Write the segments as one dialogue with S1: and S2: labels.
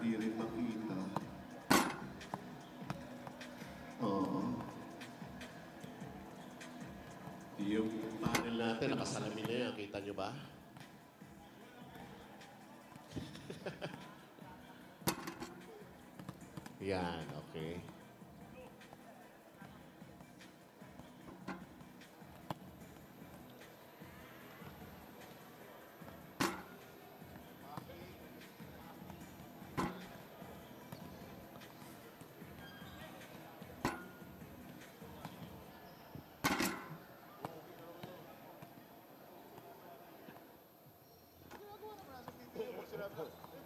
S1: hindi rin makita. Oo. Yung panel natin, nakasalamin na yan. Kita nyo ba? Yan, okay.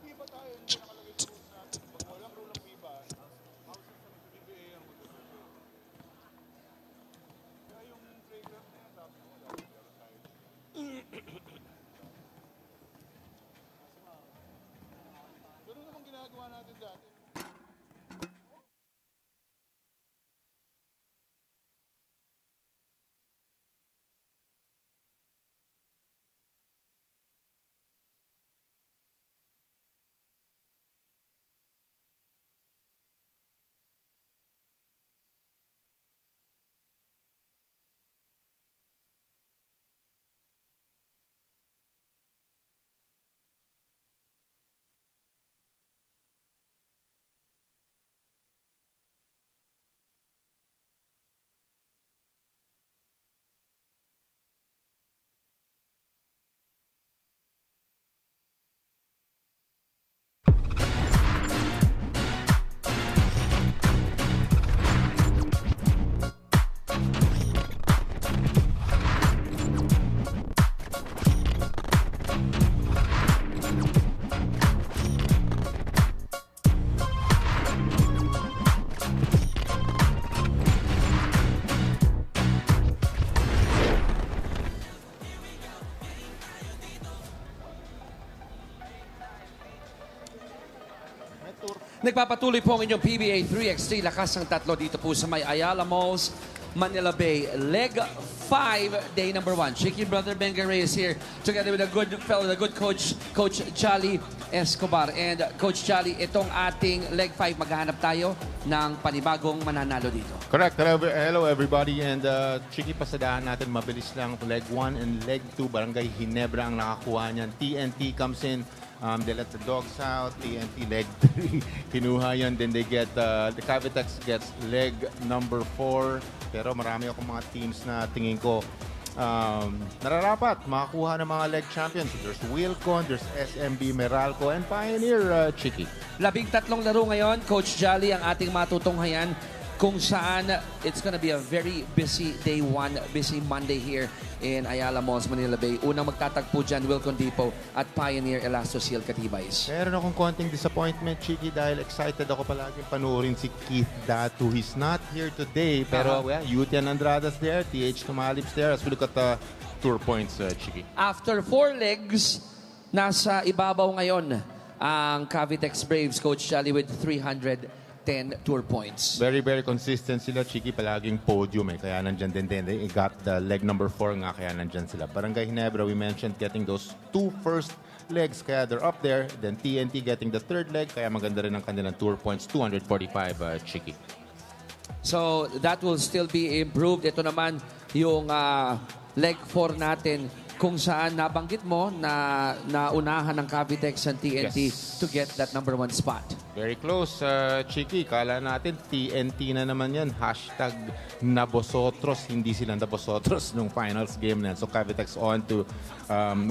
S2: Hindi ba tayo hindi nakalagay sa rules natin? Pag walang rule ng PBA, houses sa PBA ang mag-decide. Kaya yung fragrant na yan, dapat wala. Meron tayo. Ganun naman ginagawa natin dati.
S3: Nagpapatuloy po ang inyong PBA 3X3. Lakas ng tatlo dito po sa may Ayala Malls, Manila Bay. Leg 5, day number 1. Chicky Brother Bengaray is here together with a good fellow, the good coach, Coach Jolly Escobar. And Coach Jolly, itong ating leg 5, maghahanap tayo ng panibagong mananalo dito.
S4: Correct. Hello everybody. And Chicky, pasadahan natin mabilis lang. Leg 1 and leg 2, Barangay Ginebra ang nakakuha niyan. TNT comes in. They let the dogs out. TNT leg 3 kinuha yan. Then they get, the Cavitex gets leg number 4. Pero marami akong mga teams na tingin ko nararapat makakuha ng mga leg champions. There's Wilcon, there's SMB Meralco, and Pioneer, Chicky.
S3: 13 laro ngayon, Coach Jolly, ang ating matutunghayan kung saan it's gonna be a very busy day 1, busy Monday here in Ayala Malls, Manila Bay. Unang magtatagpo dyan, Wilcon Depot at Pioneer Elastosil Catibays.
S4: Meron akong konting disappointment, Chicky, dahil excited ako palagi panuorin si Keith Datu. He's not here today, pero Yutian Andradas there, TH Tumalibs there, as we look at the tour points, Chicky.
S3: After 4 legs, nasa ibabaw ngayon ang Cavitex Braves, Coach Jolly, with 310 tour points.
S4: Very, very consistent sila, Chicky. Palaging podium eh. Kaya nandyan din. They got the leg number 4 nga, kaya nandyan sila. Barangay Ginebra, we mentioned getting those 2 first legs, kaya they're up there. Then TNT getting the 3rd leg, kaya maganda rin ang kanilang tour points, 245, Chicky.
S3: So, that will still be improved. Ito naman yung leg 4 natin, kung saan nabanggit mo na naunahan ng Cavitex and TNT to get that number 1 spot.
S4: Very close, Chicky. Kala natin TNT na naman yan. Hashtag nabosotros. Hindi sila nabosotros nung finals game na. So Cavitex on to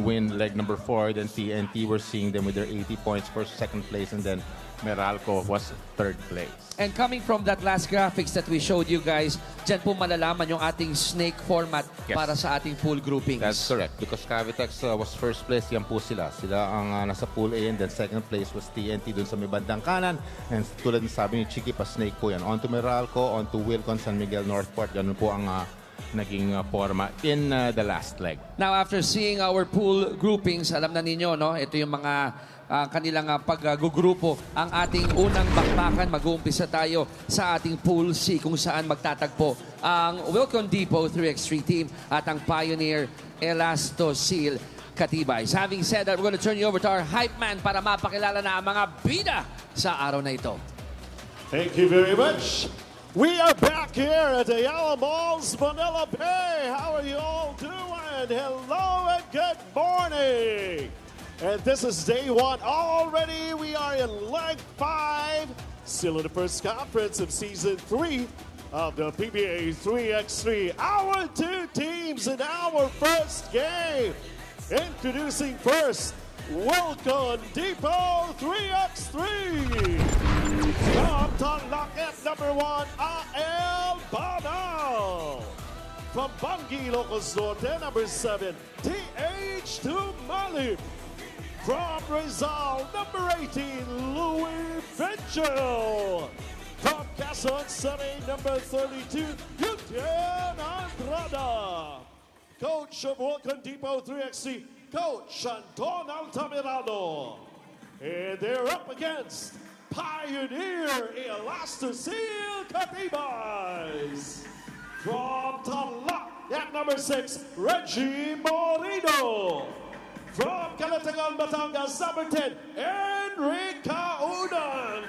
S4: win leg number 4. Then TNT, we're seeing them with their 80 points for 2nd place. And then Meralco was 3rd place.
S3: And coming from that last graphics that we showed you guys, dyan po malalaman yung ating snake format para sa ating pool groupings.
S4: That's correct. Because Cavitex was 1st place, yan po sila. Sila ang nasa pool A, and then 2nd place was TNT dun sa may bandang kanan. And tulad ng sabi ni Chicky, pa snake po yan. On to Meralco, on to Wilcon, San Miguel, Northport. Ganun po ang naging forma in the last leg.
S3: Now, after seeing our pool groupings, alam na ninyo, no? Ito yung mga kanilang paggugrupo. Ang ating unang bakbakan, mag-uumpisa tayo sa ating Pool C kung saan magtatagpo ang Wilcon Depot 3x3 team at ang Pioneer Elastosil Katibays. Having said that, we're going to turn you over to our hype man para mapakilala na ang mga bida sa araw na ito.
S5: Thank you very much. We are back here at Ayala Malls, Manila Bay. How are you all doing? Hello and good morning. And this is day one. Already we are in leg 5, still in the first conference of season 3 of the PBA 3X3. Our two teams in our first game. Introducing first, Wilcon Depot 3X3. From Tarlac number 1, A.L. Banal. From Bangi, Locos Norte, number 7, T.H. Tumalip. From Rizal, number 18, Louis Venture. From Quezon City, number 32, Yutian Andrada. Coach of Wilcon Depot 3X3, Coach Anton Altamirano. And they're up against Pioneer Elastosil Katibays. From Tarlac at number 6, Reggie Moreno. From Calatagan, Batangas, number 10, Enrica Udan.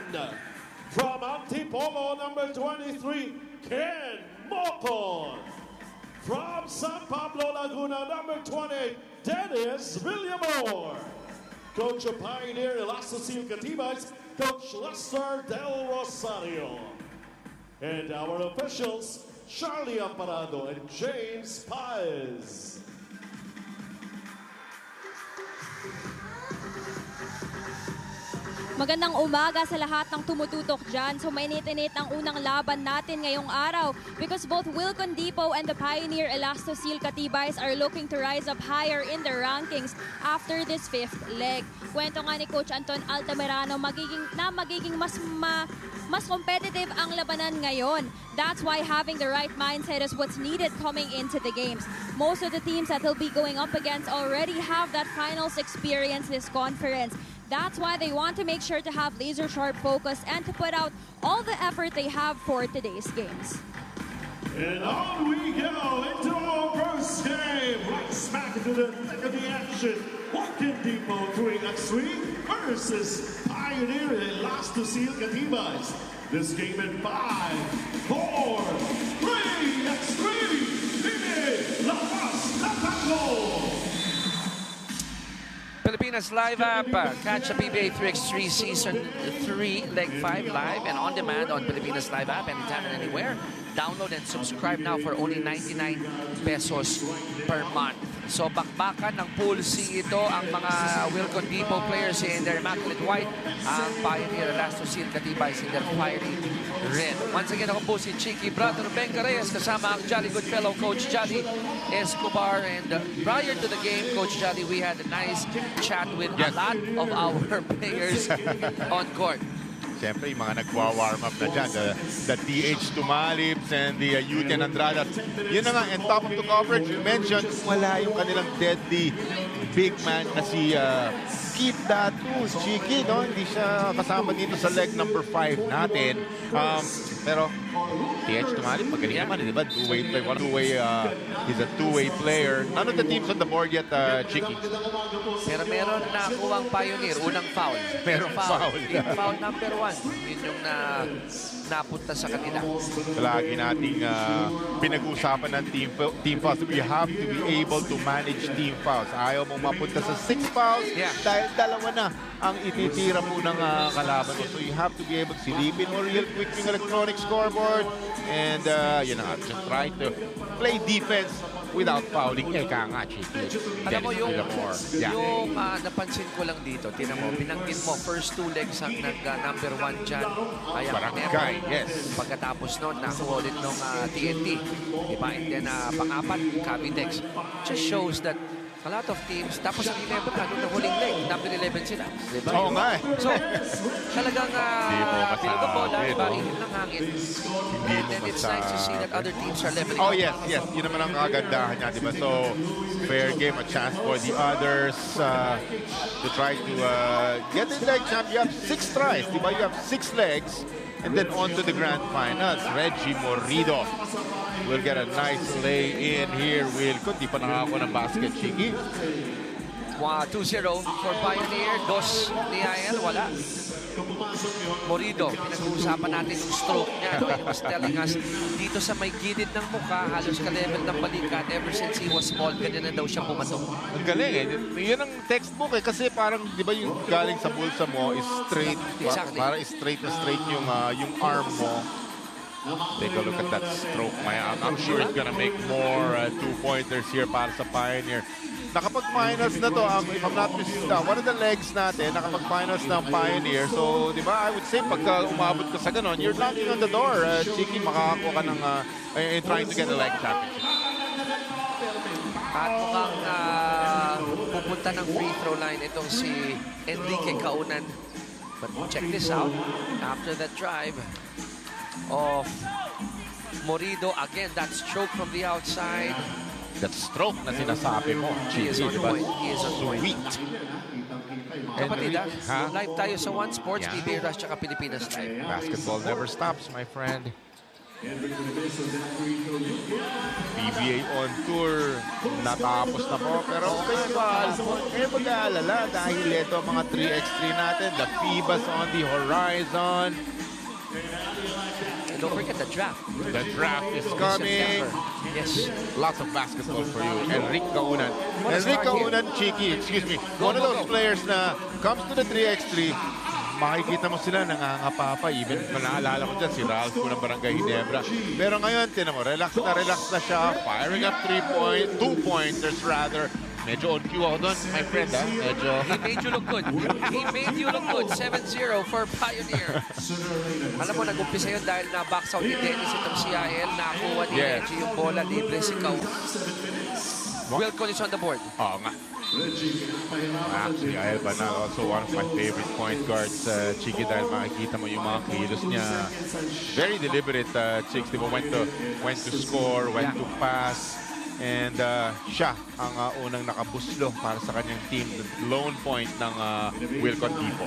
S5: From Antipolo, number 23, Ken Mocon. From San Pablo, Laguna, number 20, Dennis Villamor. Coach of Pioneer Elastosil Katibays, Coach Lester Del Rosario. And our officials, Charlie Amparado and James Paez.
S6: Magandang umaga sa lahat ng tumututok dyan. So mainit-init ang unang laban natin ngayong araw because both Wilcon Depot and the Pioneer Elastosil Katibays are looking to rise up higher in the rankings after this 5th leg. Kwento nga ni Coach Anton Altamirano, magiging mas competitive ang labanan ngayon. That's why having the right mindset is what's needed coming into the games. Most of the teams that he'll be going up against already have that finals experience this conference. That's why they want to make sure to have laser-sharp focus and to put out all the effort they have for today's games.
S5: And on we go into our first game. Right smack into the thick of the action. Wilcon Depot 3X3 versus Pioneer Elastosil Katibays. This game in 5, 4, 3X3. Vive la paz, la tango.
S3: Pilipinas Live app. Catch a PBA 3x3 Season 3, Leg 5 live and on demand on Pilipinas Live app anytime and anywhere. Download and subscribe now for only 99 pesos per month. So bakbakan ng Pool C ito ang mga Wilcon Depot players in their immaculate white, ang Pioneer Elastosil Katibays in their fiery red. Once again, ako po si Cheeky Brother Benga Reyes kasama ang jolly good fellow Coach Jolly Escobar. And prior to the game, Coach Jolly, we had a nice chat with a lot of our players on court.
S4: Siyempre, yung mga nagwa-warm up na dyan, the TH Tumalips and the Yutian Andrada. Yun na nga, and top of the coverage, you mentioned, wala yung kanilang deadly big man na si Keith Datu, Cheeky, no? Hindi siya kasama dito sa leg number 5 natin. Pero, TH Tumalip, magaling naman, di ba? Two-way player. He's a two-way player. None of the teams on the board yet, Cheeky.
S3: Pero meron na kuwang Pioneer, unang foul.
S4: Merong foul.
S3: Team foul number 1. Yun yung napunta sa kanila.
S4: Lagi nating pinag-usapan ng team fouls. We have to be able to manage team fouls. Ayaw mong mapunta sa 6 fouls dahil dalawa na ang ititira mo ng kalaban mo. So you have to be able to silipin mo real quick yung electronic scoreboard and you know, just try to play defense without fouling. Eka nga, Cheeky.
S3: Alam mo yung napansin ko lang dito, tinan mo, binanggit mo, first 2 legs ang number 1 dyan.
S4: Barangay, yes.
S3: Pagkatapos nun, nakuha ulit ng TNT. Diba? And then, pang-apat, Cavitex. Just shows that a lot of teams, tapos ang 11 na, nung huling leg, number 11 sila. Diba?
S4: Oo nga eh.
S3: So, talagang pinag-bola, diba? Init ng hangin. And then it's nice to see that other teams are leveling
S4: Oh
S3: up.
S4: yes, yes. Yun naman ang kagandahan niya, diba? So, fair game, a chance for the others to try to get the leg champ. You have 6 tries, diba? You have 6 legs. And then on to the grand finals. Reggie Morrido will get a nice lay in here. Will, kundi pa nakako ng basket, Cheeky.
S3: 2-0 for Pioneer. Dos ni Ayala, wala. Morido, pinag-uusapan natin yung stroke niya. No? He was telling us, dito sa may gilid ng mukha, halos ka-level ng balikat. Ever since he was small, ganyan na daw siya pumatok.
S4: Ang galing eh. Yan ang textbook eh. Kasi parang, di ba yung galing sa bulsa mo is straight.
S3: Exactly.
S4: Parang straight na straight yung arm mo. Take a look at that stroke. I'm sure it's gonna make more two-pointers here para sa Pioneer. Nakapag-finals na to, if I'm not mistaken, one of the legs natin, nakapag-finals ng Pioneer. So, di ba, I would say, pagka umabot ka sa ganon, you're knocking on the door. Chiki, makakakuha ka ng, trying to get a leg championship.
S3: At mukhang pupunta ng free throw line itong si Enrique Kaunan. But check this out. After that drive of Morido, again, that stroke from the outside.
S4: That stroke na sinasabi mo,
S3: He is on
S4: diba?
S3: point. He is on point.
S4: Sweet.
S3: Kapatid,
S4: Ha?
S3: live tayo sa One Sports,
S4: Yeah.
S3: PBA Rush, tsaka Pilipinas Live.
S4: Basketball never stops, my friend. PBA on tour, natapos na po. Pero mag-aalala dahil ito ang mga 3x3 natin. The FIBA's on the horizon.
S3: And don't forget the draft.
S4: The draft is coming.
S3: September. Yes.
S4: Lots of basketball for you. Enrique Kaunan.
S3: What a
S4: Enrique
S3: start here.
S4: Kaunan, Chiki, excuse me. One of those players na comes to the 3x3, makikita mo sila nangangapapa. Even naalala ko dyan, si Ralph ko ng Barangay Ginebra. Pero ngayon, tinan mo, relax na siya. Firing up 2-pointers rather. Medyo on cue ako doon, my friend, ha? Medyo...
S3: He made you look good. He made you look good. 7-0 for Pioneer. Alam mo, nag-umpisa yun dahil na-box out ni Dennis itong si Ayel. Nakakuha ni
S4: Yes.
S3: Reggie yung bola. Libre si Kau. Wilcon is on the board.
S4: Oo nga. Actually, Ayala Banal, also one of my favorite point guards, Chiki, dahil makikita mo yung mga kilos niya. Very deliberate, Chicks. Diba? Went to score, went to pass. And siya ang unang nakabuslo para sa kanyang team. The lone point ng Wilcon Depot.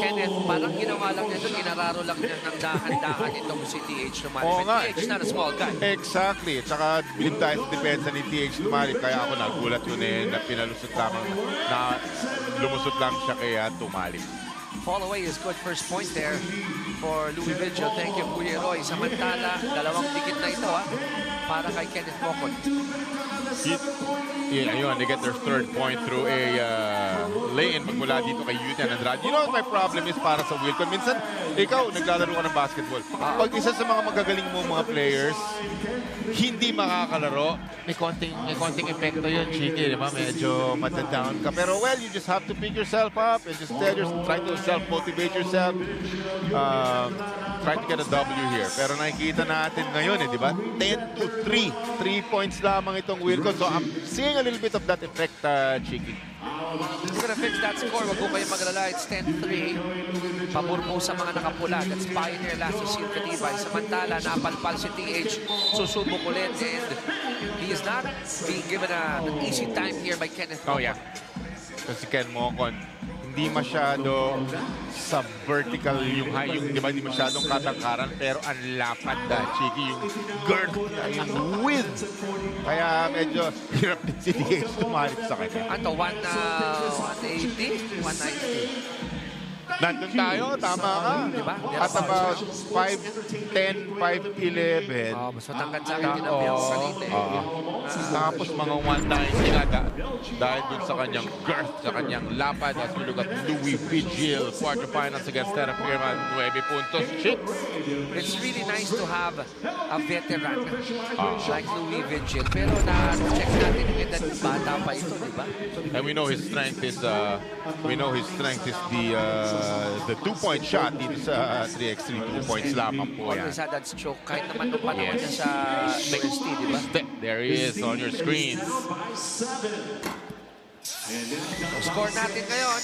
S3: Kenneth, parang ginawa lang niya ito. Ginararo lang niya ng dahan-dahan itong si TH Lumalip.
S4: Oo nga.
S3: TH, not a small guy.
S4: Exactly. Tsaka bilib tayo sa depensa ni TH Tumalip. Kaya ako nagulat yun na pinalusot lamang, na lumusot lang siya kaya Tumalip.
S3: Fall away is good. First point there for Louis Vigil. Thank you, Kuya Roy. Samantala, dalawang dikit na ito para kay Kenneth Mocon.
S4: Ayun, they get their third point through a lay-in magmula dito kay Yutan Andrade. You know what my problem is para sa Wilcon? Minsan, ikaw, naglalaro ka ng basketball. Pag isa sa mga magagaling mo mga players, hindi makakalaro, may konting epekto yun, Chiki, di ba? Medyo matadown ka. Pero well, you just have to pick yourself up and just try to self-motivate yourself. Try to get a W here. Pero nakikita natin ngayon, di ba? 10-3. 3 points lamang itong Wilcon. So I'm seeing a little bit of that effect, Chiki.
S3: We're gonna fix that score. Wag po kayong maglala. It's 10-3. Pabor po sa mga nakapula. That's Pioneer last to Seal Katibay. Samantala, napalpal si TH. Susubok ulit. And he is not being given an easy time here by Kenneth
S4: Oh,
S3: Mocon.
S4: yeah. Kasi Ken Mocon, hindi masyado sa vertical yung high, di ba, hindi masyadong katangkaran, pero ang lapad na, Chiki, yung girth, yung width. Kaya medyo hirap din si DH tumalip sa kanya.
S3: Ano, 180? 190?
S4: Nandun tayo, tama ka.
S3: Diba?
S4: At about 5'10", 5'11".
S3: Mas matangkad sa akin din ang Bianca kanina.
S4: Tapos mga 190 nga dahil dun sa kanyang girth, sa kanyang lapad. As we look at Louis Vigil, quarterfinals against Terra Firma, 9 puntos. Shit!
S3: It's really nice to have a veteran like Louis Vigil. Pero na-check natin yung edad ng bata pa ito, di ba?
S4: And we know his strength is the 2-point shot dito sa 3x3, 2 points lamang po yan.
S3: Always had that stroke. Kahit naman nung panahon niya sa UST, di ba?
S4: There he is on your screen.
S3: Score natin ngayon,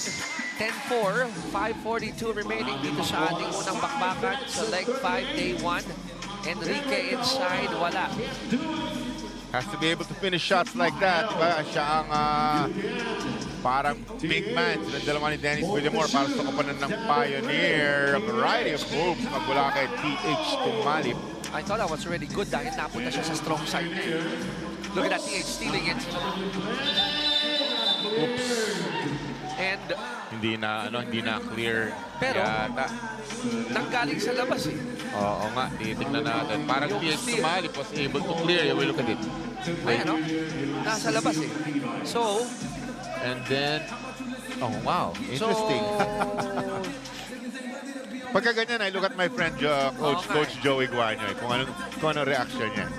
S3: 10-4, 5:42 remaining dito sa ating unang bakbakan sa leg 5, day 1. Enrique inside, wala.
S4: Has to be able to finish shots like that. Diba? Siya ang parang big man. Silang dalawa ni Dennis Villamor para sa kapanan ng Pioneer. A variety of moves magmula kay TH Tumalip.
S3: I thought that was already good dahil napunta siya sa strong side niya. Look at that, TH stealing it.
S4: Oops.
S3: And,
S4: Hindi na clear.
S3: pero,
S4: yata.
S3: nanggaling sa labas eh.
S4: Oo nga, titignan natin. Parang
S3: Yung
S4: TX
S3: steal.
S4: Tumali was able to clear. You will look at it.
S3: Ayan, no? Nasa labas eh. So,
S4: And then, oh wow, interesting. Pagka ganyan, I look at my friend Coach Joey Guanyo, kung ano reaction niya.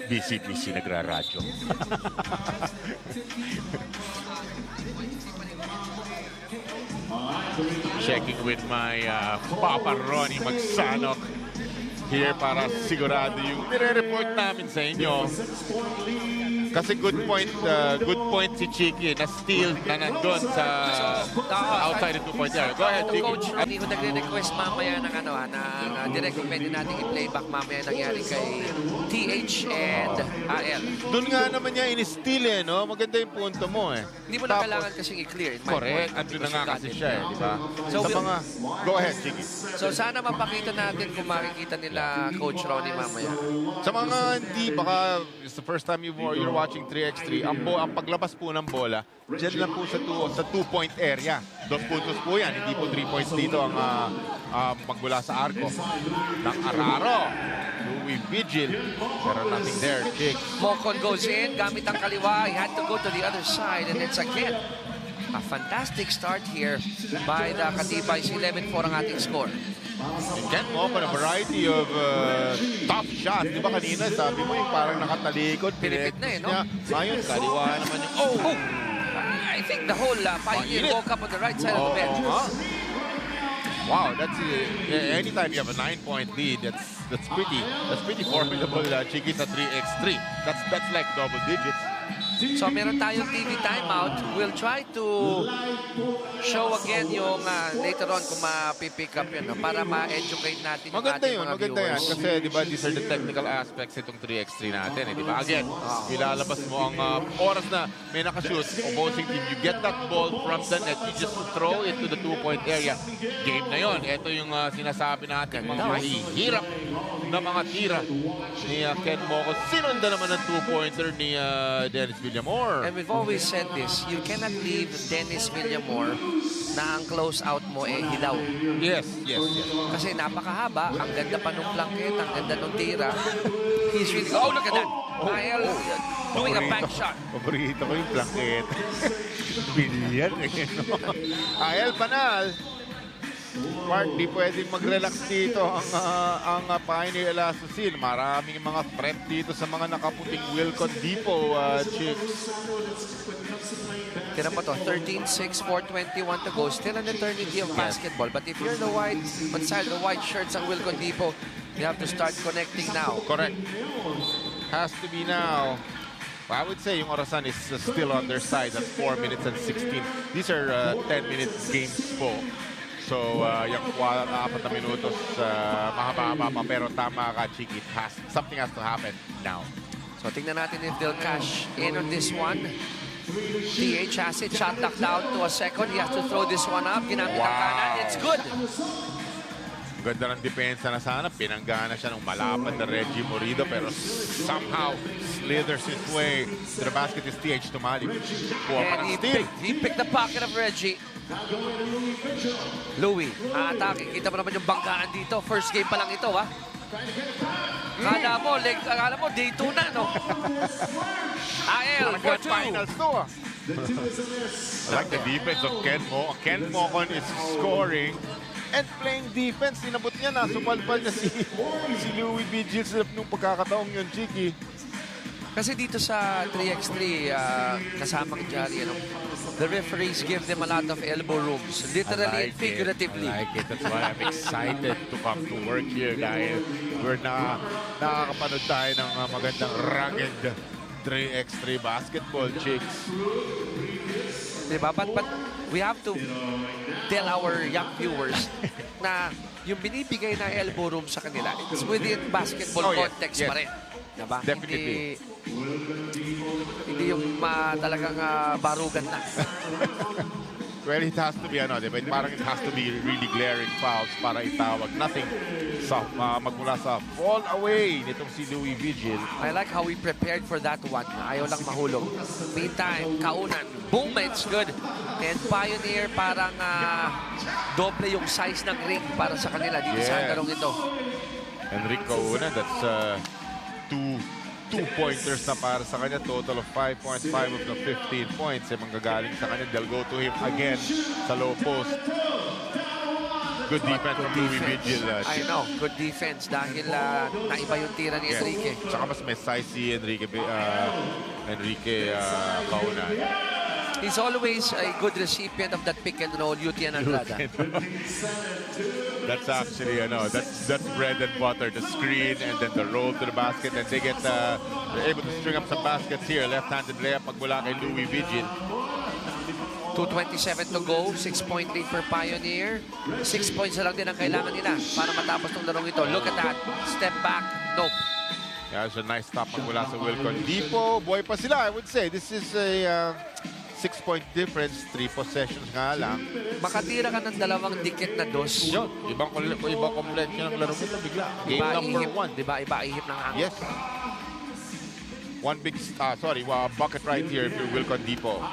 S4: Busy nagraradyo. Checking with my Papa Ronnie Magsanok here para sigurado yung nire-report namin sa inyo. Kasi good point si Chiki na steal na nandun sa outside the 2-point area. Go ahead, Chiki.
S3: Coach, hindi ko nagre-request mamaya ng na direct pwede natin i-playback mamaya nangyari kay TH and AL.
S4: Doon nga naman niya in-steal eh, no? Maganda yung punto mo eh.
S3: Hindi mo na kailangan kasing i-clear. in my
S4: Correct.
S3: point,
S4: Andun na
S3: because
S4: nga
S3: you got
S4: kasi
S3: it.
S4: siya eh, di ba?
S3: So,
S4: Sa mga... Go ahead, Chiki.
S3: So sana mapakita natin kung makikita nila Coach Ronnie mamaya.
S4: Sa mga hindi, baka it's the first time you're watching 3x3, ang paglabas po ng bola, dyan lang po sa 2-point area. 2 puntos po yan, hindi po 3 points dito ang magmula sa arko. Ng Araro, Louis Vigil, pero nothing there, Chick.
S3: Mocon goes in, gamit ang kaliwa. He had to go to the other side and it's again a fantastic start here by the Katibays. 11-4 ang ating score.
S4: And Ken Mocon, a variety of tough shots. Di ba kanina, sabi mo yung parang nakatalikod.
S3: Pinipit na eh, no?
S4: Ngayon, kaliwa naman yung...
S3: Oh! I think the whole Pioneer
S4: Mainit.
S3: woke up on the right side of the bench.
S4: Wow, that's anytime you have a 9-point lead, that's pretty formidable, Chiki, sa 3x3. That's like double digits.
S3: So meron tayong TV timeout. We'll try to show again yung later on kung ma-pick up yun, no? Para ma-educate natin yung
S4: Maganda
S3: ating
S4: yun,
S3: mga
S4: maganda yan.
S3: viewers.
S4: Kasi, di ba, these are the technical aspects itong 3x3 natin, eh, di ba? Again, ilalabas mo ang oras na may nakashoot, opposing team, you get that ball from the net, you just throw it to the 2-point area. Game na yon. Ito yung sinasabi natin, mga mahihirap na mga tira ni Ken Mocon. Sinunda naman ang 2-pointer ni Dennis Villamor.
S3: And we've always said this, you cannot leave Dennis Villamor na ang close out mo hilaw.
S4: Yes.
S3: Kasi napakahaba, ang ganda pa nung blanket, ang ganda nung tira. He's really good. Oh, look at that. Ayala doing a back shot.
S4: Paborito ko yung blanket. Billion eh, no? Ayala Panal. Mark, di pwedeng mag-relax dito ang Pioneer Elastosil. Maraming mga threat dito sa mga nakaputing Wilcon Depot, Chicks.
S3: Tira pa to, 13-6, 4:21 to go. Still an eternity of basketball. But if you're the white, on side the white shirts ang Wilcon Depot, you have to start connecting now.
S4: Correct. Has to be now. I would say yung orasan is still on their side at 4 minutes and 16. These are 10-minute games po. So, yung 4 na minutos, mahaba-haba pa. Pero tama ka, Chiki. Something has to happen now.
S3: So tingnan natin if they'll cash in on this one. TH has it, shot knocked out to a second. He has to throw this one up. Ginamit ang kanan. It's good.
S4: Ganda ng depensa na sana. Pinanggana siya ng malapad na Reggie Morido. Pero somehow slithers his way to the basket is TH Tumali. Kuha pa ng steal.
S3: He picked the pocket of Reggie. Louis, atake. Kita mo naman yung banggaan dito. First game pa lang ito, ha? Akala mo, day 2 na, no? AL for 2.
S4: Finals to, I like the defense of Ken Mo. Ken Mocon is scoring and playing defense. Inabot niya na. Sumalpal niya si Louis Vigil nung pagkakataong yun, Chiki.
S3: Kasi dito sa 3x3, kasama kay Jari, the referees give them a lot of elbow rooms, literally and figuratively.
S4: I like it. That's why I'm excited to come to work here dahil we're nakakapanood tayo ng magandang rugged 3x3 basketball, Chicks.
S3: Diba? But we have to tell our young viewers na yung binibigay na elbow room sa kanila, it's within basketball context pa rin. Diba?
S4: Definitely.
S3: Hindi yung talagang barugan na.
S4: Well, it has to be, parang it has to be really glaring fouls para itawag. Nothing sa magmula sa fall away nitong si Louis Vigil.
S3: I like how we prepared for that one. Ayaw lang mahulog. Meantime, Kaunan, boom, it's good. And Pioneer, parang doble yung size ng ring para sa kanila dito sa larong ito.
S4: Enrique Kaunan, that's two-pointers na para sa kanya. Total of 5 points, 5 of the 15 points. Manggagaling sa kanya. They'll go to him again sa low post. Good defense from Louis Vigil.
S3: I know, good defense dahil naiba yung tira ni Enrique.
S4: Tsaka mas may size si Enrique Kaunan.
S3: He's always a good recipient of that pick and roll, UTN Andrada.
S4: That's actually, that's bread and butter. The screen and then the roll to the basket. And they get, they're able to string up some baskets here. Left-handed layup magmula kay Louis Vigil.
S3: 2:27 to go, 6-point lead for Pioneer. 6 points na lang din ang kailangan nila para matapos ng larong ito. Look at that, step back, nope.
S4: Yeah, it's a nice stop magmula sa Wilcon Depot. Boy pa sila, I would say. This is a 6-point difference, 3 possessions nga lang.
S3: Makatira ka ng dalawang dikit na dos.
S4: Yun, ibang complexion ng laro nito bigla. Game number 1.
S3: Diba, iba ihip ng hangin.
S4: Yes. One big, bucket right here for Wilcon Depot.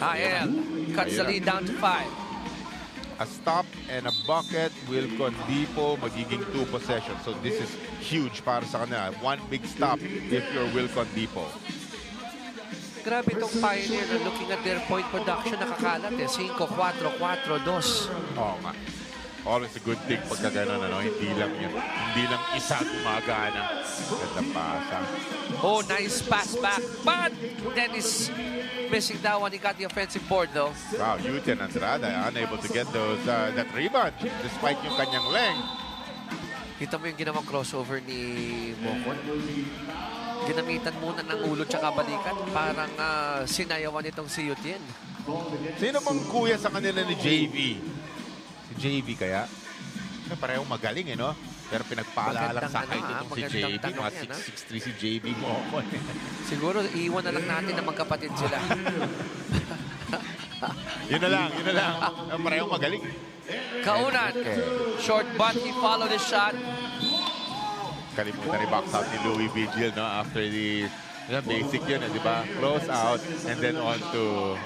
S3: Ayala cuts the lead down to 5.
S4: A stop and a bucket, Wilcon Depot, magiging 2 possessions. So this is huge para sa kanila. One big stop if you're Wilcon Depot.
S3: Grabe itong Pioneer na looking at their point production, nakakalat eh. 5, 4, 4, 2.
S4: Oo nga. Always a good thing pagka gano'n, Hindi lang yun. Hindi lang isa gumagana. Ganda pasa.
S3: Oh, nice pass back. But Dennis missing that one. He got the offensive board though.
S4: Wow, Yuten Andrada unable to get those that rebound despite yung kanyang length.
S3: Kita mo yung ginawang crossover ni Mokon? Ginamitan muna ng ulo tsaka balikat. Parang sinayawan itong si Yutien.
S4: Sino bang kuya sa kanila ni JV? Si JV kaya? Parehong magaling no? Pero pinagpaalala lang sa akin itong si JV. Mga 6'6" si JV Mokon.
S3: Siguro iwan na lang natin na magkapatid sila.
S4: Yun na lang. Parehong magaling.
S3: Kaunan, short but he followed the shot.
S4: Kalimutan ni box out ni Louis Vigil after the basic yun, di ba? Close out and then on to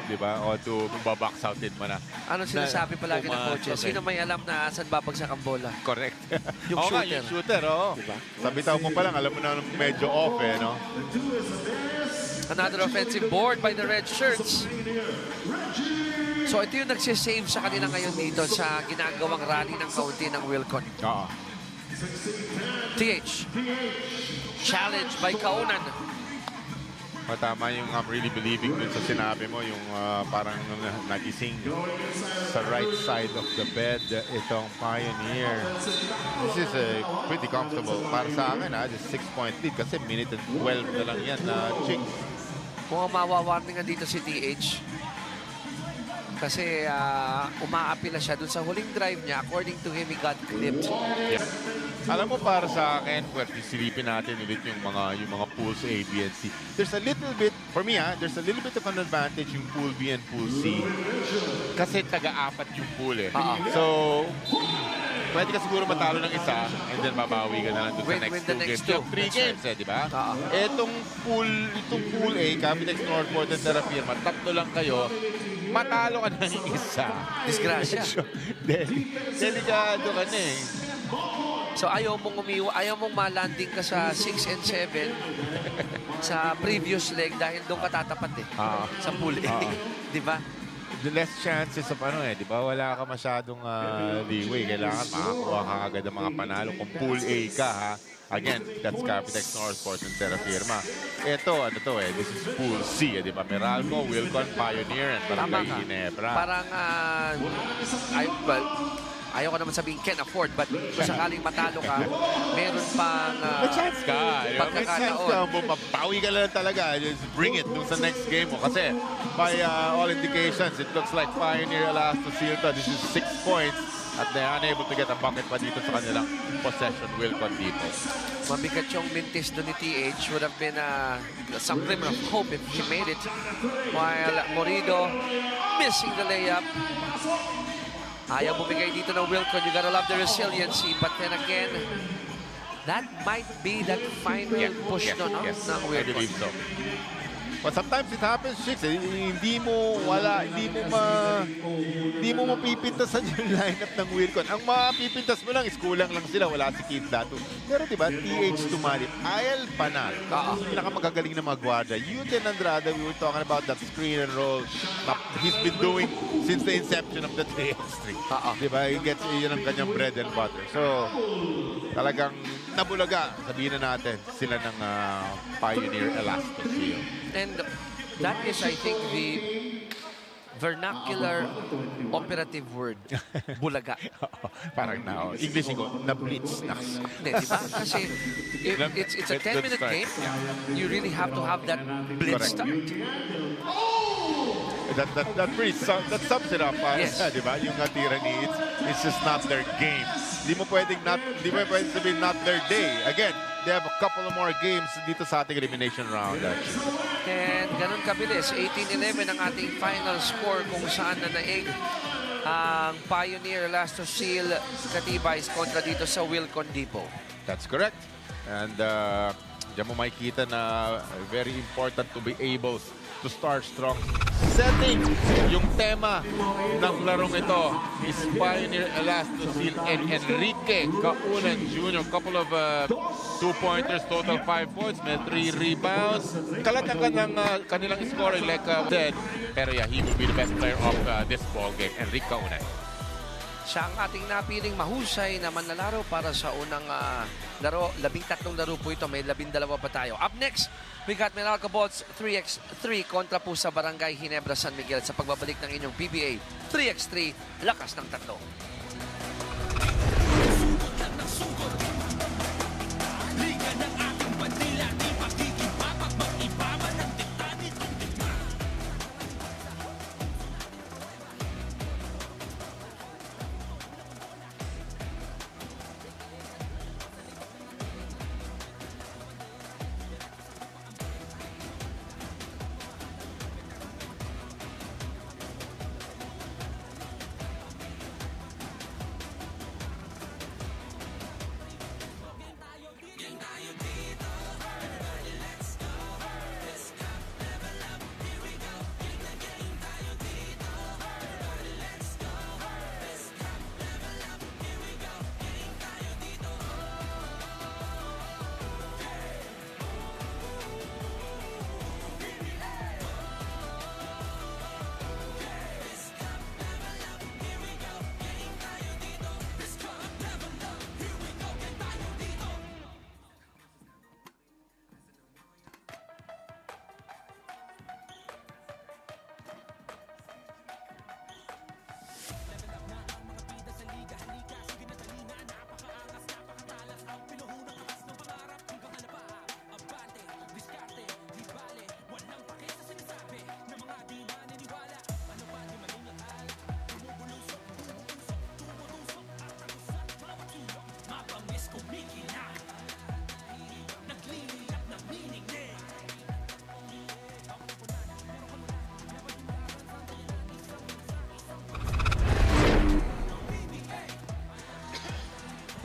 S4: babox outin mo na.
S3: Ano sinasabi palagi ng coaches? Sino may alam na saan babagsak ang bola?
S4: Correct.
S3: Yung shooter.
S4: Yung shooter, Diba? Sa bitaw mo pa lang, alam mo na medyo off, no?
S3: Another offensive board by the red shirts. So ito yung nagsisave sa kanila ngayon dito sa ginagawang rally ng kaunti ng Wilcon.
S4: Oo.
S3: TH. Challenge by Kaunan.
S4: Tama yung I'm really believing dun sa sinabi mo, yung parang nagising sa right side of the bed itong Pioneer. This is pretty comfortable para sa akin, just 6-point lead kasi minute and 12 na lang yan, Chicks.
S3: Kung mawawarning nga dito si TH. Kasi umaapi na siya dun sa huling drive niya. According to him, he got clipped.
S4: Yeah. Alam mo, para sa akin, silipin natin ulit yung mga pools A, B, and C. There's a little bit, for me there's a little bit of an advantage yung pool B and pool C. Kasi taga-apat yung pool So, pwede ka siguro matalo ng isa and then babawi ka na lang doon sa next 2 games. 3 games, di ba? Itong pool A, Capitex, Northport, and Terra Firma, 3 lang kayo. Matalo ka ng isa.
S3: Disgrasya.
S4: Delikado ka na
S3: So ayaw mong malanding ka sa 6 and 7 sa previous leg dahil doon ka tatapat sa pool A. Di ba?
S4: The less chances of di ba? Wala ka masyadong leeway. Kailangan makakuha ka agad ang mga panalo. Kung pool A ka, again, that's Capitex, Northport, and Terra Firma. Ito, this is pool C, di ba? Meralco, Wilcon, Pioneer, and Barangay Ginebra.
S3: Parang, ayaw ko naman sabihin can afford, but kung sakaling matalo ka, meron pang
S4: may chance ka. May chance ka. Mapawi ka lang talaga. Just bring it dun sa next game mo. Kasi by all indications, it looks like Pioneer alas to seal to. This is 6 points. at they're unable to get a bucket pa dito sa kanilang possession Wilcon dito.
S3: Mabigat yung mintis doon ni TH. Would have been some glimmer of hope if he made it. While Morido missing the layup. Ayaw bumigay dito ng Wilcon. You gotta love the resiliency. But then again, that might be that final push no, ng
S4: I
S3: Wilcon.
S4: believe so. But sometimes it happens, Chicks. Hindi mo mapipintasan yung lineup ng Wilcon. Ang mapipintas mo lang is kulang lang sila. Wala si Keith Datu. Pero diba, TH tumalip. Ayal Panal. Pinakamagagaling na mga gwardiya. Yuten Andrade, we were talking about that screen and roll that he's been doing since the inception of the 3x3. Diba? Yun ang kanyang bread and butter. So, talagang nabulaga, sabihin na natin, sila ng Pioneer Elasto Seal.
S3: And that is, I think, the vernacular operative word. Bulaga.
S4: Parang na, English ko, na-blitz.
S3: Hindi, di ba? Kasi it's a 10-minute game. You really have to have that blitz start.
S4: That sums it up.
S3: Yes.
S4: Di ba? Yung tira ni it's just not their game. Di mo pwedeng sabihin not their day. Again, they have a couple of more games dito sa ating elimination round.
S3: And ganun kabilis, 18-11 ang ating final score kung saan nanaig ang Pioneer Elasto Seal Katibays kontra dito sa Wilcon Depot.
S4: That's correct. And diyan mo makikita na very important to be able to start strong. Setting yung tema ng larong ito is Pioneer Elasto Seal and Enrique Kaunan Jr. Couple of 2-pointers, total 5 points, may 3 rebounds. Kalat ang kanilang scoring like said. Pero yeah, he will be the best player of this ball game, Enrique Kaunan.
S3: Siya ang ating napiling mahusay na manlalaro para sa unang laro. 13 laro po ito. May 12 pa tayo. Up next, we got Meralco Bolts 3x3 kontra po sa Barangay Ginebra, San Miguel sa pagbabalik ng inyong PBA 3x3 lakas ng tatlo.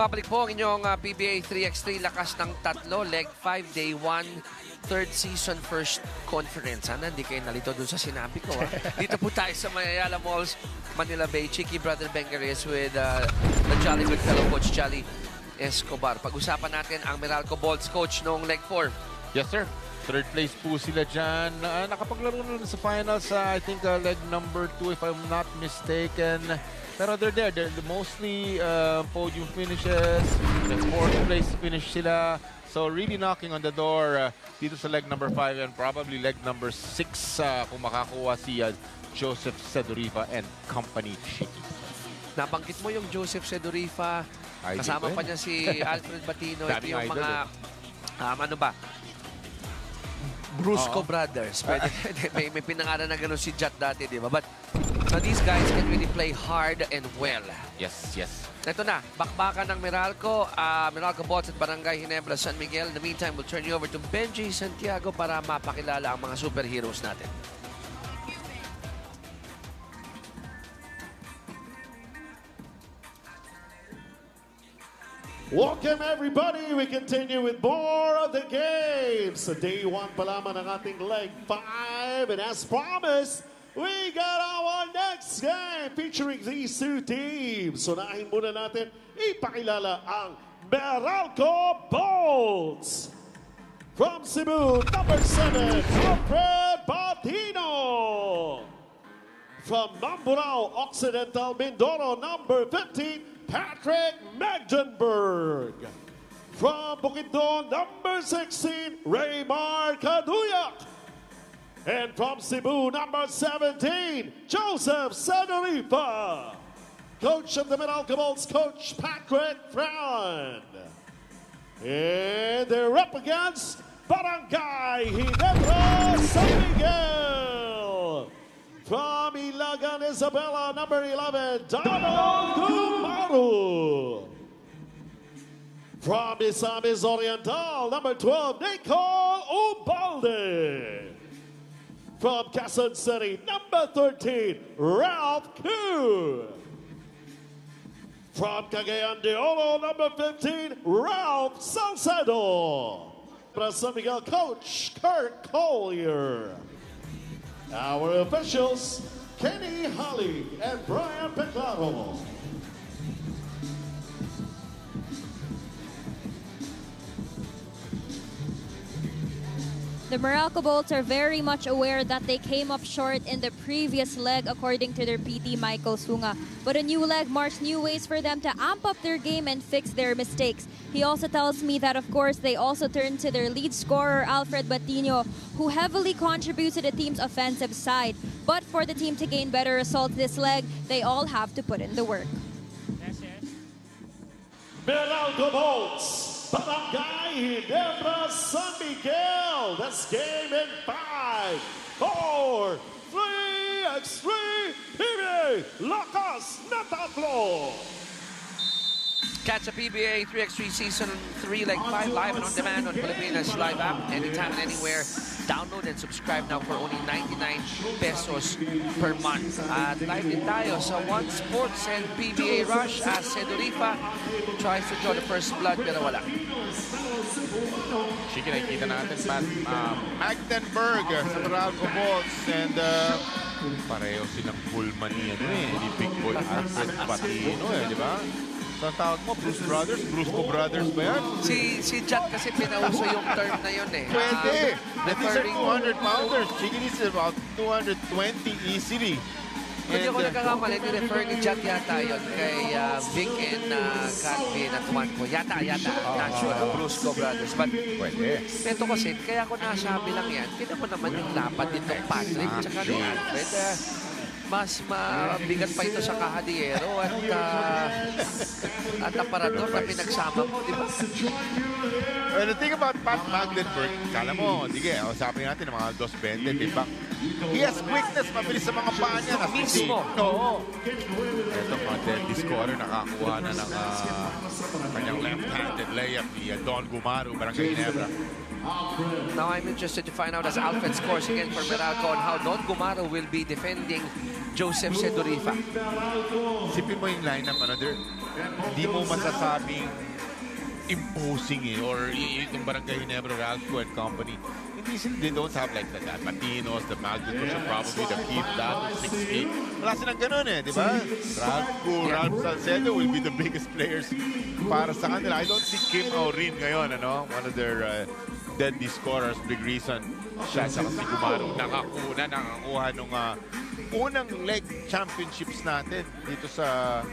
S3: Papalik po ang inyong PBA 3x3 lakas ng tatlo, leg 5, day 1, third season, first conference. Sana hindi kayo nalito dun sa sinabi ko. Dito po tayo sa Ayala Malls, Manila Bay. Cheeky Brother Bengares with the jolly good fellow coach Jolly Escobar. Pag-usapan natin ang Meralco Bolts coach noong leg 4.
S4: Yes, sir. Third place po sila dyan. Nakapaglaro na sa finals sa, I think, leg number 2, if I'm not mistaken. Pero they're there. They're mostly podium finishes. The fourth place finish sila. So really knocking on the door dito sa leg number 5 and probably leg number 6 kung makakuha si Joseph Sedorifa and company.
S3: Nabanggit mo yung Joseph Sedorifa. Kasama pa niya si Alfred Batino. Ito yung mga, ano ba? Brusco Brothers. Pwede, may pinangalan na gano'n si Jat dati, di ba? But these guys can really play hard and well.
S7: Yes, yes.
S3: Ito na, bakbakan ng Meralco. Meralco Bots at Barangay Ginebra, San Miguel. In the meantime, we'll turn you over to Benji Santiago para mapakilala ang mga superheroes natin.
S5: Welcome everybody. We continue with more of the games. So day 1 pa lamang ng ating leg 5. And as promised, we got our next game featuring these two teams. So nahin muna natin ipakilala ang Meralco Bolts. From Cebu, number 7, Alfred Batino. From Mamburao Occidental, Mindoro, number 15, Patrick Magdenberg. From Bukidnon, number 16, Raymar Caduyak. And from Cebu, number 17, Joseph Sanorifa. Coach of the Meralco Bolts, Coach Patrick Fran. And they're up against Barangay Ginebra, San Miguel. From Ilagan, Isabela, number 11, Donald Gumaru. From Misamis Oriental, number 12, Nicole Ubalde. From Quezon City, number 13, Ralph Koo. From Cagayan de Oro, number 15, Ralph Salcedo. From San Miguel, Coach Kurt Collier. Our officials, Kenny Holly and Brian Peclaro.
S6: The Meralco Bolts are very much aware that they came up short in the previous leg according to their PT Michael Sunga. But a new leg marks new ways for them to amp up their game and fix their mistakes. He also tells me that of course they also turn to their lead scorer Alfred Batino, who heavily contributes to the team's offensive side. But for the team to gain better results this leg, they all have to put in the work.
S5: Meralco Bolts. Barangay Ginebra, San Miguel. This game in 5, 4, 3x3, PBA, Lakas na tatlo.
S3: Catch a PBA 3x3 Season 3 Leg 5 live and on demand on Pilipinas Live app anytime and anywhere. Download and subscribe now for only 99 pesos per month. At live din tayo sa One Sports and PBA Rush as Sedorifa tries to draw the first blood pero wala.
S7: Chiki, nakikita natin, Pat, Magdenberg sa Meralco Bolts. And pareho silang Bullman ni Big Boy Alfred Batino, di ba? So ang tawag mo, Bruce Brothers? Brusco Brothers ba yan?
S3: Si Jack kasi pinauso yung term na yun eh.
S7: Pwede. These are
S3: Referring,
S7: 200-pounders. Chiki is about 220 easily.
S3: hindi ako nagkakamali, ni-refer ni Jack yata yun kay Vic and Calvin at Juan ko. Yata. Not sure, Brusco Brothers. But
S7: Pwede.
S3: ito kasi, kaya ko nasabi lang yan, kita mo naman yung lapad nitong Patrick tsaka ni Alfred. Mas mabigat pa ito sa kahadiyero at aparador na pinagsama mo, di ba?
S7: Well, the thing about Pat Magdenberg, kala mo, sige, usapin natin ng mga 220, timbang. He has quickness, mabilis sa mga paa niya.
S3: Mismo.
S7: Oo. Ito, mga deadly scorer, nakakuha na ng kanyang left-handed layup ni Don Gumaru, Barangay Ginebra.
S3: Now I'm interested to find out as Alfred scores again for Meralco on how Don Gumaru will be defending Joseph Sedorifa.
S7: Sipin mo yung lineup, hindi mo masasabing imposing or yung Barangay Ginebra, Ralph and company. Hindi sila, they don't have like the Patinos, the Magditos, probably the Keith, that, 6'8". Wala silang ganun di ba? Ralph Salcedo will be the biggest players para sa kanila. I don't see Kim Aurin ngayon, one of their deadly scorers, big reason. Siya sa si Gumaru, nakakuha nung unang leg championships natin dito sa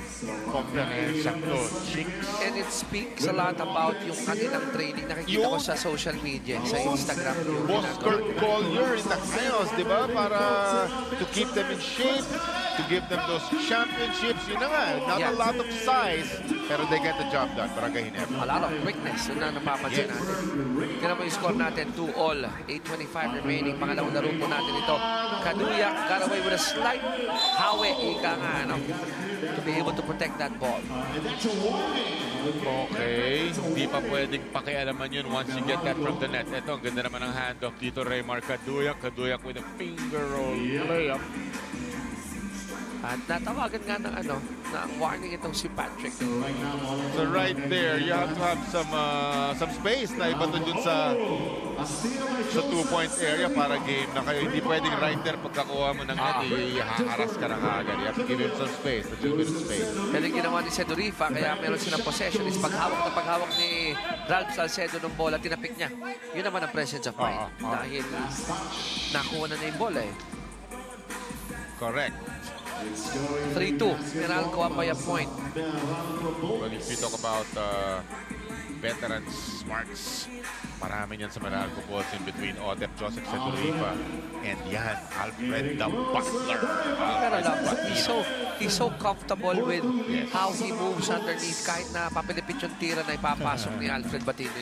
S7: Conference Sakto.
S3: And it speaks a lot about yung kanilang training. Nakikita ko sa social media, sa Instagram.
S7: Boss Kurt Collier in the chaos, di ba? Para to keep them in shape, to give them those championships. Yun na nga, not a lot of size, pero they get the job done. Barangay Ginebra.
S3: A lot of quickness. Yun na napapansin natin. Kaya mo yung score natin, 2-all. 8:25 remaining. Pangalawang laro po natin ito. Caduyak got away with a slight hawi. Ika nga, to be able to protect that ball.
S7: Okay, hindi pa pwedeng pakialaman yun once you get that from the net. Ito, ang ganda naman ng handoff dito, Raymar Kaduyak. Kaduyak with a finger roll layup.
S3: At natawagan nga ng ng warning itong si Patrick.
S7: So right there, you have to have some space na iba to dun sa 2-point area para game na kayo. Hindi pwedeng right there pagkakuha mo ng net, ihaharas ka na kaagad. You have to give him some space, a little bit of space.
S3: Pero yung ginawa ni Sedurifa, kaya meron silang possession is paghawak ni Ralph Salcedo ng bola, tinapik niya. Yun naman ang presence of mind. Dahil nakuha na yung bola eh.
S7: Correct.
S3: 3-2. Meralco up by a point.
S7: Well, if you talk about veterans, smarts, marami niyan sa Meralco balls in between Otep, Joseph Sedurifa, and yan, Alfred the Butler.
S3: He's so comfortable with how he moves underneath. Kahit na papilipit yung tira na ipapasok ni Alfred Batino.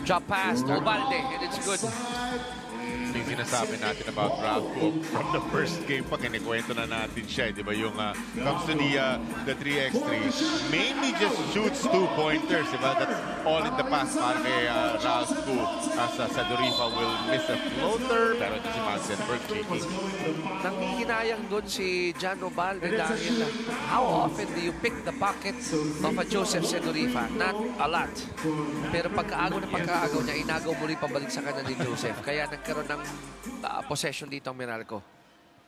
S3: Drop pass to Ubalde, and it's good.
S7: Yung sinasabi natin about Ralph from the first game pa, kinikwento na natin siya, di ba? Yung comes to the 3x3, mainly just shoots 2-pointers, di ba? That's all in the past para kay Ralph as Sedurifa will miss a floater, pero ito si Mansenberg cheeking.
S3: Nangihinayang doon si John Ubalde dahil how often do you pick the pocket of a Joseph Sedurifa? Not a lot. Pero pagkaagaw niya, inagaw muli pabalik sa kanya ni Joseph. Kaya nagkaroon ng possession dito ang Meralco.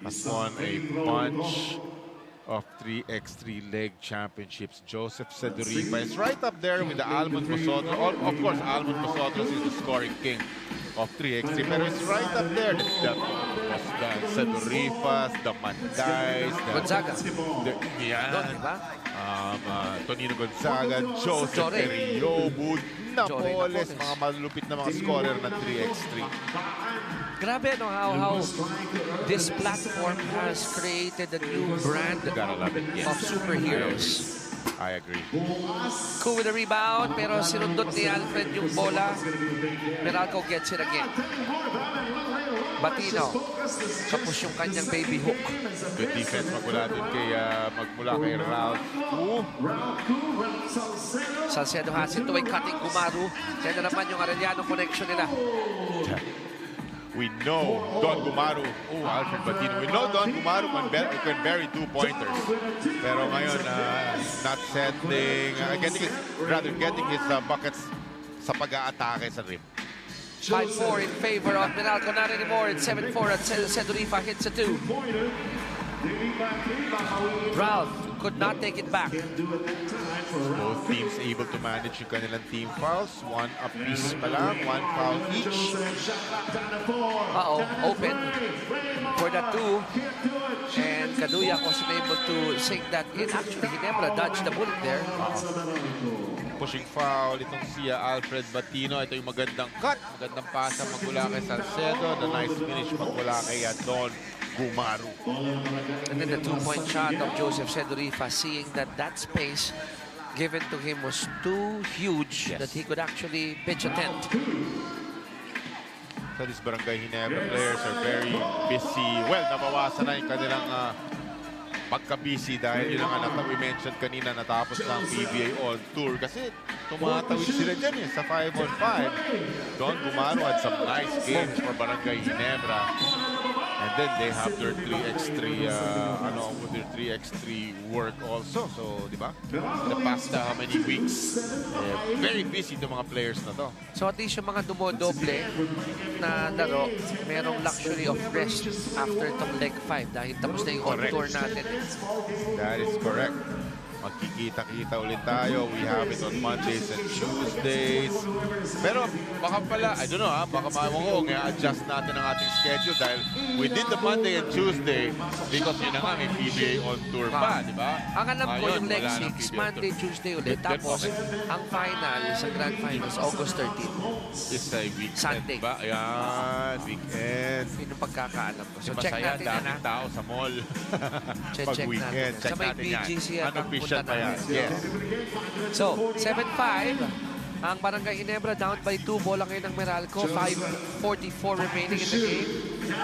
S7: Has won a bunch of 3x3 leg championships. Joseph Sedurifa is right up there with the Almond Posotros. Of course, Almond Posotros is the scoring king of 3x3, pero it's right up there. The Sedurifas, the Mandays,
S3: Gonzaga.
S7: Diba? Tonino Gonzaga, Joseph Eriobu, Napoles, mga malulupit na mga scorer ng 3x3.
S3: Grabe how this platform has created a new brand of superheroes.
S7: I agree.
S3: Cool with the rebound, pero sinundot ni Alfred yung bola. Meralco gets it again. Batino, tapos yung kanyang baby hook.
S7: Good defense magmula dun kay Ralph.
S3: Salcedo has it to a cutting Gumaru. Kaya na naman yung Arellano connection nila.
S7: We know Don Gumaru, Alfred Batino, we know Don Gumaru can bury 2-pointers. Pero ngayon, not settling, getting his buckets sa pag-aatake sa rim.
S3: 5-4 in favor of Meralco. Not anymore. It's 7-4 at Sedurifa hits a 2. Ralph could not take it back.
S7: Both teams able to manage yung kanilang team fouls. One apiece pa lang, one foul each.
S3: Open for the 2. And Kaduyak wasn't able to sink that in. Actually, he never dodged the bullet there.
S7: Pushing foul itong si Alfred Batino. Ito yung magandang cut. Magandang pasa magmula kay Salcedo. The nice finish magmula kay Don Gumaru.
S3: And then the 2-point shot of Joseph Sedurifa, seeing that space given to him was too huge that he could actually pitch a tent.
S7: So these Barangay Ginebra players are very busy. Well, nabawasan na yung kanilang pagka-busy dahil yun ang we mentioned kanina, natapos lang PBA on tour kasi tumatawid sila dyan sa 5-on-5. Don Gumaru had some nice games for Barangay Ginebra. And then they have their 3x3 their 3x3 work also. So, di ba? The past how many weeks, very busy itong mga players na to.
S3: So at least yung mga dumodoble na laro, merong luxury of rest after itong leg 5 dahil tapos na yung on-tour natin.
S7: That is correct. Magkikita-kita ulit tayo. We have it on Mondays and Tuesdays. Pero baka pala, I don't know baka adjust natin ang ating schedule dahil we did the Monday and Tuesday because yun na nga, may PBA on tour pa, di ba?
S3: Ang alam ko yung leg 6, Monday, Tuesday ulit. Tapos, ang final, sa Grand Finals, August 13.
S7: Is a weekend,
S3: Sunday.
S7: ba? Ayan, weekend.
S3: Yun yung pagkakaalam ko. So,
S7: Masaya,
S3: check natin yan,
S7: daming tao sa mall.
S3: Check
S7: Pag-weekend,
S3: natin.
S7: check
S3: Sa may
S7: natin yan.
S3: BGC yan.
S7: Anong official pa yan? Yes.
S3: So, 7-5. Ang Barangay Ginebra down by 2. Bola ngayon ng Meralco. 5:44 remaining in the game.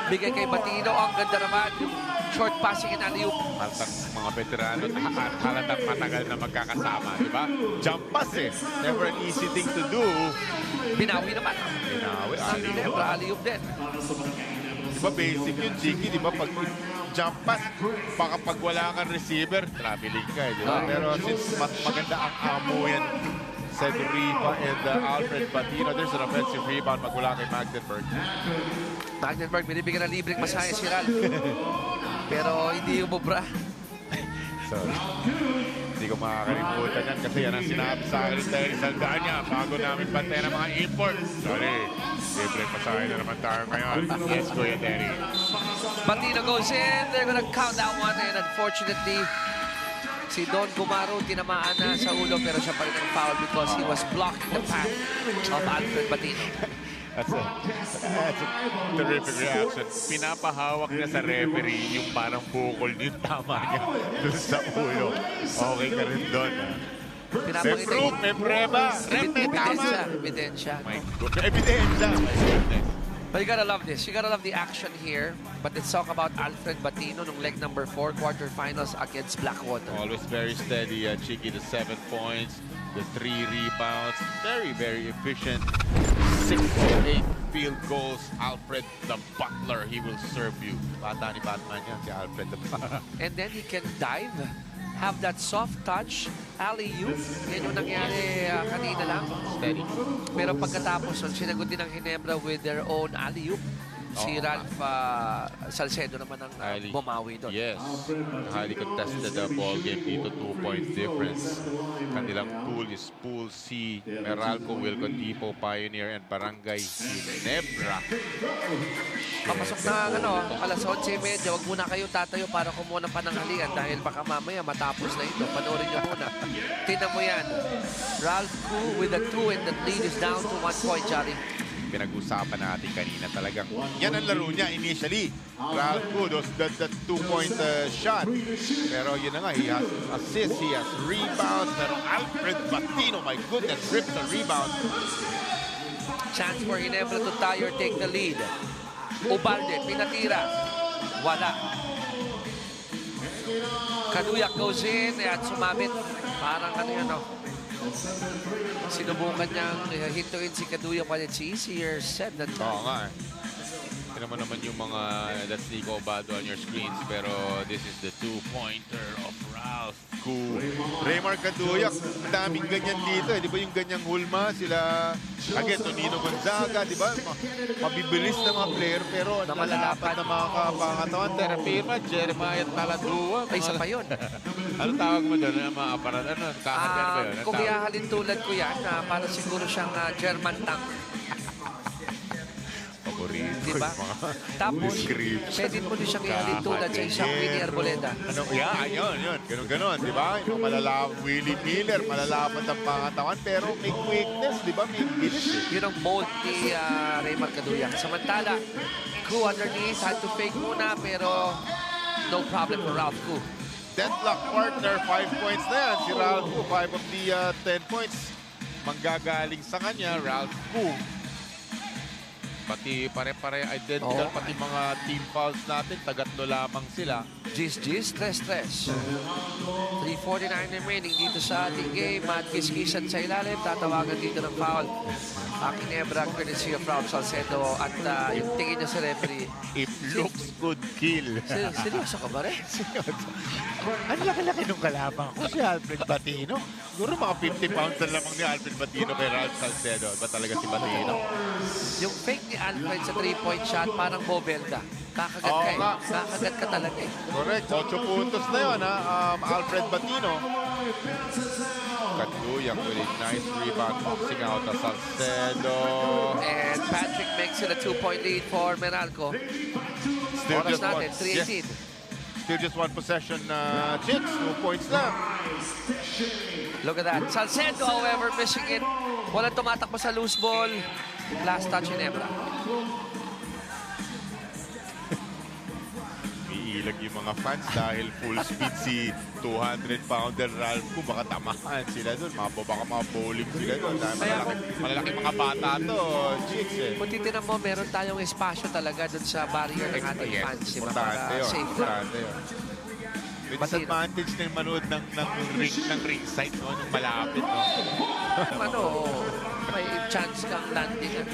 S3: Bigay kay Batino. Ang ganda naman. Yung short passing and alley-oop.
S7: Halatang mga veterano at halatang matagal na magkakasama, di ba? Jump pass eh. Never an easy thing to do.
S3: Binawi naman.
S7: Binawi.
S3: Ang Ginebra, alley-oop din.
S7: Di ba basic yun, Chiki? Di ba pag jump pass, baka pag wala kang receiver, traveling ka eh, di ba? Pero since maganda ang amo yan, Riva and Alfred Patino, there's an offensive rebound magmula kay Magdeburg.
S3: Magdeburg, binibigyan ng libreng masaya si Ralph. Pero hindi umubra.
S7: Sorry. Hindi ko makakalimutan yan kasi yan ang sinabi sa akin ng Terry Saldana bago namin bantay ng mga import. Sorry, libre pasahe na naman tayo ngayon. Yes, Kuya Terry.
S3: Patino goes in. They're gonna count that one. And unfortunately, si Don Gumaro tinamaan na sa ulo pero siya pa rin ang foul because he was blocking the path of Alfred Patino.
S7: That's a terrific reaction. Pinapahawak niya sa referee yung parang bukol yung tama niya dun sa ulo. Okay ka rin doon. May proof, may preba. May tama.
S3: Ebidensya.
S7: My God. Ebidensya. My goodness.
S3: But you gotta love this. You gotta love the action here. But let's talk about Alfred Batino nung leg number 4 quarterfinals against Blackwater.
S7: Always very steady, Chiki, the 7 points, the 3 rebounds. Very, very efficient. 6 of 8 field goals. Alfred the Butler, he will serve you. Bata ni Batman yan, si Alfred the Butler.
S3: And then he can dive, have that soft touch, alley-oop. Yan yung nangyari kanina lang.
S7: Steady.
S3: Pero pagkatapos, sinagot din ng Ginebra with their own alley-oop. Si Ralph Salcedo naman ang bumawi doon.
S7: Yes. Highly contested ball game dito. 2-point difference. Kanilang pool is Pool C. Meralco, Wilcon Depot, Pioneer, and Barangay Ginebra.
S3: Papasok na alas 11:30. Huwag muna kayo tatayo para kumuha ng pananghalian dahil baka mamaya matapos na ito. Panoorin nyo muna. Tingnan mo yan. Ralph Koo with a 2 and the lead is down to 1 point, Charlie.
S7: Pinag-usapan natin kanina talagang yan ang laro niya initially. Ralph Kudos, that 2-point shot. Pero yun na nga, he has assists, he has rebounds. Pero Alfred Batino, my goodness, rips the rebound.
S3: Chance for Ginebra to tie or take the lead. Ubalde, pinatira. Wala. Kaduyak goes in at sumabit. Parang sinubukan niyang hintuin si Kaduyak, but it's easier said than done.
S7: Oo nga. Tignan mo naman yung mga that's Nico Obado on your screens, pero this is the 2-pointer of Ralph Koo. Raymar Kaduyak, ang daming ganyan dito. Di ba yung ganyang hulma? Sila, again, Tonino Gonzaga, di ba? Mabibilis na mga player, pero nalalapat na mga kapangatawan. Terapirma, Jeremiah Taladua.
S3: Ay, isa pa yun.
S7: Ano tawag mo doon? Mga aparat, kahadan ba yun?
S3: Kung ihahalin tulad ko yan, para siguro siyang German tank.
S7: Paborito.
S3: Diba? Tapos, pwede mo din siyang ihalin tulad sa isang Winnie Arboleda.
S7: Yun. Ganon, di ba? Yung Willie Miller, malalapat ang pangatawan, pero may quickness, di ba? May bilis eh.
S3: Yun ang bold ni Raymar Kaduyak. Samantala, Koo underneath, had to fake muna, pero no problem for Ralph Koo.
S7: Deadlock partner, 5 points na yan. Si Ralph Koo, 5 of the 10 points. Manggagaling sa kanya, Ralph Koo. Pati pare-pare identical, pati mga team fouls natin, tagatlo lamang sila.
S3: Gis, stress. 3:49 remaining dito sa ating game. At kiskisan sa ilalim, tatawagan dito ng foul. Ang Ginebra, courtesy of Ralph Salcedo. At yung tingin niya sa referee.
S7: If looks could kill.
S3: Seryoso ka ba rin?
S7: Ang laki-laki nung kalabang ko si Alfred Batino. Siguro mga 50 pounds na lamang ni Alfred Batino kay Ralph Salcedo. Ba talaga si Batino?
S3: Yung fake ni Alfred sa 3-point shot, parang Bobelda. Kakagat ka eh. Kakagat ka talaga eh.
S7: Correct. 8 puntos na yun, ha? Alfred Batino. Kaduyak with a nice rebound, boxing out of Salcedo.
S3: And Patrick makes it a 2-point lead for Meralco. Oras natin, 3:18.
S7: Yes. Still just one possession, Chicks. 2 points lang.
S3: Look at that. Salcedo, however, missing it. Walang tumatakbo sa loose ball. Last touch in Ebra.
S7: Nabibilag yung mga fans dahil full speed si 200-pounder Ralph ko. Baka tamahan sila doon. Baka mga bowling sila doon. Malalaki mga bata to, chicks eh.
S3: Kung titinan mo, meron tayong espasyo talaga doon sa barrier ng ating
S7: Yes,
S3: fans. Diba?
S7: importante
S3: Para
S7: yun.
S3: safe lang.
S7: Importante yun. May disadvantage na yung manood ng ringside, no? Nung malapit, no?
S3: Ano, may chance kang landing.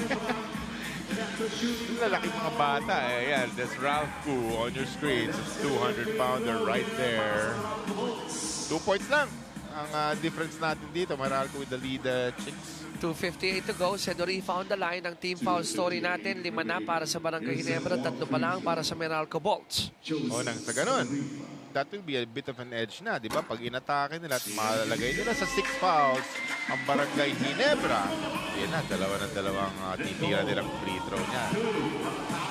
S7: Lalaki mga bata eh. Yan, that's Ralph Koo on your screens. It's 200-pounder right there. 2 points lang ang difference natin dito. Meralco with the lead, chicks.
S3: 2:58 to go. Sedorifa on the line. Ang team foul story natin, 5 na para sa Barangay Ginebra, 3 pa lang para sa Meralco Bolts.
S7: O nang sa ganun, that will be a bit of an edge na, di ba? Pag inatake nila at malalagay nila sa 6 fouls ang Barangay Ginebra, yan na, dalawang titira nilang free throw niya.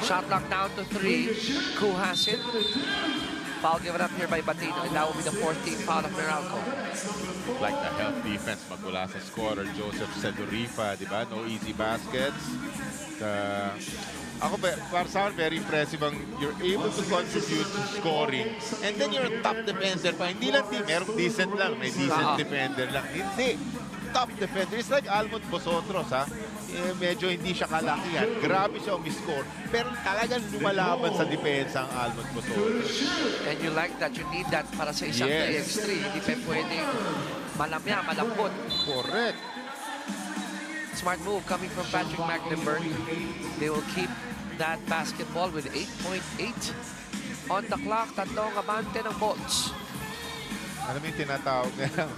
S3: Shot clock down to 3. Koo has it. Foul given up here by Batino, and that will be the 14th foul of Meralco.
S7: Like the help defense magmula sa scorer Joseph Sedorifa, di ba? No easy baskets. Ako, para sa akin, very impressive ang you're able to contribute to scoring and then you're a top defender pa. Hindi lang team, merong decent lang, may decent defender lang. Hindi. Top defender. It's like Almond Bosotros, ha? Medyo hindi siya kalakihan. Grabe siya umiscore. Pero talagang lumalaban sa depensa ang Almond Bosotros.
S3: And you like that, you need that para sa isang
S7: Yes.
S3: 3x3. Hindi pa pwedeng malamya, malambot.
S7: Correct.
S3: Smart move coming from Patrick Mecklenburg. They will keep that basketball with 8.8 on the clock. Tatlong abante ng Bolts.
S7: Alam mo yung tinatawag ng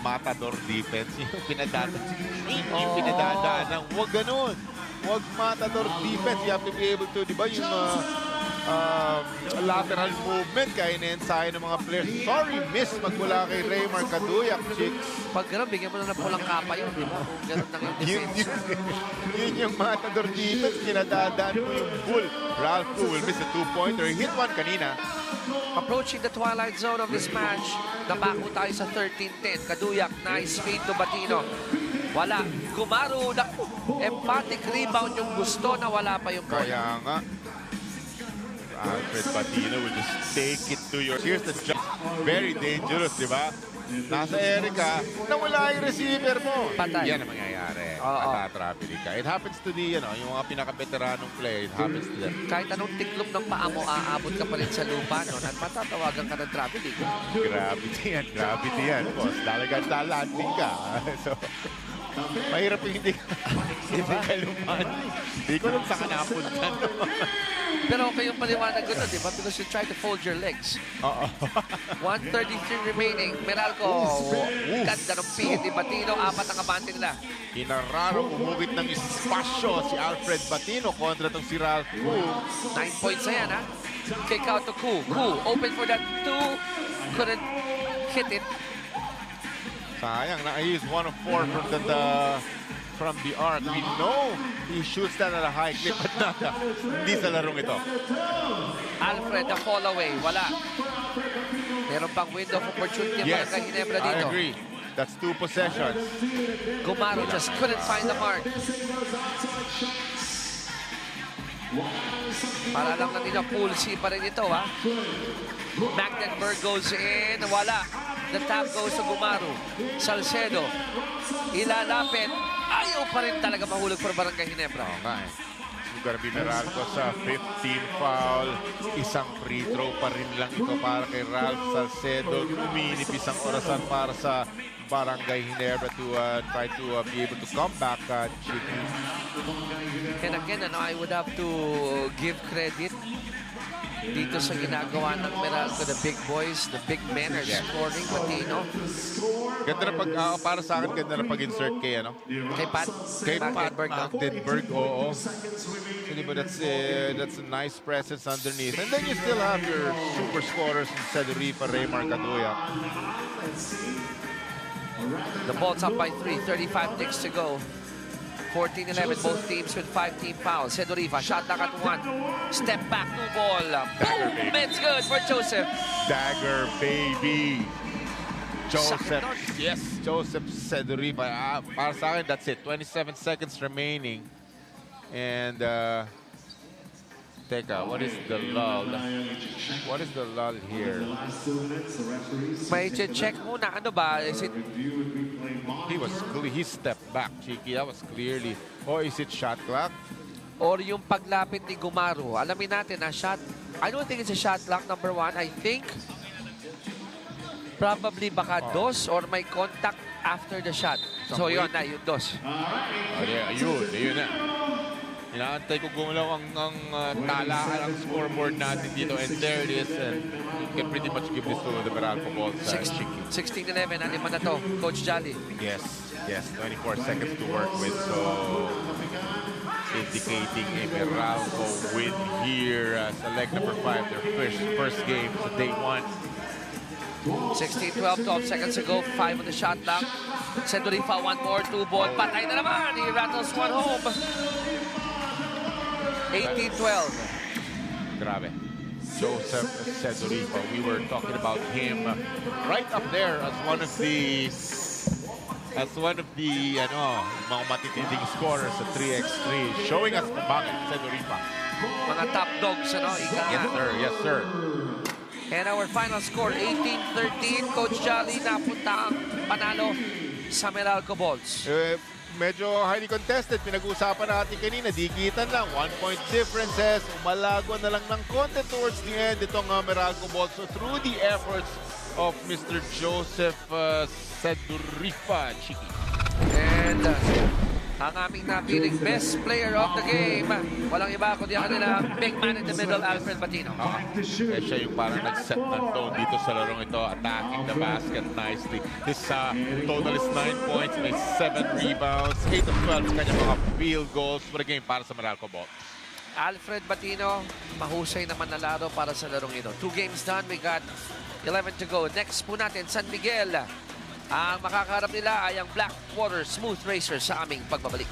S7: matador defense, yung pinadadaanan. Huwag ganun. Huwag matador defense. You have to be able to, di ba, yung lateral movement kaya na-ensayo ng mga players. Sorry, miss magmula kay Raymar Kaduyak, chicks.
S3: Pag gano'n, bigyan mo na ng pulang kapa yun, di ba? Kung gano'n lang yung defense.
S7: Yun yung matador defense. Kinadadaan mo yung bull. Ralph Koo will miss a 2-pointer. He hit one kanina.
S3: Approaching the twilight zone of this match, nabako tayo sa 13-10. Kaduyak, nice feed to Batino. Wala. Gumaro, emphatic rebound yung gusto na wala pa yung ball.
S7: Kaya nga, Alfred Batino will just take it to your... Here's the jump. Very dangerous, di ba? Nasa Erica, nawala yung receiver mo.
S3: Patay.
S7: Yan ang mangyayari.
S3: Oo.
S7: Matatrapili ka. It happens to the, yung mga pinaka-veteranong player. It happens to them.
S3: Kahit anong tiklop ng paa mo, aabot ka pa rin sa lupa, no? At matatawagan ka ng traffic.
S7: Gravity yan, boss. Talagang lalanding ka. So, mahirap yung hindi ka lumaan. Hindi ko alam saan ka napunta.
S3: Pero okay yung paliwanag ko na, di ba? Because you try to fold your legs.
S7: Oo.
S3: 1:33 remaining. Meralco, ganda ng pihit ni Batino. 4 ang abante nila.
S7: Inararo, umugit ng espasyo si Alfred Batino kontra tong si Ralph Koo.
S3: 9 points na yan, ha? Kick out to Koo. Koo, open for that 2. Couldn't hit it.
S7: Sayang na he is 1 of 4 from the arc. We know he shoots that at a high clip at nada. Hindi sa larong ito.
S3: Alfred, the fall away. Wala. Meron pang window of opportunity ang
S7: Yes,
S3: Barangay Ginebra
S7: I
S3: dito.
S7: agree. That's 2 possessions.
S3: Gumaro just couldn't find the mark. Para alam na nila, pool C pa rin ito, ha? Magdenberg goes in. Wala. The tap goes to Gumaro. Salcedo. Ilalapit. Ayaw pa rin talaga mahulog for Barangay Ginebra.
S7: Okay. It's gonna be Meralco sa 15 foul. Isang free throw pa rin lang ito para kay Ralph Salcedo. Uminipis ang orasan para sa Barangay Ginebra to try to be able to come back.
S3: And again, I would have to give credit dito sa ginagawa ng Meralco, the big boys, the big men are scoring. Batino.
S7: Ganda na para sa akin, ganda na pag-insert kay
S3: Kay Pat.
S7: Kay Pat
S3: Magdenberg, no?
S7: Magdenberg, oo. So, diba, that's a nice presence underneath. And then you still have your super scorers in Sedorifa, Raymar Kaduyak.
S3: The Bolts up by 3, 35 ticks to go. 14-11, both teams with 5 team fouls. Sedorifa, shot back at 1. Step back, new ball.
S7: Dagger,
S3: Boom!
S7: baby.
S3: It's good for Joseph.
S7: Dagger, baby. Joseph,
S3: Sakit
S7: yes, Joseph Sedorifa. Para sa akin, that's it. 27 seconds remaining. And Teka, what is the lull? What is the lull here?
S3: May check muna. Ano ba? Is it
S7: He stepped back, Chiki. That was clearly. Or is it shot clock?
S3: or yung paglapit ni Gumaro? Alamin natin na shot. I don't think it's a shot clock, number 1. I think probably baka dos or may contact after the shot. So yun na, yung dos.
S7: Yeah, yun na. Inaantay ko gumalaw ang talaan ng scoreboard natin dito. And there it is. And you can pretty much give this to the Meralco Balls.
S3: 16-11, lima na to, Coach Jolly.
S7: Yes. 24 seconds to work with. So, indicating a Meralco win here as leg number 5, their first game sa day 1.
S3: 16-12, 12 seconds ago, 5 on the shot clock. Sendorifa, one more, 2 ball. Patay na naman. He rattles one home. 18-12.
S7: Grabe. Joseph Sendorifa, we were talking about him right up there as one of the mga matitinding scorers sa 3x3, showing us kung bakit Sendorifa.
S3: Mga top dogs, ano? Ika nga.
S7: Yes, sir.
S3: And our final score, 18-13. Coach Jolly napunta ang panalo sa Meralco Balls.
S7: Medyo highly contested. Pinag-uusapan natin kanina. Digitan lang. 1 point differences. Umalago na lang ng konti towards the end itong Meralco Balls. So through the efforts of Mr. Joseph Sendorifa, Chiki.
S3: And ang aming napiling best player of the game, walang iba kundi ang kanila big man in the middle, Alfred Patino.
S7: Siya yung parang nag-set ng tone dito sa larong ito, attacking the basket nicely. His total is 9 points, may 7 rebounds, 8 of 12 kanyang mga field goals for the game para sa Meralco Ball.
S3: Alfred Patino, mahusay naman na laro para sa larong ito. 2 games done, we got 11 to go. Next po natin, San Miguel. Ang makakaharap nila ay ang Blackwater Smooth Racer sa aming pagbabalik.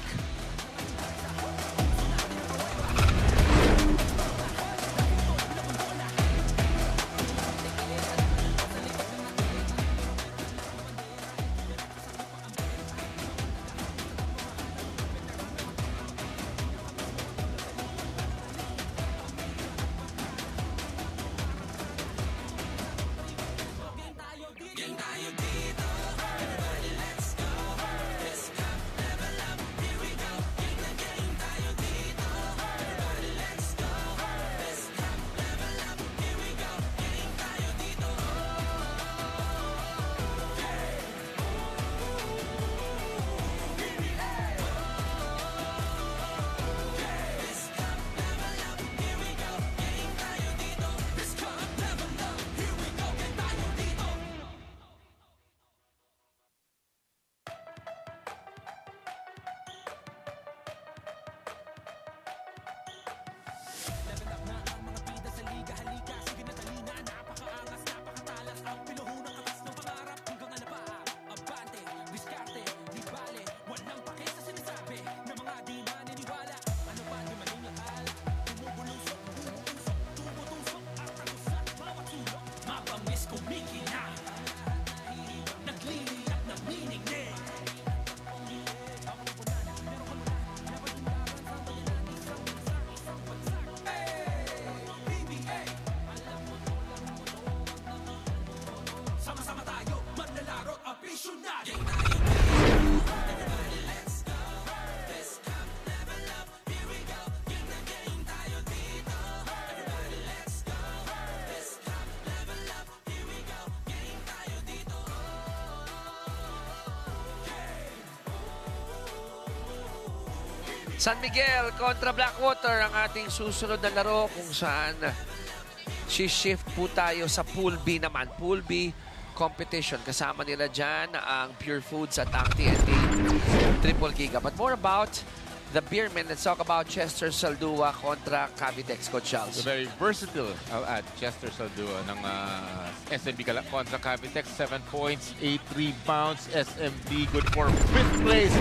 S3: San Miguel kontra Blackwater ang ating susunod na laro kung saan shift po tayo sa Pool B naman. Pool B competition. Kasama nila dyan ang Pure Foods at ang TNT Triple Giga. But more about the Beermen. Let's talk about Chester Saldua kontra Cavitex, Coach Charles.
S7: Very versatile at Chester Saldua ng SMB kontra Cavitex. 7 points, 8 rebounds. SMB good for 5th place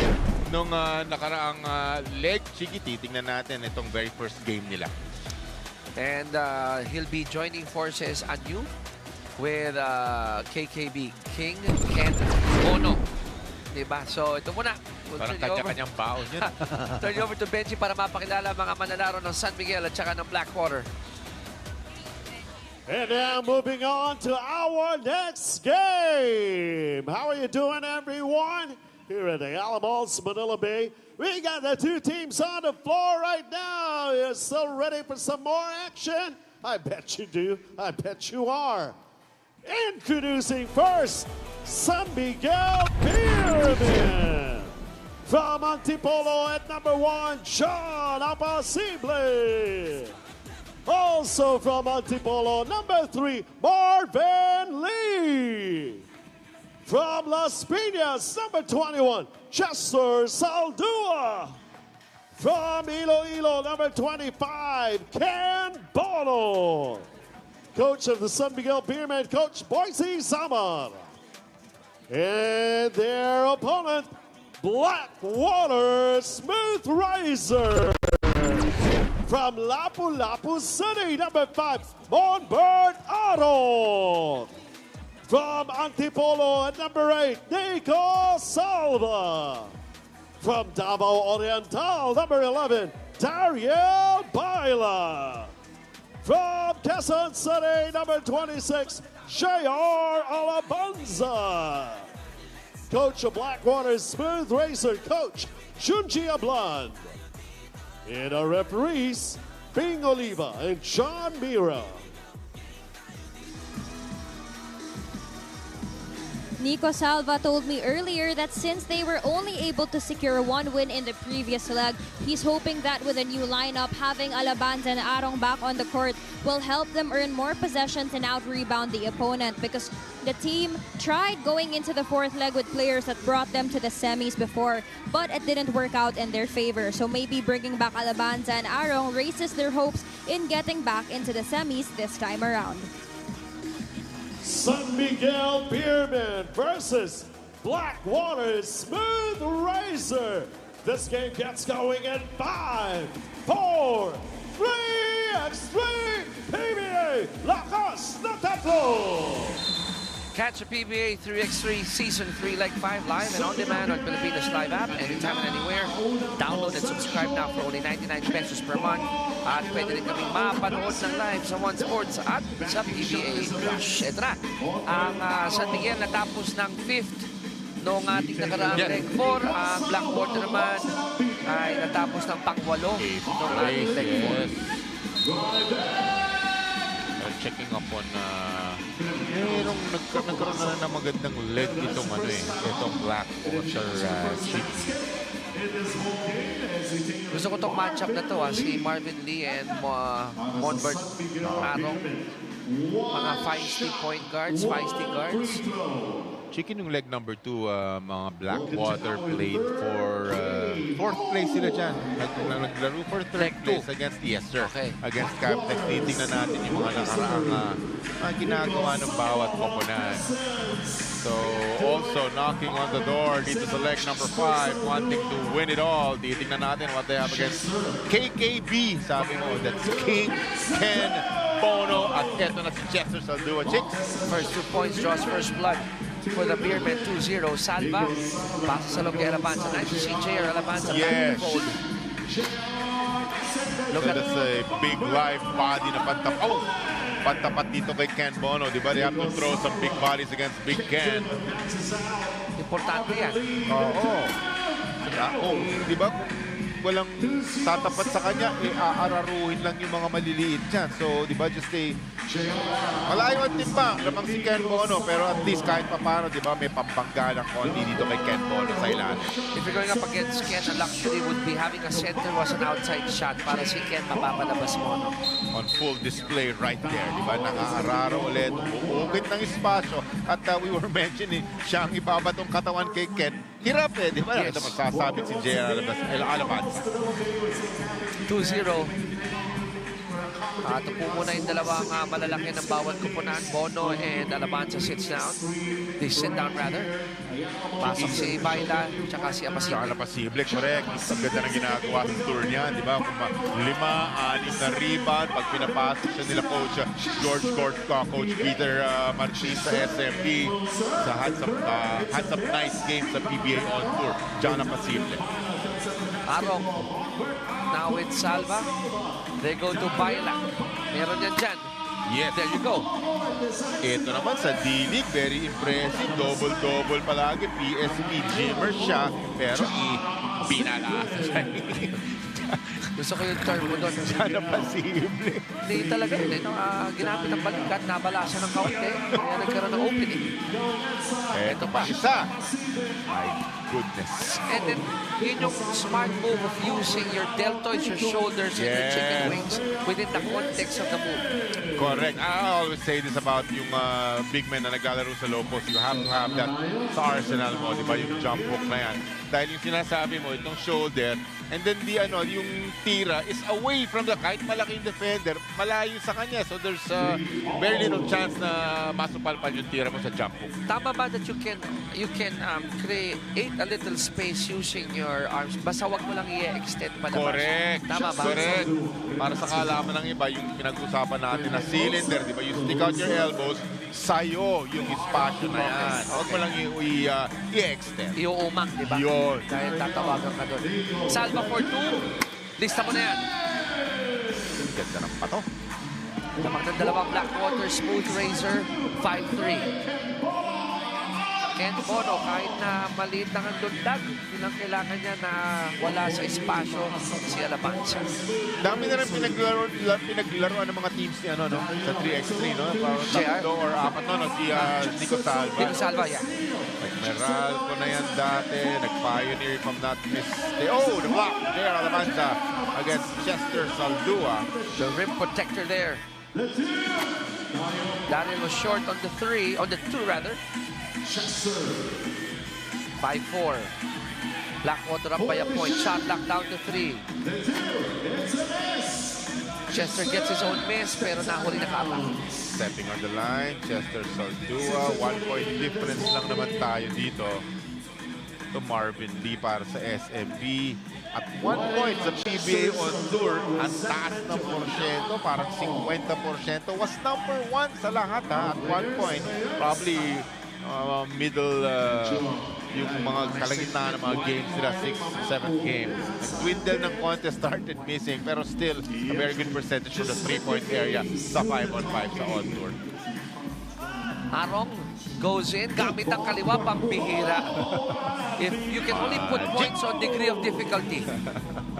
S7: nung nakaraang leg. Chiki, titingnan natin itong very first game nila.
S3: And he'll be joining forces anew with KKB King and Ono. Diba? So, ito muna. We'll
S7: Parang
S3: turn you over.
S7: kanya-kanyang baon yun.
S3: Turn you over to Benji para mapakilala ang mga manlalaro ng San Miguel at saka ng Blackwater.
S5: And now moving on to our next game. How are you doing, everyone? Here at the Ayala Malls, Manila Bay. We got the two teams on the floor right now. You're still ready for some more action? I bet you do. I bet you are. Introducing first, San Miguel Pyramid. From Antipolo at number 1, John Apacible. Also from Antipolo, number 3, Marvin Lee. From Las Piñas, number 21, Chester Saldua. From Iloilo, number 25, Ken Bono. Coach of the San Miguel Pyramid, Coach Boise Samar. And their opponent, Blackwater Smooth Razor. From Lapu-Lapu City, number 5, Monbert Otto. From Antipolo at number 8, Nico Salva. From Davao Oriental, number 11, Dariel Baila. From Quezon City, number 26, J.R. Alabanza. Coach of Blackwater Smooth Racer, Coach Junji Ablan. And our referees, Bing Oliva and John Mira.
S6: Nico Salva told me earlier that since they were only able to secure one win in the previous leg, he's hoping that with a new lineup, having Alabanza and Arong back on the court will help them earn more possessions and out-rebound the opponent, because the team tried going into the fourth leg with players that brought them to the semis before, but it didn't work out in their favor. So maybe bringing back Alabanza and Arong raises their hopes in getting back into the semis this time around.
S5: San Miguel Pyramid versus Blackwater Smooth Razor. This game gets going in 5, 4, 3x3 PBA Lakas na Tatlo.
S3: Catch a PBA 3x3 Season 3 Leg 5 live and on demand on Pilipinas Live app anytime and anywhere. Download and subscribe now for only 99 pesos per month. At pwede rin kaming mapanood ng live sa One Sports at sa PBA Crush. Ito na, ang San Miguel natapos ng 5th noong ating nakaraang Leg 4. Ang Blackwater naman ay natapos ng pang-8 noong ating Leg 4.
S7: Checking up on nagkaroon na ng magandang leg itong itong Blackwater Chief.
S3: Gusto ko itong matchup na to, si Marvin Lee and Monbert Arong. Mga feisty point guards, feisty guards.
S7: Chicken yung leg number 2, mga Blackwater played for 4th place sila dyan. Naglaro for 3rd place against against Captex. Titingnan natin yung mga nakaraang ginagawa ng bawat koponan. So, also knocking on the door dito sa leg number 5, wanting to win it all. Titingnan natin what they have against KKB. Sabi mo, that's King, Ken, Bono, at eto na si Chester Saldua. Chicks.
S3: First 2 points draws first blood for the Pyramid. 2-0. Salva, pasa sa loob kay Alabanza. Nice to see J.R. Alabanza.
S7: Yes.
S3: Look at
S7: that's a big live body na pantapat dito kay Ken Bono. Di ba? They have to throw some big bodies against Big Ken.
S3: importante yan.
S7: Oo. Di ba? Walang tatapat sa kanya, aararuhin lang yung mga maliliit dyan. So, di ba, just malayo ang timbang, lamang si Ken Bono, pero at least kahit paano, di ba, may pampanggalang konti dito kay Ken Bono sa ilalim.
S3: If you're going up against Ken, ang luxury would be having a center was an outside shot para si Ken mapapalabas mo. No?
S7: On full display right there, di ba, nakaararo ulit, uukit ng espasyo, at we were mentioning, siya ang ibabatong katawan kay Ken. Hirap di ba?
S3: Yes.
S7: Magsasabit si J.R. Alabanza.
S3: 2-0. Ito po muna yung dalawang malalaki ng bawal kupunan. Bono and Alabanza sits down. They sit down rather. Pasok si Baila, tsaka si
S7: Saka
S3: Apasible.
S7: na posible, correct. Ang ganda ng ginagawa sa tour niya, di ba? Kung 5, 6 na rebound, pag pinapasok siya nila coach Coach Peter Martin sa SMB sa Hands Up Nice game sa PBA on tour. Diyan na posible.
S3: Arong. Now with Salva. They go to Baila. Meron yan dyan.
S7: Yes.
S3: There you go.
S7: Ito naman sa D-League, very impressive. Double-double palagi. PSP Gymmer siya, pero pinalasa siya.
S3: Gusto ko yung term mo doon.
S7: Sana posible.
S3: Hindi talaga yun. Ginamit ang balikat, nabala siya ng kaunti. Kaya nagkaroon ng opening.
S7: Ito pa isa. My goodness.
S3: And then, yun yung smart move of using your deltoids, your shoulders, and your chicken wings within the context of the move.
S7: Correct. I always say this about yung big men na naglalaro sa low post. You have to have that sa arsenal mo, di ba? Yung jump hook na yan. Dahil yung sinasabi mo, itong shoulder, and then yung tira is away from the kahit malaking defender, malayo sa kanya. So there's very little chance na masupalpan yung tira mo sa jump hook.
S3: Tama ba that you can create a little space using your arms? Basta wag mo lang i-extend palabas.
S7: Correct.
S3: Tama ba?
S7: Correct. Para sa kaalaman ng iba, yung pinag-usapan natin na cylinder, di ba? You stick out your elbows, sa'yo yung espasyo na yan. Huwag mo lang i-extend.
S3: Iuumang, di ba?
S7: Yun.
S3: Dahil tatawagan ka doon. Salva for 2. Lista mo na yan.
S7: Ganda ng pato.
S3: Damag ng dalawang Blackwater Smooth Razor, 5-3. Ken Bono, kahit na maliit lang ang lundag, yun ang kailangan niya na wala sa espasyo si Alabanza.
S7: Dami na rin pinaglaruan ng mga teams ni no? Sa 3x3, no? Parang
S3: JR?
S7: 3 or 4, no? Si Nico Salva.
S3: Dito Salva, yeah.
S7: Nagmeral ko na yan dati. Nag-pioneer from not mistake. Oh, the block there, Alabanza against Chester Saldua.
S3: The rim protector there. Daniel was short on the 2 rather. 5-4. Blackwater up by a point. Shot locked down to 3. Chester gets his own miss, pero nahuli na kaabang.
S7: Stepping on the line, Chester Saldua. 1 point difference lang naman tayo dito. To Marvin Lee para sa SMB. At 1 point sa PBA on tour, ang taas ng porsyento, parang 50%. Was number 1 sa lahat, ha? At 1 point, probably middle, yung mga kalagitnaan ng mga games nila, 6th, 7th game. Nag-dwindle ng contest, started missing, pero still a very good percentage from the 3-point area sa 5-on-5 sa on tour.
S3: Arong goes in, gamit ang kaliwa, pambihira. If you can only put points on degree of difficulty.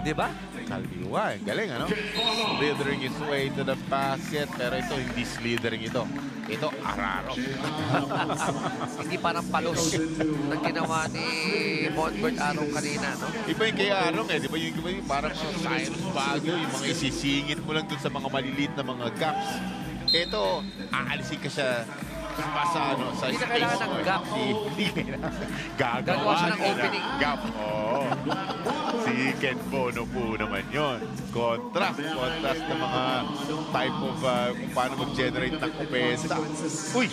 S3: Di ba?
S7: Kaliwa, galing ano? Slithering his way to the basket, pero ito hindi slithering ito. Ito, araro.
S3: Hindi parang palos na ginawa ni Monbert Arong kanina, no?
S7: Iba yung kay Arong di ba yung parang Cyrus Baguio, yung mga isisingit mo lang dun sa mga maliliit na mga gaps. Ito, aalisin ka siya sa
S3: Hindi na kailangan ng gap.
S7: Hindi kailangan.
S3: Gagawa siya ng opening.
S7: Gap, si Ken Bono po naman yun. Contrast ng mga type of kung paano mag-generate ng opensa. Uy!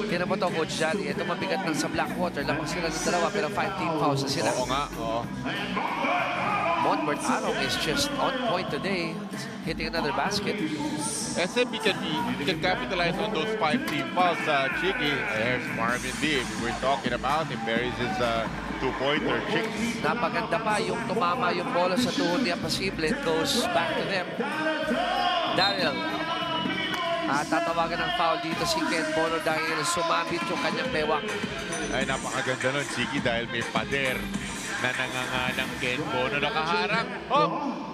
S3: Kaya mo to, Coach Jolly. Ito mabigat lang sa Blackwater. Lamang sila sa dalawa, pero 5-team fouls na sila.
S7: Oo nga,
S3: Monbert Arong is just on point today, hitting another basket.
S7: SMB can capitalize on those 5-team fouls. Chicky, there's Marvin Lee. We were talking about him. Buries his 2-pointer. Chicky.
S3: Napaganda pa yung tumama yung bola sa tuhod niya posible. It goes back to them. Daryl. Tatawagan ng foul dito si Ken Bono dahil sumabit yung kanyang bewak.
S7: Ay, napakaganda nun, Chicky, dahil may pader na nanganganang Ken Bono nakaharang.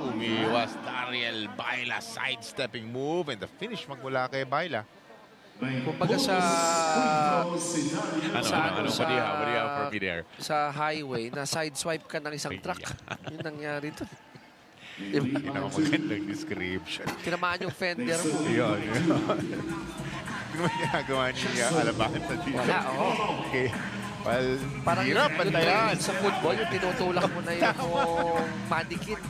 S7: Umiwas Dariel Baila, sidestepping move, and the finish magmula kay Baila.
S3: Kumbaga sa
S7: Ano, what do you have for me there?
S3: sa highway na sideswipe ka ng isang truck. Yun nangyari ito. Diba?
S7: Hindi na magandang description.
S3: Tinamaan yung fender mo.
S7: Yun. Ano ba ginagawa niya Alabanza dito?
S3: Wala, oo.
S7: Okay. Well,
S8: Parang
S7: hirap,
S8: yung
S7: bantayan.
S8: sa football, yung tinutulak mo na yung mannequin.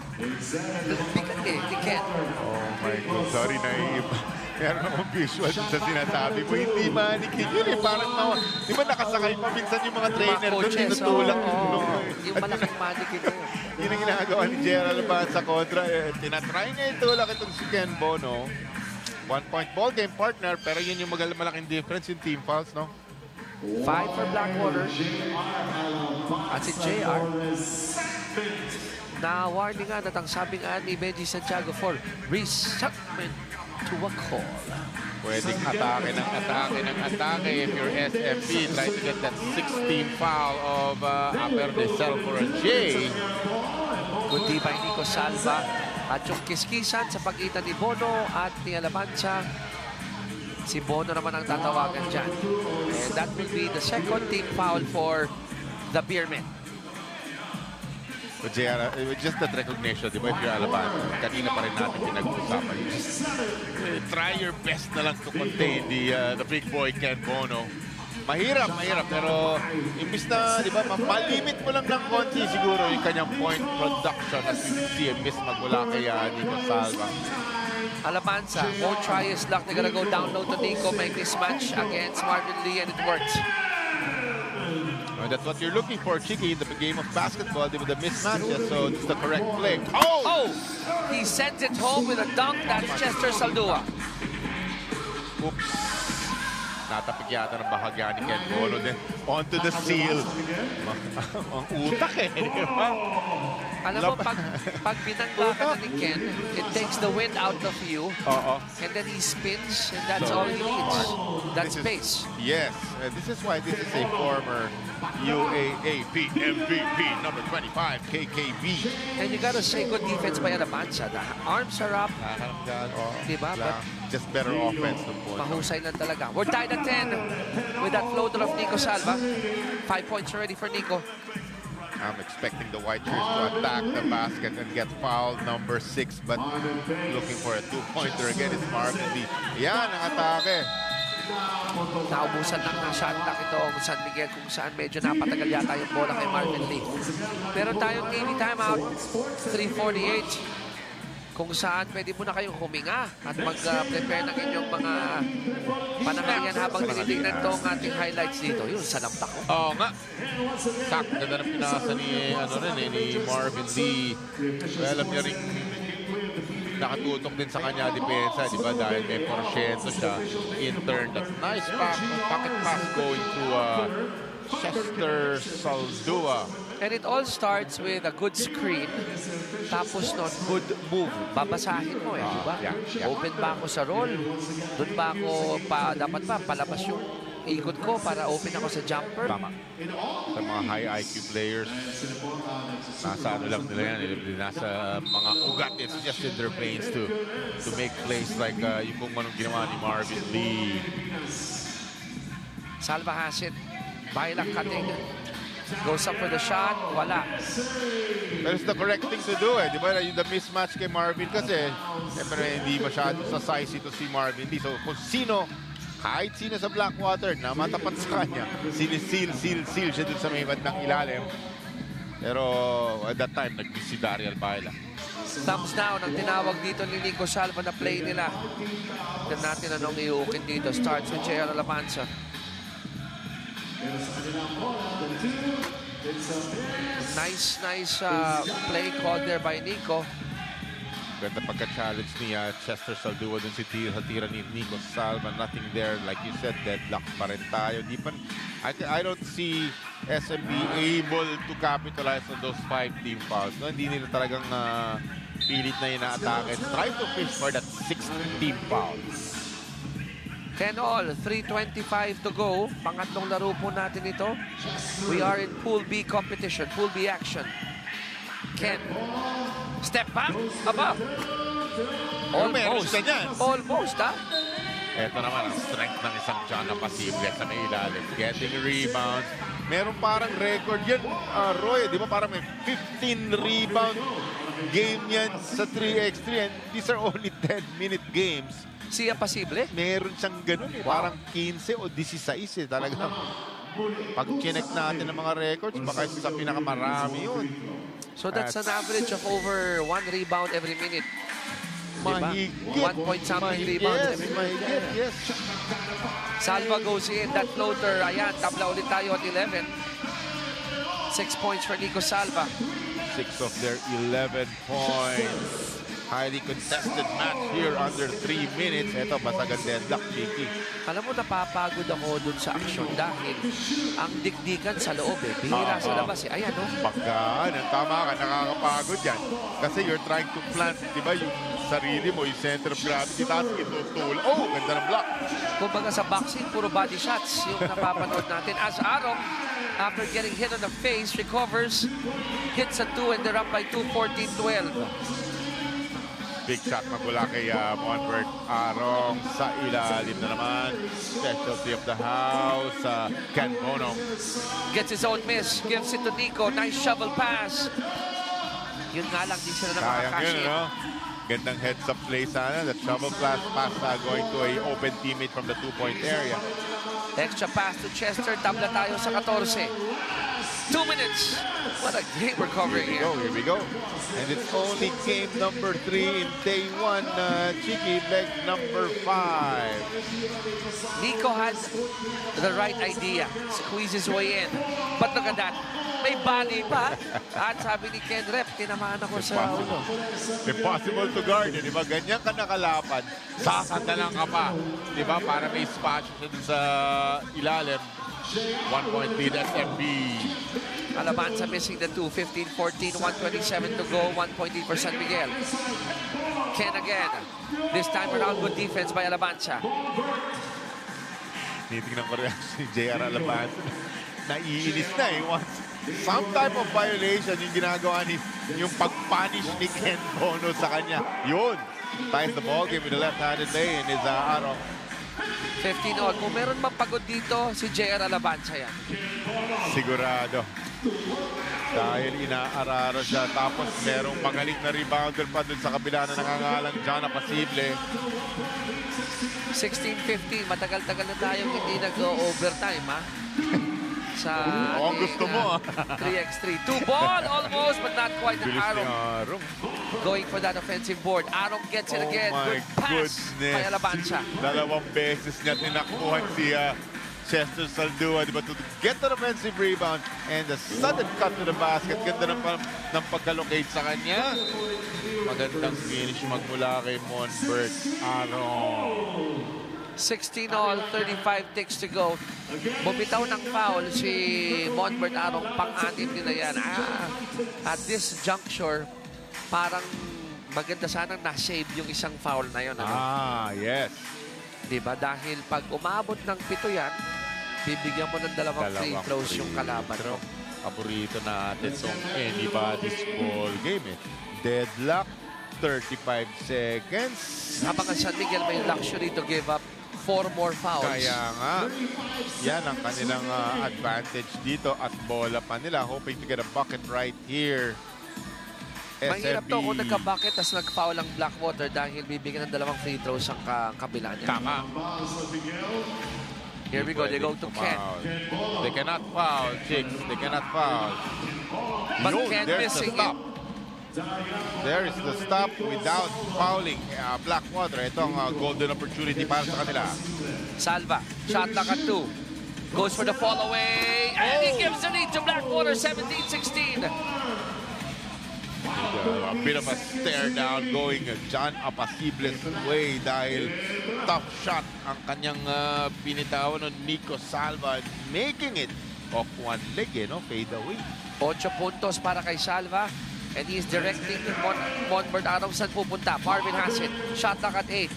S8: Bigat eh, ni Ken.
S7: Oh my God, sorry na meron akong visual sa sinasabi mo. Hindi mannequin yun eh. Parang di ba nakasakay pa minsan yung mga trainer doon, tinutulak.
S8: Yung malaking mannequin na yun.
S7: Yun ang ginagawa ni Gerald Abad sa kontra. Tinatry niya itulak itong si Ken Bono. 1-point ball game partner, pero yun yung malaking difference yung team fouls, no?
S8: 5 for Blackwater. At si JR. Na-warningan at ang sabi nga ni Benji Santiago for resettlement to a call.
S7: Pwedeng atake ng atake if you're SMP. Try to get that 16 foul of Upper Decel for a J.
S8: Kundi by Nico Salva. At yung kiskisan sa pagitan ni Bono at ni Alamanza. Si Bono naman ang tatawagan dyan. And that will be the second team foul for the Beermen.
S7: But JR, just that recognition, di ba, if you're Alaban, kanina pa rin natin pinag-uusapan. You just try your best na lang to contain the big boy Ken Bono. Mahirap, pero imbis na, di ba, malimit mo lang ng konti siguro yung kanyang point production as you see a miss magmula kay Nico Salva.
S8: Alamanza won't try his luck. They're gonna go down low to Nico, make this match against Marvin Lee, and it works.
S7: And that's what you're looking for, Chiki, in the game of basketball with the mismatches. So it's the correct play.
S8: Oh! He sends it home with a dunk. That's Chester Saldua.
S7: Oops. Natapik yata ng bahagya ni Ken Bono. Then onto the seal. Ang utak eh, di ba?
S8: Alam mo, pag binangga ka na ni Ken, it takes the wind out of you. And then he spins, and that's all he needs. That's pace.
S7: Yes. This is why this is a former UAAP MVP, number 25, KKB.
S8: And you gotta say, good defense by Alamanza. The arms are up. Diba? But
S7: just better offense.
S8: mahusay lang talaga. We're tied at 10 with that floater of Nico Salva. 5 points already for Nico.
S7: I'm expecting the White Shirts to attack the basket and get fouled, number 6, but looking for a two-pointer again is Marvin Lee. Yan ang atake.
S8: Naubusan lang ng shot clock ito San Miguel kung saan medyo napatagal yata yung bola kay Marvin Lee. Meron tayong TV timeout, 3:48. Kung saan pwede muna kayong huminga at mag-prepare ng inyong mga panangalian habang tinitingnan itong ating highlights dito. Yun, sa lampak ko.
S7: Oo nga. Sak, ganda ng pinasa ni Marvin Lee. Alam niya rin nakatutok din sa kanya depensa, di ba? Dahil may porsyento siya. In turn, that nice pocket pass going to Chester Saldua.
S8: And it all starts with a good screen. Tapos nun, good move. Babasahin mo eh, di ba?
S7: Yeah.
S8: Open ba ako sa roll? Doon ba ako, dapat ba palabas yung ikot ko para open ako sa jumper?
S7: Tama. Sa mga high IQ players, nasa ano lang nila yan. Nasa mga ugat. It's just in their veins to make plays like yung kung anong ginawa ni Marvin Lee.
S8: Salva has it. Bailak cutting. Goes up for the shot. Wala.
S7: But it's the correct thing to do eh. Di ba? The mismatch kay Marvin kasi siyempre hindi masyado sa size ito si Marvin Lee. So kung sino, kahit sino sa Blackwater na matapat sa kanya, seal siya dun sa may bandang ilalim. Pero at that time, nag-miss si Dariel Baila.
S8: Thumbs down ang tinawag dito ni Nico Salva na play nila. Tignan natin anong iuukin dito. Starts with J.R. Alamanza. Nice play called there by Nico.
S7: Ganda pagka-challenge ni Chester Saldua dun sa tira ni Nico Salva. Nothing there. Like you said, deadlock pa rin tayo. I don't see SMB able to capitalize on those 5 team fouls. No? Hindi nila talagang pilit na ina-atake. Try to fish for that 6th team foul.
S8: 10 all, 3:25 to go. Pangatlong laro po natin ito. We are in Pool B competition, Pool B action. Ken, step back, above. Almost, ha?
S7: Ito naman ang strength ng isang John na pasible sa may ilalim. Getting rebounds. Meron parang record yan, Roy. Di ba parang may 15 rebound game yan sa 3x3 and these are only 10-minute games.
S8: Siya pasible?
S7: Meron siyang ganun eh.
S8: Wow.
S7: Parang 15 o 16 eh. Talagang Pag chinek natin ng mga records, baka isa sa pinakamarami yun.
S8: So that's an average of over 1 rebound every minute. Diba?
S7: Mahigit.
S8: 1 point something rebounds every minute.
S7: Mahigit, yes.
S8: Salva goes in. That floater, ayan, tabla ulit tayo at 11. 6 points for Nico Salva.
S7: 6 of their 11 points. Highly contested match here under 3 minutes. Ito, basag ang deadlock, Chicky.
S8: Alam mo, napapagod ako dun sa aksyon dahil ang dikdikan sa loob eh. Bihira sa labas eh. Ayan, no?
S7: Pagka, tama ka, nakakapagod yan. Kasi you're trying to plant, di ba, yung sarili mo, yung center of gravity, tapos itutul. Oh, ganda ng block.
S8: Kumbaga sa boxing, puro body shots yung napapanood natin. As Arong, after getting hit on the face, recovers, hits a 2, and they're up by 2, 14-12.
S7: Big shot magmula kay Monbert Arong sa ilalim na naman. Specialty of the house, Ken Bono.
S8: Gets his own miss, gives it to Nico. Nice shovel pass. Yun nga lang, di sila na
S7: Sayang yun,
S8: makakashin.
S7: no? Gandang heads-up play sana. That shovel pass going to a open teammate from the 2-point area.
S8: Extra pass to Chester. Tabla tayo sa 14. 2 minutes. What a great recovery here.
S7: Here we go. And it's only game number 3 in day 1. Cheeky leg number 5.
S8: Nico had the right idea. Squeeze his way in. But look at that. May bali pa. At sabi ni Ken Rep, tinamaan ako sa ulo.
S7: Impossible to guard. Di ba? Ganyan ka nakalapan. Sasandalan ka pa. Di ba? Para may spot siya dun sa ilalim. 1 point lead SMB.
S8: Alabanza missing the 2. 15-14, 1:27 to go. 1 point lead for San Miguel. Ken again. This time around, good defense by Alabanza.
S7: Tinitingnan ko rin si JR Alabanza. Naiinis na eh. Some type of violation yung ginagawa ni yung pag-punish ni Ken Bono sa kanya. Yun. Ties the ball game with the left-handed lane is Arong.
S8: 15 all. Kung meron mang pagod dito, si JR Alabanza yan.
S7: Sigurado. Dahil inaararo siya. Tapos merong magaling na rebounder pa dun sa kabila na nangangalang John Apasible.
S8: 16-15. Matagal-tagal na tayong hindi nag-overtime, ha? Sa
S7: Ang gusto mo,
S8: 3x3. 2 ball almost, but not quite an
S7: Bilis ni
S8: Arong.
S7: Arong.
S8: Going for that offensive board. Arong gets it again.
S7: Oh my
S8: Good pass
S7: goodness.
S8: by Alabanza.
S7: 2 beses niya tinakbuhan si Chester Saldua, di ba, to get an offensive rebound and the sudden cut to the basket. Ganda ng pagkalocate sa kanya. Magandang finish magmula kay Monbert Arong.
S8: 16 all, 35 ticks to go. Bumitaw ng foul si Monbert Arong, pang-anim nila yan. At this juncture, parang maganda sanang na-save yung isang foul na yun. Ano?
S7: Yes.
S8: Diba? Dahil pag umabot ng 7 yan, bibigyan mo ng dalawang free throws yung kalaban mo.
S7: Paborito natin itong anybody's ball game eh. Deadlock, 35 seconds.
S8: Habang ang San Miguel may luxury to give up 4 more fouls.
S7: Kaya nga, yan ang kanilang advantage dito at bola pa nila. Hoping to get a bucket right here.
S8: Mahirap to kung nagka-bucket tas nag-foul ang Blackwater dahil bibigyan ng dalawang free throws ang kabila niya.
S7: Tama.
S8: Here we go. They go to Ken.
S7: They cannot foul, chicks. They cannot foul.
S8: But
S7: Yun,
S8: Ken
S7: there's
S8: missing
S7: the stop. There is the stop without fouling Blackwater. Ito ang golden opportunity para sa kanila.
S8: Salva. Shot clock at 2. Goes for the fall away. And he gives the lead to Blackwater. 17-16.
S7: A bit of a stare down going John Apasible's way dahil tough shot ang kanyang binitawan ng Nico Salva, making it off one leg, fade away.
S8: 8 puntos para kay Salva. And he's directing Monbert Arong saan pupunta. Marvin has it. Shot clock at 8.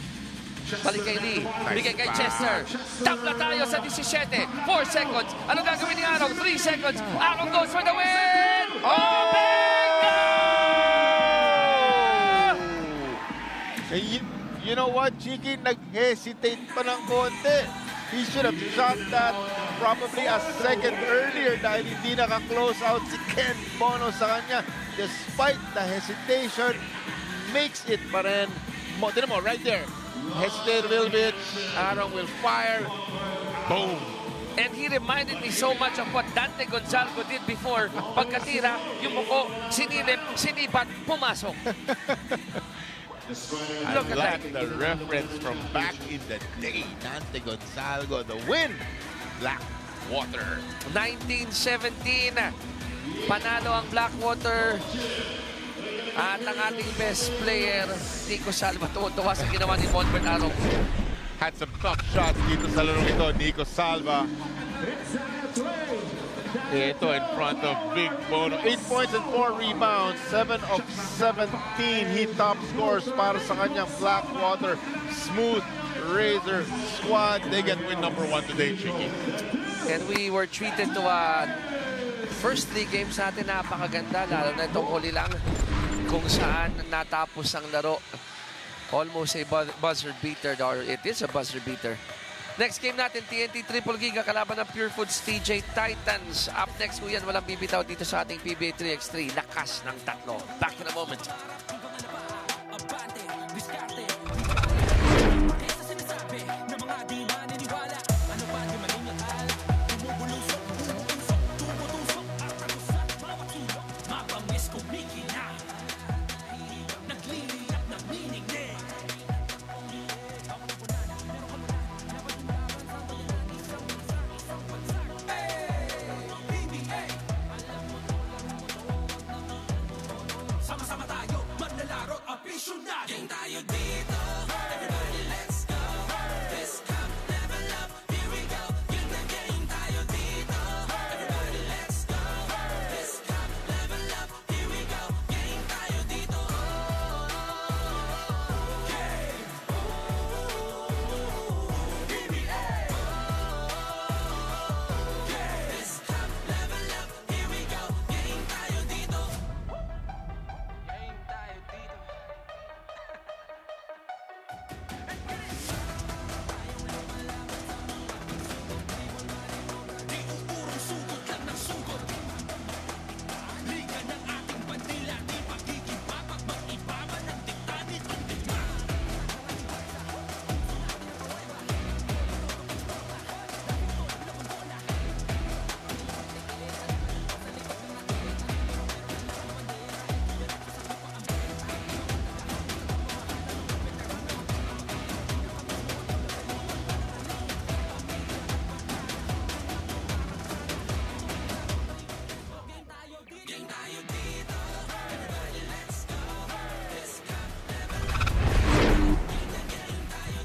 S8: Balik kay Lee. Bigay kay Chester. Tabla tayo sa 17. 4 seconds. Ano gagawin ni Arong? 3 seconds. Arong goes for the win! Oh, bingo!
S7: You know what, Chiki? Nag-hesitate pa ng konti. He should have shot that probably a second earlier dahil hindi naka-close out si Ken Bono sa kanya. Despite the hesitation, makes it pa rin. Tinan mo, right there. Hesitate a little bit. Arong will fire. Boom.
S8: And he reminded me so much of what Dante Gonzalgo did before. Pagkatira, yung muko, sinilip, sinipat, pumasok. Look at that.
S7: The reference from back in the day. Dante Gonzalgo, the win. Blackwater.
S8: 1917, panalo ang Blackwater. At ang ating best player, Nico Salva, tuwa sa ginawa ni Monbert Arong.
S7: Had some tough shots dito sa larong ito. Nico Salva. Ito in front of Big Bono. 8 points and 4 rebounds. 7 of 17. He top scores para sa kanyang Blackwater Smooth Razor squad. They get win number 1 today, Chiki.
S8: And we were treated to first 3 games natin napakaganda. Lalo na itong huli lang kung saan natapos ang laro. Almost a buzzer beater, or it is a buzzer beater. Next game natin, TNT Triple Giga kalaban ng Pure Foods TJ Titans. Up next po yan, walang bibitaw dito sa ating PBA 3x3. Lakas ng tatlo. Back in a moment.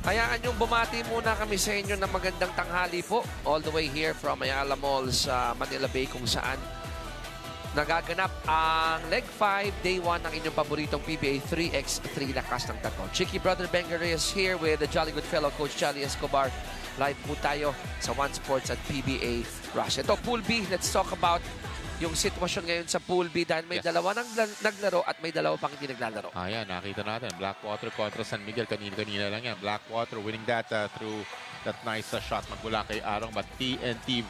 S8: Hayaan yung bumati muna kami sa inyo ng magandang tanghali po. All the way here from Ayala Mall sa Manila Bay kung saan nagaganap ang Leg 5, Day 1 ng inyong paboritong PBA 3x3 lakas ng tatlo. Chicky Brother Bengar is here with the jolly good fellow Coach Charlie Escobar. Live po tayo sa One Sports at PBA Rush. Ito, Pool B, let's talk about yung sitwasyon ngayon sa Pool B dahil may dalawa nang naglaro at may dalawa pang hindi naglalaro.
S7: Ayan, nakita natin. Blackwater kontra San Miguel. Kanina lang yan. Blackwater winning that through that nice shot magmula kay Arong. But TNT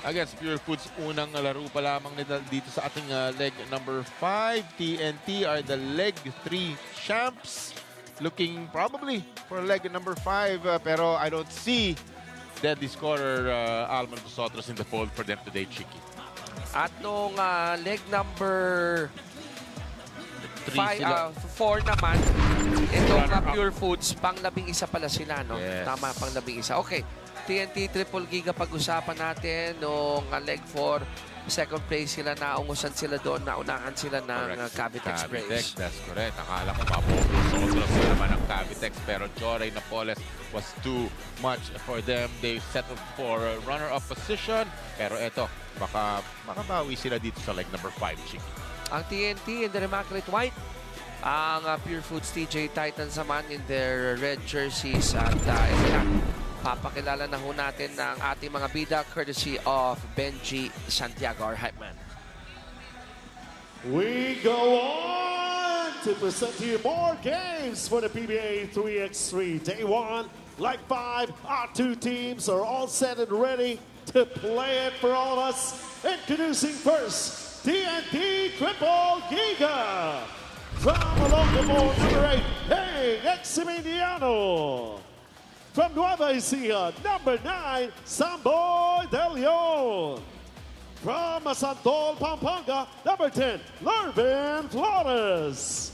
S7: against Pure Foods, unang laro pa lamang nila dito sa ating leg number 5. TNT are the leg 3 champs. Looking probably for leg number 5. Pero I don't see deadly scorer Alman Busotros in the fold for them today, Chicky.
S8: At nung leg number 4 naman, itong Pure Foods, pang-11 pala sila, no?
S7: Yes.
S8: Tama, pang-11. Okay, TNT Triple Giga pag-usapan natin nung leg 4. Second place sila, naungusan sila doon, naunahan sila ng Cavitex Braves.
S7: That's correct. Akala ko mapupusotros na naman ang Cavitex, pero Joray Napoles was too much for them. They settled for a runner-up position, pero eto, baka makabawi sila dito sa leg number 5, Chicky.
S8: Ang TNT in their immaculate white, ang Pure Foods TJ Titans naman in their red jerseys. At ito na, papakilala na ho natin ng ating mga bida courtesy of Benji Santiago, our hype man.
S5: We go on to present to you more games for the PBA 3x3. Day 1, like 5, our 2 teams are all set and ready to play it for all of us. Introducing first, TNT Triple Giga. From Olongapo, number 8, hey, Eximiliano. From Nueva Ecija, number 9, Samboy De Leon. From Santol, Pampanga, number 10, Lervin Flores.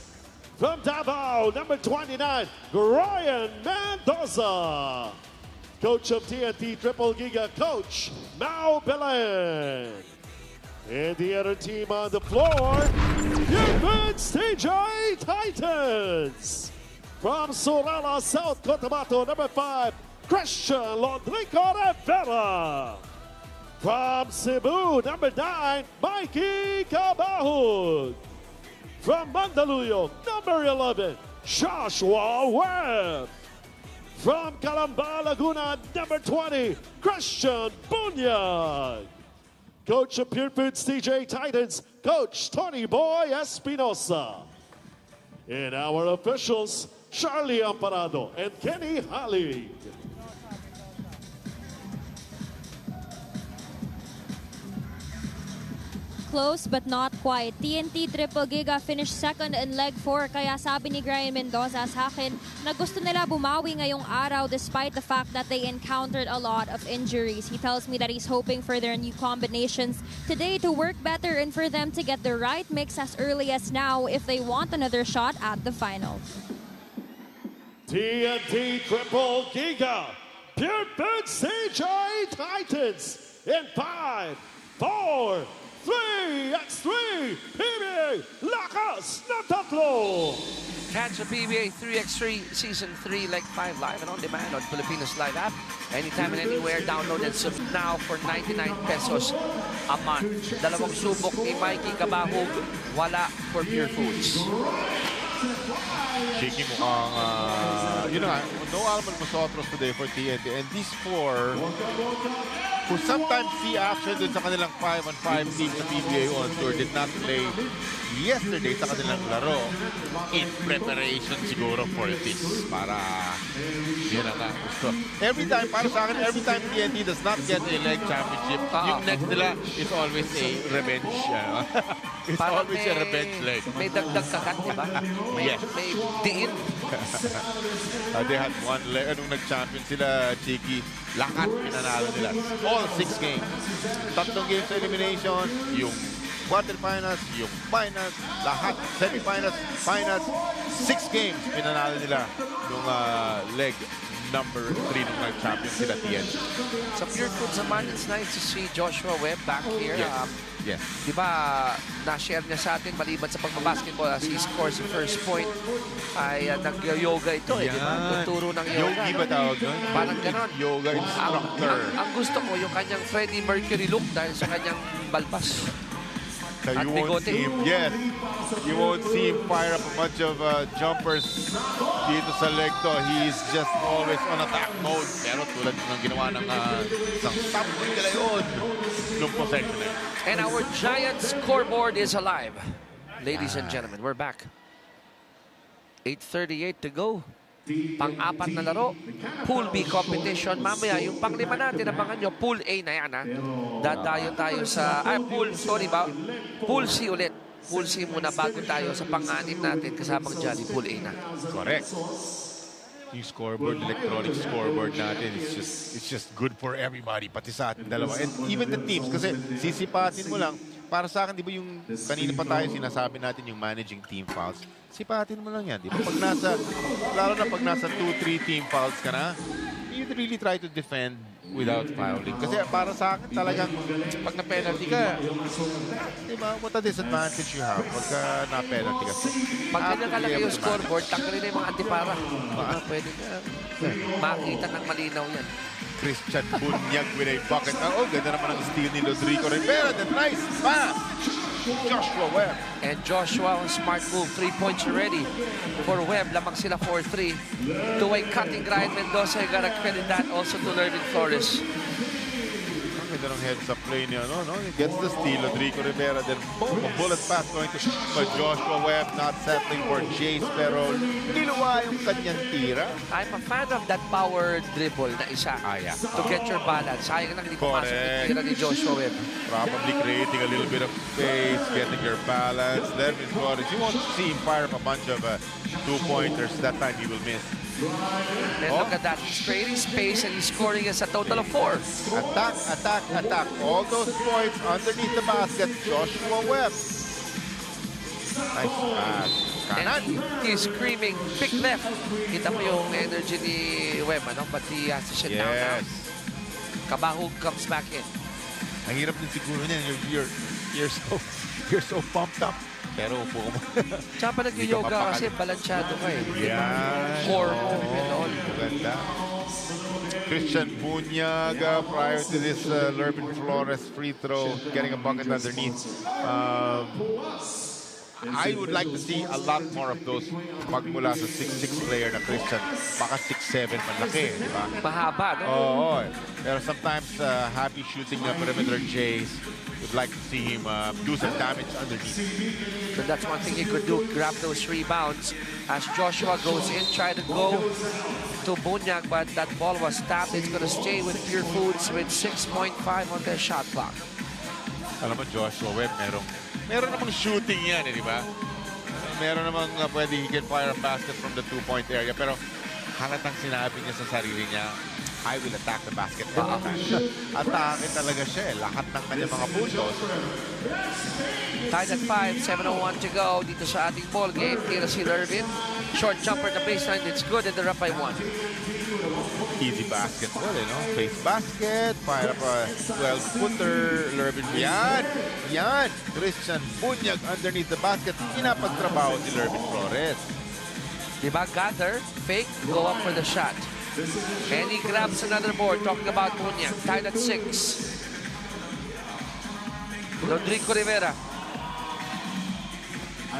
S5: From Davao, number 29, Brian Mendoza. Coach of TNT Triple Giga, Coach Mau Belen. And the other team on the floor, Pyramids TJ Titans. From Sorella, South Cotabato, number 5, Christian Lodrico Rivera. From Cebu, number 9, Mikey Cabahud. From Mandaluyong, number 11, Joshua Webb. From Calamba, Laguna, number 20, Christian Bunyag. Coach of Pure Foods TJ Titans, Coach Tony Boy Espinosa. And our officials, Charlie Amparado and Kenny Halig.
S6: Close but not quite. TNT Triple Giga finished second in leg 4, kaya sabi ni Brian Mendoza sa akin na gusto nila bumawi ngayong araw despite the fact that they encountered a lot of injuries. He tells me that he's hoping for their new combinations today to work better and for them to get the right mix as early as now if they want another shot at the finals.
S5: TNT Triple Giga, Pure Foods CJ Titans in 5, 4, 3x3 PBA Lakas na Tatlo.
S8: Catch the PBA 3x3 Season 3 Leg 5 live and on demand on Filipinos Live app. Anytime and anywhere, download and sub now for 99 pesos a month. Dalawang subok ni Mikey Cabahug, wala for Pure Foods.
S7: Cheeky mukhang, no Alman Nosotros today for TNT. And these four, who sometimes see action dun sa kanilang 5-on-5 team sa PBA on tour, did not play yesterday sa kanilang laro in preparation siguro for this. Para, yun ang gusto. Every time, para sa akin, every time TNT does not get a leg championship, yung next nila is always a revenge. It's
S8: Parang
S7: always a revenge leg.
S8: May dagdag kakat, di ba?
S7: Yes.
S8: May diin.
S7: They had one leg. Anong nag-champion sila, Chiki? Lahat pinanalo nila. All 6 games. 3 games sa elimination. Yung quarterfinals, yung finals, lahat. Semifinals, finals. 6 games pinanalo nila nung leg number 3 nung nag-champion sila TNT.
S8: Sa Pure Foods naman, it's nice to see Joshua Webb back here.
S7: Yes.
S8: Di ba, na-share niya sa atin maliban sa pagbabasketball as he scores the first point ay nag-yoga ito eh, di ba? Tuturo ng yoga.
S7: Yogi ba tawag doon?
S8: Parang ganon.
S7: Yoga instructor.
S8: Ang gusto ko, yung kanyang Freddie Mercury look dahil sa kanyang balbas.
S7: So
S8: At
S7: you won't
S8: bigote.
S7: see him, yes, you won't see him fire up a bunch of jumpers dito sa leg to. He's just always on attack mode. Pero tulad ng ginawa ng isang Samboy De Leon nung possession na yun.
S8: And our giant scoreboard is alive. Ladies and gentlemen, we're back. 8:38 to go. Pang-apat na laro. Pool B competition. Mamaya, yung pang-5 natin, abangan nyo, Pool A na yan, ha? Dadayo tayo sa... Pool C ulit. Pool C muna bago tayo sa pang-6 natin kasamang Jolly Pool A na.
S7: Correct. Yung scoreboard, electronic scoreboard natin, it's just good for everybody, pati sa atin dalawa. And even the teams, kasi sisipatin mo lang, para sa akin, di ba yung kanina pa tayo sinasabi natin yung managing team fouls, sipatin mo lang yan, di ba? Pag nasa, lalo na pag nasa 2-3 team fouls ka na, you really try to defend without fouling. Kasi para sa akin talagang, pag na-penalty ka, di ba, what a disadvantage you have pagka na-penalty ka.
S8: Pag ganyan kalaki yung scoreboard, tanggalin na yung mga antipara. Pwede ka makita ng malinaw yan.
S7: Christian Bunyag with a bucket. Oh, ganda naman ang steal ni Rodrigo Rivera. The nice pass. Joshua Webb.
S8: And Joshua, smart move. 3 points already for Webb. Lamang sila 4-3. To a cutting Brian Mendoza. You gotta credit that also to Lervin Flores.
S7: Ang ganda ganda ng heads up play niya, no? He gets the steal, Rodrigo Rivera, then boom, a bullet pass going to but Joshua Webb, not settling for Jace, pero niluwa yung kanyang tira.
S8: I'm a fan of that power dribble na isa.
S7: Yeah.
S8: To get your balance. Sayang lang hindi pumasok yung tira ni Joshua Webb.
S7: Probably creating a little bit of space, getting your balance. Lervin Flores, you won't see him fire up a bunch of two-pointers. That time he will miss.
S8: And look at that. He's creating space and he's scoring us a total of 4.
S7: Attack, attack, attack. All those points underneath the basket. Joshua Webb. Nice pass. Kanan.
S8: And he's screaming, pick left. Kita mo yung energy ni Webb, ano? But he has to shut down now. Kabahug comes back in.
S7: Ang hirap din siguro niyan. You're so pumped up. Pero upo mo.
S8: Tsaka pa nag-yoga kasi balansyado ka eh.
S7: Yan.
S8: Core mo and all.
S7: Maganda. Christian Bunyaga prior to this Lervin Flores free throw, getting a bucket underneath. I would like to see a lot more of those magmula sa 6'6 player na Christian. Baka 6'7 malaki, di ba?
S8: Mahaba, no?
S7: Oo. Pero sometimes happy shooting perimeter Jays. Would like to see him do some damage underneath.
S8: So that's one thing he could do, grab those rebounds. As Joshua goes in, try to go to Bunyag, but that ball was tapped. It's going to stay with Pure Foods with 6.5 on their shot clock.
S7: Alam mo, Joshua Webb, meron namang shooting yan, di ba? Meron namang pwede he can fire a basket from the two-point area. Pero halatang sinabi niya sa sarili niya, I will attack the basket every time. Atake talaga siya eh. Lahat ng kanyang mga puntos.
S8: Tied at 5, 7:01 to go dito sa ating ball game. Tira si Lervin. Short jumper at the baseline. It's good and they're up by 1.
S7: Easy basketball, no? Face basket, fire up a 12-footer. Lervin, yan! Christian Bunyag underneath the basket. Pinapagtrabaho si Lervin Flores.
S8: Diba? Gather, fake, go up for the shot. And he grabs another board. Talking about Bunyag. Tied at 6. Rodrigo Rivera.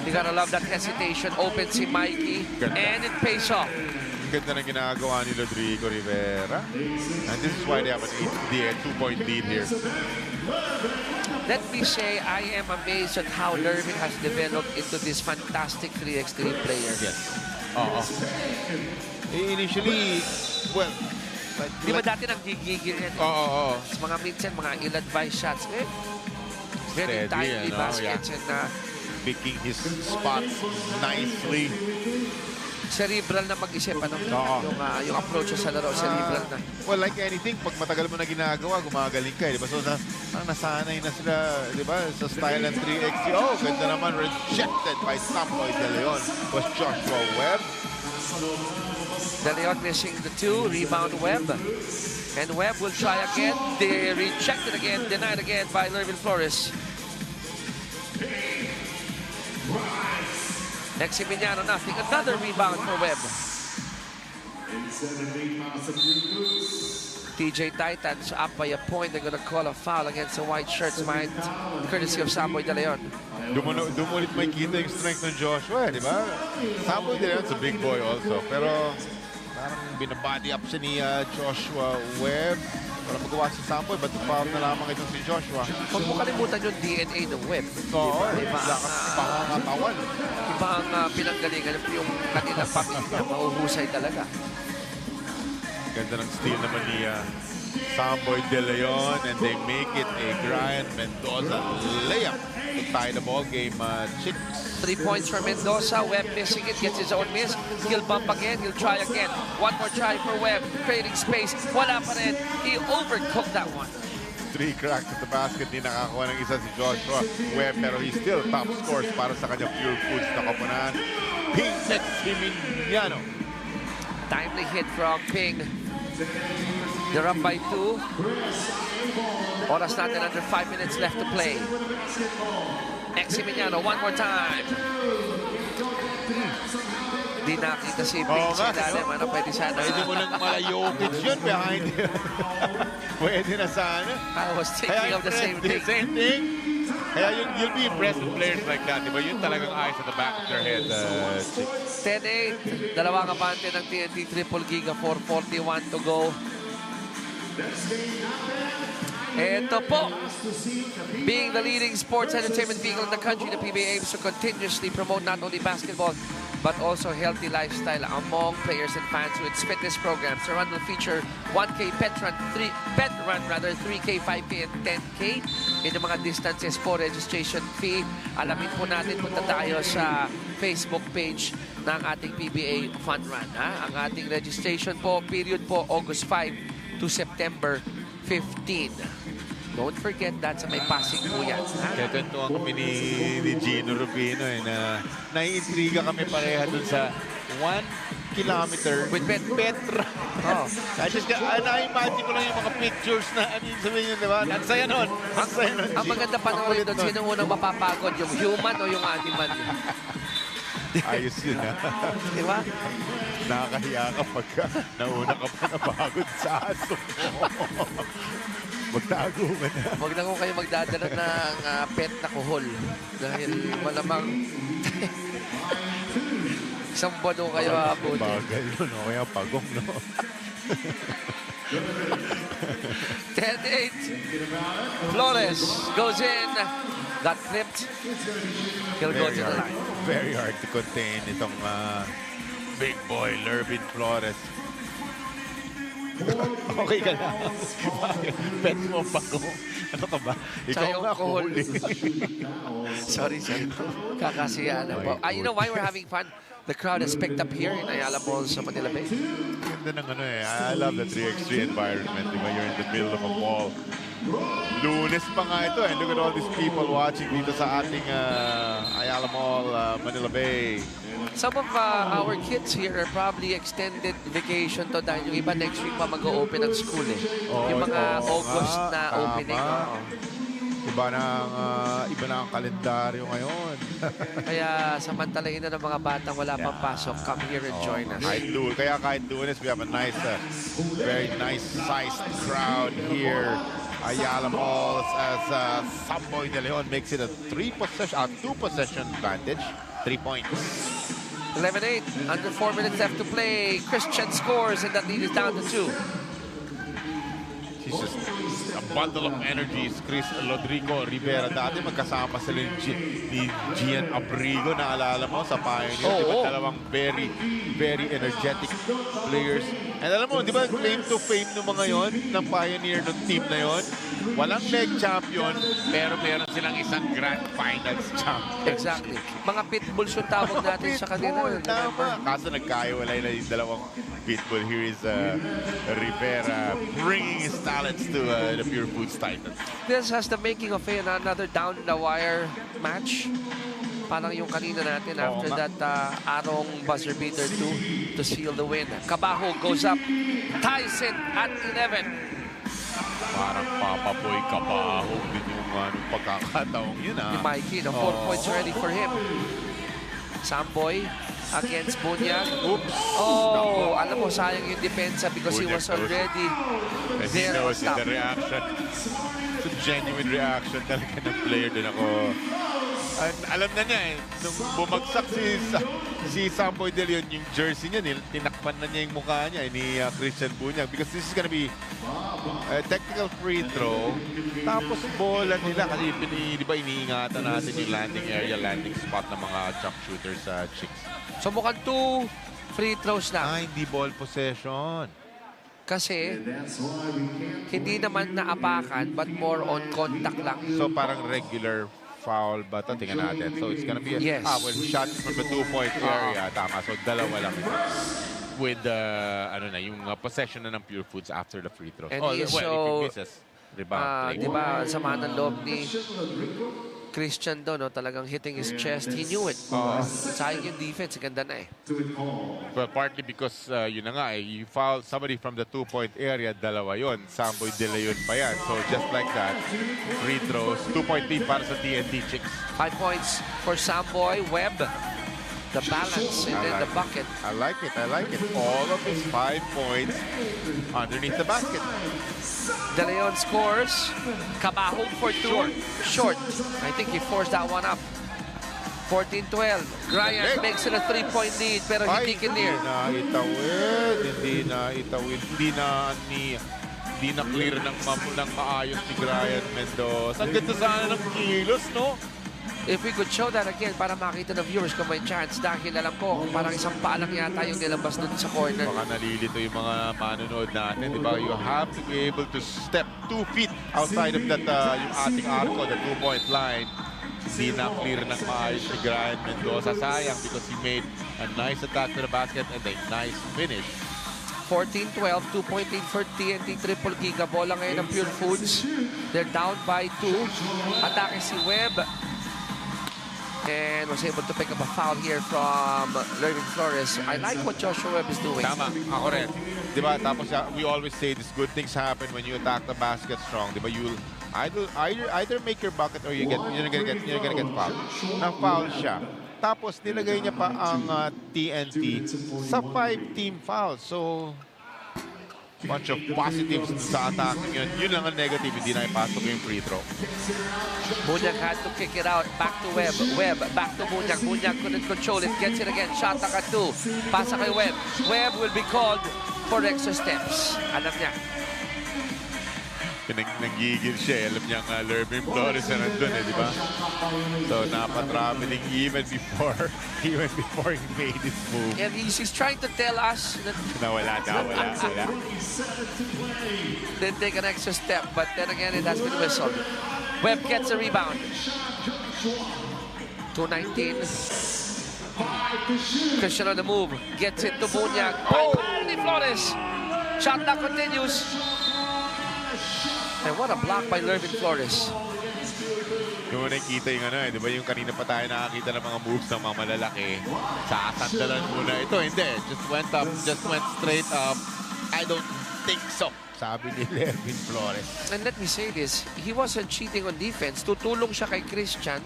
S8: You gotta love that hesitation. Open si Mikey. And it pays off.
S7: Ganda na ginagawa ni Rodrigo Rivera. And this is why they have a 2-point lead here.
S8: Let me say, I am amazed at how Lervin has developed into this fantastic 3x3 player.
S7: Yes. Initially, well,
S8: Di ba dati nang gigigil yan?
S7: Oo.
S8: Mga minsan, mga ill-advised shots. Very
S7: Steady,
S8: timely baskets.
S7: Yeah.
S8: And
S7: picking his spots nicely.
S8: cerebral na mag-isip. Yung approach sa laro, cerebral na.
S7: Well, like anything, pag matagal mo na ginagawa, gumagaling ka. Diba? So, nasanay na sila, diba? Sa style ng 3x3. Oh, ganda naman. Rejected by Samboy De Leon. Was Joshua Webb.
S8: De Leon missing the 2. Rebound Webb. And Webb will try again. They rejected again. Denied again by Lervin Flores. Maximiliano nothing. Another rebound for Webb. TJ Titans up by a point. They're going to call a foul against the white shirts, mind, courtesy of Samboy De Leon.
S7: Dumulit may kita yung strength ng Joshua, di ba? Samboy De Leon's a big boy also. Pero parang binabody up siya ni Joshua Webb. Para magawa si Samboy, ba't foul na lamang ito si Joshua?
S8: Huwag mo kalimutan yung DNA ng Webb.
S7: Oo,
S8: diba?
S7: Pangangatawan.
S8: Iba ang pinanggalingan yung kanilang pamilya. Mahuhusay talaga.
S7: Ganda ng steal naman ni Samboy De Leon, and they make it a Brian Mendoza layup to tie the ball game.
S8: 3 points for Mendoza. Webb missing it, gets his own miss. He'll bump again, he'll try again. One more try for Webb, creating space. Wala pa rin. He overcooked that one.
S7: 3 cracks at the basket. Di nakakuha ng isa si Joshua Webb, pero he's still top scores para sa kanyang Pure Foods na kapunan. Ping Maximiliano.
S8: Timely hit from Ping. They're up by 2. Oras natin under 5 minutes left to play. Maximiliano, one more time. Di nakita si Ping sa ilalim. Ano, pwede sana.
S7: Pwede mo lang malayokit yun behind him. Pwede na sana.
S8: I was thinking of the same thing.
S7: Same thing. Kaya you'll be impressed with players like that. Diba? Yun talagang eyes at the back of their head.
S8: 10-8. Dalawang abante ng TNT Triple Giga. 4:41 to go. Ito po, being the leading sports entertainment vehicle in the country, the PBA aims to continuously promote not only basketball, but also healthy lifestyle among players and fans with its fitness programs. The run will feature 1K pet run, 3K, 5K, and 10K. Yun yung mga distances po, registration fee. Alamin po natin, punta tayo sa Facebook page ng ating PBA Fun Run. Ha? Ang ating registration po, period po, August 5 to September 15. Don't forget that sa may Pasig po yan.
S7: Kaya tuntuan kami ni Gino Rubino na naiintriga kami pareha dun sa 1 kilometer
S8: With
S7: Petra.
S8: Oh.
S7: Na-imagine ko lang yung mga pictures na sabihin nyo, diba? Ang saya nun. Ang saya nun.
S8: Ang maganda panoorin doon, sino unang mapapagod? Yung human o yung animal?
S7: Ayos yun, ha?
S8: Di ba?
S7: Nakakahiya ka pagka nauna ka pa napagod sa aso mo. Magtago ka na.
S8: Huwag na kung kayo magdadala ng pet na kuhol. Dahil malamang isang buwan ho kayo aabutin.
S7: Bagal yun, o kaya pagong, no?
S8: 10-8. Flores goes in. Got flipped. He'll go to the line.
S7: Very hard to contain itong big boy, Lervin Flores. Okay ka na. Pet mo pa ko. Ano ka ba? Ikaw
S8: Sayang
S7: nga
S8: kuhol.
S7: kuhuli.
S8: Sorry. Kakasiyahan po. You know why we're having fun? The crowd has picked up here in Ayala Malls sa Manila Bay.
S7: Ganda ng I love the 3x3 environment. Diba? You're in the middle of a mall. Lunes pa nga ito. And look at all these people watching dito sa ating Ayala Mall, Manila Bay.
S8: Some of our kids here are probably extended vacation to dahil yung iba next week pa mag-o-open ang school eh. Yung mga August na opening.
S7: Iba na ang kalendaryo ngayon.
S8: Kaya samantalahin na ng mga batang wala pang pasok. Come here and join us.
S7: Kahit Lunes, we have a nice, very nice sized crowd here. Ayala Malls as Samboy De Leon makes it a 2-possession advantage. 3 points.
S8: 11-8. Under 4 minutes left to play. Christian scores and that lead is down to 2.
S7: She's just a bundle of energy. Chris Rodrigo Rivera. Dati magkasama sila ni Gian Abrigo. Naalala mo sa Pioneer. Diba dalawang very, very energetic players. And alam mo, di ba claim to fame ng mga yon ng Pioneer ng team na yon? Walang leg champion, pero meron silang isang grand finals champion.
S8: Exactly. Mga pitbulls yung tawag natin sa kanila.
S7: Tama. Kaso nagkaiwalay na yung dalawang pitbull. Here is Rivera bringing his talents to the Pure Foods Titans.
S8: This has the making of another down-the-wire match. Parang yung kanina natin after that Arong buzzer beater to seal the win. Cabajo goes up. Tyson at 11.
S7: Parang papaboy Cabajo din yung pagkakataong yun,
S8: Ni Mikey, 4 points already for him. Samboy against Bunyag.
S7: Oops.
S8: Oh, alam mo, sayang yung depensa because he was already there on top.
S7: The reaction. It's a genuine reaction talaga ng player din ako. Alam na niya nung bumagsak si Samboy De Leon, yung jersey niya, tinakpan na niya yung mukha niya ni Christian Bunyag because this is gonna be a technical free throw. Tapos bola nila kasi di ba iniingatan natin yung landing spot ng mga jump shooters sa Chicks.
S8: So mukhang 2 free throws na.
S7: Hindi ball possession.
S8: Kasi hindi naman naapakan but more on contact lang.
S7: So parang regular foul ba ito? Tingnan natin. So it's gonna be well, shot from the 2-point area. Tama. So dalawa lang ito. With yung possession na ng Pure Foods after the free throw.
S8: And
S7: if he misses, rebound.
S8: Di ba, sama ng loob ni Christian doon, talagang hitting his chest. He knew it. Sayang yung defense. Ganda na eh.
S7: Well, partly because, yun na nga you foul somebody from the 2-point area, dalawa yun. Samboy De Leon pa yan. So just like that, free throws, 2-point lead para sa TNT Chicks.
S8: 5 points for Samboy. Webb, the balance, and then the bucket.
S7: I like it. All of his 5 points underneath the basket.
S8: De Leon scores. Cabajo for 2. Short. I think he forced that one up. 14-12. Bryant makes it a 3-point lead pero hindi kinir.
S7: Hindi Hindi na clear ng maayos ni Brian Mendoza. Ang ganda sana ng kilos, no?
S8: If we could show that again para makita ng viewers kung may chance dahil alam ko parang isang paalang yata yung nilabas dun sa corner.
S7: Baka nalilito yung mga manonood natin, di ba? You have to be able to step 2 feet outside of that, yung ating arco, the 2-point line. Hindi na clear ng maayos ni Brian Mendoza. Sayang because he made a nice attack to the basket and a nice finish.
S8: 14-12, 2.8 for TNT Triple Giga. Bola ngayon ng Pure Foods. They're down by 2. Atake si Webb. And was able to pick up a foul here from Lervin Flores. I like what Joshua Webb is doing.
S7: Tama, ako rin. Di ba? Tapos we always say this good things happen when you attack the basket strong. Di ba? You'll either make your bucket or you're gonna get fouled. Na-foul siya. Tapos nilagay niya pa ang TNT sa 5-team foul. So, bunch of positives sa attack yun. Yun lang ang negative, hindi na ipasok yung free throw.
S8: Bunyag had to kick it out. Back to Webb. Webb, back to Bunyag. Bunyag couldn't control it. Gets it again. Shot at 2. Pasa kay Webb. Webb will be called for extra steps. Alam niya.
S7: Nanggigil siya. Alam niya nga Lervin Flores na nandun di ba? So, napatraveling even before he made his move.
S8: And he's trying to tell us that
S7: Wala.
S8: didn't take an extra step. But then again, it has been whistled. Webb gets a rebound. 2:19. Christian on the move. Gets it to Bunyag. Oh! Ni Flores. Shot clock continues. And what a block by Lervin Flores.
S7: Yung nakikita yung di ba yung kanina pa tayo nakakita ng mga moves ng mga malalaki. Sasandalan muna. Ito hindi. Just went straight up. I don't think so. Sabi ni Lervin Flores.
S8: And let me say this, he wasn't cheating on defense. Tutulong siya kay Christian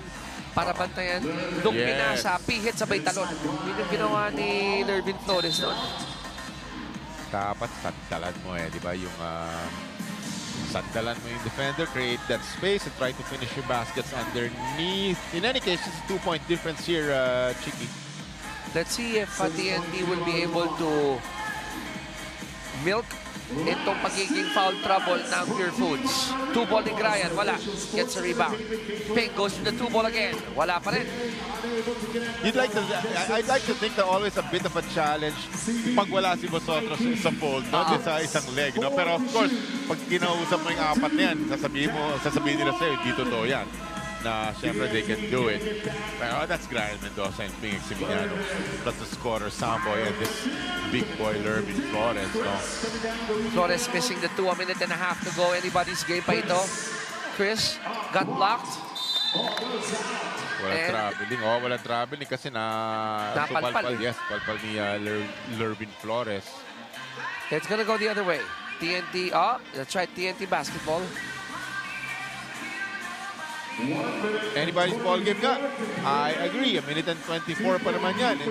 S8: para bantayan. Nung pinasa, pihit sabay talon. Yun yung ginawa ni Lervin Flores noon.
S7: Dapat sandalan mo di ba? Yung sandalan mo yung defender, create that space and try to finish your baskets underneath. In any case, it's a 2-point difference here, Chicky.
S8: Let's see if TNT will be able to milk itong pagiging foul trouble ng Pure Foods. 2-ball ni Grayan, wala. Gets a rebound. Pink goes to the 2-ball again. Wala pa rin.
S7: I'd like to think that always a bit of a challenge pag wala si Bosotros sa fold, no? Sa isang leg, no? Pero of course, pag kinausap mo yung apat na yan, sasabihin nila sa'yo, dito to yan. Na siyempre they can do it. Pero that's Brian Mendoza and Phoenix Emiliano. Plus the scorer Samboy and this big boy Lervin Flores. No?
S8: Flores missing the 2, a minute and a half to go. Anybody's game pa ito. Chris got blocked.
S7: Walang traveling. Walang traveling kasi
S8: napalpal.
S7: Yes, palpal ni Lervin Flores.
S8: It's gonna go the other way. TNT, that's right, TNT basketball.
S7: Anybody's ball game nga. I agree. A minute and 24 pa naman yan. And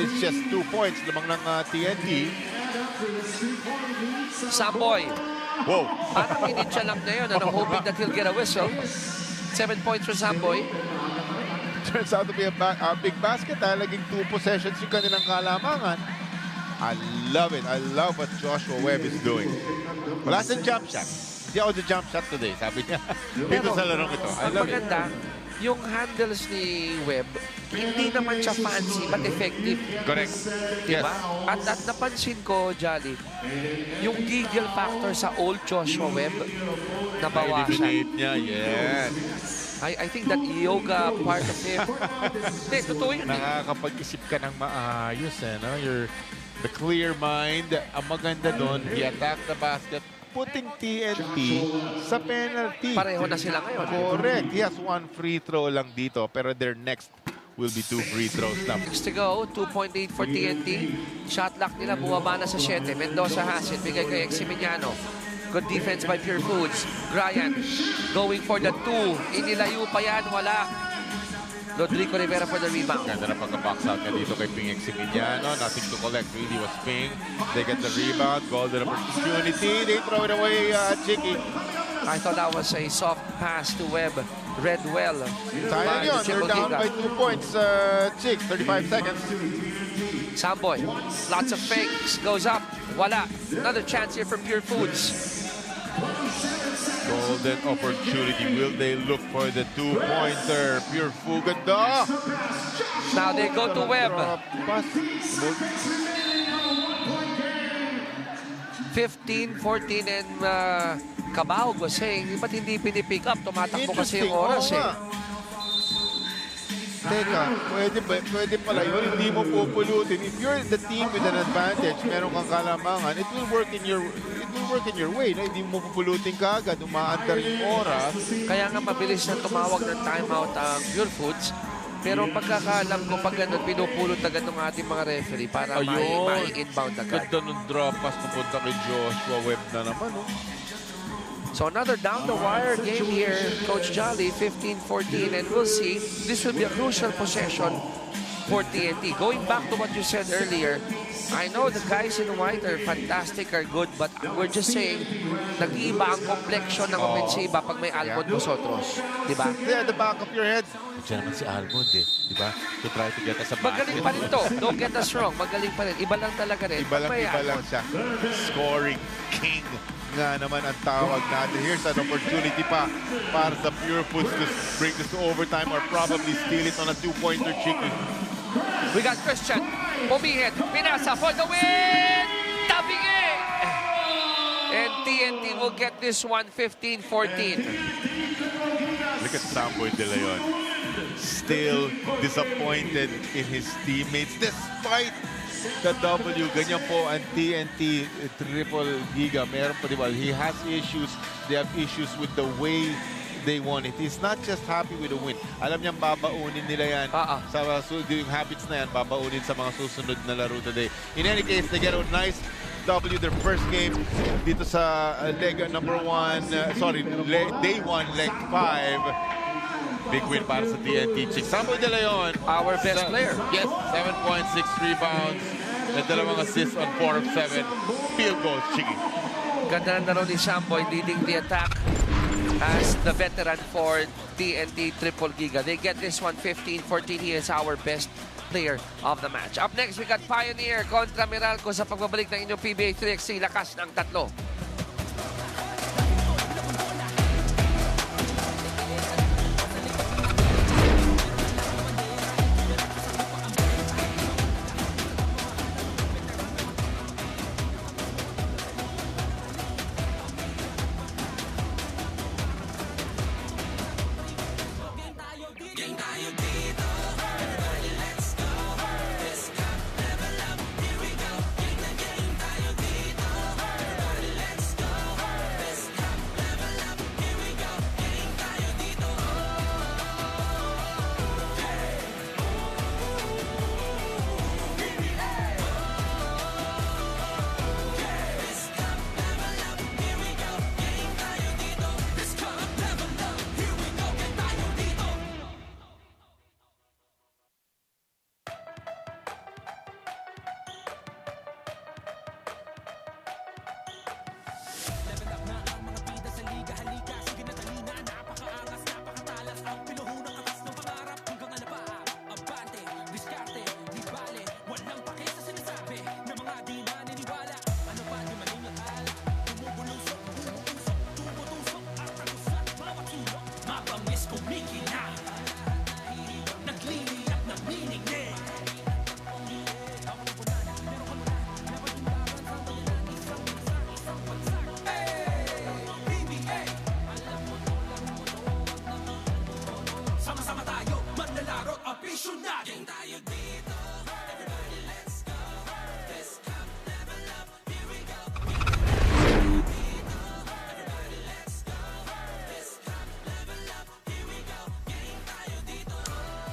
S7: it's just 2 points lamang ng TNT.
S8: Samboy.
S7: Whoa.
S8: Parang inincha lang na yun. And I'm hoping that he'll get a whistle. 7 points for Samboy.
S7: Turns out to be a big basket. Laging 2 possessions yung kanilang kalamangan. I love it. I love what Joshua Webb is doing. Wala siyang jump shot. Hindi ako jump shot today, sabi niya. Dito sa larong ito. I love it.
S8: Maganda, yung handles ni Webb, hindi naman siya fancy, but effective.
S7: Correct.
S8: Diba?
S7: Yes.
S8: At napansin ko, Jolly, yung giggle factor sa old Joshua Webb, nabawasan.
S7: Na-eliminate niya, yes.
S8: I think that yoga part of him. Hindi, totoo yun.
S7: Nakakapag-isip ka ng maayos, no? The clear mind. Ang maganda doon, he attacked the basket, putting TNT sa penalty.
S8: Pareho na sila ngayon.
S7: Correct. He has 1 free throw lang dito, pero their next will be 2 free throws na.
S8: 6 to go, 2.8 for TNT. Shot lock nila, bumaba na sa 7. Mendoza has it, bigay kay Eximiliano. Good defense by Pure Foods. Brian going for the 2. Inilayo pa yan, wala. Rodrigo Rivera for the rebound.
S7: Ganda na pagka-box out niya dito kay Ping Eximiliano. Nothing to collect really was Ping. They get the rebound. Golden opportunity. They throw it away, Chicky.
S8: I thought that was a soft pass to Webb. Read well.
S7: Sayang yun. They're down by 2 points, Chick. 35 seconds.
S8: Samboy. Lots of fakes. Goes up. Wala. Another chance here for Pure Foods.
S7: Golden opportunity. Will they look for the two-pointer? Pure Fuganda.
S8: Now they go to Webb.
S7: Pass.
S8: 15, 14, and Cabao was saying, ba't hindi pinipick up? Tumatakbo kasi yung oras eh.
S7: Teka, pwede pala yun. Hindi mo pupulutin. If you're the team with an advantage, meron kang kalamangan, it will work in your way. No? Hindi mo pupulutin ka agad, umaandar yung oras.
S8: Kaya nga mabilis na tumawag ng timeout ang Pure Foods. Pero pagkakaalam ko, pag ganun, pinupulot agad ng ating mga referee para mai-inbound agad.
S7: Ganda nung drop pass papunta kay Joshua Webb na naman. No?
S8: So another down-the-wire game here, Coach Jolly, 15-14, and we'll see. This will be a crucial possession for TNT. Going back to what you said earlier, I know the guys in white are fantastic, are good, but we're just saying, nag-iiba ang complexion ng ofensiba pag may Almond Nosotros. Diba?
S7: Yeah, the back of your head. Diyan naman si Almond eh. Diba? To try to get us a basket.
S8: Magaling pa rin to. Don't get us wrong. Magaling pa rin. Iba lang talaga rin.
S7: Iba lang siya. Scoring king nga naman ang tawag natin. Here's an opportunity pa para sa Pure Foods to bring this to overtime or probably steal it on a two-pointer, Chicky.
S8: We got Christian. Pumihit. Pinasa for the win! Tabingi! And TNT will get this one 15-14.
S7: Look at Samboy De Leon. Still disappointed in his teammates despite the W. Ganyan po ang TNT triple giga. Meron pa, diba? He has issues. They have issues with the way they won it. He's not just happy with the win. Alam niyang babaunin nila yan. Sa yung habits na yan, babaunin sa mga susunod na laro today. In any case, they get a nice W, their first game dito sa leg number 1. Day 1, leg 5. Big win para sa TNT Chicks. Samboy De Leon,
S8: our best player.
S7: Yes, 7 points, 6 rebounds, and dalawang assists on 4 of 7 field goals, Chiki.
S8: Ganda na ni Samboy leading the attack as the veteran for TNT Triple Giga. They get this one 15-14. He is our best player of the match. Up next, we got Pioneer kontra Meralco sa pagbabalik ng inyong PBA 3X3. Lakas ng tatlo.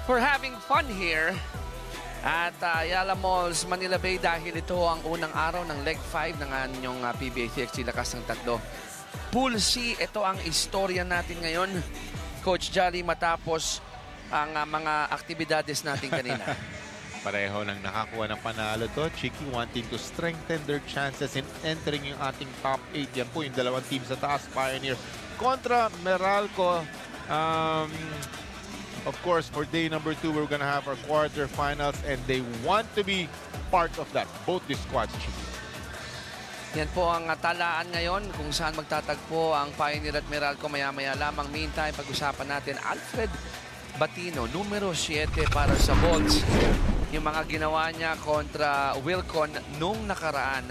S8: For having fun here at Ayala Malls, Manila Bay dahil ito ang unang araw ng Leg 5 ng anyong PBA 3X3 Lakas ng Tatlo. Pool C, ito ang istorya natin ngayon. Coach Jolly, matapos ang mga aktibidades natin kanina.
S7: Pareho nang nakakuha ng panalo to. Chiki wanting to strengthen their chances in entering yung ating top 8. Yan po yung dalawang team sa taas, Pioneer kontra Meralco. Of course, for day number 2, we're gonna have our quarterfinals, and they want to be part of that. Both these squads, Chiki.
S8: Yan po ang talaan ngayon kung saan magtatagpo ang Pioneer at Meralco maya-maya lamang. Meantime, pag-usapan natin Alfred Batino, numero 7 para sa Bolts. Yung mga ginawa niya kontra Wilcon nung nakaraan.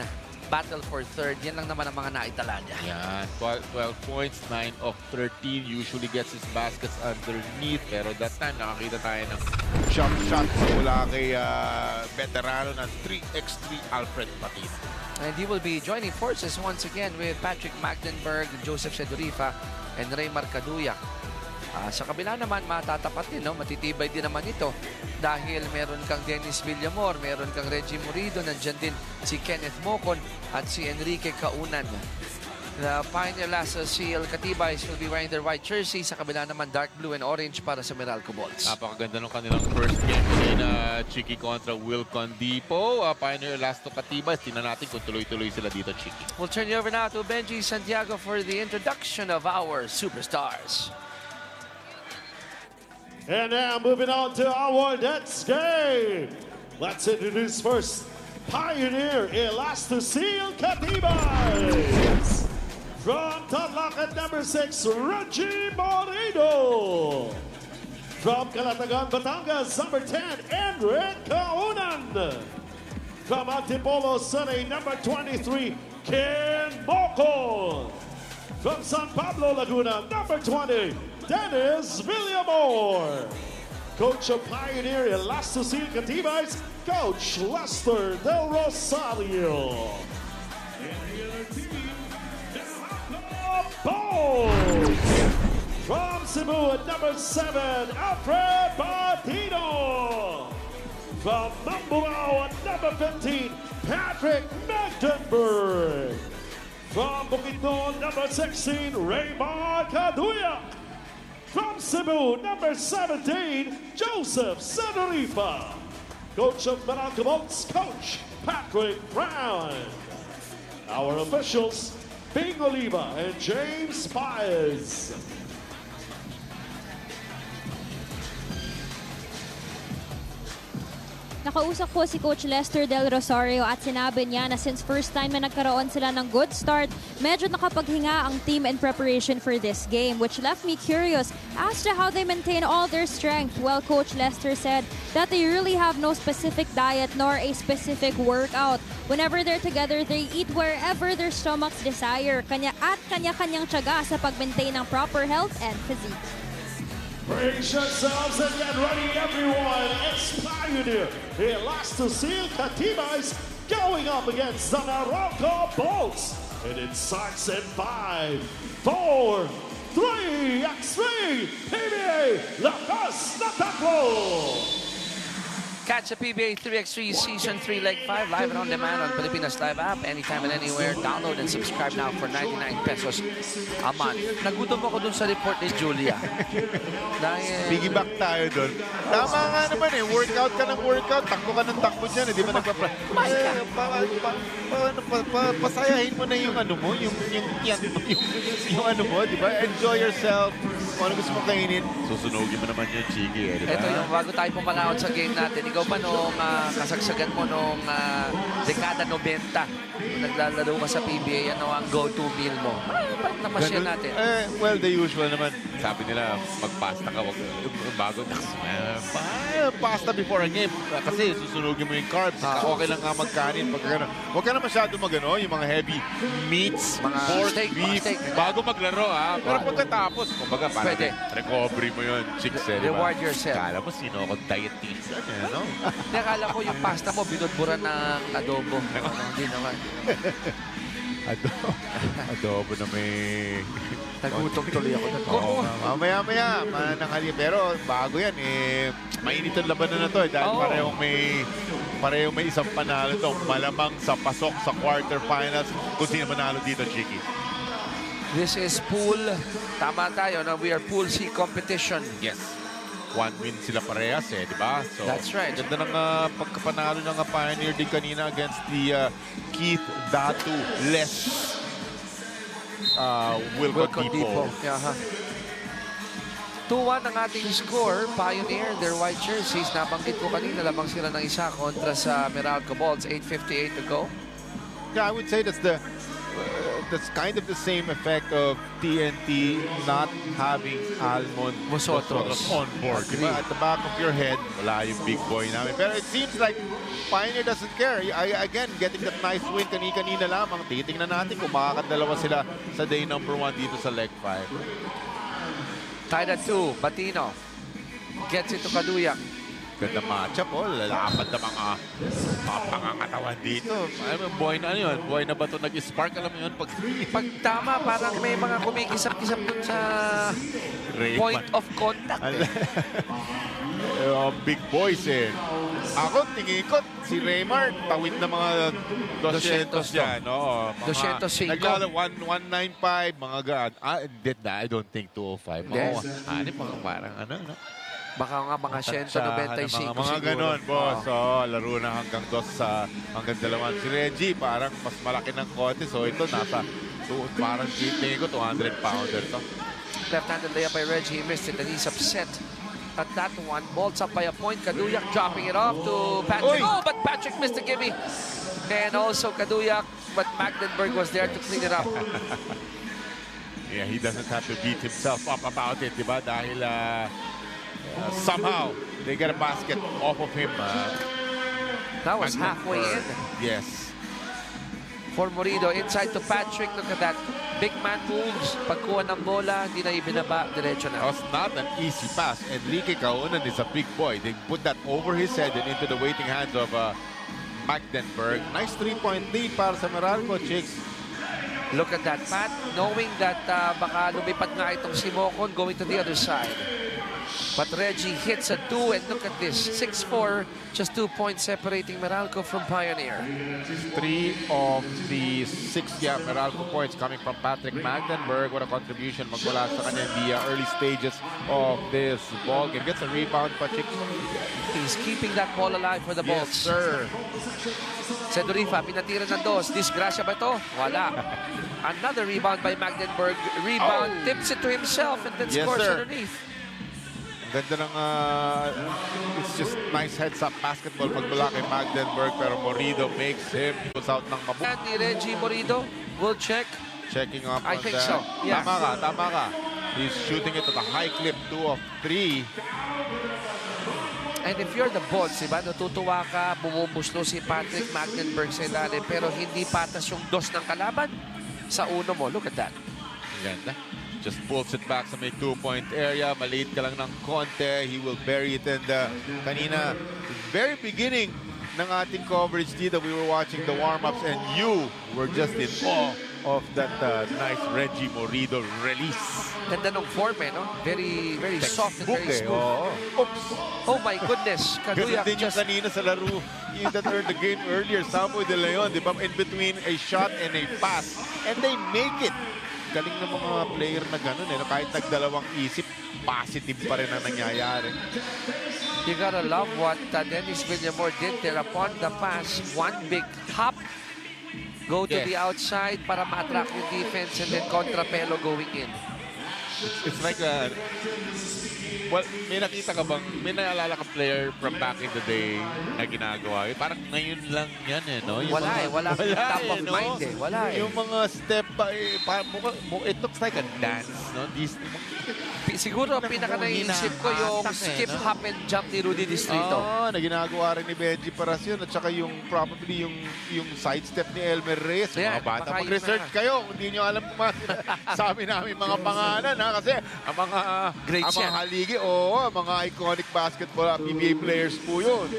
S8: Battle for third, yan lang naman ang mga naitala niya.
S7: Yan, 12 points, 9 of 13. Usually gets his baskets underneath. Pero that time, nakakita tayo ng jump shot mula kay veterano ng 3x3 Alfred Batino.
S8: And he will be joining forces once again with Patrick Magdenberg, Joseph Sedurifa, and Ray Marcaduya. Sa kabila naman, matatapat din, no? Matitibay din naman ito dahil meron kang Dennis Villamor, meron kang Reggie Murido, nandyan din si Kenneth Mocon at si Enrique Caunan. The Pioneer Lasso Seal Katibays will be wearing their white jersey. Sa kabila naman, dark blue and orange para sa Meralco Bolts.
S7: Napakaganda ng kanilang first game kanina, Chiki kontra Wilcon Depot. Pioneer Lasso Katibays. Tingnan natin kung tuloy-tuloy sila dito, Chiki.
S8: We'll turn you over now to Benji Santiago for the introduction of our superstars.
S5: And now moving on to our next game. Let's introduce first Pioneer Elastoseal Katibays. From Tarlac at number 6, Reggie Moreno. From Calatagan, Batangas, number 10, Enrique Caunan. From Antipolo City, number 23, Ken Mocon. From San Pablo, Laguna, number 20, Dennis Villamor. Coach of Pioneer Elastoseal Katibays, Coach Lester Del Rosario. And the other team, the Bulls. From Cebu at number 7, Alfred Batino. From Mamburao at number 15, Patrick Magdenberg. From Bukidnon, number 16, Raymond Caduya. From Cebu, number 17, Joseph Sedurifa. Coach of Meralco Bolts, Coach Patrick Brown. Our officials, Bing Oliva and James Pies.
S6: Nakausap po si Coach Lester Del Rosario at sinabi niya na since first time na nagkaroon sila ng good start, medyo nakapaghinga ang team in preparation for this game, which left me curious as to how they maintain all their strength. Well, Coach Lester said that they really have no specific diet nor a specific workout. Whenever they're together, they eat wherever their stomachs desire. Kanya-kanyang tiyaga sa pag-maintain ng proper health and physique.
S5: Brace yourselves and get ready, everyone. It's Pioneer Elastoseal Katibays going up against the Meralco Bolts. And it starts in 5, 4, 3, X3, PBA, Lakas na Takbo.
S8: Catch the PBA 3x3 Season 3 Leg 5 live and on demand on Pilipinas Live app anytime and anywhere. Download and subscribe now for 99 pesos a month. Nagutom ako dun sa report ni Julia. Dahil...
S7: Piggyback tayo doon. Tama nga naman eh. Workout ka ng workout. Takbo ka ng takbo dyan. Di ba pasayahin mo na yung ano mo. Yung ano mo. Di ba? Enjoy yourself. Kung ano gusto mong kainin, susunugin mo naman yung chigi eh. Di ba?
S8: Ito yung bago tayo pumalakot sa game natin. Ikaw pa nung kasagsagan mo nung dekada 90, nung naglalaro ka sa PBA, ano ang go-to meal mo? Namasya natin.
S7: Well, the usual naman. Sabi nila, magpasta ka, wag bago. Pasta before a game. Kasi susunugin mo yung carbs. Okay lang nga magkanin. Huwag ka na masyado magano, yung mga heavy meats,
S8: Mga
S7: pork,
S8: steak,
S7: beef,
S8: steak.
S7: bago maglaro ha. Pero pagkatapos, kumbaga, parang
S8: Pwede.
S7: recovery mo yun, chicks eh, di ba?
S8: Reward yourself.
S7: Kala mo, sino ako dietitian eh, no?
S8: Hindi, akala ko yung pasta mo, binudburan ng adobo. Hindi naman.
S7: Adobo na may...
S8: Nagutom tuloy ako.
S7: Mamaya-maya, manananghali. Pero bago yan, mainit ang labanan na to. Dahil parehong may isang panalo to. Malamang sa pasok sa quarterfinals kung sino manalo dito, Chiki.
S8: This is pool. Tama tayo, no? We are pool C competition.
S7: Yes. One win sila parehas eh, di ba? So,
S8: That's right.
S7: Ganda ng pagkapanalo ng Pioneer din kanina against the Keith Datu Les Wilcon Depot.
S8: Yeah, 2-1 ang ating score. Pioneer, their white jerseys. Nabanggit ko kanina, lamang sila ng isa kontra sa Meralco Bolts. 8:58 to go.
S7: I would say that's kind of the same effect of TNT not having Almond
S8: Vosotros.
S7: on board.
S8: Agree.
S7: Diba? At the back of your head, wala yung big boy namin. Pero it seems like Pioneer doesn't care. Again, getting that nice win kanina lamang. Titingnan natin kung makakadalawa sila sa day number 1 dito sa leg 5.
S8: Tied at 2. Batino gets it to Kaduyak.
S7: Ganda matchup, lalapad na mga pangangatawan dito. Boy na yun? Boy na ba ito nag-spark? Alam mo yun?
S8: Pag tama, parang may mga kumikisap-kisap dun sa point of contact.
S7: Big boys eh. Ako, tingin ko, si Raymar, tawid na mga 200 yan. Oo,
S8: 205.
S7: Naglala 195, mga gaan. I don't think 205.
S8: Yes.
S7: Parang ano, no?
S8: Baka nga mga 195
S7: mga ganon, boss. Laro na hanggang hanggang 2. Si Reggie, parang mas malaki ng konti. So ito, parang tingin ko 200-pounder to.
S8: Left-handed layup by Reggie. He missed it and he's upset at that one. Bolts up by a point. Kaduyak dropping it off to Patrick.
S7: Oy!
S8: Oh, but Patrick missed the gimme. And also Kaduyak, but Magdenberg was there to clean it up.
S7: Yeah, he doesn't have to beat himself up about it, diba? Dahil somehow they get a basket off of him.
S8: That was halfway in.
S7: Yes.
S8: For Morido, inside to Patrick. Look at that. Big man moves. Pagkuha ng bola, hindi na ibinaba. Diretso
S7: That
S8: na.
S7: was not an easy pass. Enrique Caunan is a big boy. They put that over his head and into the waiting hands of Magdenberg. Nice 3-point lead para sa Meralco, Chicks.
S8: Look at that, Pat. Knowing that baka lumipat nga itong si Mocon going to the other side. But Reggie hits a 2, and look at this. 6-4, just 2 points separating Meralco from Pioneer.
S7: 3 of the 6 Meralco points coming from Patrick Magdenberg. What a contribution magmula sa kanya in the early stages of this ball game. Gets a rebound pa, Chicks.
S8: He's keeping that ball alive for the
S7: Yes,
S8: Bolts.
S7: sir.
S8: Sedurifa, pinatira ng 2. Disgrasya ba ito? Wala. Another rebound by Magdenberg. Rebound, tips it to himself, and then
S7: Yes,
S8: scores
S7: sir.
S8: underneath.
S7: Ganda ng, it's just nice heads-up basketball magmula kay Magdenberg, pero Morido makes him goes out ng mabuti.
S8: And ni Reggie Morido, we'll check.
S7: Checking up
S8: I
S7: on
S8: think
S7: that.
S8: so, yeah.
S7: Tama ka. He's shooting it at a high clip, 2 of 3.
S8: And if you're the Bolts, diba, natutuwa ka, bumubuslo si Patrick Magdenberg sa ilalim, pero hindi patas yung 2 ng kalaban sa uno mo. Look at that.
S7: Ganda. Just pulls it back sa may 2-point area. Maliit ka lang ng konti. He will bury it. And kanina, very beginning ng ating coverage dito, we were watching the warm-ups and you were just in awe of that nice Reggie Morido release.
S8: Ganda ng form, eh, no? Very, very soft and very smooth.
S7: Oops!
S8: Oh my goodness.
S7: Ganun
S8: Kaduyak
S7: din yung
S8: just...
S7: kanina sa laro that earned the game earlier. Samuel De Leon, di ba? In between a shot and a pass. And they make it. Galing ng mga player na gano'n, eh. Kahit nagdalawang isip, positive pa rin ang nangyayari.
S8: You gotta love what Dennis Villamor did there upon the pass. One big hop. Go to
S7: Yes.
S8: the outside para ma-attract yung defense and then contrapelo going in.
S7: It's like well, may nakita ka bang, may naalala ka player from back in the day na ginagawa? Parang ngayon lang yan, eh, no? Yung
S8: Wala,
S7: mga,
S8: eh. Wala top of
S7: no?
S8: mind, eh. Wala, eh.
S7: Yung mga step by, it looks like a dance, no?
S8: Siguro pinaka naisip ko yung skip, hop, and jump ni Rudy Distrito.
S7: Na ginagawa rin ni Benji Paracion at saka yung probably yung sidestep ni Elmer Reyes.
S8: Yeah,
S7: Mga bata,
S8: baka
S7: mag-research
S8: yun
S7: kayo kung hindi nyo alam kung sabi namin mga pangalan, ha? Kasi ang mga
S8: Great
S7: ang mga
S8: yan.
S7: haligi, mga iconic basketball PBA players po yun.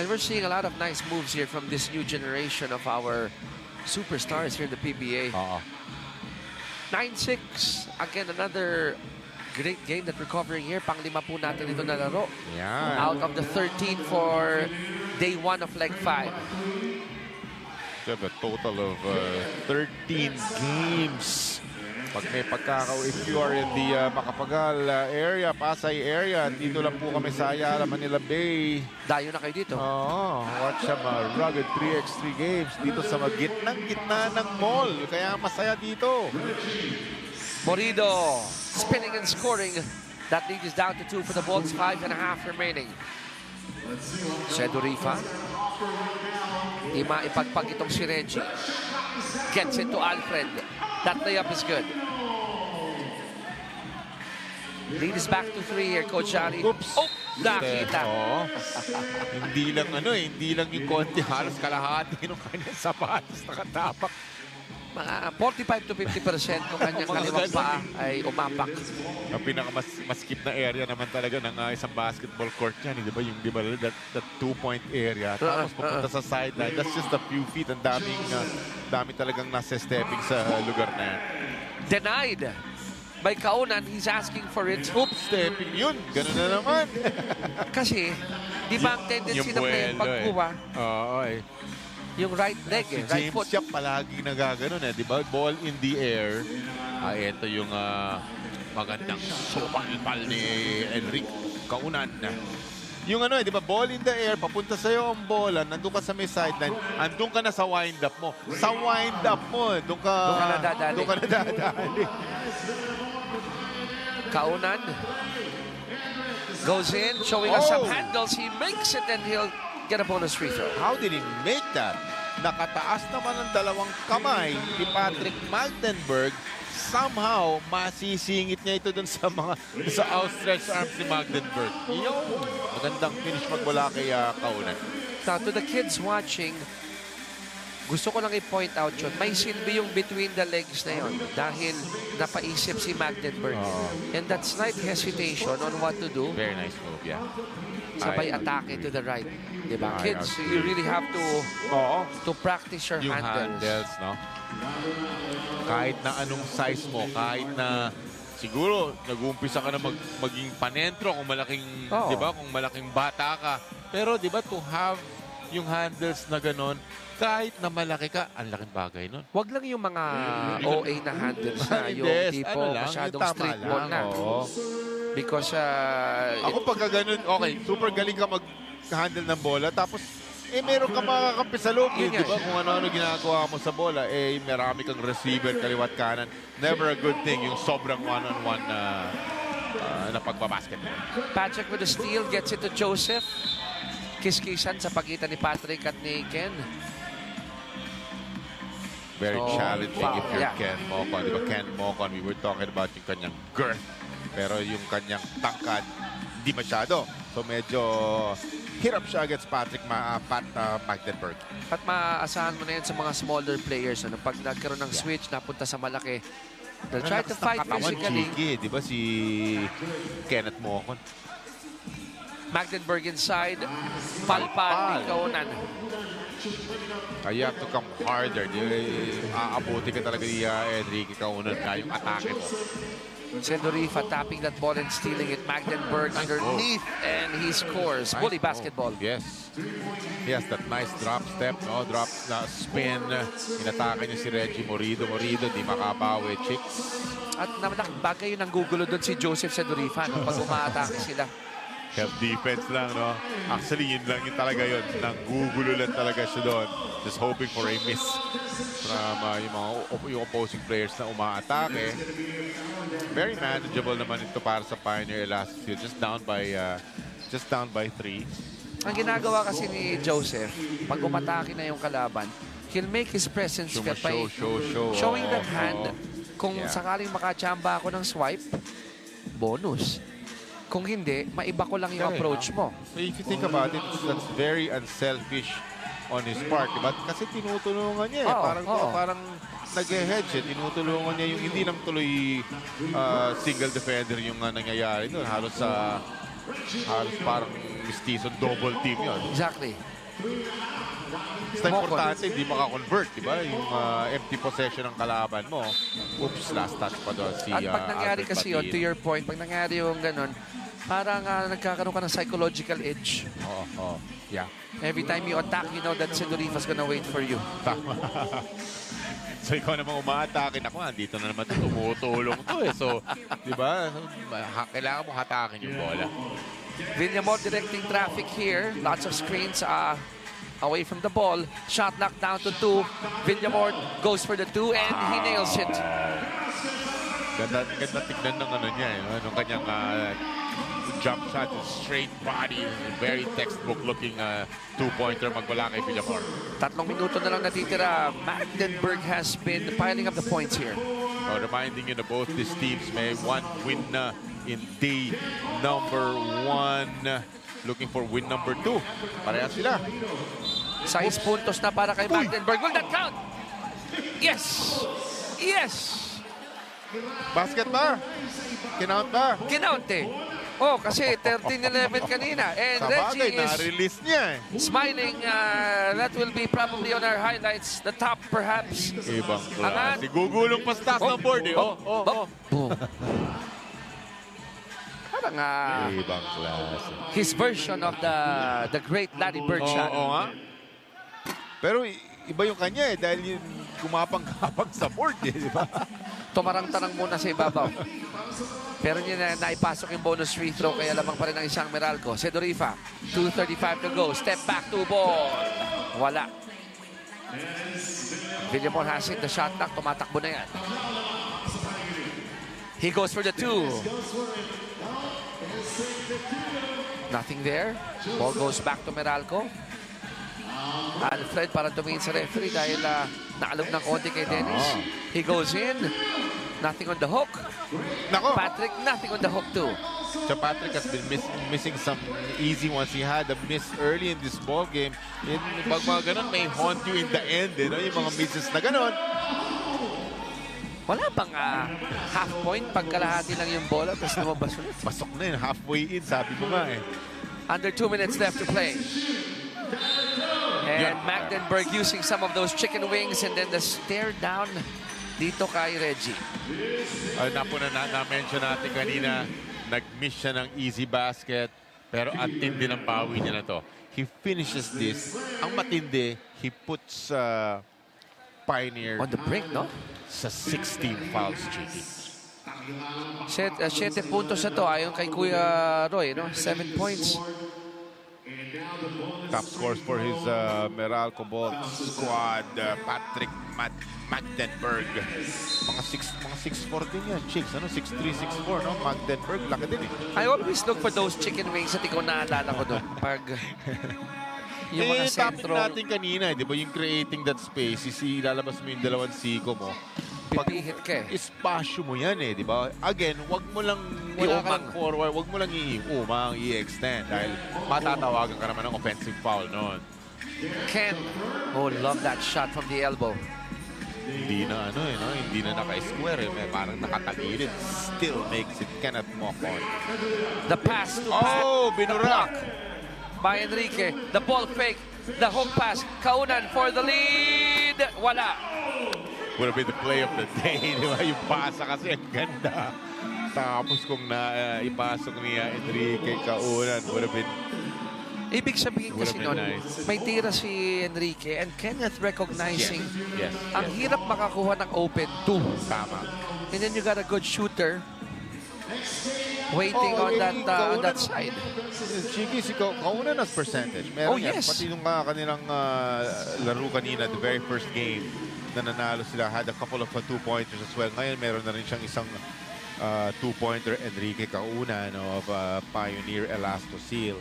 S8: And we're seeing a lot of nice moves here from this new generation of our superstars here in the PBA. 9-6. Again, another great game that we're covering here. Pang-5 po natin ito na laro.
S7: Yan.
S8: Out of the 13 for day 1 of leg 5.
S7: We have a total of 13 games. Pag may if you are in the Macapagal area, Pasay area, dito lang po kami sa Ayala, Manila Bay.
S8: Dayo na kayo dito.
S7: Watch some rugged 3x3 games dito sa gitna ng mall. Kaya masaya dito.
S8: Morido spinning and scoring. That lead is down to 2 for the Bolts. 5.5 remaining. Sedurifa. Di maipagpag itong si Reggie. Gets it to Alfred. That layup is good. Lead is back to 3 here, Coach Ali.
S7: Oops.
S8: Oh, nakita.
S7: Oo. Hindi lang hindi lang yung konti, halos kalahati ng kanyang sapatos nakatapak.
S8: Mga 45 to 50% ng kanyang kaliwang paa ay umapak.
S7: Ang pinaka-maskip na area naman talaga ng isang basketball court yan. Di ba? Yung that 2-point area. Tapos pupunta sa sideline. That's just a few feet. Ang daming talagang nasa stepping sa lugar na yan.
S8: Denied by Kaunan. He's asking for it.
S7: Oops, stepping yun. Ganun na naman.
S8: Kasi, di ba ang tendency ng player pagkuha?
S7: Oo,
S8: Yung right leg,
S7: Si
S8: right
S7: James
S8: foot.
S7: siya palagi nagaganon di ba? Ball in the air. Ito yung magandang supalpal ni Enrique Kaunan. Yung di ba? Ball in the air, papunta sa'yo ang bola, nandun ka sa may sideline, andun ka na sa wind-up mo. Sa wind-up mo, doon ka
S8: nadadali. Kaunan goes in, showing us some handles. He makes it and he'll get a bonus free throw.
S7: How did he make that? Nakataas naman ang dalawang kamay ni Patrick Magdenberg. Somehow, masisingit niya ito dun sa outstretched arms ni Magdenberg. Yung magandang finish magmula kay Kaunan.
S8: Now, to the kids watching, gusto ko lang i-point out yun. May silbi yung between the legs na yun dahil napaisip si Magdenberg. And that's slight hesitation on what to do.
S7: Very nice move, yeah.
S8: Sabay atake to the right. Diba? Kids, you really have to practice your
S7: Yung
S8: handles.
S7: no? Kahit na anong size mo, kahit na siguro nag-uumpisa ka na maging panentro kung malaking, di ba? Kung malaking bata ka. Pero di ba, to have yung handles na ganon, kahit na malaki ka, ang laking bagay nun.
S8: Wag lang yung mga OA na handles na yung tipo masyadong straight ball na. Because
S7: ako pagka ganun, okay, super galing ka mag-handle ng bola, tapos meron ka makakampi sa loob. Di ba? Kung ano-ano ginagawa mo sa bola, marami kang receiver, kaliwat kanan. Never a good thing yung sobrang one-on-one na pagbabasketball.
S8: Patrick with the steal, gets it to Joseph. Kiss-kissan sa pagitan ni Patrick at ni Ken.
S7: Very challenging if you're
S8: yeah.
S7: Ken Mocon. Di ba Ken Mocon, we were talking about yung kanyang girth. Pero yung kanyang tangkad, hindi masyado. So medyo hirap siya against Patrick Magdenberg.
S8: At maaasahan mo na yan sa mga smaller players. Ano? Pag nagkaroon ng switch, napunta sa malaki. They'll try to fight physically.
S7: Di ba si Kenneth Mocon?
S8: Magdenberg inside. Palpal ni Kaunan.
S7: You have to come harder. Aabuti ka talaga ni Enrique Kaunan na yung atake mo.
S8: Sedurifa tapping that ball and stealing it. Magdenberg underneath and he scores. Bully basketball.
S7: Yes. He has that nice drop step, drop spin. Inatake niya si Reggie Morido. Morido, di makabawi. Chicks.
S8: At malaking bagay yun ang gugulo doon si Joseph Sedurifa pag umaatake sila.
S7: Help defense lang, no? Actually, yun lang yun talaga yun. Nanggugulo lang talaga siya doon. Just hoping for a miss from yung opposing players na umaatake. Very manageable naman ito para sa Pioneer last year. Just down by 3.
S8: Ang ginagawa kasi ni Joseph, pag umatake na yung kalaban, he'll make his presence felt by showing that hand. Kung sakaling makachamba ako ng swipe, bonus. Kung hindi, maiba ko lang yung approach mo.
S7: So if you think about it, that's very unselfish on his part. Diba? Kasi tinutulungan niya. Parang nag-hedge. Tinutulungan niya yung hindi lang tuloy single defender yung nangyayari doon. Halos parang mistizon double team yun.
S8: Exactly.
S7: Basta importante, hindi maka-convert, di ba? Yung empty possession ng kalaban mo. Oops, last touch pa doon si
S8: At pag nangyari kasi yun, to your point, pag nangyari yung ganun, parang nagkakaroon ka ng psychological edge.
S7: Yeah.
S8: Every time you attack, you know that Sedurifa's gonna wait for you.
S7: Tama. So ikaw naman umaatake. Ako, andito na naman tumutulong to eh. So, di ba? Kailangan mo hatakin yung bola.
S8: Villamor directing traffic here. Lots of screens away from the ball. Shot knocked down to 2. Villamor goes for the 2 and he nails it.
S7: Ganda tignan ng ano niya, yung kanyang jump shot, straight body, very textbook looking two-pointer magmula kay Villamor.
S8: 3 minuto na lang natitira. Magdeburg has been piling up the points here.
S7: So reminding you na both these teams may one win na in day number 1. Looking for win number 2. Pareha sila.
S8: 6 puntos na para kay Magdeburg. Will that count? Yes! Yes!
S7: Basket ba? Kinount ba?
S8: Kinount eh. Oh, kasi 13-11 kanina. And
S7: Sa
S8: Reggie
S7: bagay,
S8: is
S7: na-release niya eh.
S8: smiling. That will be probably on our highlights. The top, perhaps.
S7: Ibang
S8: Angat.
S7: klase. Gugulong pa sa taas ng board eh.
S8: Boom. Parang
S7: Ibang klase.
S8: his version of the great Larry Bird shot.
S7: Oo nga. Pero iba yung kanya eh. Dahil yung kumapang-kapang sa board eh. Di ba?
S8: Tumarang-tarang muna sa ibabaw. Pero niya na naipasok yung bonus free throw, kaya lamang pa rin ang isang Meralco. Sedorifa, 2:35 to go. Step back to ball. Wala. Villamor has it. The shot clock. Tumatakbo na yan. He goes for the 2. Nothing there. Ball goes back to Meralco. Alfred para tumingin sa referee dahil naalog ng konti kay Dennis. He goes in. Nothing on the hook.
S7: Nako.
S8: Patrick, nothing on the hook too.
S7: So Patrick has been missing some easy ones. He had a miss early in this ball game. Pag mga ganun, may haunt you in the end. Eh, no? Yung mga misses na ganun.
S8: Wala bang half point pagkalahati lang yung bola tapos lumabas ulit?
S7: Pasok na yun. Halfway in, sabi ko nga eh.
S8: Under 2 minutes left to play. And Magdeburg using some of those chicken wings and then the stare down dito kay Reggie.
S7: Na-mention natin kanina, nag-miss siya ng easy basket, pero ang tindi ng bawi niya na to. He finishes this. Ang matindi, he puts Pioneer
S8: On the brink, no?
S7: sa 16 fouls, JT.
S8: 7 puntos na to ayon kay Kuya Roy, no? 7 points.
S7: Top scores for his Meralco Bolt squad, Patrick Magdeburg. Mga 6'4 din yan, chicks. Ano? 6'3", 6'4", no? Magdeburg, laki din eh.
S8: I always look for those chicken wings at ikaw naalala ko doon. Pag yung mga
S7: topic
S8: sentro,
S7: natin kanina, di ba? Yung creating that space, ilalabas mo yung dalawang siko mo.
S8: pipihit ka eh.
S7: Espasyo mo yan eh, di ba? Again, wag mo lang wala ka lang forward, wag mo lang iumang, i-extend dahil matatawagan ka naman ng offensive foul noon.
S8: Ken, oh, love that shot from the elbow.
S7: Hindi na ano eh, no? Hindi na naka-square eh, may parang nakatagilid. Still makes it cannot walk on.
S8: The pass to
S7: Oh, binura!
S8: By Enrique, the ball fake, the hook pass, Kaunan for the lead. Wala.
S7: Would have been the play of the day, di ba? Yung pasa kasi, ang ganda. Tapos kung ipasok niya Enrique Kaunan, would have been...
S8: Ibig sabihin kasi nun, may tira si Enrique and Kenneth recognizing ang hirap makakuha ng open 2.
S7: Tama.
S8: And then you got a good shooter waiting on that side.
S7: Chiki, si Kaunan as percentage. Meron yan.
S8: Yes.
S7: Pati nung kanilang laro kanina, the very first game na nanalo sila, had a couple of two-pointers as well. Ngayon, meron na rin siyang isang two-pointer, Enrique Kaunan of Pioneer Elasto Seal.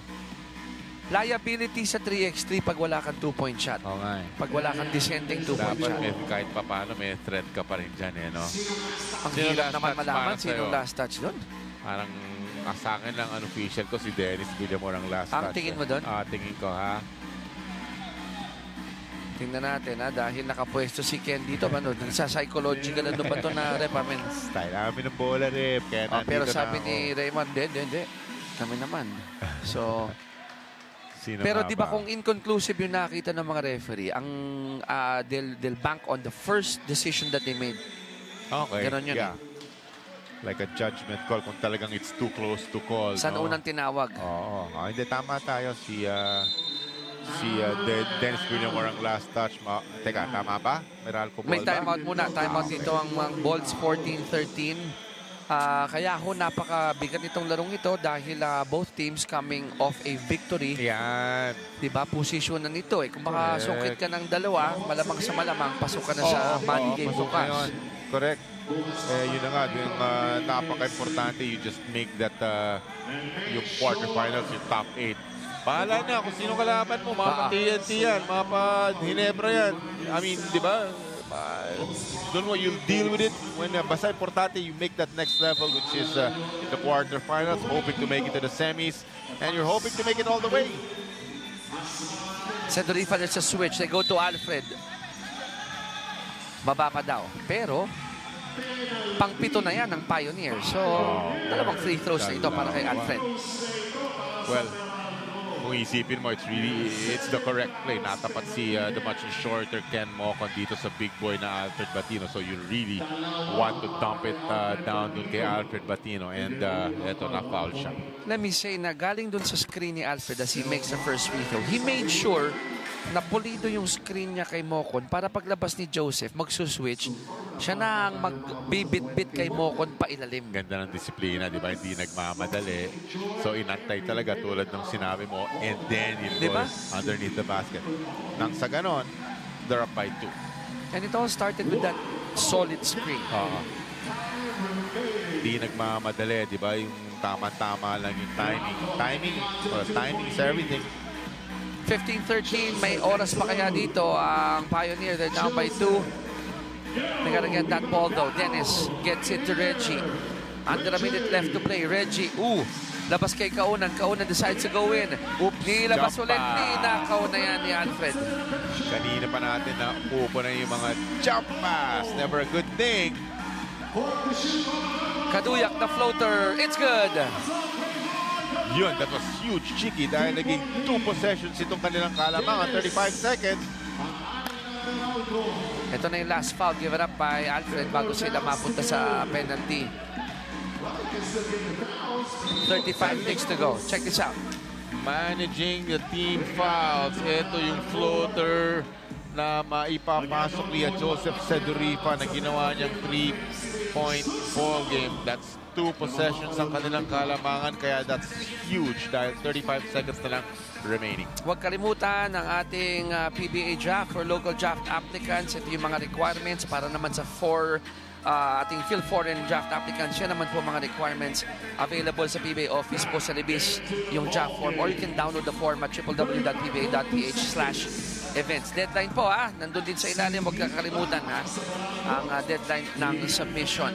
S8: Liability sa 3x3 pag wala kang 2-point shot.
S7: Oo nga eh.
S8: Pag wala kang dissenting 2-point shot.
S7: Dapat kahit pa paano, may threat ka pa rin dyan eh, no?
S8: Ang
S7: Sino
S8: hirap
S7: last
S8: naman
S7: touch
S8: malaman
S7: para
S8: sino
S7: sa'yo?
S8: last touch doon.
S7: Parang sa akin lang unofficial ko si Dennis Villamor ang last touch.
S8: Ang tingin mo doon?
S7: Tingin ko, ha?
S8: Tingnan natin ha, dahil nakapwesto si Ken dito. Ano, nagsa-psychological ano ba ito na rep?
S7: Style namin ng bola, rep. Kaya
S8: Pero
S7: nandito
S8: sabi
S7: na ako.
S8: ni Raymond, hindi. Kami naman. So,
S7: Sino
S8: pero
S7: nga
S8: di ba kung inconclusive yung nakita ng mga referee, ang they'll bank on the first decision that they made.
S7: Okay.
S8: Ganon yun
S7: yeah. Like a judgment call kung talagang it's too close to call.
S8: Sa
S7: no?
S8: unang tinawag.
S7: Oo. Hindi, tama tayo. Si Dennis Villamor ang last touch. Teka, tama ba? Meralco ball
S8: May
S7: ba?
S8: timeout muna. Timeout dito ang mga Bolts 14-13. Kaya ako napakabigat itong larong ito dahil both teams coming off a victory.
S7: Yan.
S8: Diba? Posisyon na nito eh. Kung makasungkit ka ng dalawa, malamang sa malamang, pasok ka na sa money game
S7: pasok na
S8: bukas.
S7: yun. Correct. yun na nga, yung napaka-importante, you just make that yung quarterfinals, yung top 8. Bahala na kung sino kalaban mo, mga pa-TNT yan, mga pa-Hinebra yan. I mean, di ba? Don't know, you'll deal with it when basta importante you make that next level, which is the quarterfinals, hoping to make it to the semis, and you're hoping to make it all the way.
S8: Sa Dorifa, there's a switch. They go to Alfred. Baba pa daw. Pero, pang-pito na yan ng Pioneer. So, dalawang free throws na ito para kay Alfred.
S7: Well, kung isipin mo, it's the correct play. Natapat si the much shorter Ken Mocon dito sa big boy na Alfred Batino. So you really want to dump it down dun kay Alfred Batino. And eto, na-foul siya.
S8: Let me say na galing dun sa screen ni Alfred as he makes the first free throw, he made sure na pulido yung screen niya kay Mocon para paglabas ni Joseph, magsuswitch, siya na ang magbibit-bit kay Mocon pa ilalim.
S7: Ganda ng disiplina, di ba? Hindi nagmamadali. So inantay talaga tulad ng sinabi mo, and then it
S8: Diba?
S7: goes underneath the basket. Nang sa ganon, they're up by 2.
S8: And it all started with that solid screen.
S7: Hindi nagmamadali, di ba? Yung tama-tama lang yung timing. Timing is everything.
S8: 15-13, may oras pa kaya dito ang Pioneer. They're down by 2. They gotta get that ball though. Dennis gets it to Reggie. Under a minute left to play. Reggie, labas kay Kaunan. Kaunan decides to go in. Nilabas
S7: jump
S8: ulit
S7: pass.
S8: ni Nakaw na yan ni Alfred.
S7: Kanina pa natin na upo na yung mga jump pass. Never a good thing.
S8: Kaduyak na floater. It's good.
S7: Yun, that was huge, Chiki, dahil naging 2 possessions itong kanilang kalamangan. 35 seconds.
S8: Ito na yung last foul given up by Alfred bago sila mapunta sa penalty. 35 ticks to go. Check this out.
S7: Managing the team fouls. Ito yung floater na maipapasok niya Joseph Sedurifa na ginawa niyang 3-point ball game. That's 2 possessions ang kanilang kalamangan, kaya that's huge dahil 35 seconds na lang remaining.
S8: Huwag kalimutan ang ating PBA draft for local draft applicants. Ito yung mga requirements para naman sa ating field foreign draft applicants. Yan naman po mga requirements available sa PBA office po sa Libis, yung draft form, or you can download the form at www.pba.ph/events. Deadline po nandun din sa ilalim, huwag kakalimutan ang deadline ng submission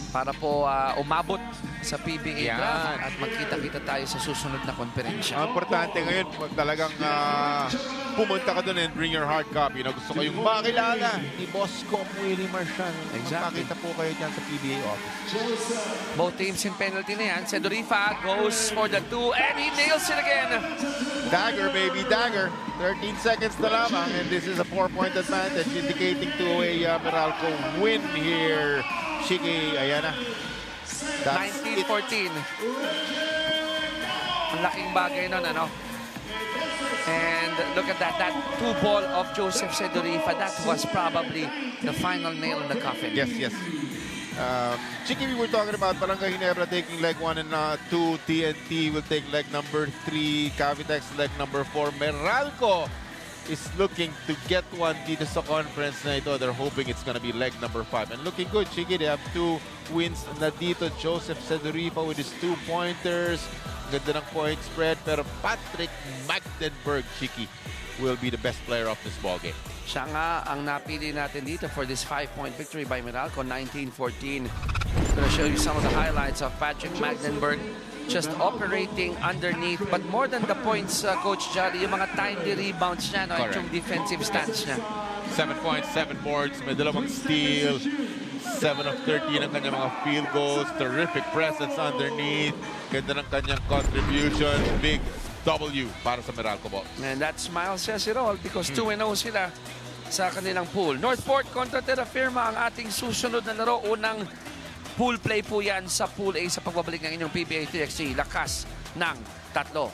S8: para po umabot sa PBA draft at magkita-kita tayo sa susunod na konferensya.
S7: Ang importante ngayon, pag talagang pumunta ka doon and bring your hard copy. Gusto ko yung makilala ni Boss Cop Willie Marcian.
S8: Exactly.
S7: Makita po kayo dyan sa PBA office.
S8: Both teams in penalty na yan. Sedurifa goes for the 2 and he nails it again.
S7: Dagger, baby, dagger. 13 seconds na lamang, and this is a 4-point advantage indicating to a Meralco win here. Shiki, ayan na.
S8: 19-14. Ang laking bagay nun, And look at that 2-ball of Joseph Sedurifa. That was probably the final nail in the coffin.
S7: Yes. Chiki, we were talking about Barangay Ginebra taking leg 1 and 2. TNT will take leg number 3. Cavitex leg number 4. Meralco is looking to get one dito sa conference na ito. They're hoping it's gonna be leg number 5. And looking good, Chiki. They have 2 wins na dito. Joseph Sedurifa with his 2-pointers. Ganda ng point spread. Pero Patrick Magdenberg, Chiki, will be the best player of this ballgame.
S8: Siya nga ang napili natin dito for this 5-point victory by Meralco, 19-14. Gonna show you some of the highlights of Patrick Magdenberg just operating underneath. But more than the points, Coach Jolly, yung mga timely rebounds niya, at yung defensive stance niya.
S7: 7 points, 7 boards, may dalawang steal. 7 of 13 ang kanyang mga field goals. Terrific presence underneath. Ganda ng kanyang contribution. Big W para sa Meralco Balls.
S8: And that smile says it all because 2-0 sila sa kanilang pool. Northport kontra Terra Firma ang ating susunod na laro. Unang pool play po yan sa Pool A sa pagbabalik ng inyong PBA 3X3. Lakas ng 3.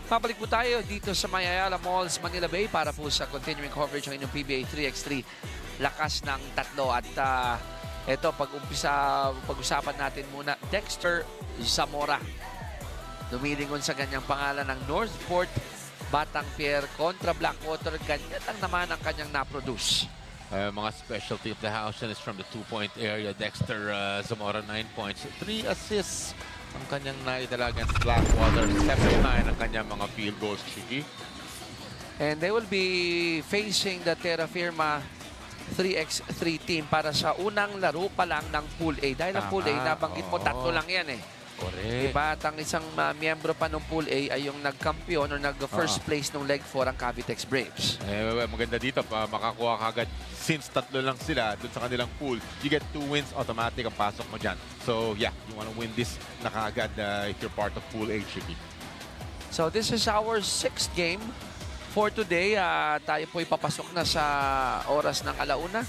S8: Mabalik po tayo dito sa Ayala Malls, Manila Bay para po sa continuing coverage ng inyong PBA 3x3. Lakas ng tatlo at ito, pag-usapan natin muna, Dexter Zamora. Lumilingon sa ganyang pangalan ng Northport, Batang Pier kontra Blackwater. Ganyan lang naman ang kanyang na-produce.
S7: Mga specialty of the house is from the 2-point area. Dexter Zamora, 9 points. 3 assists ang kanyang naidala against Blackwater. 79 ang kanyang mga field goals, Chiki.
S8: And they will be facing the Terra Firma 3x3 team para sa unang laro pa lang ng Pool A. Dahil ang Pool A, nabanggit mo, tatlo lang yan eh.
S7: Correct.
S8: Diba? At ang isang miyembro pa ng Pool A ay yung nag-kampiyon o nag-first place ng Leg 4 ang Cavitex Braves.
S7: Maganda dito, makakuha kagad. Since tatlo lang sila dun sa kanilang pool, you get 2 wins, automatic ang pasok mo dyan. So yeah, you want to win this na kagad if you're part of Pool A, Chiki.
S8: So this is our 6th game for today. Tayo po ipapasok na sa oras ng alauna.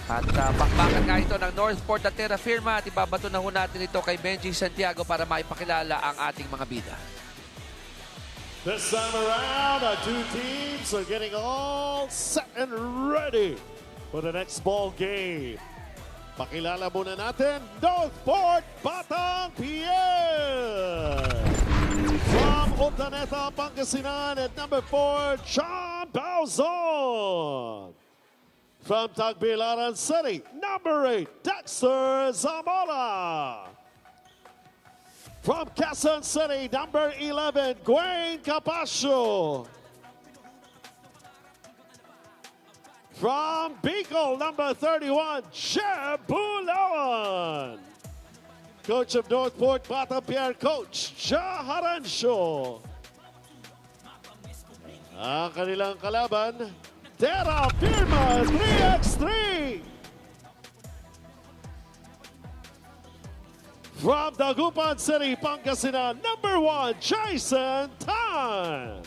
S8: At bakbakan nga ito ng Northport at Terra Firma at ibabato na ho natin ito kay Benji Santiago para maipakilala ang ating mga bida.
S5: This time around, our two teams are getting all set and ready for the next ball game. Pakilala muna natin, Northport Batang Pier. From Urdaneta, Pangasinan at number 4, John Bauzon. From Tagbilaran City, number 8, Dexter Zamora. From Quezon City, number 11, Gwen Capasio. From Bicol, number 31, Jeb Bulawan. Coach of Northport Batang Pier, Coach Ja Harancio. Ang kanilang kalaban, Terra Firma 3x3. From Dagupan City, Pangasinan, number 1, Jason Tan.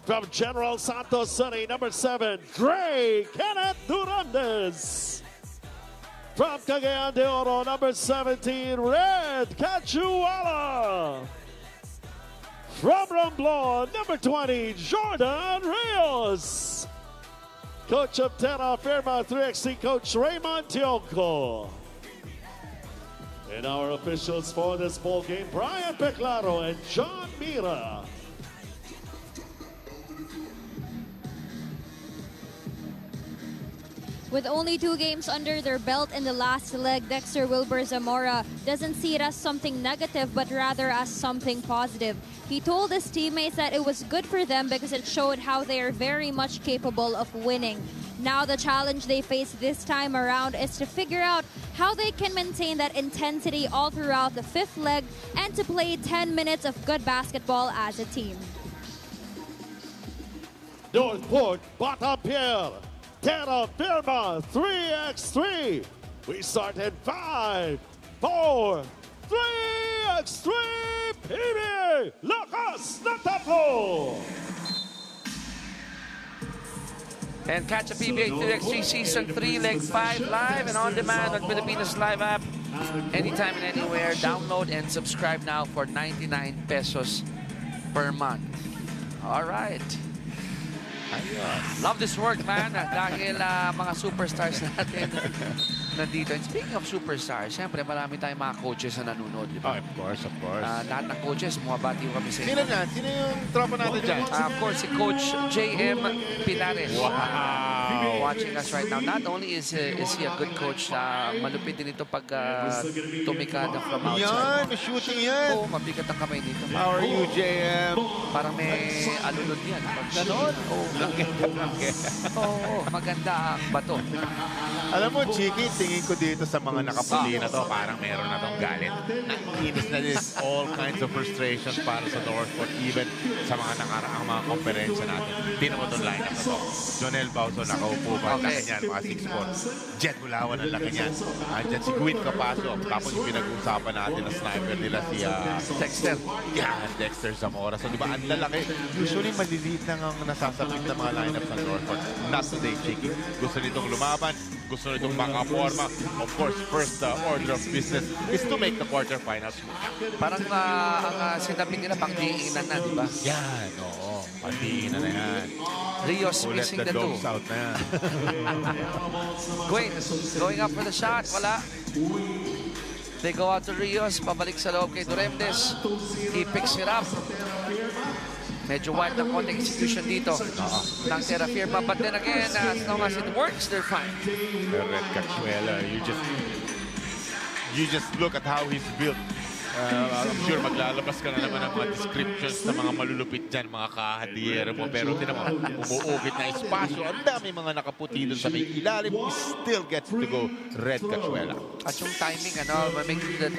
S5: From General Santos City, number 7, Dre Kenneth Durandez. From Cagayan de Oro, number 17, Red Cachuala. From Romblon, number 20, Jordan Rios. Coach of Terra Firma 3x3, Coach Raymond Tionco. And our officials for this ball game, Brian Peclaro and John Mira.
S6: With only 2 games under their belt in the last leg, Dexter Wilbur Zamora doesn't see it as something negative, but rather as something positive. He told his teammates that it was good for them because it showed how they are very much capable of winning. Now the challenge they face this time around is to figure out how they can maintain that intensity all throughout the 5th leg and to play 10 minutes of good basketball as a team.
S5: Northport, Batang Pier, Terra Firma 3x3. We start in 5, 4, 3x3 PBA. Lakas ng tatlo.
S8: And catch a PBA 3x3 Season 3 Leg 5 live and on demand on Pilipinas Live app. Anytime and anywhere. Download and subscribe now for 99 pesos per month. All right. Love this work, man. Dahil mga superstars natin nandito. And speaking of superstars, siyempre marami tayong mga coaches na nanonood.
S7: Oh, of course, of course.
S8: Lahat ng coaches, bumabati ko kami sa
S7: Sino yan? Sino yung tropa natin dyan?
S8: Of course, si Coach J.M. Pinares. Watching us right now. Not only is he a good coach, malupit din ito pag tumikada from outside.
S7: Yan, may shooting yan.
S8: Oo, mabigat ang kamay nito.
S7: How are you, JM?
S8: Parang may alulod yan.
S7: Ganon?
S8: Oo, maganda ang bato.
S7: Alam mo, Chiki, tingin ko dito sa mga nakapuli na to, parang meron na tong galit. Nakikinis na this all kinds of frustration para sa Northport, even sa mga nakaraang mga konferensya natin. Tingnan mo itong lineup na to. Jonel Bauso nakaupo ba?
S8: Okay.
S7: Laki niyan, mga 6'4". Jet Bulawan ang laki niyan. Andyan si Gwyn Capasio. Tapos yung pinag-uusapan natin na sniper nila si
S8: Dexter.
S7: Dexter Zamora. So, di ba, ang lalaki. Usually, maliliit lang ang nasasabit ng mga lineups ng Northport. Not today, Chicky. Gusto nitong lumaban. Gusto nitong makaporma. Of course, first order of business is to make the quarterfinals.
S8: Parang ang sinabi nila pangdiinan na, di ba?
S7: Yan, oo. Pandiinan na yan.
S8: Rios
S7: Ulit
S8: missing
S7: the
S8: the two.
S7: dogs out na yan.
S8: Gwyn going up for the shot. Wala. They go out to Rios. Pabalik sa loob kay Duremdes. He picks it up. Medyo wild ng konting execution dito ng Terra Firma. But then again, as long as it works, they're fine.
S7: Red Cachuela, you just look at how he's built. I'm sure maglalabas ka na naman ng mga descriptions ng mga malulupit dyan, mga kahadiyero mo. Pero tinan mo, umuukit na espasyo. Ang dami mga nakaputi doon sa may ilalim. He still gets to go Red Cachuela.
S8: At yung timing, making the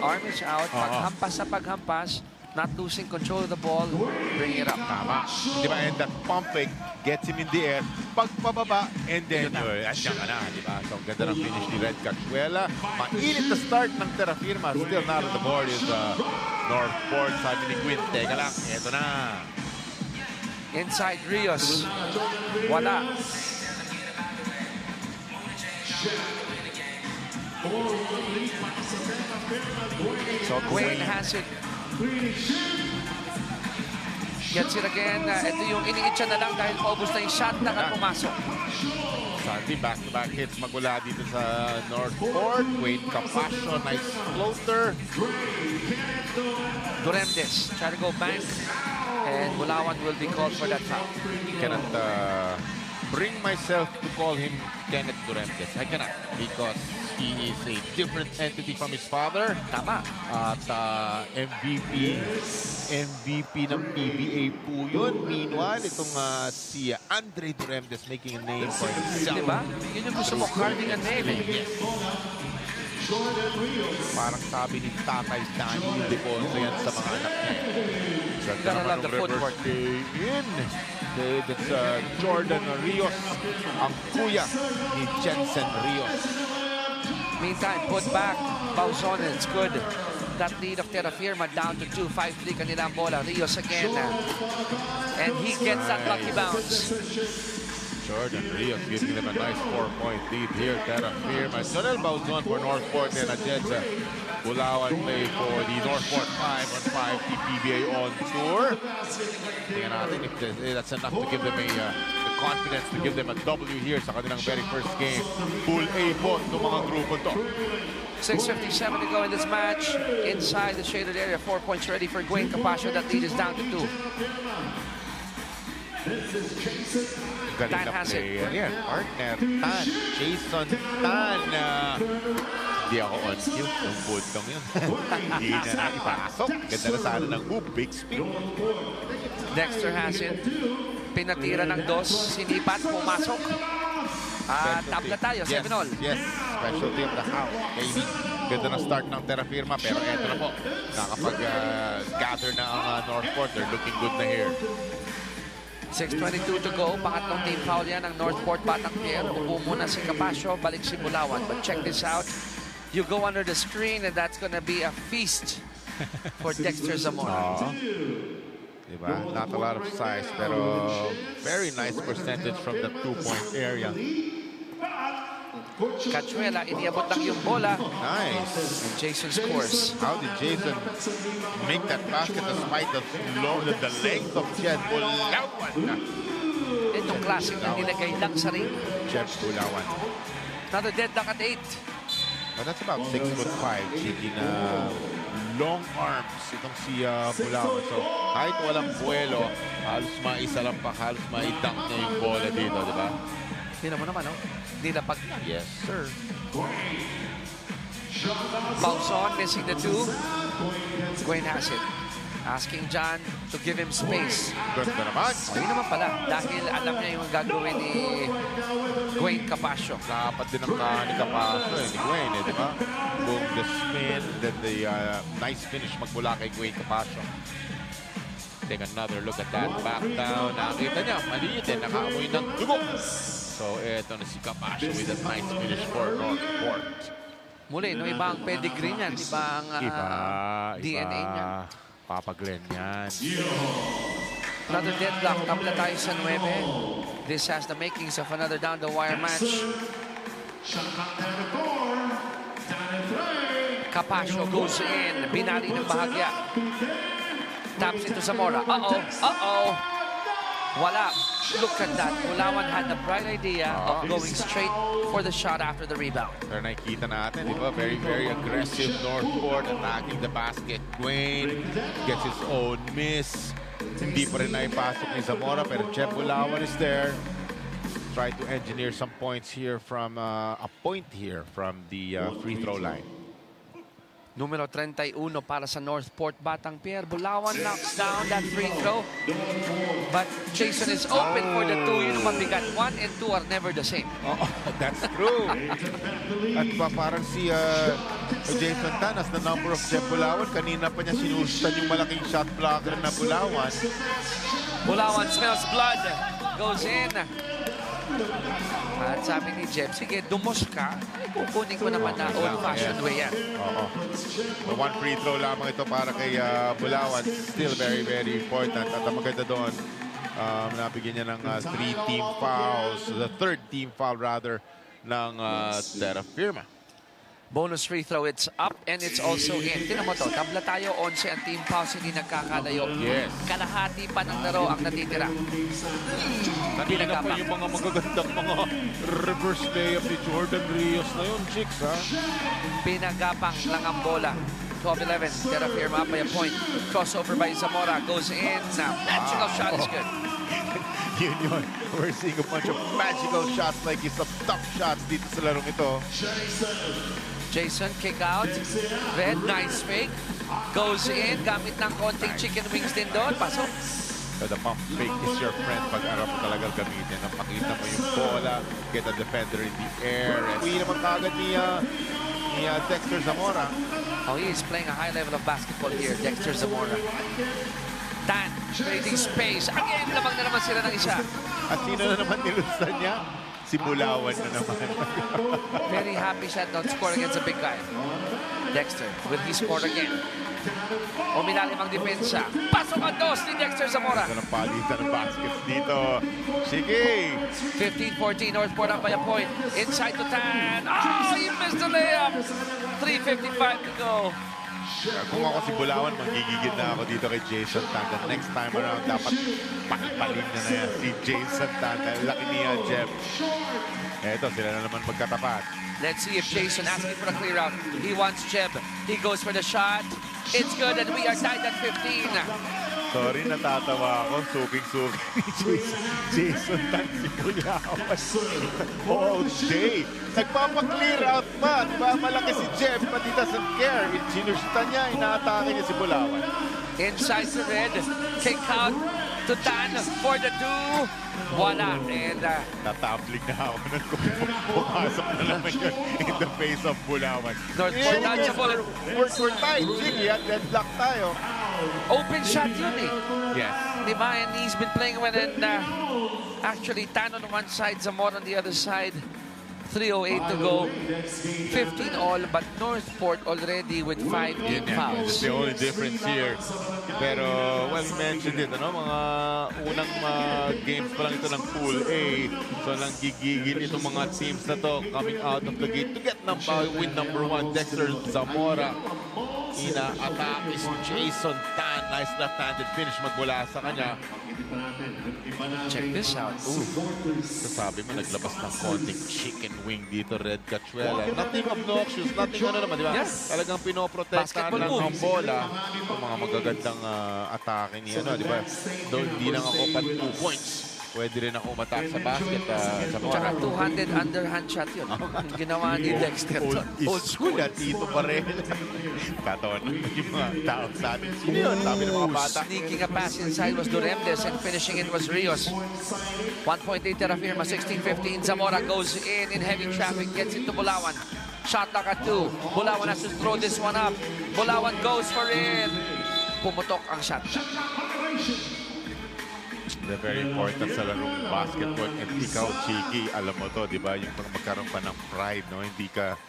S8: arm is out. Paghampas sa paghampas, not losing control of the ball, bring it up.
S7: Tama. Di ba? And that pump fake gets him in the air. Pagpababa, and then, andyan ka na, di ba? So, ang ganda ng finish ni Red Cachuela. Mainit na start ng Terra Firma. Still not on the board is Northport. Sabi ni Quinn, teka lang, eto na.
S8: Inside Rios. Wala. So, Gwyn has it. Gets it again. Ito yung iniitsa na lang dahil paubos na yung shot na pumasok.
S7: Santi, back-to-back hits magula dito sa Northport. Wade Capasio, nice floater.
S8: Duremdes, try to go bank. And Bulawan will be called for that foul.
S7: Cannot bring myself to call him Kenneth Duremdes. I cannot because he is a different entity from his father.
S8: Tama.
S7: At MVP ng PBA po yun. Meanwhile, itong si Andre Duremdes making a name for himself.
S8: Diba? Yun yung gusto mo, carving a name.
S7: Parang sabi ni Tatay Danny, yung deponso yan sa mga anak niya.
S8: Gotta love the footwork.
S7: That's Jordan Rios, ang kuya ni Jensen Rios.
S8: Meantime, put back. Bauzon, it's good. That lead of Terra Firma down to 2. 5-3 kanila ang bola. Rios again. And he gets that lucky bounce.
S7: Jordan Rios giving them a nice 4-point lead here. Terra Firma. Jonel Bauzon for Northport and Ajedza Bulawan play for the Northport 5-on-5 PBA on tour. Tingnan natin if that's enough to give them the confidence to give them a W here sa kanilang very first game. Pool A po itong mga grupo to.
S8: 6:57 to go in this match. Inside the shaded area, 4 points ready for Gwyn Capasio. That lead is down to 2.
S7: Galing
S8: Tan
S7: na
S8: has it.
S7: player yan. Partner Tan. Jason Tan. Hindi ako on cue. Yung budtong yun. Hindi na ipasok. Ganda na sana ng move. Big spin.
S8: Dexter has it. Pinatira ng dos. Sinipat. Pumasok. Tabla tayo. 7-all.
S7: Yes. Specialty of the house. Baby. Ganda na start ng Terra Firma. Pero eto na po. Nakapag-gather na ang Northport. They're looking good na here.
S8: 6:22 to go. Pangatlong team foul yan ng Northport Batang Pier. Upo muna si Capasio. Balik si Bulawan. But check this out. You go under the screen and that's gonna be a feast for Dexter Zamora.
S7: Diba? Not a lot of size, pero very nice percentage from the 2-point area.
S8: Cachuela, iniabot lang yung bola.
S7: Nice.
S8: And Jason scores.
S7: How did Jason make that basket despite the length of Jet Bulawan?
S8: Itong classic na nilagay lang sa ring.
S7: Jet Bulawan.
S8: Another deadlock at 8.
S7: But that's about 6'5", Chiki, na long arms itong si Bulawan. So kahit walang buwelo, halos maisalapak, halos maidunk niya yung bola dito, di ba?
S8: Tingnan mo naman, no? Nilapag na.
S7: Yes, sir.
S8: Bauzon missing the 2. Gwyn has it. Asking John to give him space.
S7: Ganda naman.
S8: Yun naman pala. Dahil alam niya yung gagawin ni Gwyn Capasio.
S7: Dapat din ang ni Capasio, ni Gwyn, di ba? Boom, the spin, then the nice finish magmula kay Gwyn Capasio. Take another look at that. Back down. Nakita niya, maliit din. Nakaamoy ng dugo. So, eto na si Capascio with a nice finish for Northport.
S8: Muli, no, iba ang pedigree niyan, iba ang DNA niya.
S7: Papa Glenn yan.
S8: Another deadlock, tabla tayo sa 9. This has the makings of another down-the-wire match. Capascio goes in, binali ng bahagya. Taps into Zamora. Uh-oh. Wala. Look at that. Bulawan had the bright idea of going straight for the shot after the rebound.
S7: Pero nakikita natin, di ba? Very, very aggressive Northport attacking the basket. Dwayne gets his own miss. Hindi pa rin naipasok ni Zamora, pero Jeff Bulawan is there. Try to engineer some points here from a point here from the free throw line.
S8: Numero 31 para sa Northport. Batang Pierre Bulawan knocks down that free throw. But Jason is open for the 2. Yun ang mabigat. 1 and 2 are never the same.
S7: That's true. At parang si Jason Tan as the number of Jeff Bulawan. Kanina pa niya sinustan yung malaking shot blocker na Bulawan.
S8: Bulawan smells blood. Goes in. At sabi ni Jeff, sige, dumos ka. Ay, kukunin ko naman na old-fashioned way yan.
S7: One free throw lamang ito para kay Bulawan. Still very, very important. At ang maganda doon, nabigyan niya ng 3 team fouls. The 3rd team foul rather ng Terra Firma.
S8: Bonus free throw, it's up and it's also in. Tinan mo to, tabla tayo, 11 ang team fouls, hindi nagkakalayo.
S7: Yes.
S8: Kalahati pa ng laro ang natitira.
S7: Kanina pa yung mga magagandang mga reverse layup ni Jordan Rios na yun, chicks, ha?
S8: Pinagapang lang ang bola. 12-11, Terra Firma by a point. Crossover by Zamora, goes in. Magical shot is good.
S7: Yun. We're seeing a bunch of magical shots like it's some tough shots dito sa larong ito.
S8: Jason, kick out. Red, nice fake. Goes in, gamit ng konting chicken wings din doon. Pasok.
S7: So the pump fake is your friend pag arap mo talagang gamitin. Napakita mo yung bola, get a defender in the air. And uwi naman kagad ni Dexter Zamora.
S8: Oh, he is playing a high level of basketball here, Dexter Zamora. Tan, creating space. Again, lamang na naman sila ng isa.
S7: At sino na naman nilustan niya? Si Bulawan na naman.
S8: Very happy siya not score against a big guy. Dexter, will he score again? Umilalim ang depensa. Pasok ang dos ni Dexter Zamora.
S7: Ito ng palitan ng baskets dito. Sige!
S8: 15-14, Northport up by a point. Inside to Tan. Oh, he missed the layup. 3:55 to go.
S7: Kung ako si Bulawan, magigigit na ako dito kay Jason Tan. The next time around, dapat pakipalim na yan si Jason Tan. Laki niya, Jeff. Eto, sila na naman magkatapat.
S8: Let's see if Jason asking for a clear out. He wants Jeb. He goes for the shot. It's good and we are tied at 15.
S7: Sorry, natatawa ako. Suking-suking Jason Tan si Bulawan. All day. Nagpapa-clear out pa. Diba? Malaki si Jeff, pati doesn't care. Sinusutan niya, inaatake niya si Bulawan.
S8: Inside the red. Kick out to Tan for the 2. Wala. And
S7: Tatapling na ako nun kung pumasok na naman yun in the face of Bulawan.
S8: Northport touchable.
S7: We're tied. Sige, at deadlock tayo.
S8: Open shot yun eh.
S7: Yes.
S8: Diba? And he's been playing well. And actually, Tan on one side, Zamora on the other side. 3:08 to go. 15 all, but Northport already with 5 team fouls.
S7: That's the only difference here. Pero, well, mentioned it, ano, mga unang games pa lang ito ng Pool A. So, lang gigigil itong mga teams na to coming out of the gate to get win number 1, Dexter Zamora. Ina-attack is Jason Tan. Nice left-handed finish magmula sa kanya.
S8: Check this out. Ooh.
S7: Sabi mo, naglabas ng konting chicken wing dito, Red Cachuela. Nothing obnoxious, nothing ano naman, di ba?
S8: Yes.
S7: Talagang pinoprotektahan lang ang bola. Yung mga magagandang atake niya, ano, di ba? Though hindi lang ako pa 2 points. Pwede rin ako umatak sa basket.
S8: Tsaka 200 underhand shot yun. Yung ginawa ni Dexter.
S7: Old school at dito pa rin. Tatawan yung mga tao sa atin. Sino yun? Sabi ng mga bata.
S8: Sneaking a pass inside was Duremdes and finishing it was Rios. 1.8 Terra Firma, 16-15. Zamora goes in heavy traffic, gets into Bulawan. Shot clock at 2. Bulawan has to throw this one up. Bulawan goes for it. Pumutok ang shot.
S7: They're very important sa larong basketball. And ikaw, Chiki, alam mo to, di ba? Yung magkaroon ka ng pride, no? Hindi ka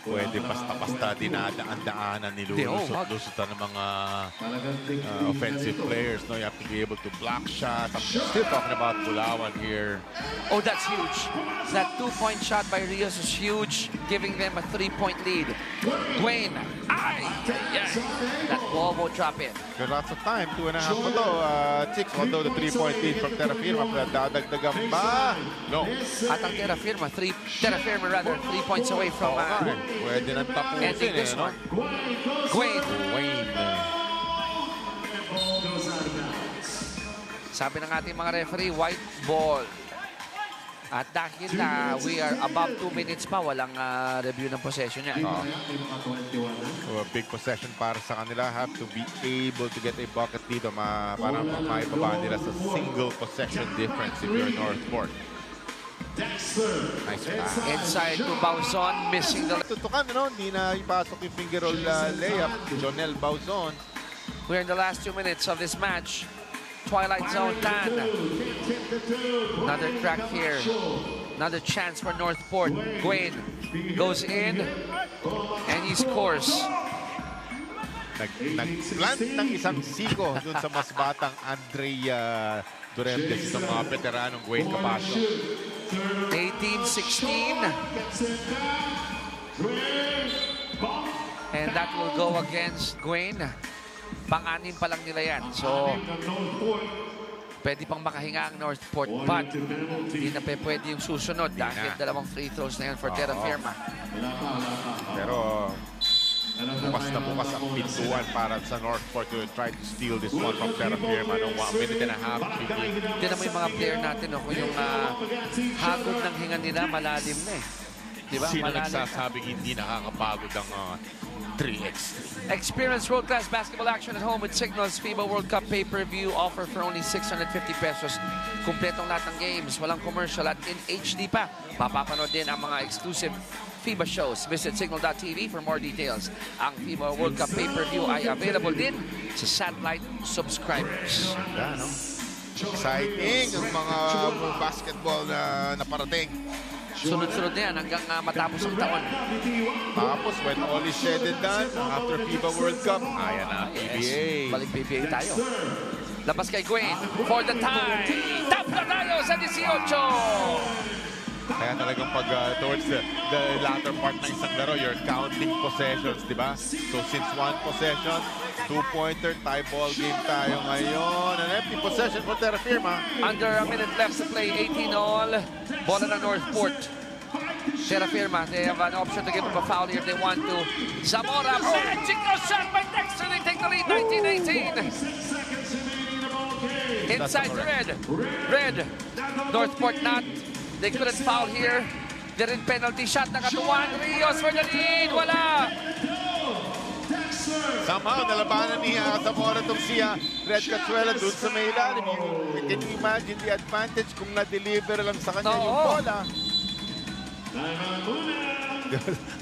S7: pwede basta-basta dinadaan-daanan, nilulusot-lusutan ng mga offensive players. No, you have to be able to block shots. I'm still talking about Bulawan here.
S8: Oh, that's huge. That 2-point shot by Rios is huge, giving them a 3-point lead. Dwayne, yes, that ball will drop in.
S7: There's lots of time, 2.5 pa to. Chicks, although the 3-point lead from Terra Firma, dadagdagan ba? No.
S8: At ang Terra Firma 3 points away from
S7: Pwede nang tapusin
S8: ending this
S7: no?
S8: one. Gwen. Sabi ng ating mga referee, white ball. At dahil we are above 2 minutes pa, walang review ng possession niya.
S7: So a big possession para sa kanila. Have to be able to get a bucket dito para maipaba nila sa single possession difference if you're Northport. Nice pass.
S8: Inside to Bauzon, missing the...
S7: Tutukan, no? Hindi na ipasok yung finger roll layup. Jonel Bauzon.
S8: We're in the last 2 minutes of this match. Twilight Zone Tan. Another crack here. Another chance for Northport. Gwen goes in and he scores.
S7: Nag-plant ng isang siko dun sa mas batang Andrea Duremdes, itong mga veteranong Gwen Capasio.
S8: 18-16. And that will go against Gwen. Pang-anim pa lang nila yan. So, pwede pang makahinga ang Northport. But, hindi na pwede yung susunod dahil dalawang free throws na yan for Terra Firma.
S7: Pero, bukas na bukas ang pintuan para sa Northport to try to steal this one from Terra Firma. No, 1 minute and a half.
S8: Tignan mo yung mga player natin, no? Kung yung hagod ng hinga nila, malalim na eh. Diba?
S7: Sino nagsasabing hindi nakakapagod ang 3x3?
S8: Experience world-class basketball action at home with Signal's FIBA World Cup pay-per-view offer for only 650 pesos. Kumpletong lahat ng games, walang commercial at in HD pa. Mapapanood din ang mga exclusive FIBA shows. Visit signal.tv for more details. Ang FIBA World Cup pay-per-view ay available din sa satellite subscribers.
S7: Yeah, no? Exciting ang mga basketball na naparating.
S8: Sunod-sunod na yan hanggang matapos ang taon.
S7: Tapos, when all is said and done, after FIBA World Cup, ayan na, PBA.
S8: Yes, balik PBA tayo. Labas kay Gwen for the tie. Tap na tayo sa 18.
S7: Kaya talagang pag towards the latter part ng isang laro, you're counting possessions, di ba? So since 1 possession, 2-pointer, tie ball game tayo ngayon. An empty possession for Terra Firma.
S8: Under a minute left to play, 18-all. Bola ng Northport. Terra Firma, they have an option to give him a foul here if they want to. Zamora, magical shot by Dexter. They take the lead, 19-18. Inside to Red. Red. Northport not. They couldn't foul here. They're in penalty shot. Nakatuwan. Rios for the lead. Wala.
S7: Somehow, nalabanan ni Zamora itong si Red Cachuela dun sa may ilalim. Can you imagine the advantage kung na-deliver lang sa kanya yung bola?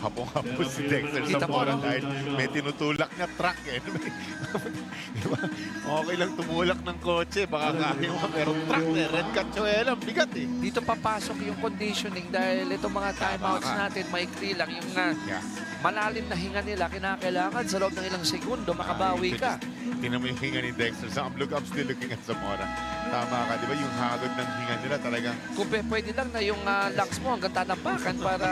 S7: Hapong-hapong si Dexter Zamora dahil may tinutulak na truck eh. Diba? Okay lang tumulak ng kotse, baka kaya mo, pero truck eh, Red Cachuela, bigat eh.
S8: Dito papasok yung conditioning dahil itong mga timeouts natin, maikli lang yung malalim na hinga nila, kinakailangan sa loob ng ilang segundo, makabawi ka.
S7: Tingnan mo yung hinga ni Dexter. I'm still looking at Zamora. Tama ka, di ba? Yung hagod ng hinga nila talagang...
S8: Kung pwede lang na yung lungs mo hanggang tatapakan para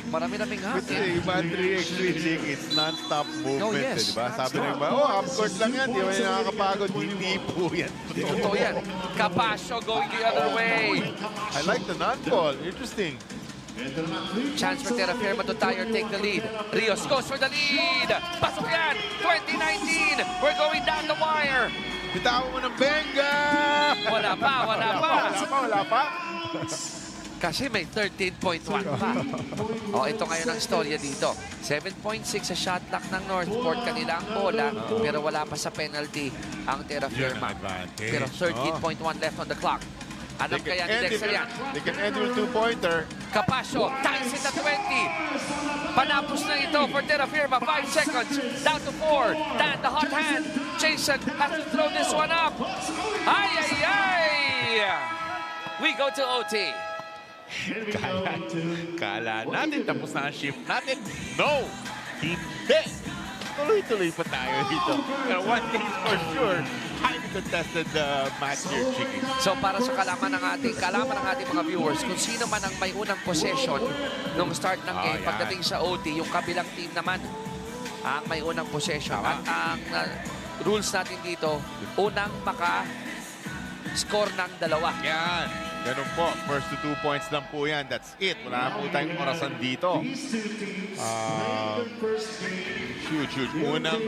S8: marami-raming hangin.
S7: Yung mga 3x3 chick, it's non-stop movement.
S8: Oh, yes.
S7: Diba? Sabi na yung half-court lang yan. Di ba yung nakakapagod? Hindi po yan.
S8: Totoo yan. Capasio going the other way.
S7: I like the non-ball. Interesting.
S8: Chance for Terra Firma to tie or take the lead. Rios goes for the lead. Pasok yan. 2019. We're going down the wire.
S7: Bitawan mo ng Benga!
S8: Wala pa.
S7: Wala pa.
S8: Kasi may 13.1 pa. Ito ngayon ang storya dito. 7.6 sa shot clock ng Northport. Kanila ang bola, pero wala pa sa penalty ang Terra Firma. Pero 13.1 left on the clock. Alam kaya ni Dexter yan.
S7: They can end with 2-pointer.
S8: Capasio, ties it at 20. Panapos na ito for Terra Firma. 5 seconds. Down to 4. Dan, the hot hand. Jason has to throw this one up. Ay! We go to OT.
S7: Kala natin tapos na ang shift natin. No! Hindi! Tuloy-tuloy pa tayo dito. Pero one thing's for sure, highly contested match here, Chiki.
S8: So para sa kalaman ng ating mga viewers, kung sino man ang may unang possession nung start ng game,
S7: yan.
S8: pagdating sa OT, yung kabilang team naman ang may unang possession. At ang rules natin dito, unang maka-score ng dalawa.
S7: Yan. Ganun po. First to 2 points lang po yan. That's it. Wala na po tayong orasan dito. Huge. Unang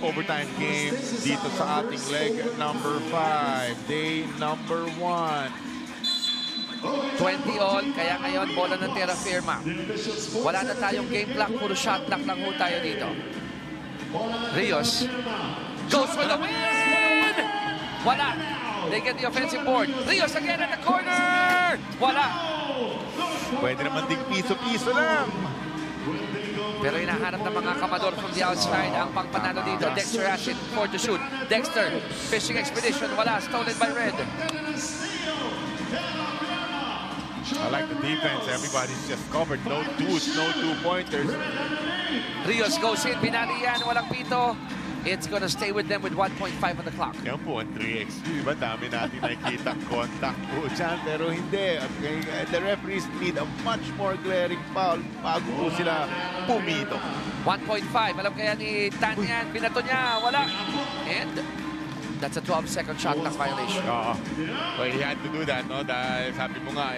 S7: overtime game dito sa ating leg number 5. Day number 1.
S8: 20 all, kaya ngayon bola ng terra firma. Wala na tayong game clock, puro shot clock lang ho tayo dito. Rios goes for the win! Wala. They get the offensive board. Rios again in the corner! Wala.
S7: Pwede naman ding piso-piso lang.
S8: Pero hinahanap ng mga kamador from the outside ang pangpanalo dito. Dexter has it for to shoot. Dexter, fishing expedition. Wala, stolen by Red.
S7: I like the defense. Everybody's just covered. No twos, no two-pointers.
S8: Rios goes in. Binali yan. Walang pito. It's gonna stay with them with 1.5 on the clock.
S7: Yan po, ang 3x3. Diba? Dami natin nakikita contact po dyan. Pero hindi. Okay, the referees need a much more glaring foul bago po sila pumito.
S8: 1.5. Alam kaya ni Tanyan. Binato niya. Wala. And that's a 12-second shot clock violation.
S7: Oo. So he had to do that, no? Dahil sabi mo nga,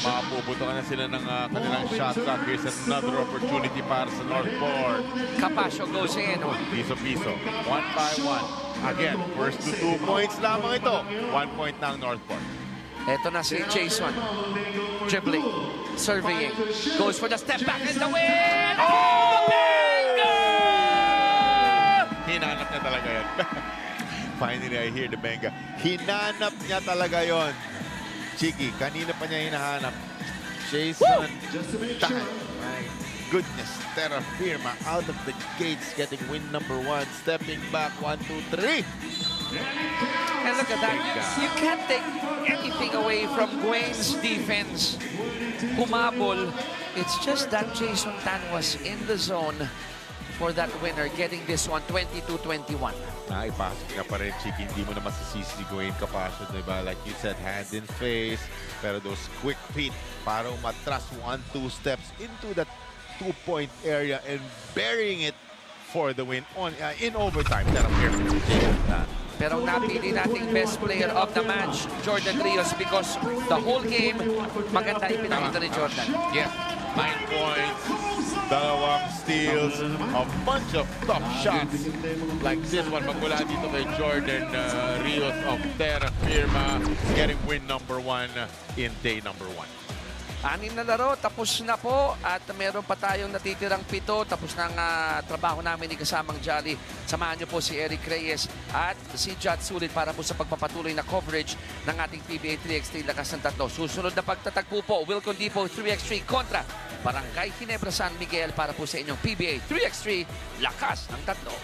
S7: mapuputo na sila ng kanilang shot clock. Here's another opportunity para sa Northport.
S8: Capascio goes in.
S7: Piso-piso. 1 by 1. Again, first to 2 points lamang ito. 1 point ng Northport.
S8: Ito na si Jason. Dribbling. Surveying. Goes for the step back and the win! Oh!
S7: Hinanap niya talaga yan. Finally, I hear the benga. Hinanap niya talaga yon. Chiki, kanina pa niya hinahanap. Jason Tan. My goodness. Terra Firma out of the gates getting win number 1. Stepping back. 1, 2, 3.
S8: And look at that. You can't take anything away from Gwen's defense. Humabol. It's just that Jason Tan was in the zone for that winner, getting this one 22-21.
S7: Naipasok niya pa rin, Chiki. Hindi mo na masisisi si Gwen Capascio, diba? Like you said, hand in face. Pero those quick feet para umatras 1-2 steps into that 2-point area and burying it for the win on in overtime.
S8: Pero napili nating best player of the match, Jordan Rios, because the whole game, maganda ipinakita ni Jordan.
S7: Yes, 9 points, dalawang steals, a bunch of tough shots like this one. Magmula dito kay Jordan Rios of Terra Firma, getting win number 1 in day number 1.
S8: 6 na laro, tapos na po at meron pa tayong natitirang 7. Tapos na ang trabaho namin ni kasamang Jolly. Samahan niyo po si Eric Reyes at si Jad Sulit para po sa pagpapatuloy na coverage ng ating PBA 3X3 Lakas ng Tatlo. Susunod na pagtatagpo po, Wilcon Depot 3X3 kontra Barangay Ginebra San Miguel para po sa inyong PBA 3X3 Lakas ng Tatlo.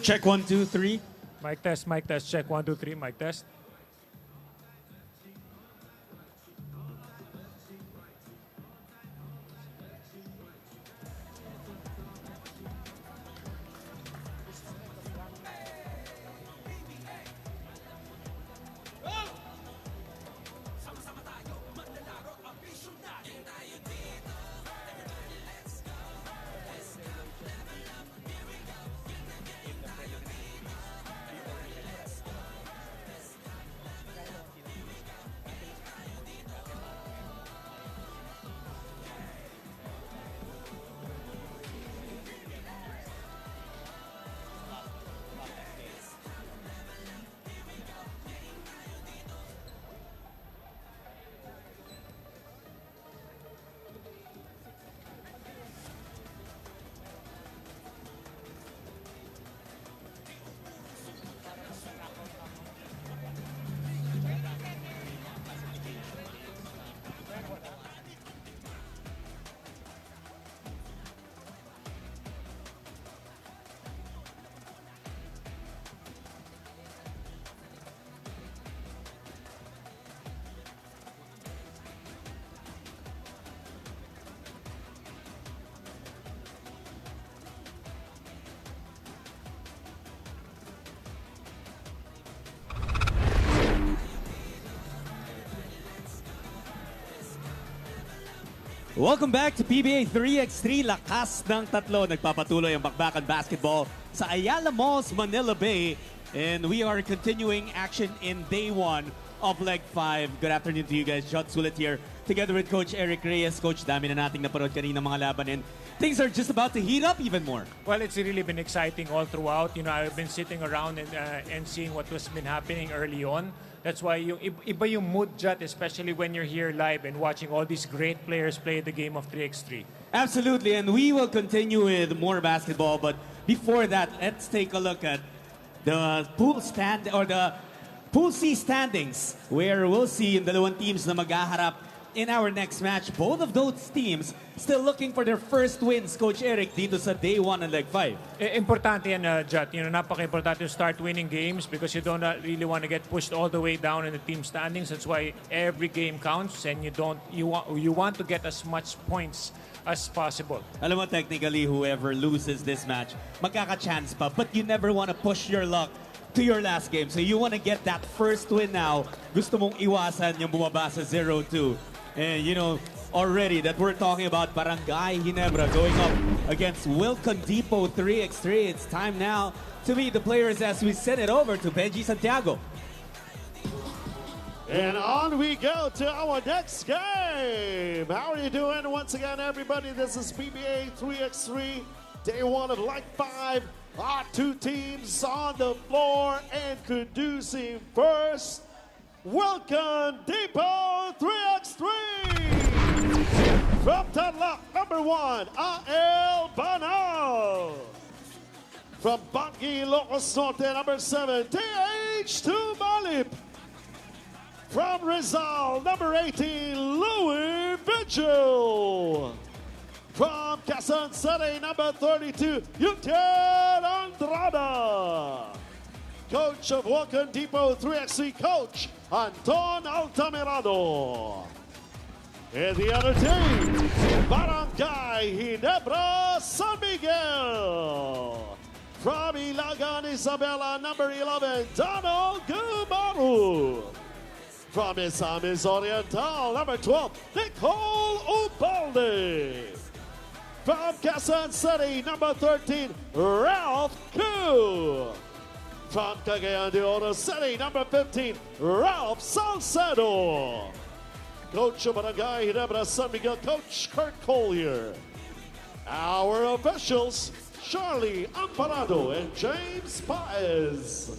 S9: Check 1, 2, 3.
S2: Mic test, check 1, 2, 3, mic test.
S9: Welcome back to PBA 3X3. Lakas ng tatlo. Nagpapatuloy ang bakbakan basketball sa Ayala Malls, Manila Bay. And we are continuing action in day 1 of leg 5. Good afternoon to you guys. John Sulit here together with Coach Eric Reyes. Coach, dami na nating naparod kanina mga laban and things are just about to heat up even more.
S2: Well, it's really been exciting all throughout. You know, I've been sitting around and seeing what was been happening early on. That's why yung iba yung mood, Jat, especially when you're here live and watching all these great players play the game of 3x3.
S9: Absolutely, and we will continue with more basketball. But before that, let's take a look at the Pool C standings, where we'll see yung dalawang teams na maghaharap in our next match. Both of those teams still looking for their first wins, Coach Eric, dito sa day 1 and leg 5.
S2: Importante yan, Jat. You know, napaka-importante to start winning games because you don't really want to get pushed all the way down in the team standings. That's why every game counts and you want to get as much points as possible.
S9: Alam mo, technically, whoever loses this match, magkaka-chance pa, but you never want to push your luck to your last game. So you want to get that first win now. Gusto mong iwasan yung bumaba sa 0-2. And you know, already that we're talking about Barangay Ginebra going up against Wilcon Depot 3x3. It's time now to meet the players as we send it over to Benji Santiago.
S5: And on we go to our next game. How are you doing? Once again, everybody, this is PBA 3x3, day 1 of leg 5. Our two teams on the floor and conducing first. Welcome Depot 3x3. From Tarlac, number 1, A.L. Banal. From Bangi, Ilocos Norte, number 7, T.H. Tumalip. From Rizal, number 18, Louis Vigil. From Quezon City, number 32, Yutiel Andrada. Coach of Wilcon Depot 3x3, Coach Anton Altamirano. And the other team, Barangay Ginebra San Miguel. From Ilagan, Isabela, number 11, Donald Gumaru. From Isamis Oriental, number 12, Nicole Ubalde. From Quezon City, number 13, Ralph Koo. From Cagayan de Oro City, number 15, Ralph Salcedo. Coach of Barangay Ginebra San Miguel, Coach Kurt Collier. Our officials, Charlie Amparado and James Paez.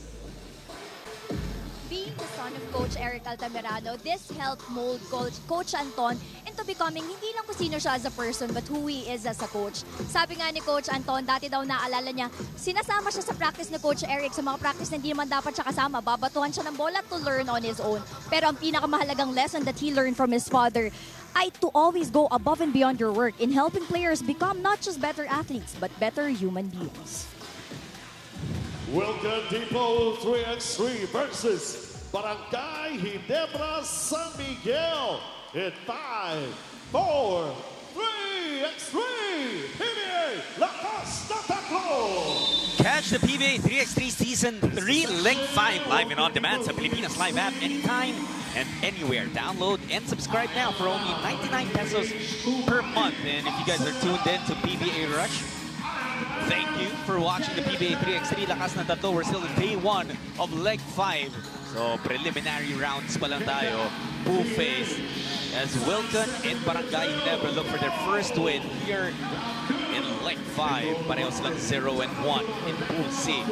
S6: Being the son of Coach Eric Altamirano, this helped mold Coach Anton into becoming hindi lang kung sino siya as a person but who he is as a coach. Sabi nga ni Coach Anton, dati daw naalala niya, sinasama siya sa practice ni Coach Eric sa mga practice na hindi naman dapat siya kasama. Babatuhan siya ng bola to learn on his own. Pero ang pinakamahalagang lesson that he learned from his father ay to always go above and beyond your work in helping players become not just better athletes but better human beings.
S5: Wilton Depot 3x3 versus Barangay Ginebra San Miguel in 5, 4, 3x3. PBA Lakas na Tatlo.
S10: Catch the PBA 3x3 Season 3 Leg 5 live and on demand sa Pilipinas Live app anytime and anywhere. Download and subscribe now for only 99 pesos per month. And if you guys are tuned in to PBA Rush, thank you for watching the PBA 3x3 Lakas na Tatlo. We're still in day 1 of Leg 5. So preliminary rounds pa lang tayo. Pool phase as Wilton and Barangay Ginebra look for their first win here in Leg 5. Pareho silang 0-1 in Pool C.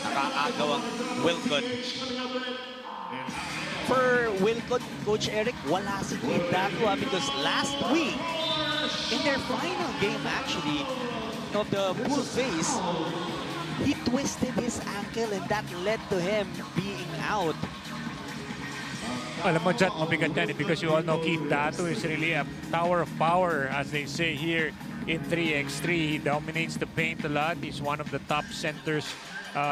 S10: Nakakagaw ang Wilton. For Wilton, Coach Eric, wala si Quintato because last week, in their final game actually, of the pool phase, he twisted his ankle and that led to him being out.
S2: Alam mo, Jat, mabigat yan because you all know Quintato is really a tower of power, as they say here in 3x3. He dominates the paint a lot. He's one of the top centers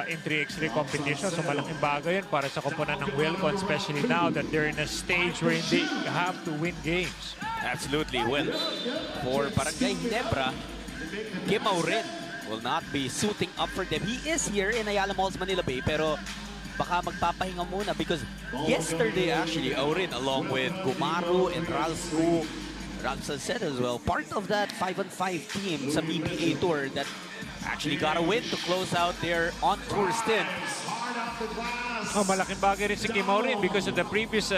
S2: in 3x3 competition. So malaking bagay yan para sa koponan ng Wilcon, especially now that they're in a stage where they have to win games.
S10: Absolutely. Well, for Barangay Ginebra, Kim Aurin will not be suiting up for them. He is here in Ayala Malls, Manila Bay, pero baka magpapahinga muna because yesterday actually, Aurin along with Gumaru and Ralph Salcedo as well, part of that 5-on-5 team sa PBA Tour that actually got a win to close out their on-tour stint.
S2: Oh, malaking bagay rin si Kim Aurin because of the previous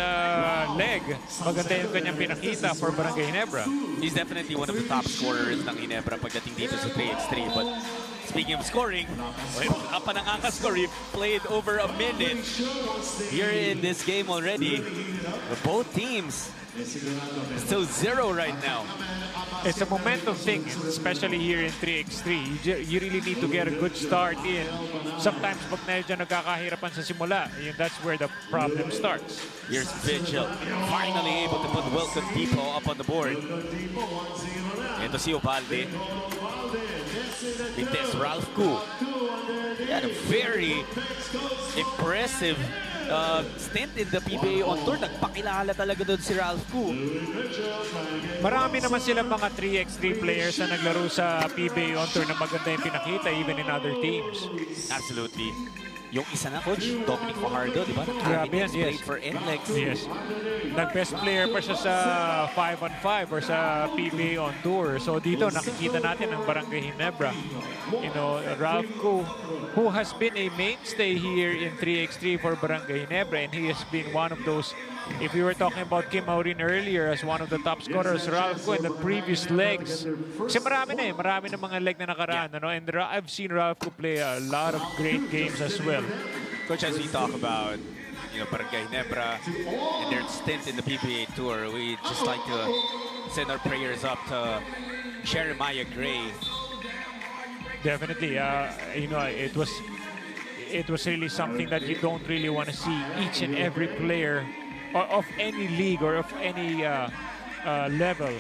S2: leg. Maganda yung kanyang pinakita for Barangay Ginebra.
S10: He's definitely one of the top scorers ng Ginebra pagdating dito sa 3x3. But speaking of scoring, wala pa nakaka-score. He played over a minute here in this game already. Both teams still 0 right now.
S2: It's a momentum thing, especially here in 3x3. You really need to get a good start in. Sometimes pag medyo nagkakahirapan sa simula, that's where the problem starts.
S10: Here's Vigil, finally able to put Wilton Depot up on the board. Ito si Ubalde. Vintes Ralph Ku. He had a very impressive stint in the PBA on tour. Nagpakilala talaga doon si Ralph Ku.
S2: Marami naman silang mga 3x3 players na naglaro sa PBA on tour na maganda yung pinakita even in other teams.
S10: Absolutely. Yung isa na, Coach, Dominic Fajardo, di ba?
S2: Grabe yan, yes.
S10: Played for NLEX.
S2: Yes. Nag-best player pa siya sa 5-on-5 or sa PBA on tour. So dito, nakikita natin ang Barangay Ginebra. You know, Ralph Ku, who has been a mainstay here in 3x3 for Barangay Ginebra, and he has been one of those. If we were talking about Kim Aurin earlier as one of the top scorers, Ralph Ku in the previous legs. Kasi marami na mga leg na nakaraan. Ano? And I've seen Ralph Ku play a lot of great games as well.
S10: Coach, as we talk about, Barangay Ginebra and their stint in the PBA Tour, we just like to send our prayers up to Jeremiah Gray.
S2: Definitely, it was really something that you don't really want to see each and every player of any league or of any level,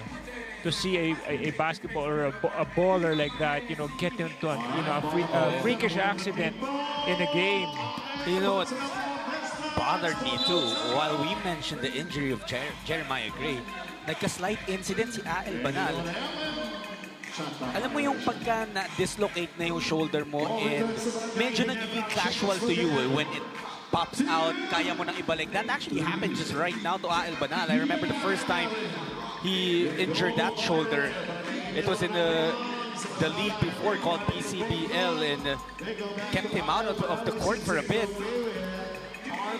S2: to see a basketball or a baller like that, get into a freakish accident in a game.
S10: You know what bothered me too, while we mentioned the injury of Jeremiah Gray, nagka-slight incident si Ael Banal. Alam mo yung pagka na-dislocate na yung shoulder mo and medyo nagiging casual to you when it pops out, kaya mo nang ibalik. That actually happened just right now to Ael Banal. I remember the first time he injured that shoulder, it was in the league before called PCBL and kept him out of the court for a bit.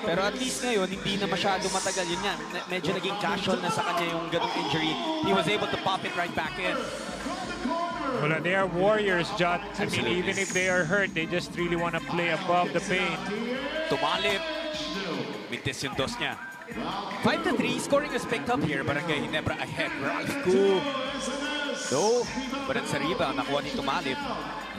S10: Pero at least ngayon, hindi na masyado matagal. Yun yan, medyo naging casual na sa kanya yung ganung injury. He was able to pop it right back in.
S2: Well, they are warriors, Jot. I mean, even if they are hurt, they just really want to play above the paint.
S10: Tumalip. Mintis yung dos niya. 5-3, scoring is picked up here. Barangay Ginebra ahead. Ralph Ku. No, but it's a rebound. Nakuha ni Tumalip.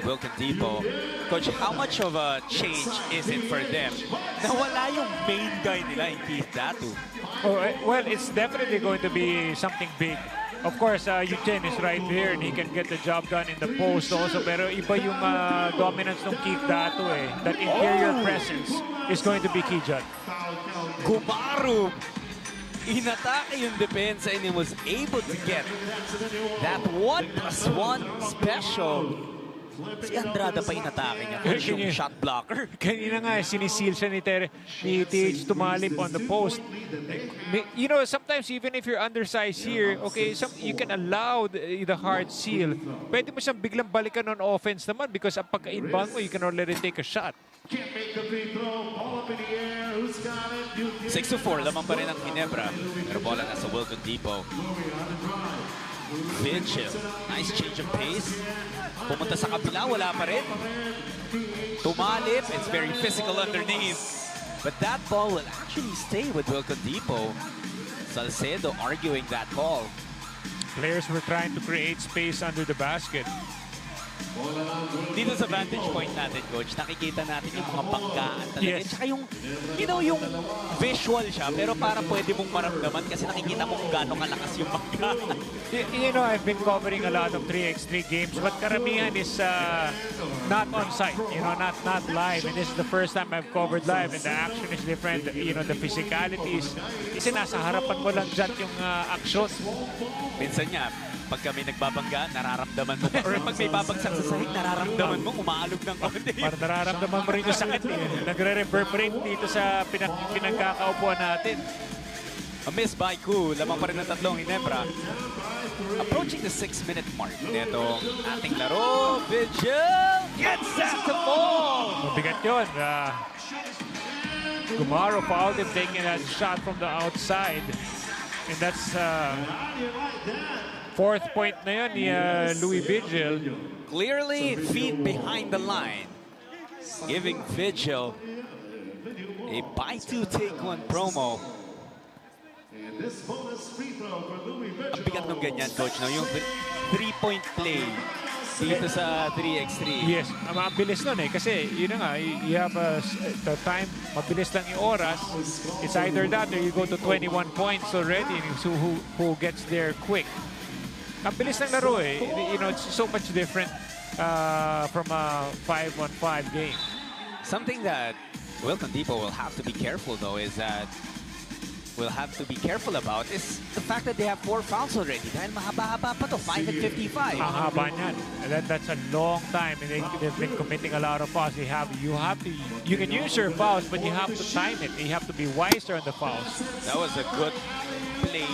S10: Wilton Depot. Coach, how much of a change is it for them? Nawala yung main guy nila, Keith Datu.
S2: Oh, well, it's definitely going to be something big Of course, Eugene is right there and he can get the job done in the post also. Pero iba yung dominance ng kick dato eh. That interior presence is going to be key, John.
S10: Gumaru inatake yung depensa and he was able to get that 1+1 special. Si Andrada pa inatake niya. Yung shot blocker.
S2: Kanina nga, sinisil siya ni TH tumalip on the post. You know, sometimes even if you're undersized here, okay, you can allow the hard seal. Pwede mo siyang biglang balikan on offense naman because ang pagka-inbound mo, you can already take a shot.
S10: 6-4, lamang pa rin ang Ginebra. Pero bola na sa Wilton Depot. Vigil, nice change of pace. Pumunta sa kabila, wala pa rin. Tumalip, it's very physical underneath. But that ball will actually stay with Wilton Depot. Salcedo arguing that call.
S2: Players were trying to create space under the basket.
S10: Dito sa vantage point natin, Coach, nakikita natin yung mga banggaan talaga.
S2: Yes.
S10: Tsaka yung, you know, yung visual siya, pero para pwede mong maramdaman kasi nakikita mo kung gaano kalakas yung banggaan.
S2: You know, I've been covering a lot of 3x3 games, but karamihan is not on site, you know, not live. And this is the first time I've covered live, and the action is different. You know, the physicalities. Kasi nasa harapan mo lang dyan yung action.
S10: Minsan nga, pag kami nagbabanggaan, nararamdaman mo. Or pag may babagsak sa sahig, nararamdaman mo, umaalog ng konti.
S2: Para nararamdaman mo rin yung sakit. Nagre-reverberate dito sa pinagkakaupuan natin.
S10: A miss by Ku, lamang pa rin ng tatlong Ginebra. Approaching the 6-minute mark. Neto, ating laro, Vigil gets set to fall!
S2: Mabigat yun. Gumaro fouled him taking a shot from the outside. And that's fourth point na yun ni Louis Vigil.
S10: Clearly, feet behind the line. Giving Vigil a buy-two-take-one promo. Ang bigat ng ganyan, Coach, no? Yung three-point play dito sa 3x3.
S2: Yes, mabilis nun eh. Kasi, yun na nga, you have the time, mabilis lang yung oras. It's either that or you go to 21 points already. So who gets there quick. Ang bilis ng laro eh. You know, it's so much different from a 5-on-5 game.
S10: Something that Wilton Depot will have to be careful, though, is that about is the fact that they have 4 fouls already. Dahil mahaba-haba pa to, 5 and 55.
S2: Ang haba niyan. That's a long time, and they've been committing a lot of fouls. You can use your fouls, but you have to time it. You have to be wiser on the fouls.
S10: That was a good play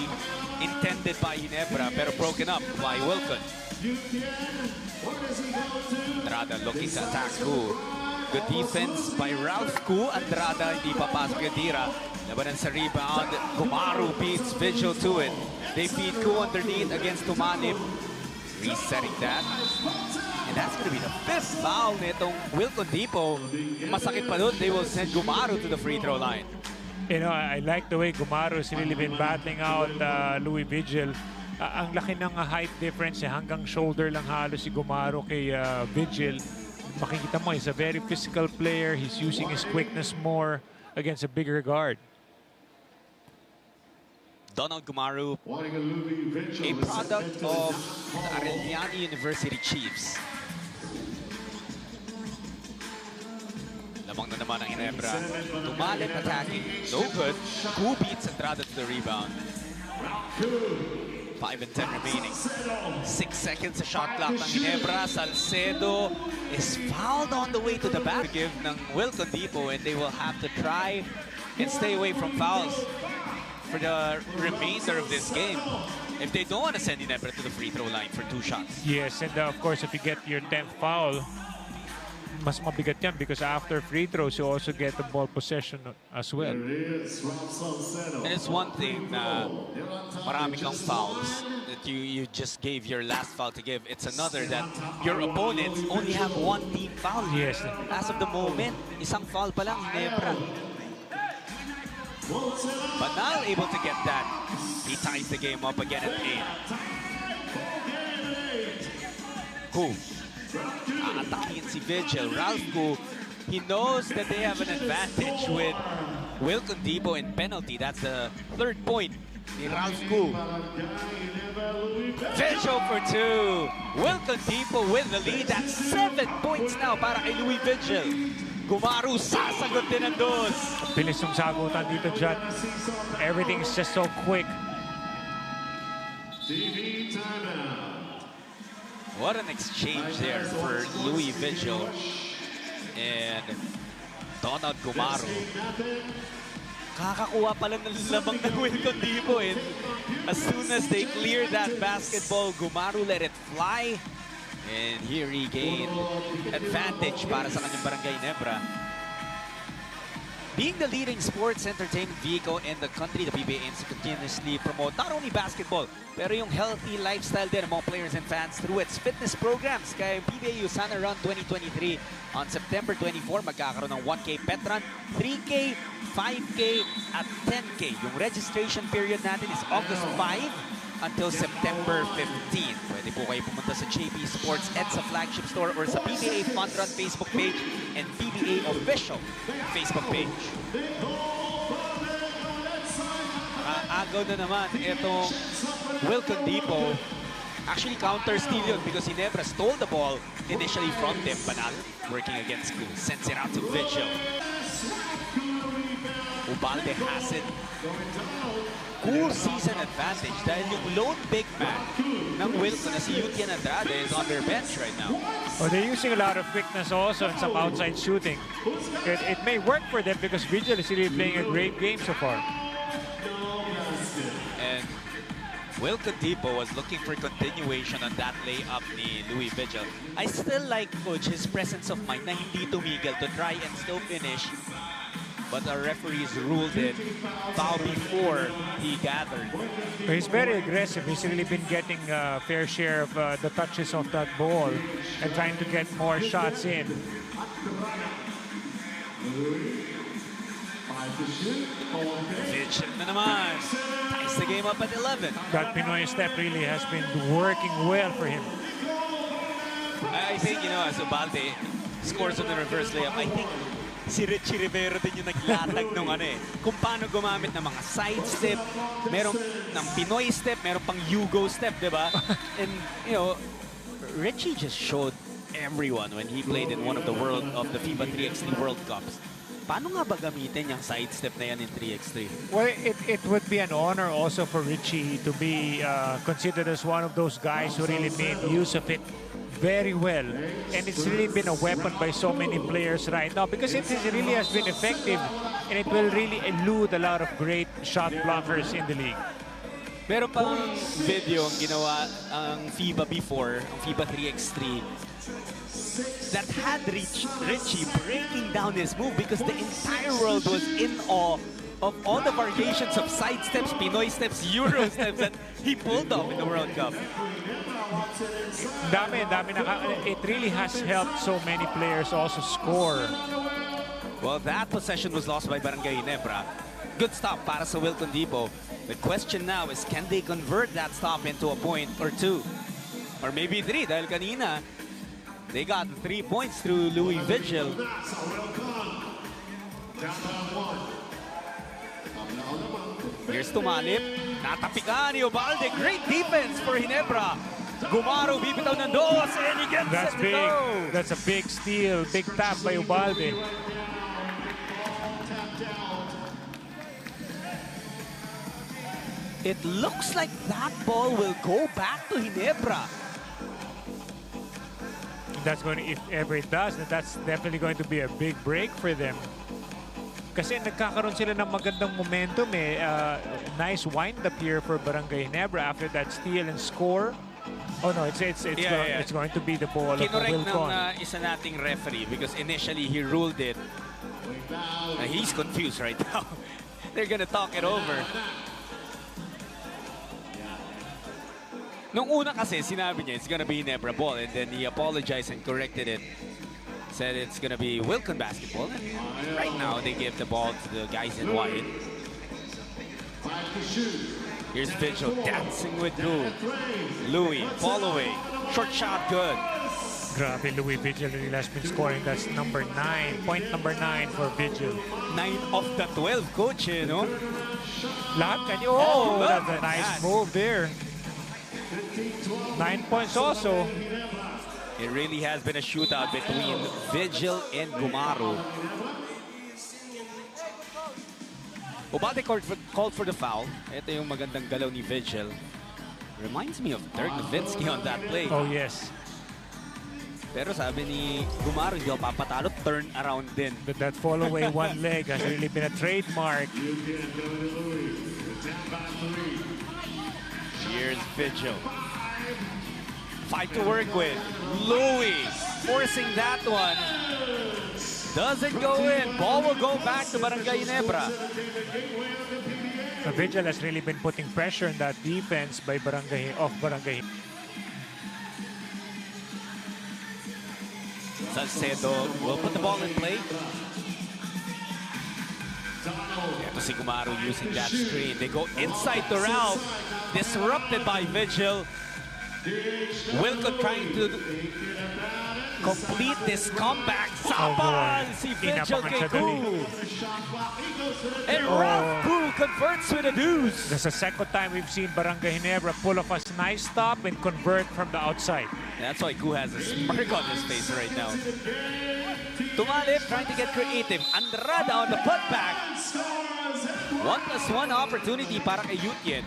S10: intended by Ginebra, pero broken up by Wilton. Andrada looking to attack Ku. Good defense by Ralph Ku. Andrada hindi papasok yung tira. Labanan sa rebound. Gumaru beats Vigil to it. They feed Ku underneath against Tumanib. Resetting that. And that's going to be the 5th foul nitong Wilton Depot. Masakit pa doon, they will send Gumaru to the free throw line.
S2: You know, I like the way Gumaru has really been battling out Louis Vigil. Ang laki ng height difference eh. Hanggang shoulder lang halos si Gumaru kay Vigil. Makikita mo, he's a very physical player. He's using his quickness more against a bigger guard.
S10: Donald Gumaru, a product of the Arellano University Chiefs. Lamang na naman ang Ginebra. Tumalip attacking. No good. Ku beats Andrada to the rebound. 5 and 10 remaining. 6 seconds sa shot clock ng Ginebra. Salcedo is fouled on the way to the back. Give ng Wilton Depot, and they will have to try and stay away from fouls for the remainder of this game. If they don't want to send Ginebra to the free throw line for 2 shots.
S2: Yes, and of course, if you get your 10th foul, mas mabigat yan because after free throws, you also get the ball possession as well.
S10: And it's one thing na marami kang fouls that you just gave your last foul to give. It's another that your opponents only have 1 team foul.
S2: Yes.
S10: As of the moment, isang foul pa lang, Ginebra. But now able to get that. He ties the game up again at 8. Ku. Aatakin si Vigil. Ralph Ku, he knows that they have an advantage with Wilton Depot in penalty. That's the 3rd point ni Ralph Koo. Vigil for 2. Wilton Depot with the lead at 7 points now para kay Louis Vigil. Gumaru sasagot din ang dos.
S2: Bilis ng sagutan dito, Jan. Everything's just so quick.
S5: TV timeout.
S10: What an exchange there for Louis Vigil and Donald Gumaru. Kakakuha pala ng lamang ng Wilton Depot. And as soon as they cleared that basketball, Gumaru let it fly. And here he gained advantage para sa kanyang Barangay Nebra. Being the leading sports entertainment vehicle in the country, the PBA aims to continuously promote not only basketball, pero yung healthy lifestyle din among players and fans through its fitness programs. Kaya yung PBA Usana Run 2023 on September 24, magkakaroon ng 1K pet run, 3K, 5K, at 10K. Yung registration period natin is August 5 until September 15. Pwede po kayo pumunta sa JP Sports EDSA flagship store or sa PBA Fun Run Facebook page and PBA official Facebook page. Agaw na naman itong Wilton Depot. Actually, counter-steal yun because Ginebra stole the ball initially from them. Banal working against Koo. Sends it out to Vigil. Ubalde has it. Cool season advantage dahil yung lone big man ng Wilton na si Yutian Andrade is on their bench right now.
S2: Oh, they're using a lot of quickness also and some outside shooting. It may work for them because Vigil is really playing a great game so far.
S10: And Wilton Depot was looking for continuation on that layup ni Louis Vigil. I still like Coach his presence of mind na hindi tumigil to try and still finish. But our referees ruled it foul before he gathered.
S2: He's very aggressive. He's really been getting a fair share of the touches of that ball and trying to get more shots in.
S10: Vigil na naman. Ties the game up at 11.
S2: That Pinoy step really has been working well for him.
S10: I think, you know, as Ubalde scores on the reverse layup, I think si Richie Rivero din yung naglatag nung ano eh. Kung paano gumamit ng mga side step, merong ng Pinoy step, merong pang Yugo step, di ba? And, you know, Richie just showed everyone when he played in one of the FIBA 3x3 World Cups. Paano nga ba gamitin yung side step na yan in 3x3?
S2: Well, it would be an honor also for Richie to be considered as one of those guys who really made use of it very well. And it's really been a weapon by so many players right now because it really has been effective and it will really elude a lot of great shot blockers in the league.
S10: Meron pang video ang ginawa ang FIBA before, ang FIBA 3x3, that had Richie breaking down his move because the entire world was in awe of all the variations of side steps, Pinoy steps, Euro steps that he pulled off in the World Cup.
S2: It really has helped so many players also score.
S10: Well, that possession was lost by Barangay Ginebra. Good stop para sa Wilton Depot. The question now is, can they convert that stop into a point or two? Or maybe three, dahil kanina, they got 3 points through Louis Vigil. Here's Tumalip. Natapikan ni Ubalde. Great defense for Ginebra. Gumaru bibitaw ng dos and he gets
S2: That's
S10: it to
S2: big.
S10: go.
S2: That's a big steal, big tap by Ubalde.
S10: It looks like that ball will go back to Ginebra.
S2: That's going to, if ever it does, that's definitely going to be a big break for them. Kasi nagkakaroon sila ng magandang momentum eh. Nice wind-up here for Barangay Ginebra after that steal and score. Oh no, it's going to be the ball of
S10: Kinorek
S2: Wilcon.
S10: ng isa nating referee because initially he ruled it. He's confused right now. They're gonna talk it over. Nung una kasi, sinabi niya, it's gonna be Ginebra ball, and then he apologized and corrected it. Said it's gonna be Wilcon basketball, and right now they give the ball to the guys in white. Here's Vigil dancing with Louis. Louis, following. Short shot, good.
S2: Grabe, Louis Vigil really has been scoring. That's number 9. Point number 9 for Vigil.
S10: 9 of the 12, coach, you know?
S2: Lahat kanya. Oh, that's a nice move there. 9 points also.
S10: It really has been a shootout between Vigil and Gumaru. Ubate called for the foul. Ito yung magandang galaw ni Vigil. Reminds me of Dirk Nowitzki on that play.
S2: Oh, yes.
S10: Pero sabi ni Gumaru, hindi ako papatalo, turn around din.
S2: But that fall away one leg has really been a trademark.
S10: Here's Vigil. 5 to work with. Louis forcing that one. Doesn't go in. Ball will go back to Barangay Ginebra.
S2: Vigil has really been putting pressure on that defense by Barangay.
S10: Salcedo will put the ball in play. Ito si Gumaru using that screen. They go inside to Ralph. Disrupted by Vigil. Wilco trying to complete this comeback. Sabal si Vigil kay Koo. And Ralph Koo converts with a deuce.
S2: That's the second time we've seen Barangay Ginebra pull off a nice stop and convert from the outside.
S10: That's why Koo has a smirk on his face right now. Tumalip trying to get creative. Andrada on the putback. 1+1 opportunity para kay Yutien.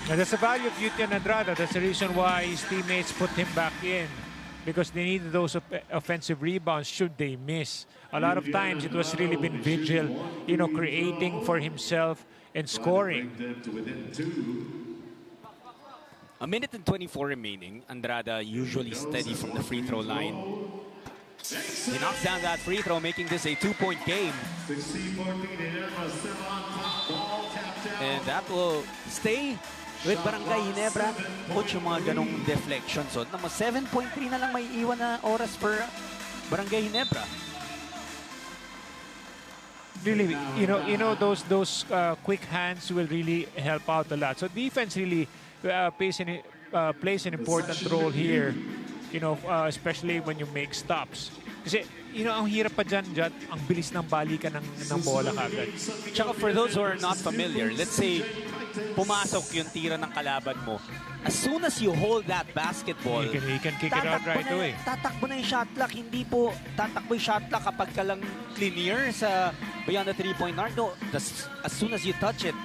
S2: Now, that's the value of Yutien Andrada. That's the reason why his teammates put him back in, because they needed those offensive rebounds should they miss. A lot of times it was really been Vigil, creating for himself and scoring.
S10: A minute and 24 remaining. Andrada usually steady from the free throw line. He knocks down that free throw, making this a 2-point game. And that will stay with Barangay Ginebra. Coach, yung mga ganong deflections. So, 7.3 na lang may iwan na oras for Barangay Ginebra.
S2: Really, those quick hands will really help out a lot. So defense really plays an important role here. Especially when you make stops. Kasi, ang hirap pa dyan, ang bilis ng balikan ng bola kagad.
S10: Tsaka for those who are not familiar, let's say, pumasok yung tira ng kalaban mo. As soon as you hold that basketball,
S2: you can kick it out right away.
S10: Tatakbo na yung shot clock. Hindi po tatakbo yung shot clock kapag ka lang clear sa beyond the 3-point arc. No, as soon as you touch it,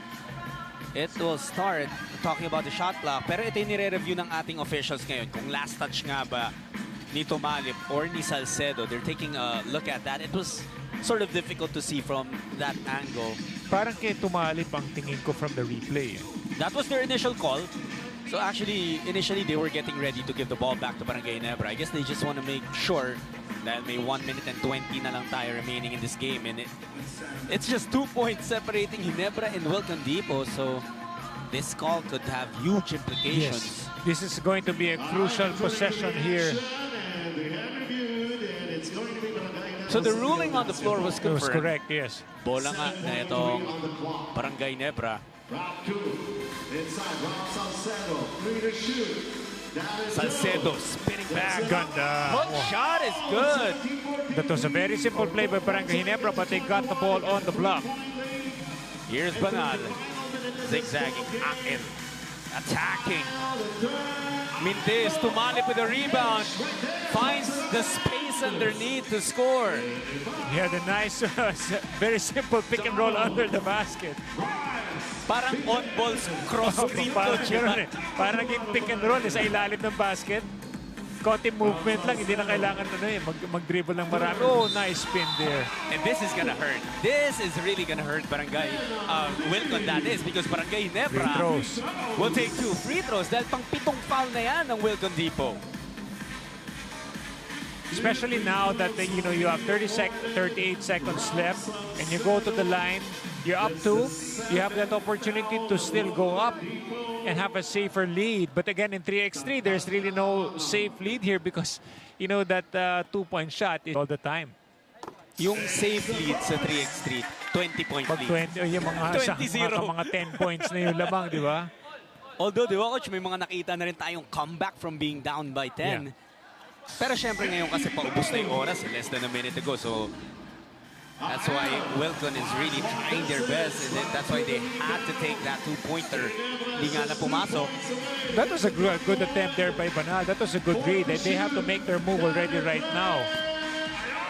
S10: it will start talking about the shot clock. Pero ito yung nire-review ng ating officials ngayon. Kung last touch nga ba ni Tumalip or ni Salcedo, they're taking a look at that. It was sort of difficult to see from that angle.
S2: Parang kay Tumalip ang tingin ko from the replay.
S10: That was their initial call. So actually, initially they were getting ready to give the ball back to Barangay Ginebra. I guess they just want to make sure that may 1 minute and 20 na lang tayo remaining in this game. And it's just 2 points separating Ginebra and Wilcon Depot. So this call could have huge implications.
S2: Yes. This is going to be a crucial possession here.
S10: So the ruling on the floor was confirmed.
S2: It was correct, yes.
S10: Bola nga na itong Barangay Ginebra. Salcedo spinning back.
S2: Ganda.
S10: Hook shot is good.
S2: That was a very simple play by Barangay Ginebra, but they got the ball on the block.
S10: Here's Banal. Zigzagging. Akin. Attacking. Mintes Tumalip with a rebound. Finds the space underneath to score.
S2: He had a nice, very simple pick and roll under the basket.
S10: Parang on-ball cross-screen
S2: Parang
S10: coach.
S2: ganun eh. Parang naging pick and roll sa ilalim ng basket. Konting movement lang, hindi na kailangan mag-dribble ng marami. Oh, nice spin there.
S10: And this is gonna hurt. This is really gonna hurt Barangay Wilcon, that is, because Barangay Ginebra will take 2 free throws dahil pang 7 foul na yan ng Wilcon Depot.
S2: Especially now that you have 38 seconds left and you go to the line, you're up 2, you have that opportunity to still go up and have a safer lead. But again, in 3x3, there's really no safe lead here because that 2-point shot is all the time.
S10: Yung safe lead sa 3x3, 20-point lead.
S2: Yung mga 10 points na yung lamang, di ba?
S10: Although, di ba, Coach, may mga nakita na rin tayong comeback from being down by 10.
S2: Yeah.
S10: Pero syempre ngayon kasi paubos na yung oras, less than a minute ago. So that's why Wilcon is really trying their best. And then that's why they had to take that two-pointer. Hindi nga na pumasok.
S2: That was a good attempt there by Banal. That was a good read. They have to make their move already right now.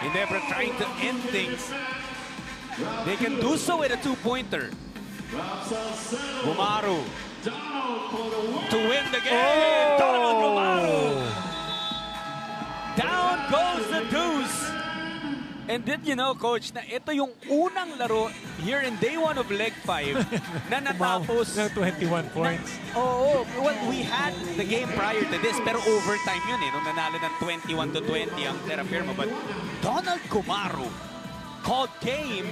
S10: Ginebra trying to end things. They can do so with a two-pointer. Gumaru to win the game. Donald Gumaru. Down goes the deuce. And did you know, Coach, na ito yung unang laro here in day 1 of leg 5 na natapos
S2: ng 21 points.
S10: Oo. Well, we had the game prior to this, pero overtime yun eh. Nung nanalo ng 21-20 ang Terra Firma. But Donald Gumaru called game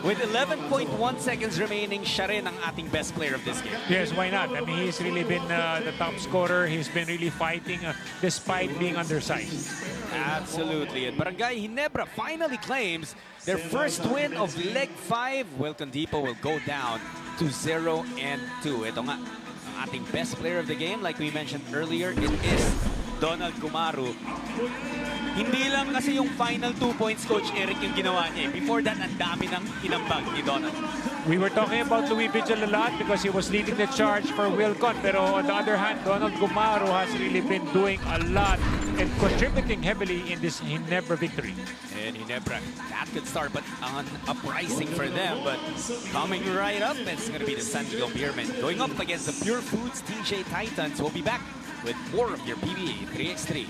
S10: with 11.1 seconds remaining. Siya rin ang ating best player of this game.
S2: Yes, why not? I mean, he's really been the top scorer. He's been really fighting despite being undersized.
S10: Absolutely. And Barangay Ginebra finally claims their first win of leg 5. Wilcon Depot will go down to 0-2. Ito nga, ang ating best player of the game. Like we mentioned earlier, it is Donald Gumaru. Hindi lang kasi yung final 2 points, Coach Eric, yung ginawa niya. Before that, ang dami ng inambag ni Donald.
S2: We were talking about Louis Vigil a lot because he was leading the charge for Wilcon. Pero on the other hand, Donald Gumaru has really been doing a lot and contributing heavily in this Ginebra victory.
S10: And Ginebra, that could start, but an uprising for them. But coming right up, it's going to be the San Miguel Beermen going up against the Pure Foods TJ Titans. We'll be back with more of your PBA 3x3.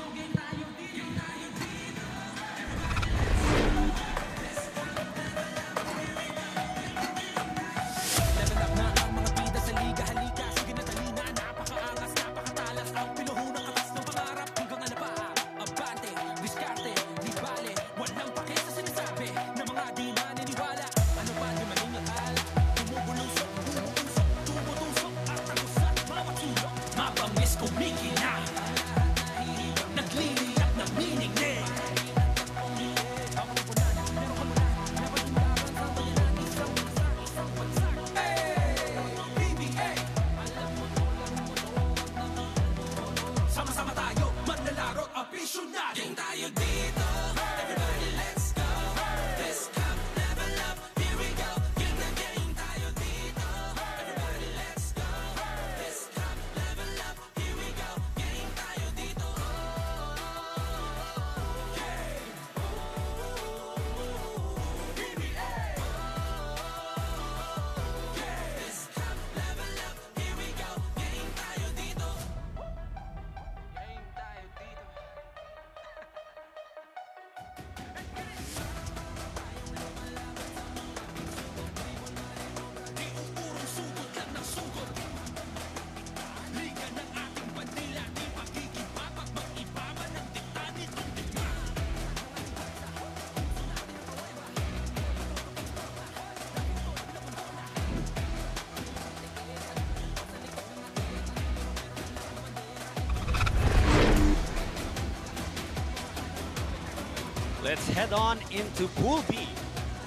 S10: Let's head on into Pool B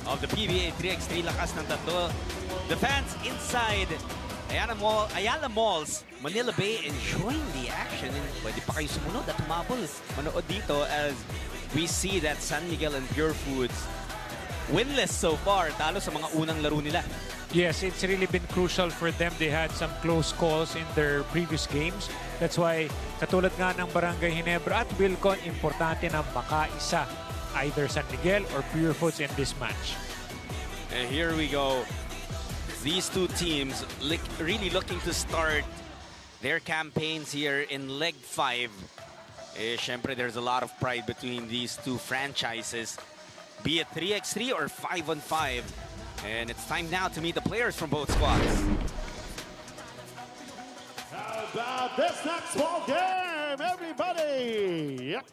S10: of the PBA 3x3 Lakas ng Tatlo. The fans inside Ayala Malls, Manila Bay, enjoying the action. And pwede pa kayo sumunod at humabol manood dito as we see that San Miguel and Pure Foods winless so far. Talo sa mga unang laro nila.
S2: Yes, it's really been crucial for them. They had some close calls in their previous games. That's why, katulad nga ng Barangay Ginebra at Wilcon, importante na makaisa either San Miguel or Pure Foods in this match.
S10: And here we go. These two teams really looking to start their campaigns here in leg 5. Syempre, there's a lot of pride between these two franchises, be it 3x3 or 5-on-5. And it's time now to meet the players from both squads.
S5: How about this next ball game, everybody? Yep.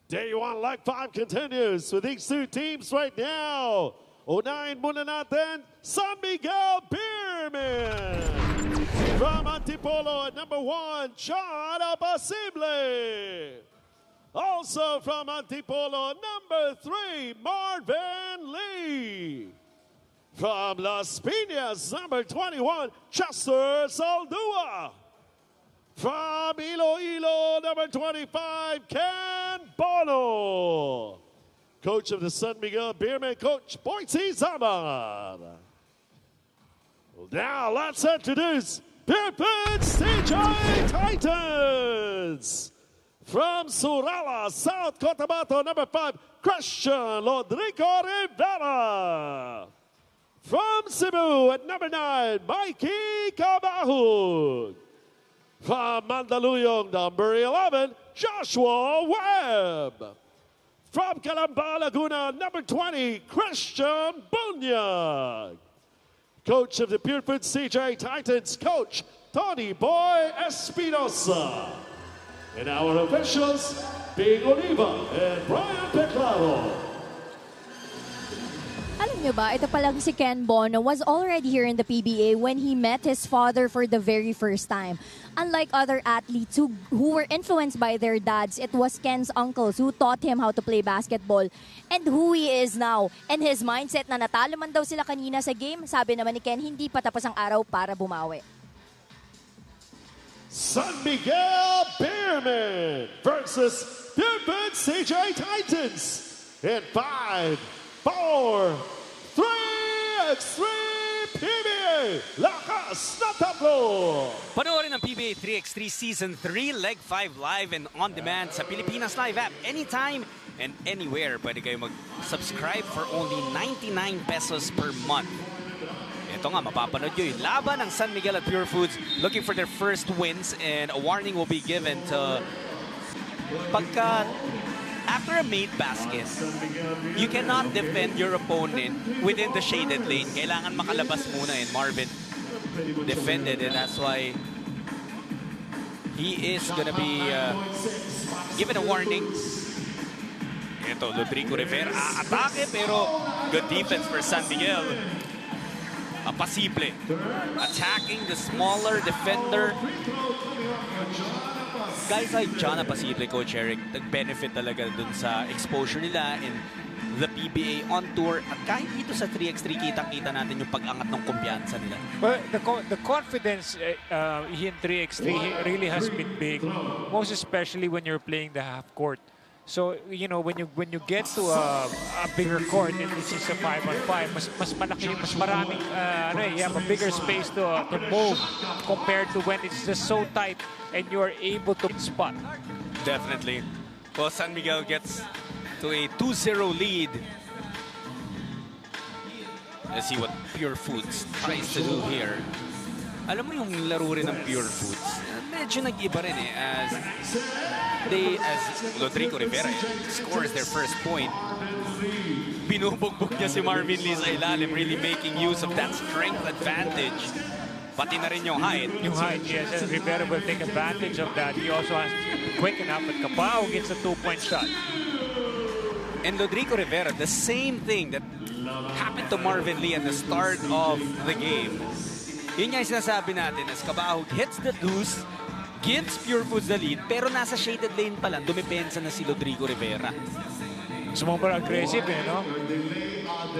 S5: Day 1, leg 5 continues with these two teams right now. Unahin muna natin, San Miguel Beermen. From Antipolo at number 1, John Apasible. Also from Antipolo, number 3, Marvin Lee. From Las Piñas, number 21, Chester Saldua. From Iloilo, number 25, Ken Bono. Coach of the San Miguel Beermen, Coach Boise Zaman. Now let's introduce Pipits TJ Titans. From Surala, South Cotabato, number 5, Christian Rodrigo Rivera. From Cebu at number 9, Mikey Cabahug. From Mandaluyong, number 11, Joshua Webb. From Calamba, Laguna, number 20, Christian Bunyag. Coach of the Purefoods CJ Titans, Coach Tony Boy Espinosa. And our officials, Bing Oliva and Brian Peclaro.
S6: Alam nyo ba, ito palang si Ken Bono was already here in the PBA when he met his father for the very first time. Unlike other athletes who were influenced by their dads, it was Ken's uncles who taught him how to play basketball and who he is now. And his mindset na natalo man daw sila kanina sa game, sabi naman ni Ken, hindi pa tapos ang araw para bumawi.
S5: San Miguel Beermen versus Purefoods CJ Titans in 5, 4, 3, X3 PBA Lakas na Tatlo.
S10: Panoorin ang PBA 3x3 Season 3 Leg 5 live and on demand sa Pilipinas Live app anytime and anywhere. Pwede kayo mag-subscribe for only 99 pesos per month. Ito nga, mapapanood nyo yung laban ng San Miguel at Purefoods looking for their first wins, and a warning will be given to pagka after a made basket, you cannot defend your opponent within the shaded lane. Kailangan makalabas muna, and Marvin defended, and that's why he is gonna be given a warning. Ito, Rodrigo Rivera atake, pero good defense for San Miguel. Pasible. Attacking the smaller defender. Guys like John Pasible, Coach Eric, nag-benefit talaga dun sa exposure nila in the PBA on tour. At kahit dito sa 3x3, kitang-kita natin yung pag-angat ng kumpiyansa nila.
S2: Well, the confidence in 3x3 really has been big, most especially when you're playing the half court. So, you know, when you get to a bigger court, and this is a 5-on-5, mas malaki, mas maraming, you have a bigger space to move compared to when it's just so tight and you're able to spot.
S10: Definitely. Well, San Miguel gets to a 2-0 lead. Let's see what Purefoods tries to do here. Alam mo yung laro rin ng Purefoods, medyo nag-iba rin as Rodrigo Rivera scores their first point. Binubugbog niya si Marvin Lee sa ilalim, really making use of that strength advantage. Pati na rin yung height.
S2: Yung height, yes, and Rivera will take advantage of that. He also has quick enough, but Cabao gets a 2-point shot.
S10: And Rodrigo Rivera, the same thing that happened to Marvin Lee at the start of the game. Yun nga yung sinasabi natin, as Cabao hits the deuce, gives Purefoods the lead, pero nasa shaded lane pa lang, dumipensa na si Rodrigo Rivera.
S2: Super aggressive, no?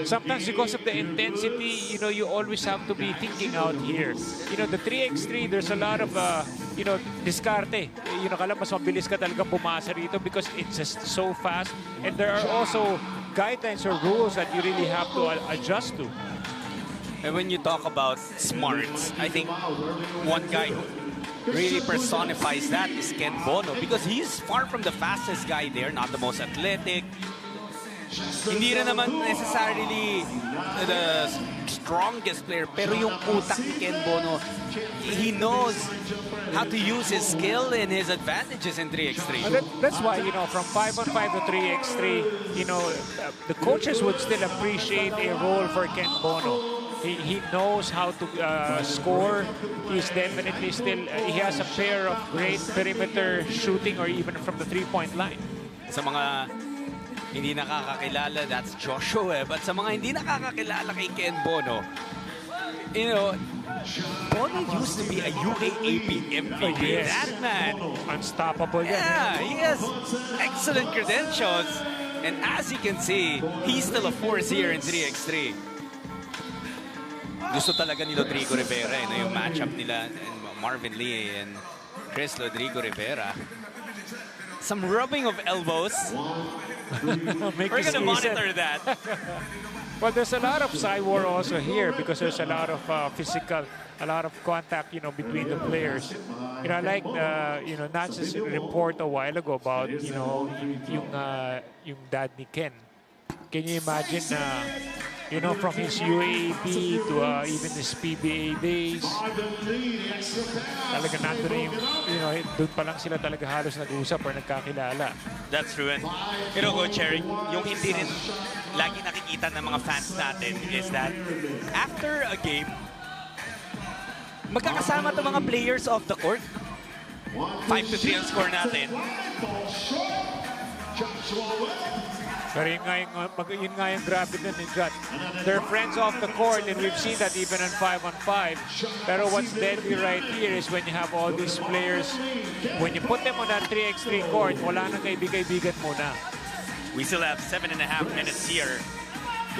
S2: Sometimes because of the intensity, you know, you always have to be thinking out here. You know, the 3x3, there's a lot of, you know, diskarte. You know, kala mas mabilis ka talaga pumasa rito because it's just so fast. And there are also guidelines or rules that you really have to adjust to.
S10: And when you talk about smarts, I think one guy who really personifies that is Ken Bono, because he's far from the fastest guy there, not the most athletic. Hindi rin naman necessarily the strongest player, pero yung utak ni Ken Bono, he knows how to use his skill and his advantages in 3x3.
S2: That's why, you know, from 5-on-5 to 3x3, you know, the coaches would still appreciate a role for Ken Bono. He knows how to score. He's definitely still, he has a pair of great perimeter shooting or even from the three-point line.
S10: Sa mga hindi nakakakilala, that's Joshua. But sa mga hindi nakakakilala kay Ken Bono, you know, Bono used to be a UAAP MVP.
S2: Yes.
S10: That man,
S2: unstoppable.
S10: Yeah, he has excellent credentials. And as you can see, he's still a force here in 3x3. Gusto talaga ni Rodrigo Rivera, yung matchup nila and Marvin Lee and Chris Rodrigo Rivera. Some rubbing of elbows.
S2: Make
S10: We're
S2: this
S10: gonna
S2: easy.
S10: monitor that.
S2: Well, there's a lot of side war also here because there's a lot of physical, a lot of contact, between the players. I like Nance's report a while ago about, yung dad ni Ken. Can you imagine, from his UAAP to even his PBA days, talaga nandun na doon pa lang sila talaga halos nag-uusap or nagkakilala.
S10: That's true. And Coach Eric, yung hindi rin lagi nakikita ng mga fans natin is that after a game, magkakasama itong mga players off the court. 5-3 ang score natin.
S2: Pero yun nga yung grabe din ni Jot. They're friends off the court and we've seen that even on 5-on-5. Pero what's deadly right here is when you have all these players, when you put them on that 3x3 court, wala nang kaibig-kaibigan muna.
S10: We still have 7.5 minutes here.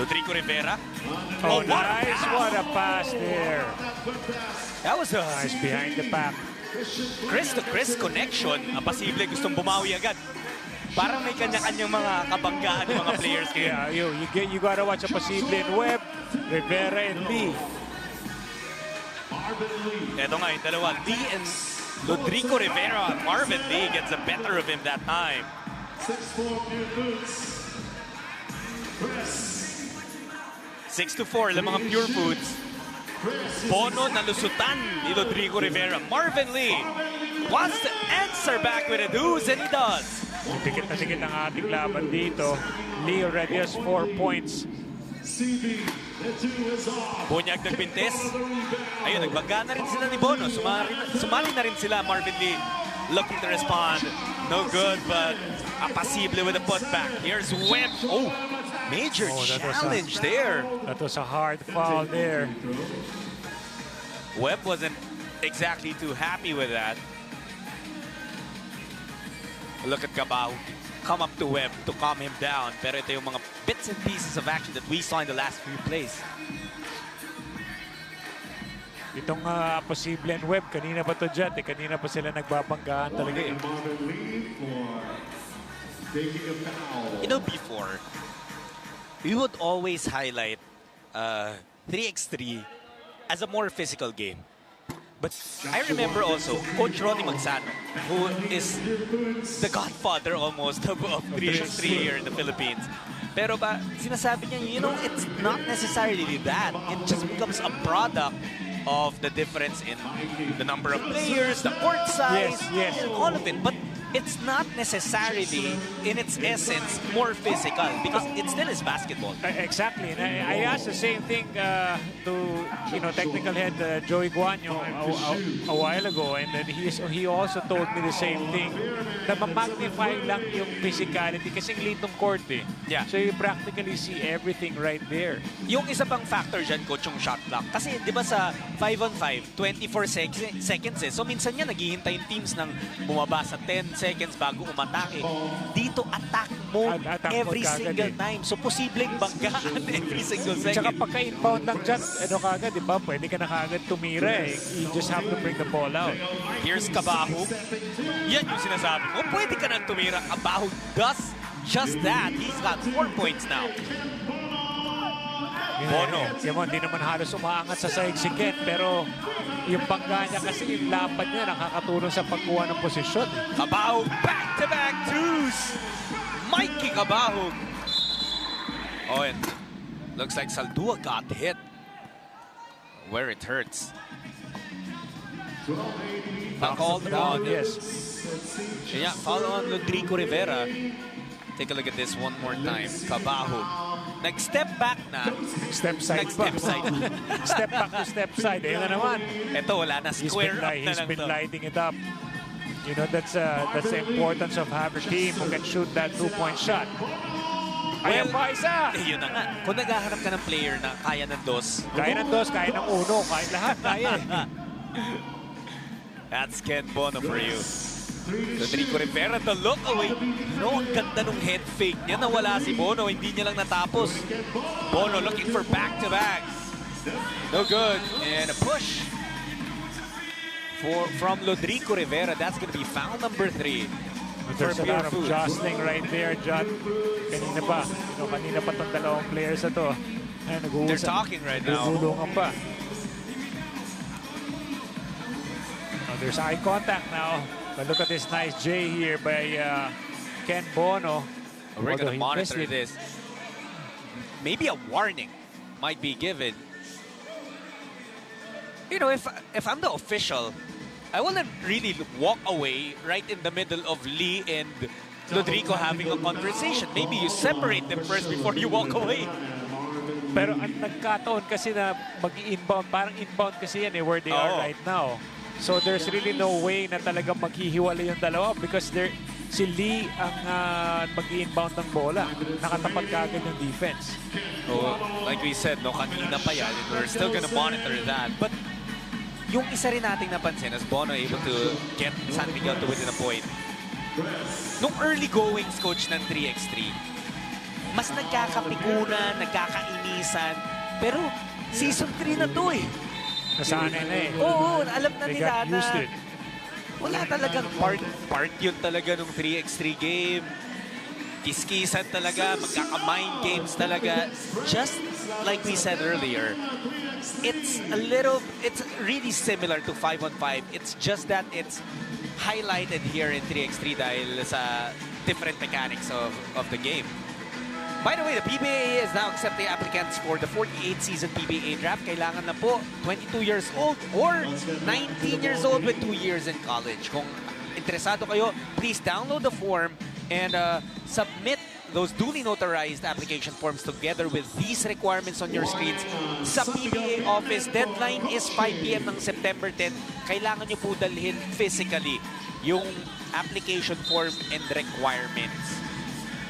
S10: Rodrigo Rivera.
S2: Oh, nice. What a pass there.
S10: That was a
S2: Nice behind the back.
S10: Chris-to-Chris connection. Posible gustong bumawi agad. Parang may kanya-kanyang mga kabanggaan ng mga players here.
S2: Yeah, you gotta watch a posible in Webb, Rivera, and Lee.
S10: Ito nga yung dalawa. Lee and Rodrigo Rivera. Marvin Lee gets the better of him that time. 6-4, lang mga pure foods. Bono nalusutan ni Rodrigo Rivera. Marvin Lee wants to answer back with a deuce, and he does.
S2: Tikit na tikit ang ating laban dito. Lee already has 4 points.
S10: Bunyag nagbintis. Ayun, nagbangga na rin sila ni Bono. Sumali na rin sila. Marvin Lee looking to respond. No good, but posible with a putback. Here's Webb. Oh, major challenge there.
S2: That was a hard foul there.
S10: Webb wasn't exactly too happy with that. Look at Cabao come up to Webb to calm him down. Pero ito yung mga bits and pieces of action that we saw in the last few plays.
S2: Itong posible and Webb, kanina pa to Jot. Kanina pa sila nagbabanggaan talaga.
S10: Before, we would always highlight 3x3 as a more physical game. But I remember also Coach Ronnie Magsano, who is the godfather almost of 3x3 here in the Philippines. Pero ba, sinasabi niya, it's not necessarily that. It just becomes a product of the difference in the number of players, the court size, and all of it. But it's not necessarily, in its essence, more physical because it still is basketball.
S2: Exactly. And I asked the same thing to technical head Joey Guanyo a while ago, and then he also told me the same thing. Na ma-magnify lang yung physicality kasi litong court eh.
S10: Yeah.
S2: So you practically see everything right there.
S10: Yung isa pang factor dyan, Coach, yung shot clock. Kasi di ba sa 5-on-5, 24 seconds eh. So minsan yan, naghihintay yung teams ng bumaba sa 10 seconds bago umatake. Dito, attack mode every single time. So posibleng banggaan every single second.
S2: Tsaka pagka-inbound lang dyan, kagad, di ba? Pwede ka na kagad tumira eh. You just have to bring the ball out.
S10: Here's Cabajo. Yan yung sinasabi mo. Pwede ka nang tumira. Cabajo does just that. He's got 4 points now. Bono.
S2: Hindi naman halos umaangat sa sahig si Ken, pero yung bangga niya kasi yung lapad niya nakakatulong sa pagkuha ng posisyon.
S10: Cabajo, back-to-back twos. Mikey Cabajo. Oh, and looks like Saldua got hit where it hurts. Called on,
S2: yes.
S10: Yeah, follow on Rodrigo Rivera. Take a look at this one more time. Cabajo. Nag-step back na.
S2: Step side.
S10: Nag-step side.
S2: Step back to step side. Ayun na naman.
S10: Ito, wala na. Square up na
S2: He's
S10: lang
S2: been
S10: to.
S2: lighting it up. That's the importance of having a team who can shoot that 2-point shot. Ayan pa isa.
S10: Yun na nga. Kung naghahanap ka ng player na kaya ng dos.
S2: Kaya ng dos, kaya ng uno, kaya lahat, kaya.
S10: That's Ken Bono for you. Rodrigo Rivera, the look away. Ang ganda nung head fake niya. Nawala si Bono. Hindi niya lang natapos. Bono looking for back-to-backs. No good. And a push. from Rodrigo Rivera. That's going to be foul number 3 for
S2: There's a
S10: Pure
S2: lot of
S10: Foods.
S2: jostling right there, John. Kanina pa. Kanina pa itong dalawang players na to. Ay,
S10: They're talking right now.
S2: Nagugulungan pa. There's eye contact now. But look at this nice J here by Ken Bono.
S10: We're going to
S2: Although he
S10: monitor
S2: missed it.
S10: this. Maybe a warning might be given. You know, if I'm the official, I wouldn't really walk away right in the middle of Lee and Rodrigo having a conversation. Maybe you separate them first before you walk away.
S2: Pero ang nagkataon kasi na mag-inbound, parang inbound kasi yan where they are right now. So there's really no way na talagang maghihiwalay yung dalawa because si Lee ang mag-inbound ng bola. Nakatapat kagad yung defense.
S10: So, like we said, kanina pa yan, we're still gonna monitor that. But yung isa rin nating napansin as Bono able to get San Miguel to within a point. Nung early goings coach ng 3x3, mas nagkakapikunan, nagkakainisan, pero season 3 na to eh.
S2: Nasanay na eh.
S10: Oo, alam na
S2: They
S10: nila
S2: got used to
S10: na
S2: it.
S10: wala talagang part yun talaga nung 3x3 game. Kiskisan talaga, magkaka-mind games talaga. Just like we said earlier, it's really similar to 5-on-5. It's just that it's highlighted here in 3x3 dahil sa different mechanics of the game. By the way, the PBA is now accepting applicants for the 48th season PBA draft. Kailangan na po 22 years old or 19 years old with 2 years in college. Kung interesado kayo, please download the form and submit those duly notarized application forms together with these requirements on your screens sa PBA office. Deadline is 5 p.m. ng September 10. Kailangan nyo po dalhin physically yung application form and requirements.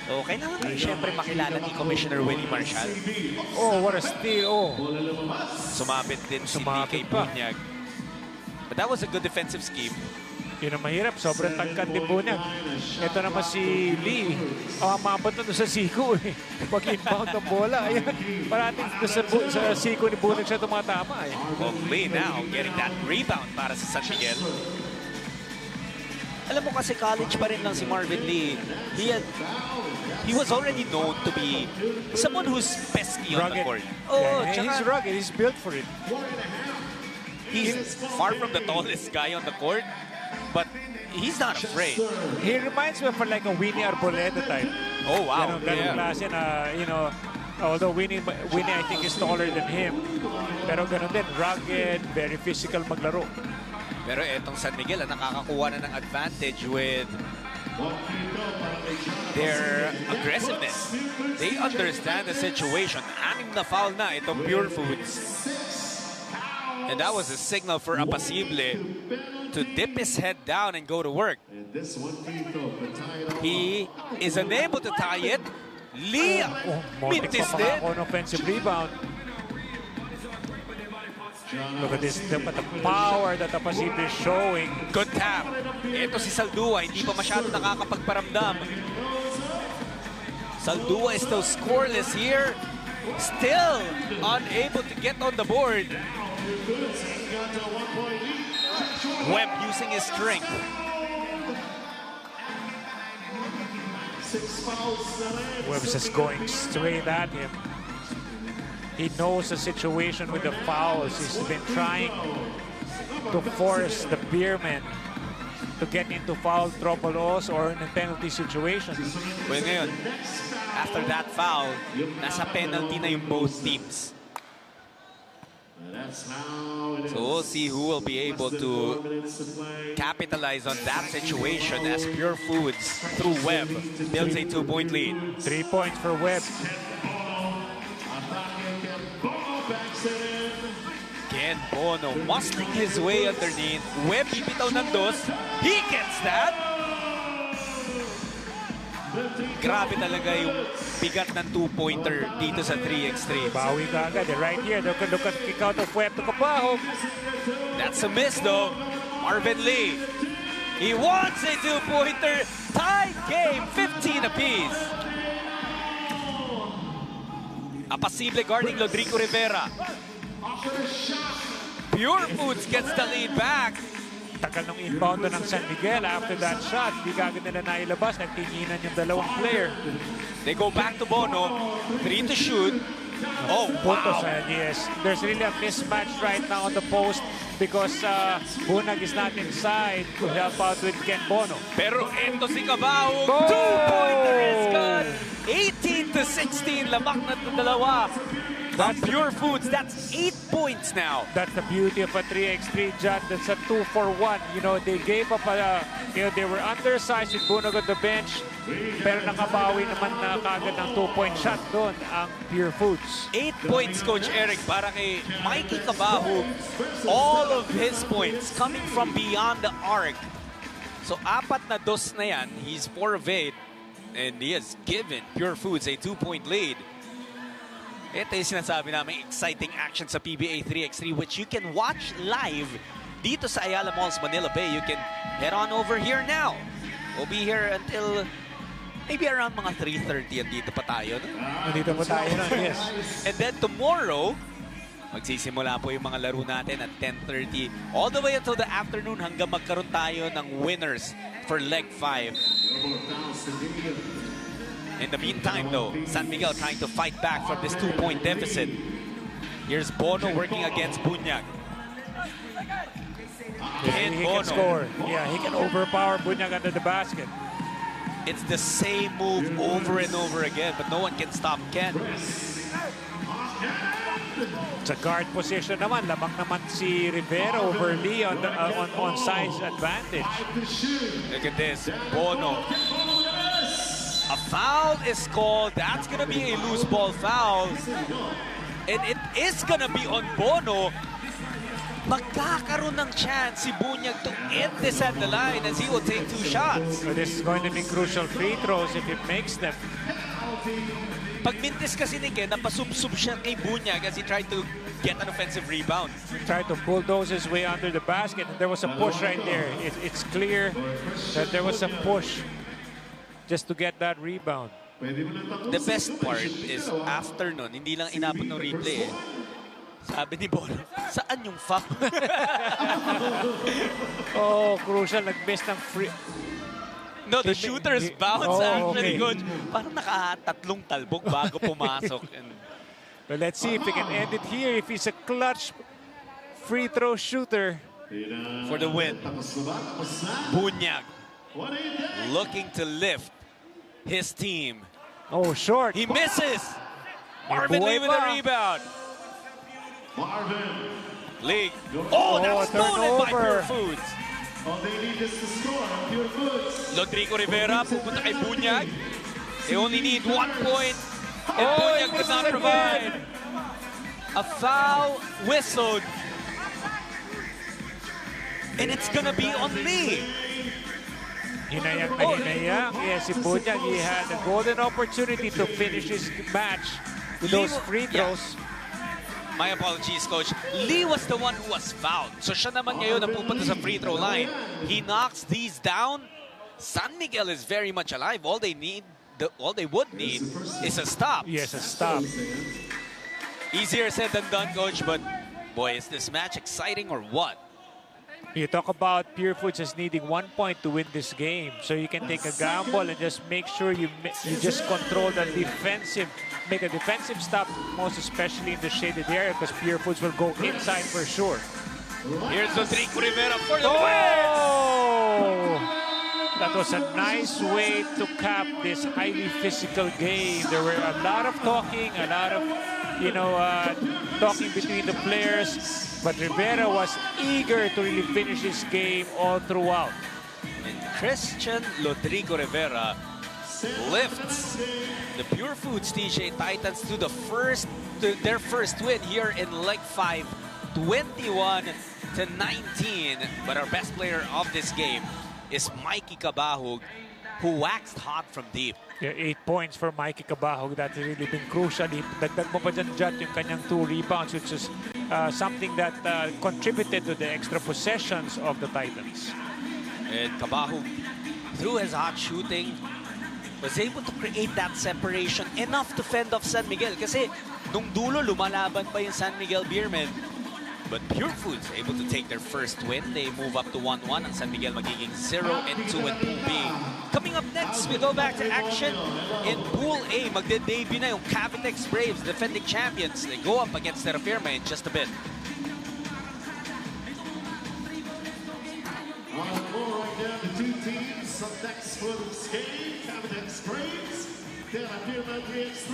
S10: So, kailangan kayo siyempre makilala ni Commissioner Willie Marshall.
S2: Oh, what a steal. Oh.
S10: Sumabit din si DK
S2: pa.
S10: Bunyag. But that was a good defensive scheme.
S2: Yun ang mahirap. Sobrang tangkad ni Bunyag. Ito naman si Lee. Mabot na doon sa siko eh. Mag-inbound ng bola. Ayan. Parating doon sa siko ni Bunyag siya tumatama eh.
S10: Well, Lee now getting that rebound para sa San Miguel. Alam mo kasi college pa rin lang si Marvin Lee. He was already known to be someone who's pesky on the court.
S2: Oh, yeah, he's rugged. He's built for it.
S10: He's far from the tallest guy on the court, but he's not afraid.
S2: He reminds me of like a Winnie Arboleda type.
S10: Oh, wow.
S2: Ganong klase na, you know, although Winnie I think is taller than him. Pero ganun din, rugged, very physical maglaro.
S10: Pero etong San Miguel nakakakuha na ng advantage with their aggressiveness. They understand the situation. 6 na foul na itong Pure Foods. And that was a signal for Apacible to dip his head down and go to work. He is unable to tie it. Lee mintis din.
S2: On offensive rebound. Look at this, the power that Apacible is showing.
S10: Good tap. Ito si Saldua, hindi pa masyado nakakapagparamdam. Saldua is still scoreless here. Still unable to get on the board. Webb using his strength.
S2: Webb's just going straight at him. He knows the situation with the fouls. He's been trying to force the Beerman to get into foul trouble also or in penalty situations.
S10: Well, ngayon, after that foul, nasa penalty na yung both teams. So we'll see who will be able to capitalize on that situation as Pure Foods through Webb builds a 2-point lead.
S2: 3 points for Webb.
S10: Ken Bono muscling his way underneath. Webb bibitaw ng dos. He gets that. Grabe talaga yung bigat ng 2-pointer dito sa 3x3.
S2: Bawi ka agad. Right here. Look at kick out of Webb to Kapaho.
S10: That's a miss though. Marvin Lee. He wants a 2-pointer. Tied game. 15 apiece. Apacible guarding Rodrigo Rivera. Pure Foods gets the lead back.
S2: tagal ng inbound ng San Miguel. After that shot, di kagad nila nailabas. Nagtinginan yung dalawang player.
S10: They go back to Bono. 3 to shoot. Oh,
S2: Puntos,
S10: wow.
S2: yes. There's really a mismatch right now on the post because Bunag is not inside to help out with Ken Bono.
S10: Pero ito si Cabaho.
S2: Go!
S10: 2-pointer is good. 18 to 16. Lamak na ito dalawa. That's Pure Foods. That's 8 points now.
S2: That's the beauty of a 3x3, John. That's a 2-for-1. You know, they gave up they were undersized with Bunag on the bench. Pero nakabawi naman na kagad ng 2-point shot doon ang Pure Foods.
S10: 8 points, Coach Eric, para kay Mikey Cabaho. All of his points coming from beyond the arc. So, 4 na dos na yan. He's 4 of 8. And he has given Pure Foods a 2-point lead. Ito yung sinasabi namin, exciting action sa PBA 3x3, which you can watch live dito sa Ayala Malls, Manila Bay. You can head on over here now. We'll be here until maybe around mga 3:30. Andito pa tayo. No?
S2: Nandito po tayo na, yes.
S10: And then tomorrow, magsisimula po yung mga laro natin at 10:30 all the way until the afternoon hanggang magkaroon tayo ng winners for leg 5. In the meantime, though, San Miguel trying to fight back from this 2-point deficit. Here's Bono working against Bunyag.
S2: He can score. Yeah, he can overpower Bunyag under the basket.
S10: It's the same move over and over again, but no one can stop Ken.
S2: Sa guard position naman, lamang naman si Rivera over Lee on size advantage.
S10: Look at this, Bono. A foul is called. That's going to be a loose ball foul. And it is going to be on Bono. Magkakaroon ng chance si Bunyag to end this at the line as he will take 2 shots.
S2: So this is going to be crucial free throws if he makes them.
S10: Pag mintis kasi ni Ken, napasubsub siya kay Bunyag as he tried to get an offensive rebound.
S2: He tried to bulldoze his way under the basket. There was a push right there. It's clear that there was a push just to get that rebound.
S10: The best part is after nun, hindi lang inabot ng replay eh. Sabi ni Bono, saan yung foul?
S2: Oh, crucial. Nag-miss ng free.
S10: No, the shooter's bounce actually,
S2: okay.
S10: Coach. Parang nakatatlong talbog bago pumasok. And
S2: Well, let's see if he can end it here. If he's a clutch free throw shooter.
S10: for the win, Bunyag looking to lift his team.
S2: Oh, short.
S10: He misses. Marvin Lee with a rebound. Lee. Oh, that's stolen by Pure Foods. Rodrigo Rivera pupunta kay Bunyag. They only need 1 point. And Bunyag does not provide. A foul whistled. And it's gonna be on Lee.
S2: Hinayang na hinayang. Yes, si Bunyag, he had a golden opportunity to finish his match with those free throws.
S10: My apologies, Coach. Lee was the one who was fouled. So siya naman ngayon ang pupunta sa free throw line. He knocks these down. San Miguel is very much alive. All they would need is a stop.
S2: Yes, a stop.
S10: Easier said than done, Coach, but boy, is this match exciting or what?
S2: You talk about Pure Foods as needing 1 point to win this game. So you can take a gamble and just make sure you just control the defensive, make a defensive stop, most especially in the shaded area, because Pure Foods will go inside for sure.
S10: Here's Rodrigo Rivera for the win!
S2: Oh! That was a nice way to cap this highly physical game. There were a lot of talking, a lot of, talking between the players. But Rivera was eager to really finish his game all throughout.
S10: And Christian Rodrigo Rivera lifts the Pure Foods TJ Titans to their first win here in leg 5, 21-19. But our best player of this game is Mikey Cabaho, who waxed hot from deep.
S2: Yeah, 8 points for Mikey Cabaho. That's really been crucial. Dagdag mo pa dyan, yung kanyang 2 rebounds, which is something that contributed to the extra possessions of the Titans.
S10: And Cabaho, through his hot shooting, was able to create that separation enough to fend off San Miguel. Kasi nung dulo, lumalaban pa yung San Miguel Beermen. But Pure Foods able to take their first win. They move up to 1-1. Ang San Miguel magiging 0-2 in Pool B. Coming up next, we go back to action in Pool A. Magde-debut na yung Cavitex Braves, defending champions. They go up against Terra Firma in just a bit.
S5: One more again, the two teams up next for this game. Cavitex Braves, PBA 3X3.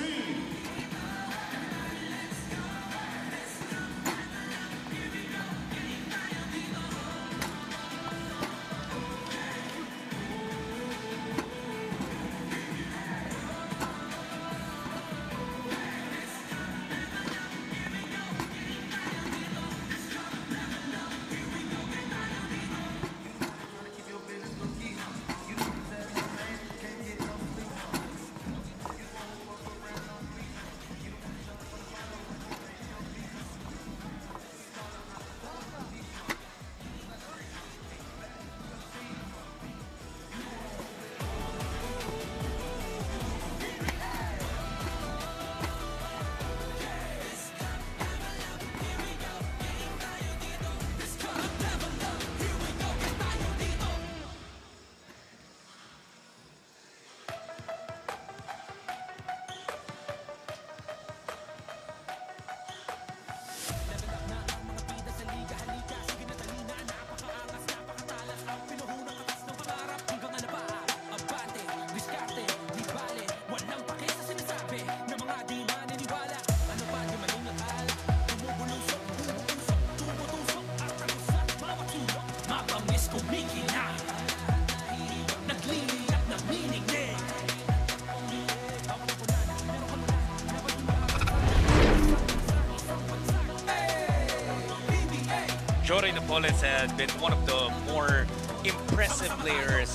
S10: Jory Napoles had been one of the more impressive players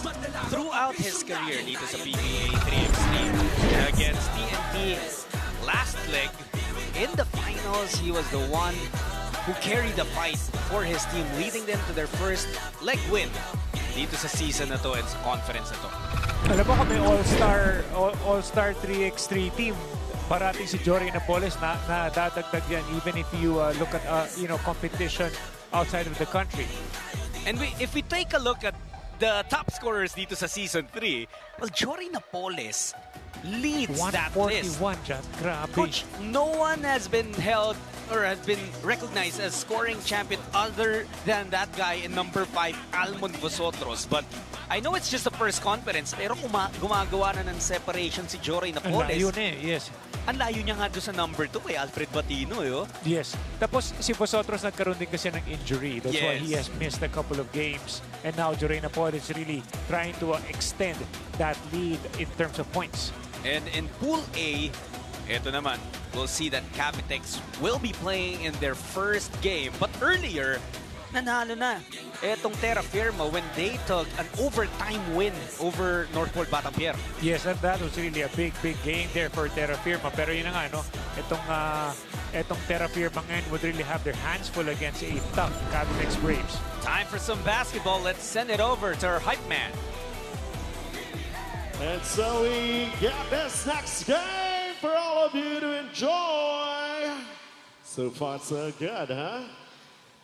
S10: throughout his career dito sa PBA 3X3 against TNT. Last leg, in the finals, he was the one who carried the fight for his team, leading them to their first leg win dito sa season na to and sa conference na to.
S2: Alam mo kami, All-Star 3x3 team. Parating si Jory Napoles na dadagdag yan even if you look at competition outside of the country.
S10: And if we take a look at the top scorers dito sa Season 3, well, Jory Napoles leads that list.
S2: 141, John. Grabe.
S10: Coach, no one has been held or has been recognized as scoring champion other than that guy in number 5, Almond Vosotros. But I know it's just the first conference, pero gumagawa na ng separation si Jory Napoles.
S2: Ang layo na yes.
S10: Ang layo niya nga doon sa number 2 kay Alfred Batino,
S2: Yes. Tapos si Vosotros nagkaroon din kasi ng injury. That's why he has missed a couple of games. And now Jory Napoles is really trying to extend that lead in terms of points.
S10: And in Pool A, ito naman, we'll see that Cavitex will be playing in their first game. But earlier, nanalo na etong Terra Firma when they took an overtime win over North Pole Batampier.
S2: Yes, and that was really a big game there for Terra Firma. Pero yun na nga, etong Terra Firma ngayon would really have their hands full against a tough Cavitex Braves.
S10: Time for some basketball. Let's send it over to our hype man.
S5: And so we get this next game for all of you to enjoy. So far, so good, huh?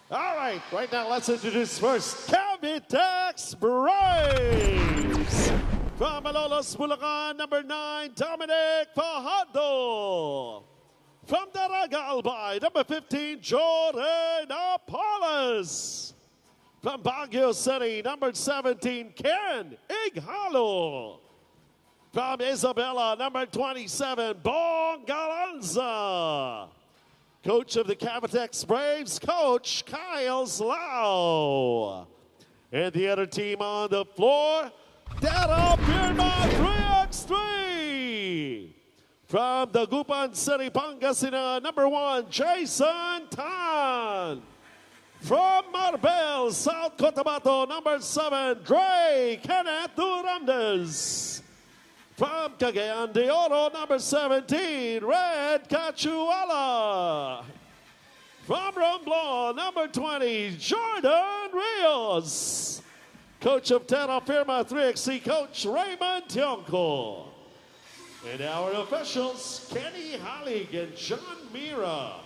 S5: All right now let's introduce first Cavitex Braves. From Malolos, Bulacan, number 9, Dominic Fajardo. From Daraga Albay, number 15, Jordan Apolos. From Baguio City, number 17, Ken Ighalo. From Isabela, number 27, Bong Galanza. Coach of the Cavitex Braves, Coach Kyle Slau. And the other team on the floor, Terra Firma 3x3. From the Dagupan City, Pangasinan, number 1, Jason Tan. From Marbel, South Cotabato, number 7, Dre Kenneth Durandes. From Cagayan de Oro, number 17, Red Cachuala. From Romblon, number 20, Jordan Rios. Coach of Terra Firma 3XC, Coach Raymond Tionco. And our officials, Kenny Hallig and John Mira.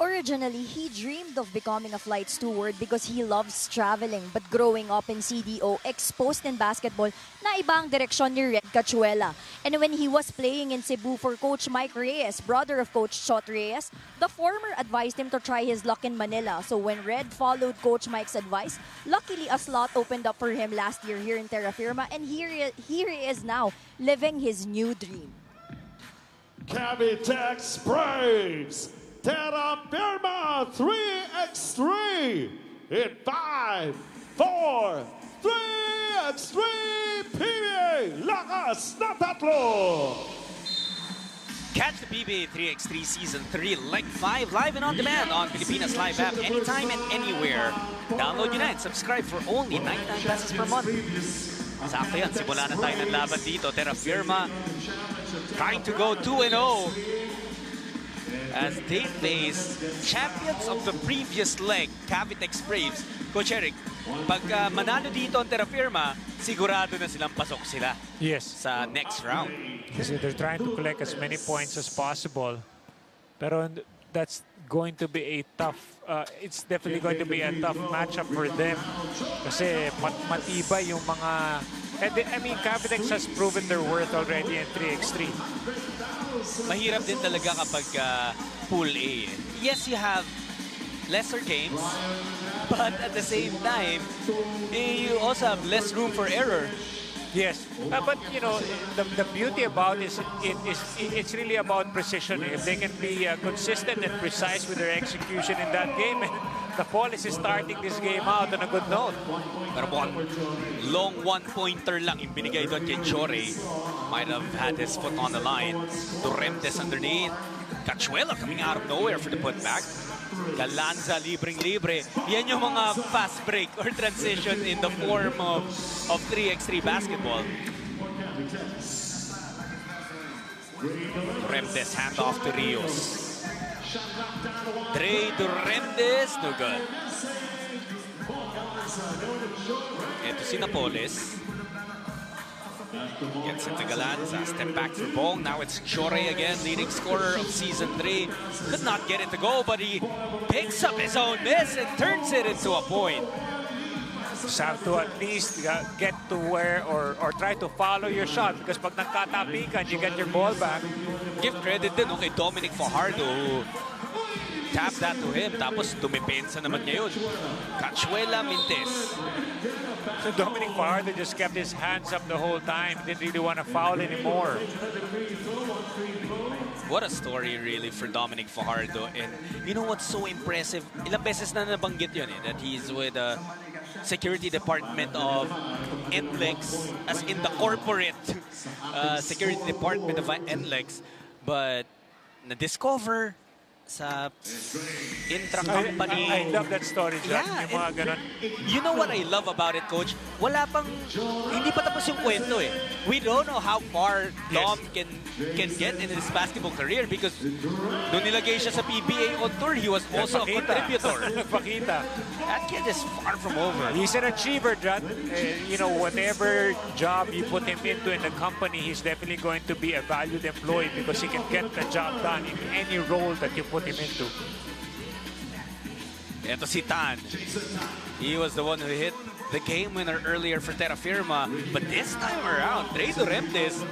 S11: Originally, he dreamed of becoming a flight steward because he loves traveling. But growing up in CDO, exposed in basketball, na iba ang direksyon ni Red Cachuela. And when he was playing in Cebu for Coach Mike Reyes, brother of Coach Chot Reyes, the former advised him to try his luck in Manila. So when Red followed Coach Mike's advice, luckily a slot opened up for him last year here in Terra Firma. And here he is now, living his new dream.
S5: Cavitex Braves, Terra Firma 3x3 in 5, 4, 3x3 PBA Lakas na Tatlo.
S10: Catch the PBA 3x3 Season 3 Leg 5 live and on demand on Pilipinas Live app anytime and anywhere. Download yun na and subscribe for only 99 pesos per month. Sakto yan, simula na tayo ng laban dito. Terra Firma trying to go 2-0 as they face champions of the previous leg, Cavitex Braves. Coach Eric, pag manalo dito ang Terra Firma, sigurado na silang pasok sila.
S2: Yes.
S10: Sa next round.
S2: Kasi they're trying to collect as many points as possible. Pero that's going to be a tough, it's definitely going to be a tough matchup for them. Kasi matibay yung mga, I mean, Cavitex has proven their worth already in 3x3.
S10: Mahirap din talaga kapag Pool A. Yes, you have lesser games, but at the same time, you also have less room for error.
S2: Yes, but you know, the beauty about it is it's really about precision. If they can be consistent and precise with their execution in that game, and the Police is starting this game out on a good note.
S10: Pero long one-pointer lang yung binigay doon kay Chore. Might have had his foot on the line. Duremdes underneath. Cachuela coming out of nowhere for the putback. Galanza, libreng-libre. Yan yung mga fast break or transition in the form of 3x3 basketball. Duremdes, handoff to Rios. Dre Duremdes, no good. Ito si Napoles. Gets into Galanza, step back for Bong. Now it's Chore again, leading scorer of Season 3. Could not get it to go, but he picks up his own miss and turns it into a point.
S2: Just have to at least get to where or try to follow your shot because pag nagkatapikan, you get your ball back.
S10: Give credit din kay Dominic Fajardo who tapped that to him. Tapos tumipensa naman niya yun. Cachuela Mintes.
S2: So Dominic Fajardo just kept his hands up the whole time. Didn't really want to foul anymore.
S10: What a story really for Dominic Fajardo. And you know what's so impressive? Ilang beses na nabanggit yun that he's with the security department of NLEX, as in the corporate security department of NLEX. But na-discover sa intra-company.
S2: I love that story, John.
S10: Yeah,
S2: yung mga ganun.
S10: You know what I love about it, Coach? Wala pang, hindi pa tapos yung kwento eh. We don't know how far Dom can get in his basketball career because nung nilagay siya sa PBA on tour, he was also a contributor.
S2: Pakita.
S10: That kid is far from over.
S2: He's an achiever, John. You know, whatever job you put him into in the company, he's definitely going to be a valued employee because he can get the job done in any role that you put him into.
S10: Ito si Tan. He was the one who hit the game winner earlier for Terra Firma. But this time around, Dre Duremdes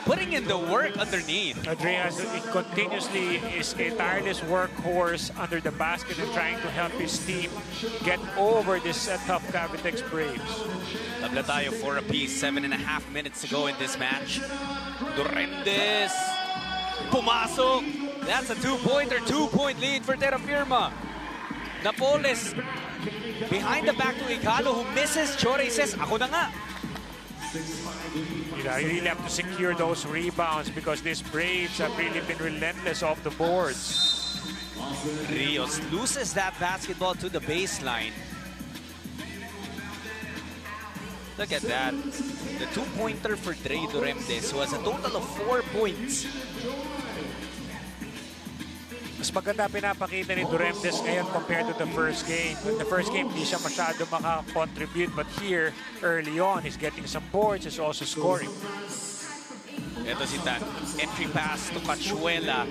S10: putting in the work underneath.
S2: Dre continuously is a tireless workhorse under the basket and trying to help his team get over this tough Cavitex Braves.
S10: Tabla tayo 4 apiece, 7.5 minutes to go in this match. Duremdes pumasok. That's a two-pointer, two-point lead for Terra Firma. Napoles behind the back to Igalo who misses. Chore says, ako na nga.
S2: You really have to secure those rebounds because these Braves have really been relentless off the boards.
S10: Rios loses that basketball to the baseline. Look at that. The two-pointer for Dre Duremdes who has a total of 4 points.
S2: Mas maganda pinapakita ni Duremdes ngayon compared to the first game. In the first game, hindi siya masyado makakontribute. But here, early on, he's getting some boards. He's also scoring.
S10: Ito si Tan. Entry pass to Cachuela.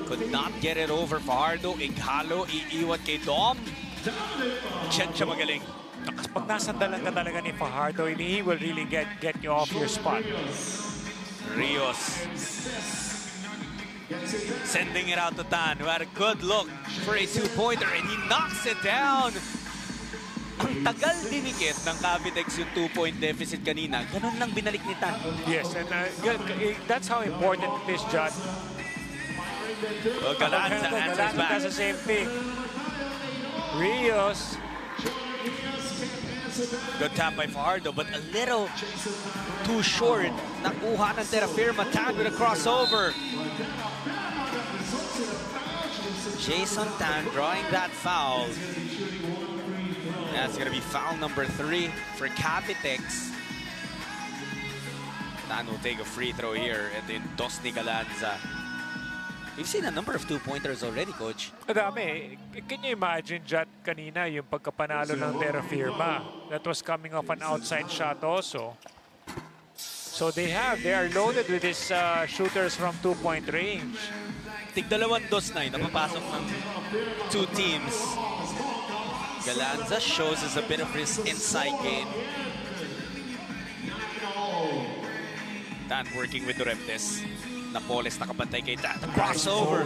S10: Could not get it over Fajardo. Ighalo, iiwan kay Dom. Diyan siya magaling.
S2: Pag nasandalan ka talaga ni Fajardo, he will really get you off your spot.
S10: Rios sending it out to Tan, who had a good look for a two-pointer, and he knocks it down. Ang tagal dinikit ng Cavitex yung 2-point deficit kanina. Ganun lang binalik ni Tan.
S2: Yes, and that's how important it is, John.
S10: Well, Galanza answers back.
S2: Does the same thing. Rios.
S10: Good tap by Fajardo, but a little too short. Nakuha ng Terrafirma. Tan with a crossover. Jason Tan drawing that foul. That's going to be foul number 3 for Cavitex. Tan will take a free throw here at the dos ni Galanza. We've seen a number of two-pointers already, Coach.
S2: Madami. Can you imagine, Jat, kanina yung pagkapanalo ng Terrafirma? That was coming off an outside shot also. So they are loaded with these shooters from 2-point range.
S10: Tig-2 dos na napapasok ng two teams. Galanza shows us a bit of his inside game. Tan working with Duremtes. Napoles nakabantay kay Tan. Crossover.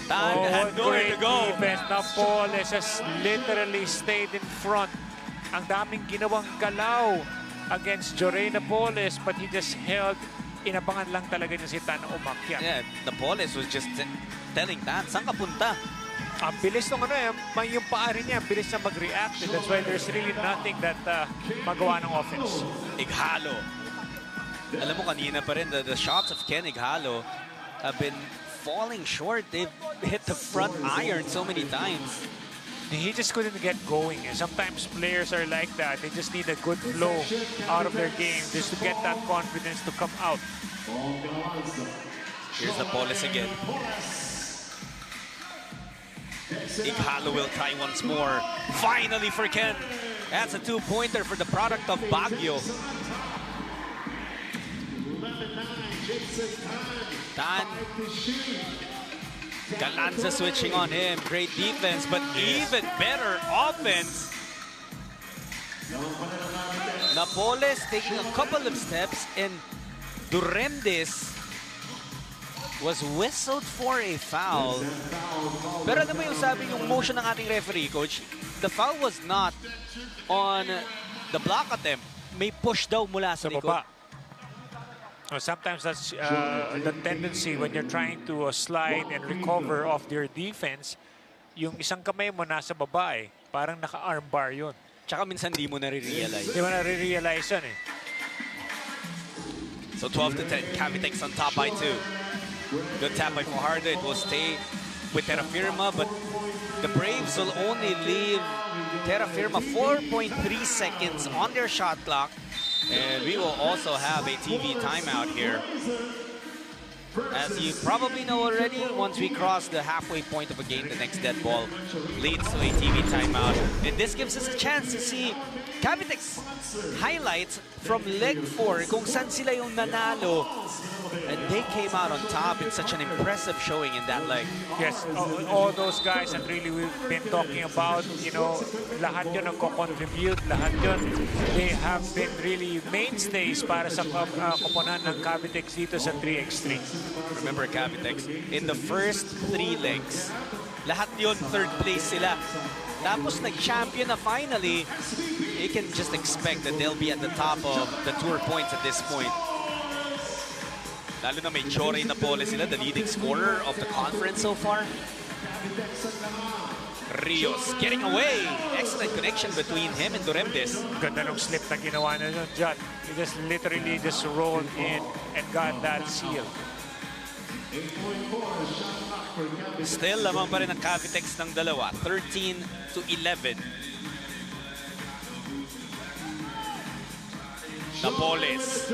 S10: Tan had nowhere to go.
S2: Defense. Napoles has literally stayed in front. Ang daming ginawang galaw against Jorey Napoles, but he just held. Inabangan lang talaga niya si Tan umakyat.
S10: Yeah, Napoles was just telling Tan, saan ka punta?
S2: Ang bilis ng yung paa rin niya, ang bilis na mag-react. That's why there's really nothing that magawa ng offense.
S10: Ighalo. Alam mo kanina pa rin, the shots of Ken Ighalo have been falling short. They've hit the front iron so many times.
S2: He just couldn't get going. Sometimes players are like that. They just need a good flow out of their game just to get that confidence to come out.
S10: Here's Napoles again. Ighalo will try once more. Finally for Ken. That's a two-pointer for the product of Baguio. Tan. Galanza switching on him. Great defense, but even better offense. Napoles taking a couple of steps, and Duremdes was whistled for a foul. Pero alam mo yung sabi yung motion ng ating referee, Coach, the foul was not on the block attempt. May push daw mula sa likod.
S2: Sometimes that's the tendency when you're trying to slide and recover off your defense. Yung isang kamay mo nasa baba eh. Parang naka-armbar yun.
S10: Tsaka minsan di mo nare-realize.
S2: Di mo nare-realize yun eh.
S10: So 12-10, Cavitex on top by 2. Good tap by Fajardo. It will stay with Terrafirma, but the Braves will only leave Terrafirma 4.3 seconds on their shot clock. And we will also have a TV timeout here. As you probably know already, once we cross the halfway point of a game, the next dead ball leads to a TV timeout. And this gives us a chance to see Cavitex highlights from leg 4, kung saan sila yung nanalo. And they came out on top in such an impressive showing in that leg.
S2: Yes, all those guys, and really we've been talking about, you know, lahat yun nagko-contribute, lahat yun, they have been really mainstays para sa koponan ng Cavitex dito sa 3x3.
S10: Remember Cavitex, in the first 3 legs, lahat yun third place sila. Tapos nag-champion na finally, you can just expect that they'll be at the top of the tour points at this point. Lalo na may Jorey Napoles sila, the leading scorer of the conference so far. Rios getting away. Excellent connection between him and Duremdes.
S2: Ganda nung slip na ginawa na yun, John. He just literally just rolled in and got that seal.
S10: Still, lamang pa rin ang Cavitex ng dalawa. 13-11. Napoles.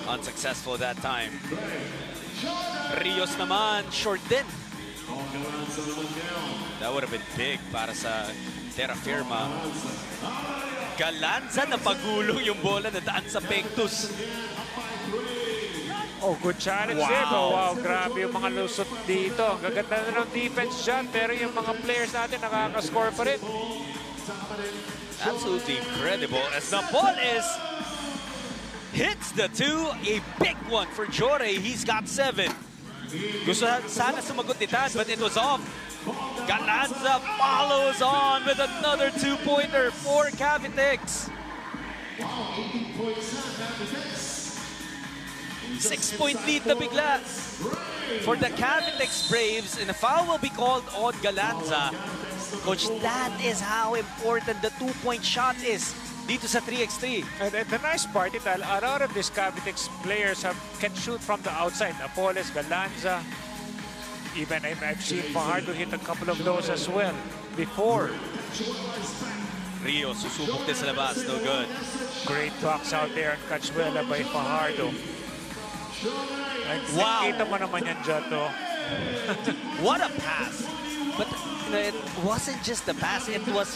S10: Unsuccessful that time. Rios naman, short din. That would have been big para sa Terrafirma. Galanza na pagulong yung bola na daan sa Pectus.
S2: Oh, good challenge there. Oh, wow, grabe yung mga lusot dito. Ang gaganda na ng defense dyan, pero yung mga players natin nakaka-score pa rin.
S10: Absolutely incredible as Napoles hits the 2. A big one for Jore. He's got 7. Gusto sana sumagot ni Tad, but it was off. Galanza follows on with another 2-pointer for Cavitex. 6-point lead na bigla for the Cavitex Braves, and a foul will be called on Galanza. Coach, that is how important the 2-point shot is dito sa 3x3.
S2: And the nice part is that a lot of these Cavitex players can shoot from the outside. Napoles, Galanza, even I've seen Fajardo hit a couple of those as well before.
S10: Rio susubok din sa labas, no good.
S2: Great box out there on Cachuela by Fajardo.
S10: Wow.
S2: Kita mo naman yan, Jato.
S10: What a pass. But it wasn't just the pass, it was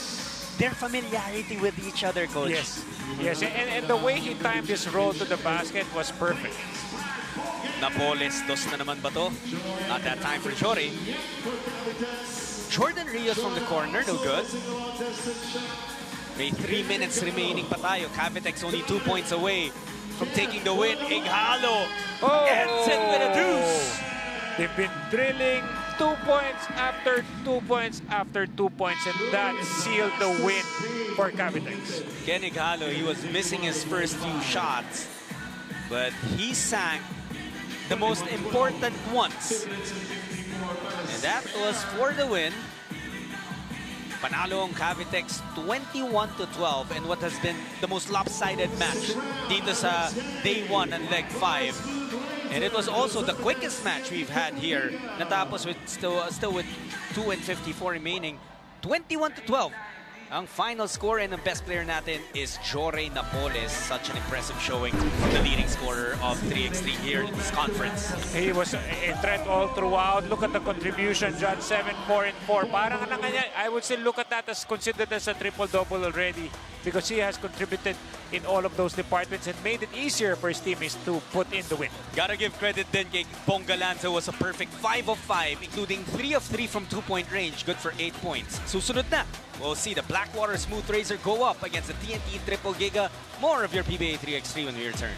S10: their familiarity with each other, Coach.
S2: Yes, yes, and the way he timed his roll to the basket was perfect.
S10: Napoles, dos na naman ba to? Not that time for Jore. Jordan Rios from the corner, no good. May 3 minutes remaining pa tayo. Cavitex only 2 points away from taking the win. Ighalo ends it with a deuce.
S2: They've been drilling 2 points after 2 points after 2 points, and that sealed the win for Cavitex.
S10: Ken Ighalo, he was missing his first few shots, but he sank the most important ones. And that was for the win. Panalo ang Cavitex 21-12 in what has been the most lopsided match dito sa day 1 and leg 5. And it was also the quickest match we've had here. Natapos with still with 2:54 remaining. 21-12. Ang final score, and the best player natin is Jore Napoles. Such an impressive showing from the leading scorer of 3x3 here in this conference.
S2: He was a threat all throughout. Look at the contribution, John. 7, 4, and 4. Parang I would still look at that as considered as a triple-double already, because he has contributed in all of those departments and made it easier for his teammates to put in the win.
S10: Gotta give credit din kay Bong Galanza. Was a perfect 5 of 5, including 3 of 3 from 2-point range. Good for 8 points. Susunod na, we'll see the Blackwater Smooth Razor go up against the TNT Triple Giga. More of your PBA 3x3 when we return.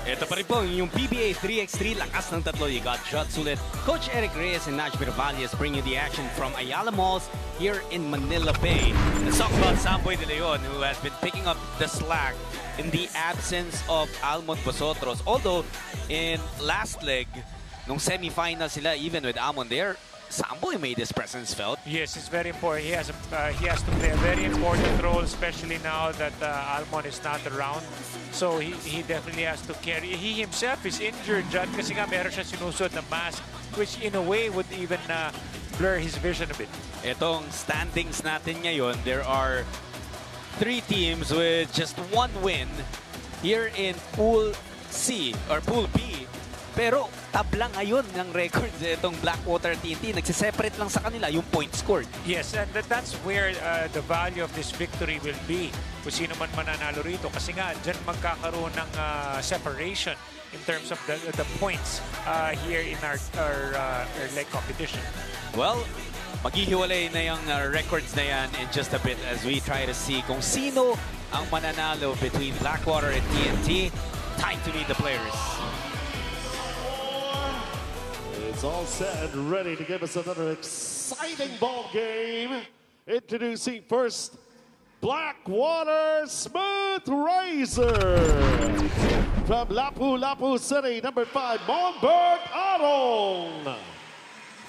S10: Ito pa rin po yung PBA 3x3 lakas ng tatlo. You got shots ulit. Coach Eric Reyes and Najmir Valles bring you the action from Ayala Malls here in Manila Bay. Let's talk about Samboy De Leon, who has been picking up the slack in the absence of Almond Bosotros. Although in last leg, nung semifinal sila, even with Almond there, Samboy made his presence felt.
S2: Yes, it's very important. He has to play a very important role, especially now that Almond is not around. So he definitely has to carry. He himself is injured dyan kasi nga meron siya sinusuot na mask which in a way would even blur his vision a bit.
S10: Itong standings natin ngayon, there are 3 teams with just 1 win here in Pool C or Pool B. Pero tabla ngayon ng records itong Blackwater TNT. Nagsiseparate lang sa kanila yung point scored.
S2: Yes, and that's where the value of this victory will be. Kung sino man mananalo rito. Kasi nga, dyan magkakaroon ng separation in terms of the points here in our leg competition.
S10: Well, maghihiwalay na yung records na yan in just a bit as we try to see kung sino ang mananalo between Blackwater and TNT. Time to meet the players.
S5: It's all set and ready to give us another exciting ball game. Introducing first, Blackwater Smooth Razor. From Lapu-Lapu City, number 5, Monberg Arong.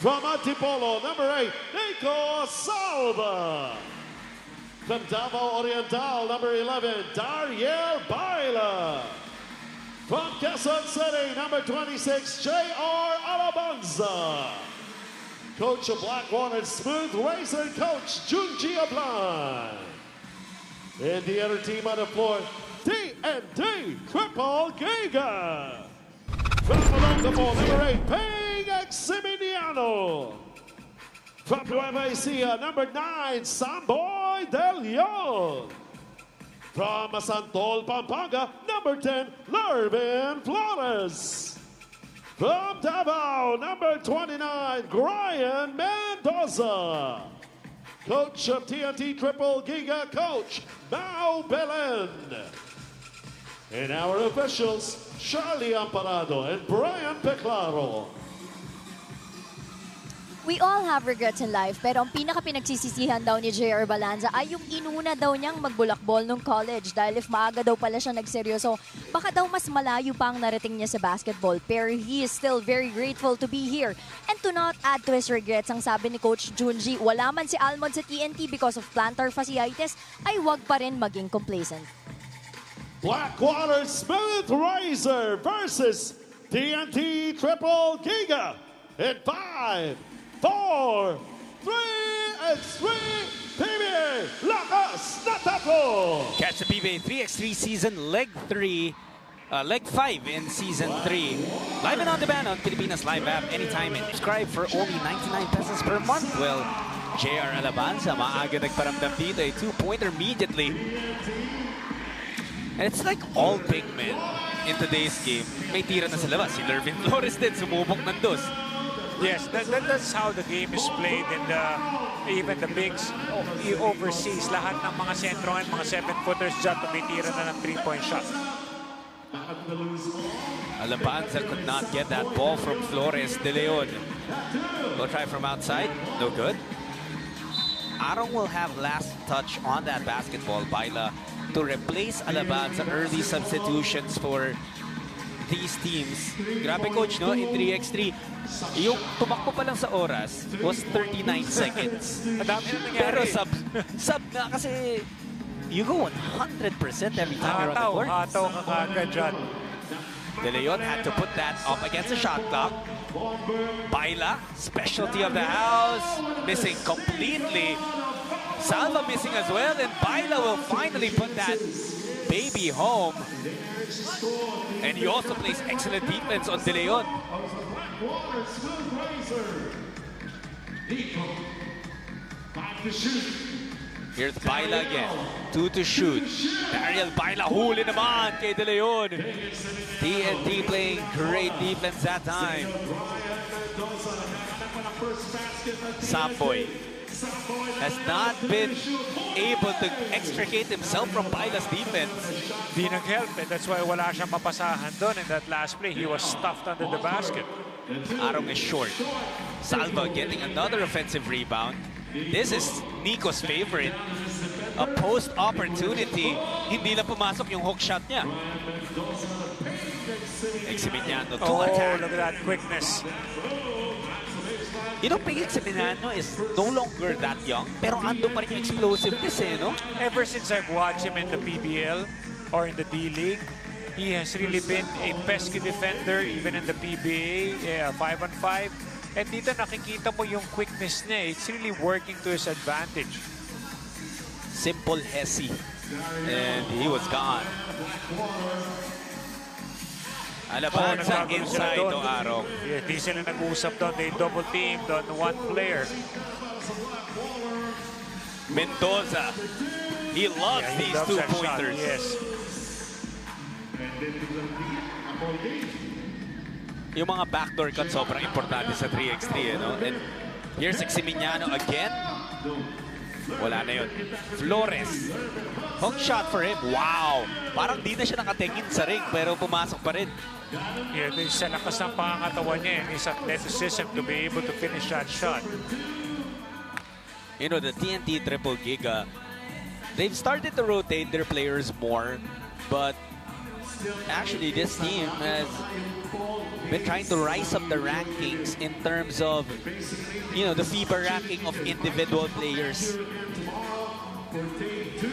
S5: From Antipolo, number 8, Nico Salva. From Davao Oriental, number 11, Dariel Baila. From Quezon City, number 26, J.R. Alabanza. Coach of Blackwater Smooth Razor, Coach Junji Ablan. And the other team on the floor, TNT Triple Giga. From Olongapo, number 8, Ping Eximiniano. From Nueva Ecija, number 9, Samboy Del Leon. From Santol, Pampanga, number 10, Lervin Flores. From Davao, number 29, Brian Mendoza. Coach of TNT Triple Giga, Coach Mao Belen. And our officials, Charlie Amparado and Brian Peclaro.
S11: We all have regrets in life, pero ang pinaka-pinagsisisihan daw ni J.R. Balanza ay yung inuna daw niyang magbulakbol nung college dahil if maaga daw pala siya nagseryoso, baka daw mas malayo pa ang narating niya sa basketball. Pero he is still very grateful to be here. And to not add to his regrets, ang sabi ni Coach Junji, wala man si Almond sa TNT because of plantar fasciitis, ay wag pa rin maging complacent.
S5: Blackwater Smooth Razor versus TNT Triple Giga in 5, 4, 3, and 3, PBA Lakas na Tatlo!
S10: Catch the PBA 3x3 season leg 3, leg 5 in season 3. Live and on demand on Pilipinas Live app anytime and subscribe for only 99 pesos per month. Well, J.R. Alabanza maaga nagparamdam dito, a 2-pointer immediately. And it's like all big men in today's game. May tira na sa labas. Si Lervin Flores din sumubok ng dos.
S2: Yes, that's how the game is played, and even the bigs overseas, lahat ng mga sentro and mga 7-footers dyan tumitira na ng 3-point shot.
S10: Alabanza could not get that ball from Flores de Leon. We'll try from outside, no good. Arong will have last touch on that basketball, Baila, to replace Alabanza. Early substitutions for these teams. Grabe, coach, no? In 3x3, yung tumakbo pa lang sa oras was 39 seconds. Pero sub na kasi you go 100% every time you're on the court.
S2: Hataw ka kagad dyan.
S10: De Leon had to put that up against the shot clock. Baila, specialty of the house, missing completely. Salva missing as well, and Baila will finally put that baby home. And he also plays excellent defense on De Leon. Here's Baila again. 2 to shoot. Dariel Baila huli naman kay De Leon. TNT playing great defense that time. Samboy has not been able to extricate himself from Baila's defense.
S2: Di nag-help, and that's why wala siyang mapasahan doon in that last play. He was stuffed under the basket.
S10: Arong is short. Salva getting another offensive rebound. This is Nico's favorite. A post opportunity. Hindi na pumasok yung hook shot niya. Eximiniano to attack.
S2: Look at that quickness.
S10: You know, Ping Eximiniano is no longer that young, pero ando pa rin yung explosiveness eh, no?
S2: Ever since I've watched him in the PBL or in the D-League, he has really been a pesky defender, even in the PBA 5-on-5. And dito nakikita mo yung quickness niya. It's really working to his advantage.
S10: Simple Hesi. And he was gone. Alabanza inside to Arong.
S2: Yeah, di sila nag-uusap doon. They double teamed on one player.
S10: Mendoza. He loves these two-pointers.
S2: Yes.
S10: Yung mga backdoor cut sobrang importante sa 3x3, no? And here's Eximignano again. Wala na yun. Flores. Hook shot for him. Wow! Parang di na siya nakatingin sa ring pero pumasok pa rin.
S2: Yeah, sa lakas ng pangangatawan niya and his athleticism to be able to finish that shot.
S10: You know, the TNT Triple Giga, they've started to rotate their players more, but actually this team has been trying to rise up the rankings in terms of, you know, the FIBA ranking of individual players.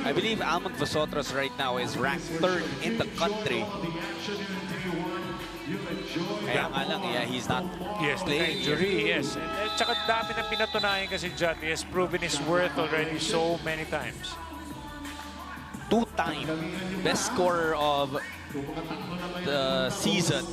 S10: I believe Almond Vosotros right now is ranked 3rd in the country. Kaya nga lang, yeah, he's not playing.
S2: Injury, yes. At saka dami na pinatunayan kasi Judd. He has proven his worth already so many times.
S10: 2-time best scorer of the season.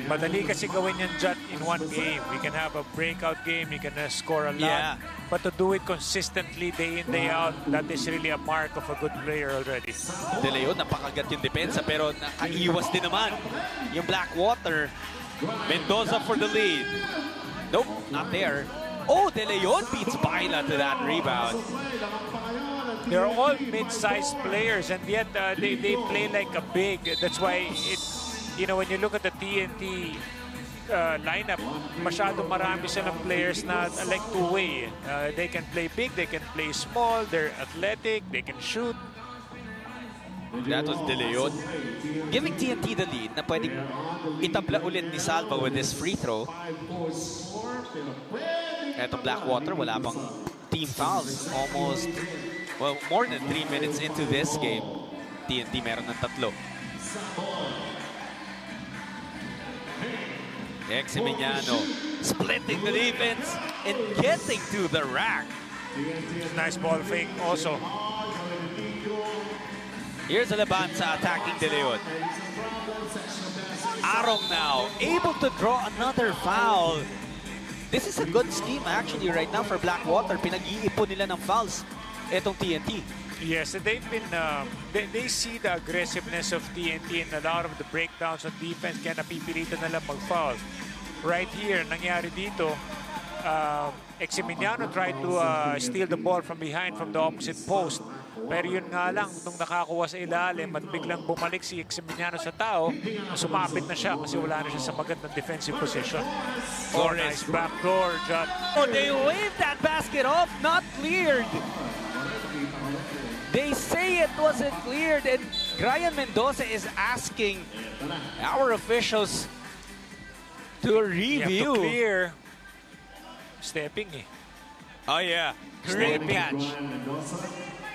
S2: Madali kasi gawin yan, Judd, in one game. You can have a breakout game, you can score a lot.
S10: Yeah.
S2: But to do it consistently, day in, day out, that is really a mark of a good player already.
S10: De Leon, napakagat yung depensa pero nakaiwas din naman yung Blackwater. Mendoza for the lead. Nope, not there. Oh, De Leon beats Baila to that rebound.
S2: They're all mid-sized players and yet they play like a big. That's why it, you know, when you look at the TNT lineup, masyado marami silang players na like two-way. They can play big, they can play small, they're athletic, they can shoot.
S10: That was De Leon. Giving TNT the lead na pwedeng itabla ulit ni Salva with this free throw. Eto Blackwater, wala pang team fouls. Almost, well, more than 3 minutes into this game. TNT meron ng 3. Eximignano splitting the defense and getting to the rack.
S2: Nice ball fake also.
S10: Here's Alabanza attacking De Leon. Arong now able to draw another foul. This is a good scheme actually right now for Blackwater. Pinag-iipon nila ng fouls etong TNT.
S2: Yes, they've been, they see the aggressiveness of TNT and a lot of the breakdowns on defense kaya napipilitan na lang mag-foul. Right here, nangyari dito, Eximignano tried to steal the ball from behind from the opposite post. Pero yun nga lang, nung nakakuha sa ilalim at biglang bumalik si Eximignano sa tao, sumapit na siya kasi wala na siya sa magandang defensive position. Oh, nice backdoor, Judd.
S10: Oh, they waved that basket off, not cleared. They say it wasn't cleared, and Brian Mendoza is asking our officials to review.
S2: You have to clear. Stepping eh.
S10: Oh yeah, great catch.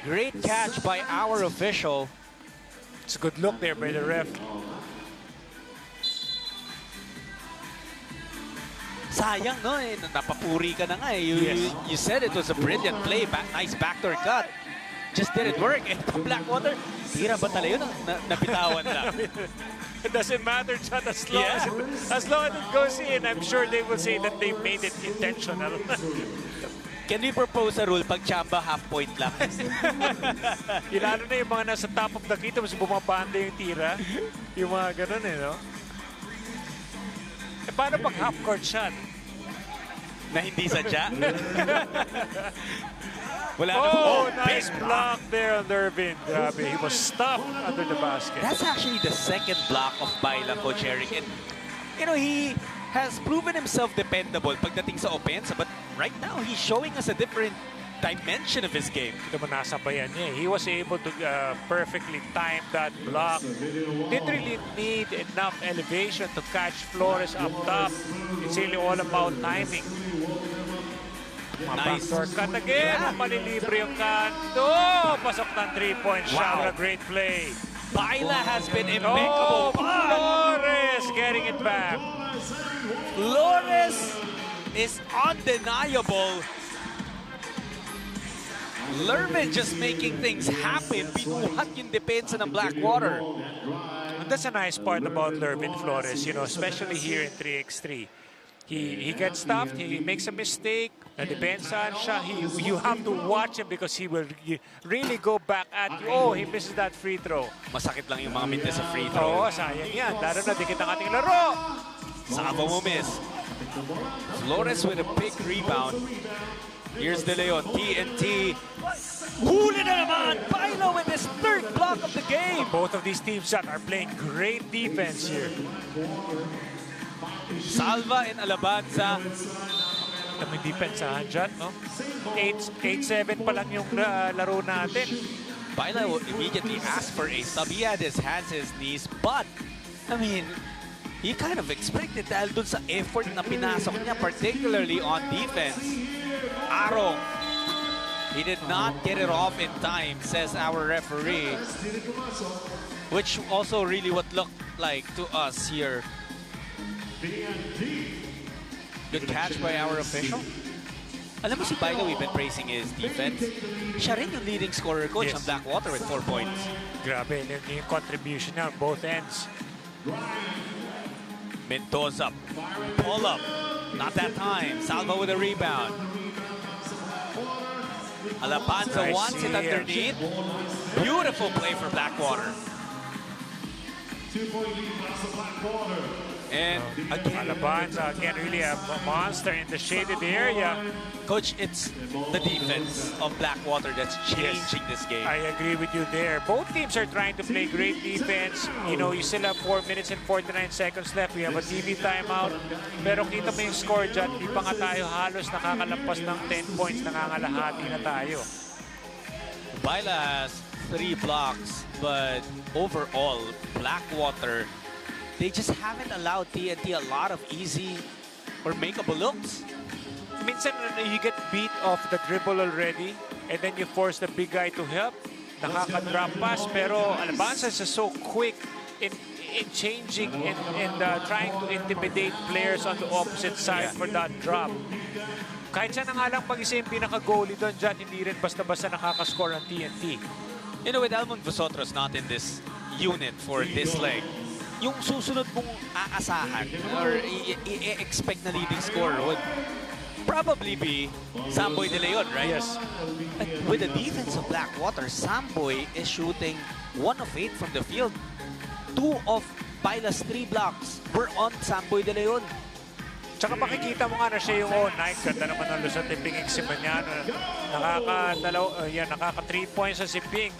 S10: Great catch by our official.
S2: It's a good look there by the ref.
S10: Sayang, no? Napapuri ka na nga eh. You said it was a brilliant play. Nice backdoor cut. Just didn't work. And Blackwater, tira ba tala yun? Napitawan lang.
S2: It doesn't matter, John, as long as it goes in, I'm sure they will say that they made it intentional.
S10: Can we propose a rule pag chamba half point lang?
S2: Lalo na yung mga nasa top of the key, tapos bumabanda yung tira. Yung mga ganun eh, no? Eh, paano pag half court shot?
S10: Na hindi sadya? Wala
S2: oh, nice block there on Irvin. Grabe, he was stuffed under the basket.
S10: That's actually the second block of Baila, Coach Eric. And, you know, he has proven himself dependable pagdating sa offense, but right now he's showing us a different dimension of his game.
S2: Ito mo nasabayan niya. He was able to perfectly time that block. Didn't really need enough elevation to catch Flores up top. It's really all about timing.
S10: Nice.
S2: Backdoor cut again. Yeah. Malilibre yung kanto. Pasok ng 3-point shot. Wow. A great play.
S10: Baila has been impeccable.
S2: Flores Flores getting it back.
S10: Flores is undeniable. Lervin just making things happen. Binuhat yung depensa ng Blackwater.
S2: And that's a nice part about Lervin Flores, you know, especially here in 3x3. He gets stuffed, he makes a mistake, na-depensahan siya. You have to watch him because he will really go back at you. Oh, he misses that free throw.
S10: Masakit lang yung mga mintes sa free throw.
S2: Oo, sayang yan. Lalo na dikit ang ating laro.
S10: Saka mo miss. Flores with a big rebound. Here's De Leon, TNT. Huli na naman! Bailo with his third block of the game.
S2: Both of these teams that are playing great defense here.
S10: Salva and Alabanza.
S2: May depensahan dyan, no? 8-7 pa lang yung laro natin.
S10: Bailo immediately asked for a sub. He had his hands and his knees, but, I mean, he kind of expected dahil dun sa effort na pinasok niya, particularly on defense. Arong, he did not get it off in time, says our referee. Which also really what looked like to us here. Good catch by our official. Alam mo si Bailo, we've been praising his defense. Siya rin yung leading scorer, coach, ng Blackwater with 4 points.
S2: Grabe, yung contribution niya on both ends.
S10: Mendoza, pull up. Not that time. Salva with a rebound. Alabanza wants it underneath. Beautiful play for Blackwater.
S5: 2-point lead pass to Blackwater.
S10: And again,
S2: Alabanza, again, really a monster in the shaded area.
S10: Coach, it's the defense of Blackwater that's changing this game.
S2: I agree with you there. Both teams are trying to play great defense. You know, you still have 4 minutes and 49 seconds left. We have a TV timeout. Pero kita mo yung score dyan, di pa nga tayo halos nakakalampas ng 10 points. Nangangalahati na tayo.
S10: Baila has 3 blocks, but overall, Blackwater, they just haven't allowed TNT a lot of easy or makeable looks.
S2: Minsan, you get beat off the dribble already, and then you force the big guy to help. Nakaka-drop pass, pero Alabanza is so quick in changing and trying to intimidate players on the opposite side for that drop. Kahit siya na nga lang pag-isa yung pinaka-goalie doon dyan, hindi rin basta-basta nakakascore ang TNT.
S10: You know, with Almond Vosotros not in this unit for this leg, yung susunod mong aasahan or i-expect na leading scorer would probably be Samboy De Leon, right?
S2: Yes.
S10: But with the defense of Blackwater, Samboy is shooting 1 of 8 from the field. 2 of Baila's 3 blocks were on Samboy De Leon.
S2: Tsaka makikita mo nga na siya yung night. Ganda naman ang lusot ni Ping Eximaniano. Nakaka 3 points sa si Ping.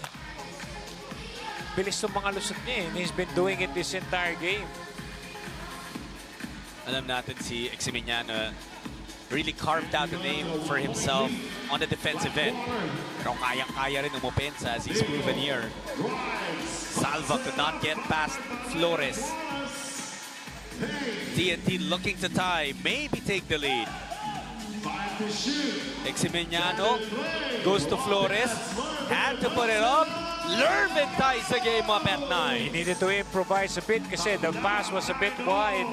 S2: Bilis yung mga lusot niya and he's been doing it this entire game.
S10: Alam natin si Eximaniano really carved out a name for himself on the defensive end. Pero kayang-kaya rin umopensa as he's proven here. Salva could not get past Flores. TNT looking to tie, maybe take the lead. Eximaniano goes to Flores, had to put it up. Lervin ties the game up at 9.
S2: He needed to improvise a bit kasi the pass was a bit wide.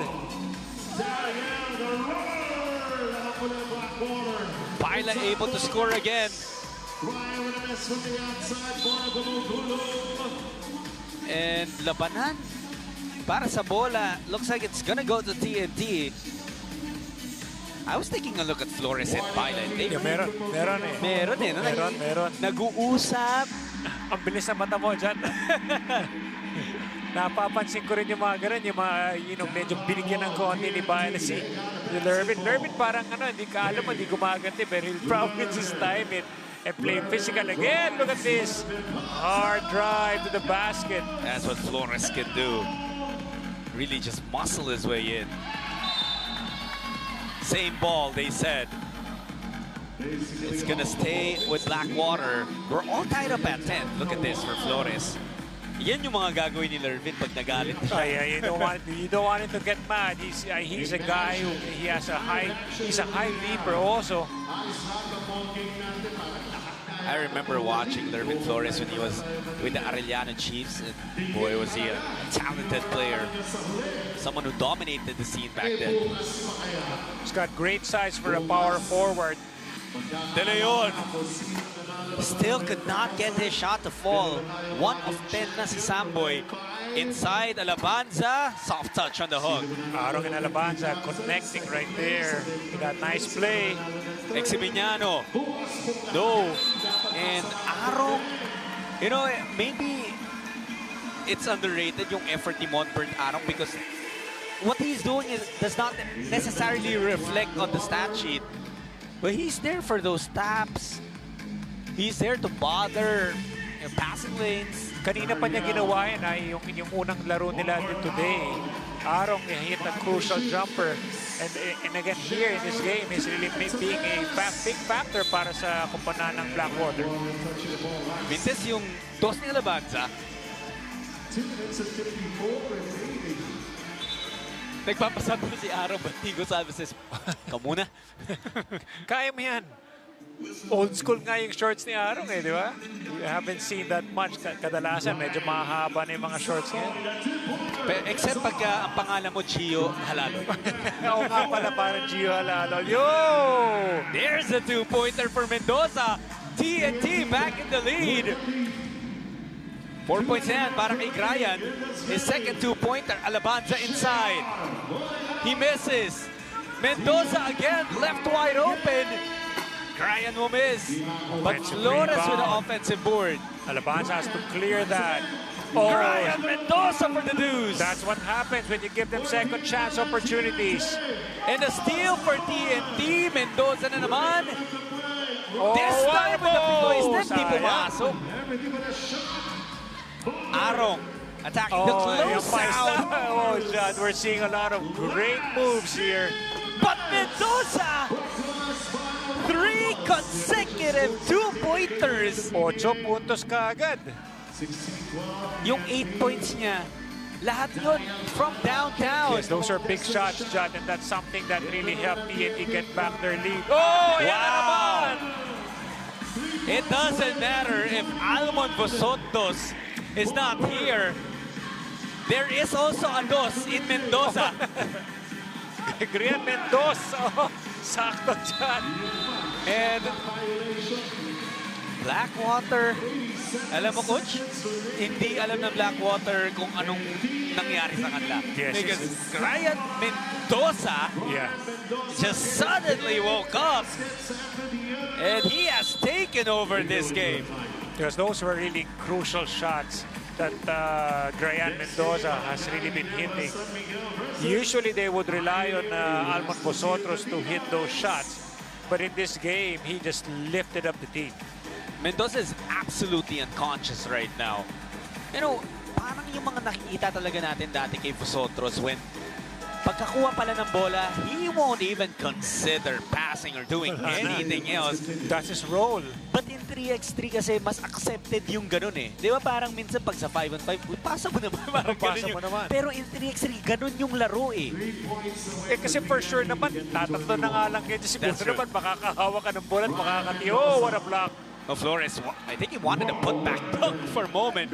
S10: Baila able to score again. And labanan para sa bola. Looks like it's gonna go to TNT. I was taking a look at Flores and Baila.
S2: Meron eh. Meron.
S10: Nag-uusap.
S2: Ang bilis na mata mo dyan. Napapansin ko rin yung mga ganun, yung mga, medyo binigyan ng konti ni Baila si Lervin. Lervin parang hindi ka alam, hindi gumaganti, pero he'll probably just time it and play physical again. Look at this. Hard drive to the basket.
S10: That's what Flores can do. Really just muscle his way in. Same ball, they said. It's gonna stay with Blackwater. We're all tied up at 10. Look at this for Flores. Yan yung mga gagawin ni Lervin pag nagalit siya.
S2: You don't want him to get mad. He's a guy who he's a high leaper also.
S10: I remember watching Lervin Flores when he was with the Arellano Chiefs. And boy, was he a talented player. Someone who dominated the scene back then.
S2: He's got great size for a power forward.
S10: De Leon still could not get his shot to fall. 1 of 10 na si Samboy. Inside, Alabanza, soft touch on the hook.
S2: Arong and Alabanza connecting right there. With that nice play.
S10: Eximignano, no. And Arong, you know, maybe it's underrated yung effort ni Montbert Arong because what he's doing does not necessarily reflect on the stat sheet. But he's there for those taps. He's there to bother passing lanes.
S2: Kanina pa niya ginawa yan ay yung unang laro nila today. Arong hit a crucial jumper. And again, here in this game, is really being a big factor para sa kumpanan ng Blackwater.
S10: Mintes yung dos ni Alabanza. Nagpapasabi si Arong Bantigo Salveses. Kamuna.
S2: Kaya mo yan. Old school nga yung shorts ni Arong eh, di ba? You haven't seen that much. Kadalasan, medyo mahaba na yung mga shorts niya.
S10: Except pagka ang pangalan mo, Gio Halalo.
S2: Oo nga pala, parang Gio Halalo. Yo!
S10: There's a 2-pointer for Mendoza. TNT back in the lead. 4 points yan para kay Grayan. His second 2-pointer, Alabanza inside. He misses. Mendoza again, left wide open. Grayan will miss. But Flores with the offensive board.
S2: Alabanza has to clear that.
S10: Oh. Grayan Mendoza for the deuce.
S2: That's what happens when you give them second chance opportunities.
S10: And a steal for TNT. Mendoza na naman.
S2: Oh,
S10: This time with the Pinoy step, di pumasok. Arong attacking the close out.
S2: Oh, John, we're seeing a lot of great moves here.
S10: But Mendoza, 3 consecutive 2-pointers.
S2: 8 puntos kaagad.
S10: Yung 8 points niya, lahat yun from downtown.
S2: Yes, those are big shots, John, and that's something that really helped TNT get back their lead. Oh, yan na naman!
S10: It doesn't matter if Almon Bosotos is not here. There is also a dos in Mendoza.
S2: Grian Mendoza. Oh, sakto dyan.
S10: And Blackwater, alam mo, Coach, hindi alam ng Blackwater kung anong nangyari sa kanila.
S2: Yes,
S10: because Grian Mendoza just suddenly woke up and he has taken over this game.
S2: Because those were really crucial shots that Grian Mendoza has really been hitting. Usually they would rely on Almon Bosotros to hit those shots. But in this game, he just lifted up the team.
S10: Mendoza is absolutely unconscious right now. You know, parang yung mga nakikita talaga natin dati kay Bosotros when pagkakuha pala ng bola, he won't even consider passing or doing anything else.
S2: That's his role.
S10: But in 3x3 kasi mas accepted yung ganun eh. Di ba parang minsan pag sa 5-on-5, pasa mo naman. Parang
S2: Pasa mo naman.
S10: Pero in 3x3, ganun yung laro eh.
S2: Eh kasi for sure naman, tatatlo na nga lang kayo. Siguro naman, makakahawa ka ng bola at makakati. Oh, what a block.
S10: Oh, Flores, I think he wanted to put back dunk for a moment.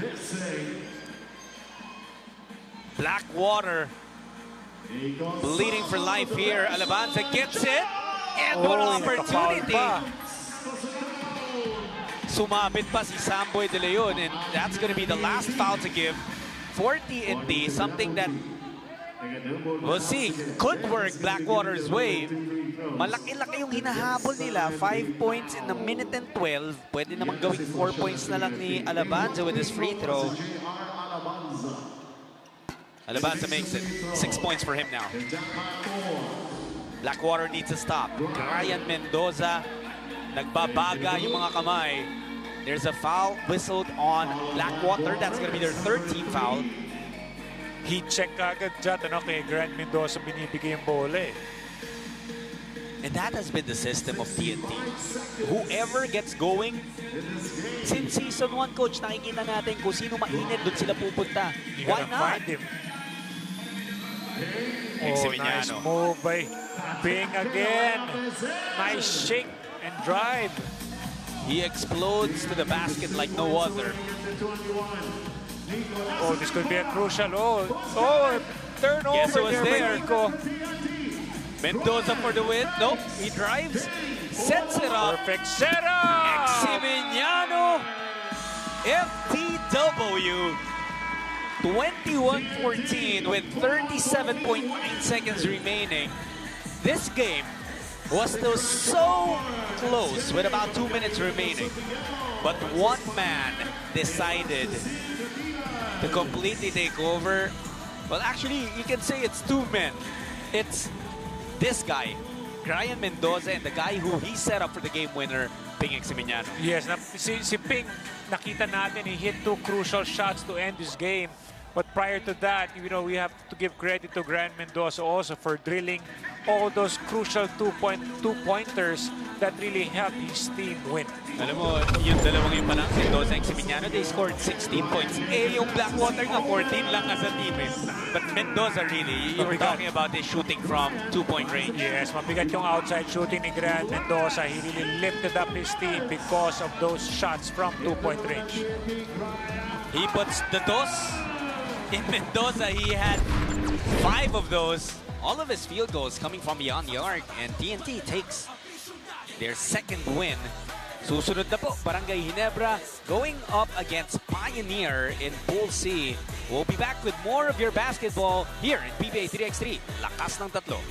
S10: Blackwater bleeding for life here. Alabanza gets it. And what an opportunity. Sumabit pa si Samboy De Leon. And that's going to be the last foul to give for TNT. Something that we'll see could work Blackwater's way. Malaki-laki yung hinahabol nila. 5 points in the minute and 12. Pwede namang gawing 4 points na lang ni Alabanza with his free throw. Alabanza makes it. 6 points for him now. Blackwater needs to stop. Grayan Mendoza, nagbabaga yung mga kamay. There's a foul whistled on Blackwater. That's going to be their third team foul.
S2: He check agad dyan, ano, kay Grant Mendoza binibigay yung bola eh.
S10: And that has been the system of TNT. Whoever gets going, since season 1, Coach, nakikita natin kung sino mainit, doon sila pupunta. Why not?
S2: Find him. Oh, nice move by Bing again. Nice shake and drive.
S10: He explodes to the basket like no other.
S2: Oh, this could be a crucial. Turnover.
S10: Guess who was there?
S2: Nico.
S10: Mendoza for the win. Nope, he drives, sets it up.
S2: Perfect setup.
S10: Eximiniano, FTW, 21-14 with 37.9 seconds remaining. This game was still so close with about 2 minutes remaining. But one man decided to completely take over. Well, actually, you can say it's two men. It's this guy, Ryan Mendoza, and the guy who he set up for the game winner, Ping Eximiniano.
S2: Yes, si Ping, nakita natin, he hit 2 crucial shots to end this game. But prior to that, you know, we have to give credit to Ryan Mendoza also for drilling all those crucial two-pointers that really helped his team win.
S10: Alam mo, yung dalawang yung palang, Mendoza and Eximiniano, they scored 16 points. Yung Blackwater nga, 14 lang as a team. But Mendoza really, you were talking about his shooting from 2-point range.
S2: Yes, mabigat yung outside shooting ni Ryan Mendoza. He really lifted up his team because of those shots from 2-point range.
S10: He puts the dos. In Mendoza, he had 5 of those. All of his field goals coming from beyond the arc, and TNT takes their second win. Susunod na po, Barangay Ginebra going up against Pioneer in Pool C. We'll be back with more of your basketball here in PBA 3x3. Lakas ng tatlo.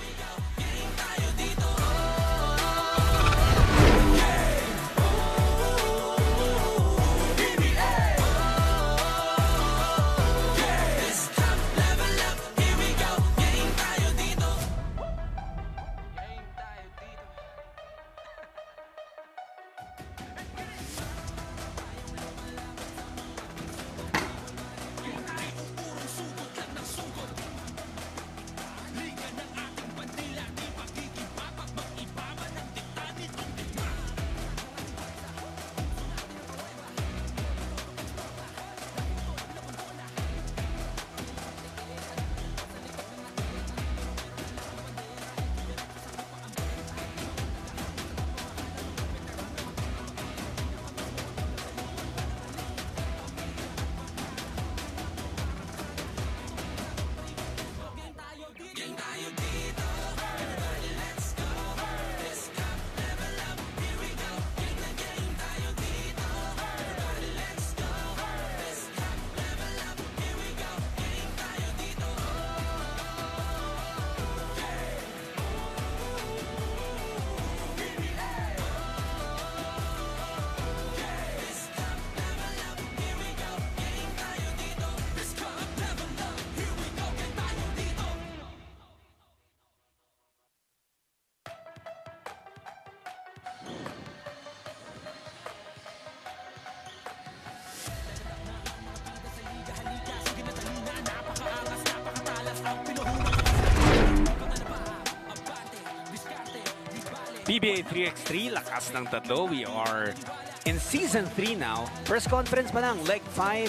S10: PBA 3x3, lakas ng tatlo. We are in Season 3 now. First conference pa lang, Leg 5.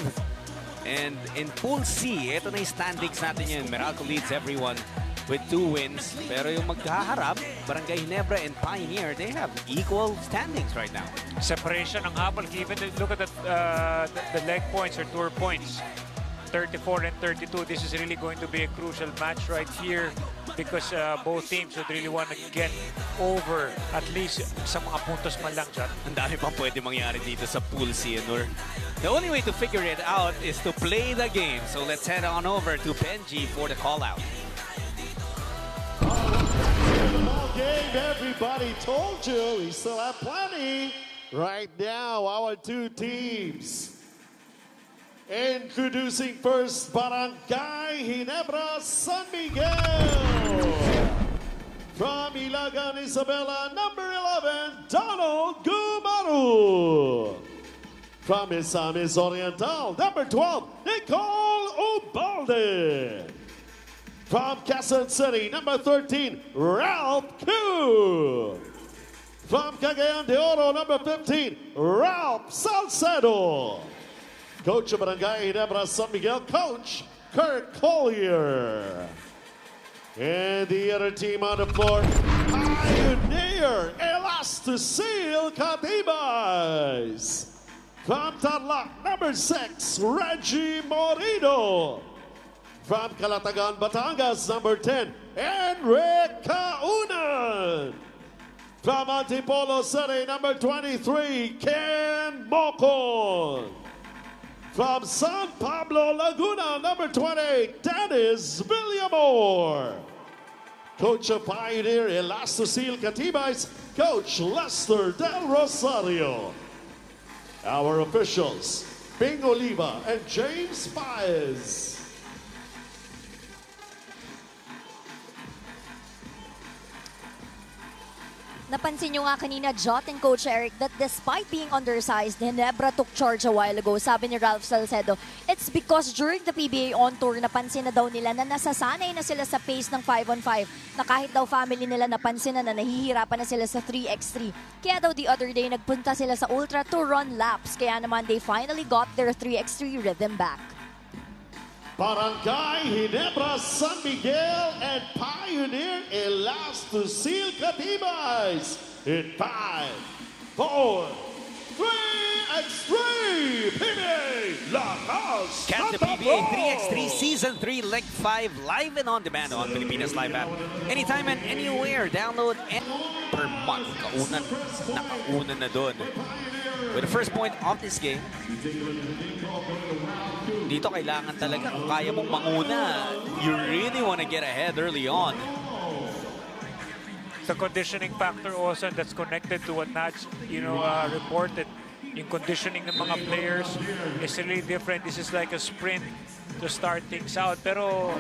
S10: And in Pool C, ito na yung standings natin yun. Meralco leads everyone with 2 wins. Pero yung magkaharap, Barangay Ginebra and Pioneer, they have equal standings right now.
S2: Separation ang habol. Even look at the leg points or tour points. 34 and 32. This is really going to be a crucial match right here because both teams would really want to get over at least sa mga puntos man lang dyan.
S10: Ang dami pang pwede mangyari dito sa Pool C, Nur. The only way to figure it out is to play the game. So let's head on over to Benji for the call-out.
S5: Ball game, everybody told you. We still have plenty. Right now, our two teams. Introducing first, Barangay Ginebra, San Miguel. From Ilagan, Isabela, number 11, Donald Gumaru. From Misamis Oriental, number 12, Nicole Ubalde. From Quezon City, number 13, Ralph Ku. From Cagayan de Oro, number 15, Ralph Salcedo. Coach of Barangay Ginebra San Miguel, Coach Kurt Collier. And the other team on the floor, Pioneer, Ayala Elastosil Catibas. From Tarlac, number 6, Reggie Moreno. From Calatagan, Batangas, number 10, Enrique Caunan. From Antipolo City, number 23, Ken Mocon. From San Pablo, Laguna, number 20, Dennis Villamor. Coach of Pioneer Elastosil Catibas, Coach Lester Del Rosario. Our officials, Bing Oliva and James Paez.
S11: Napansin nyo nga kanina, Jot and Coach Eric, that despite being undersized, Ginebra took charge a while ago. Sabi ni Ralph Salcedo, it's because during the PBA On Tour, napansin na daw nila na nasasanay na sila sa pace ng 5-on-5. Na kahit daw family nila napansin na nahihirapan na sila sa 3x3. Kaya daw the other day, nagpunta sila sa Ultra to run laps. Kaya naman they finally got their 3x3 rhythm back.
S5: Barangay Ginebra, San Miguel, and Pioneer Elastosil Catibas in 5, 4, 3x3 PBA Lakas.
S10: Catch the PBA 3x3 Season 3 Leg 5 live and on demand on Pilipinas Live app. Anytime and anywhere. Download per month. Nakaunan na dun. With the first point of this game, dito kailangan talaga kung kaya mong manguna, you really want to get ahead early on.
S2: The conditioning factor also that's connected to what Naj, reported. Yung conditioning ng mga players is really different. This is like a sprint to start things out. Pero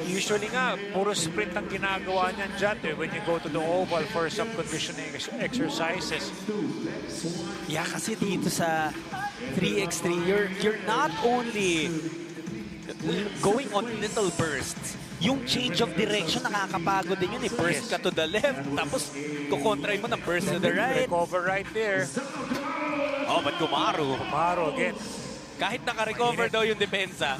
S2: usually nga, puro sprint ang ginagawa niyan dyan when you go to the oval for some conditioning exercises.
S10: Yeah, kasi dito sa 3x3, you're not only going on little bursts. Yung change of direction, nakakapagod din yun. Burst ka to the left, tapos kukontray mo ng burst to the right.
S2: Recover right there.
S10: Oh, but Gumaro
S2: again.
S10: Kahit naka-recover daw yung depensa,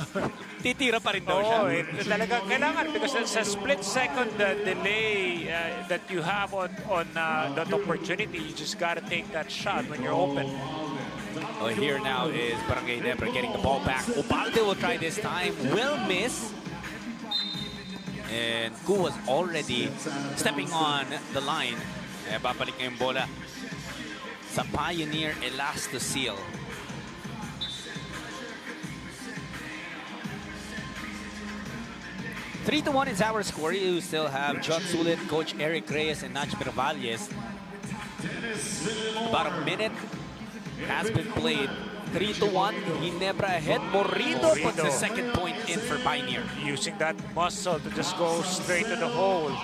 S10: titira pa rin daw siya.
S2: Talagang kailangan because it's a split-second delay that you have on that opportunity. You just gotta take that shot when you're open.
S10: Oh, here now is Barangay Ginebra getting the ball back. Ubalde will try this time. Will miss. And Ku was already stepping on the line. Babalik na yung bola sa Pioneer Elastosil. Three to 1 is our score. You still have John Sulit, Coach Eric Reyes, and Nach Mirvalles. About a minute has been played. 3 to 1. Ginebra ahead. Morito puts the second point in for Pioneer.
S2: Using that muscle to just go straight to the hole.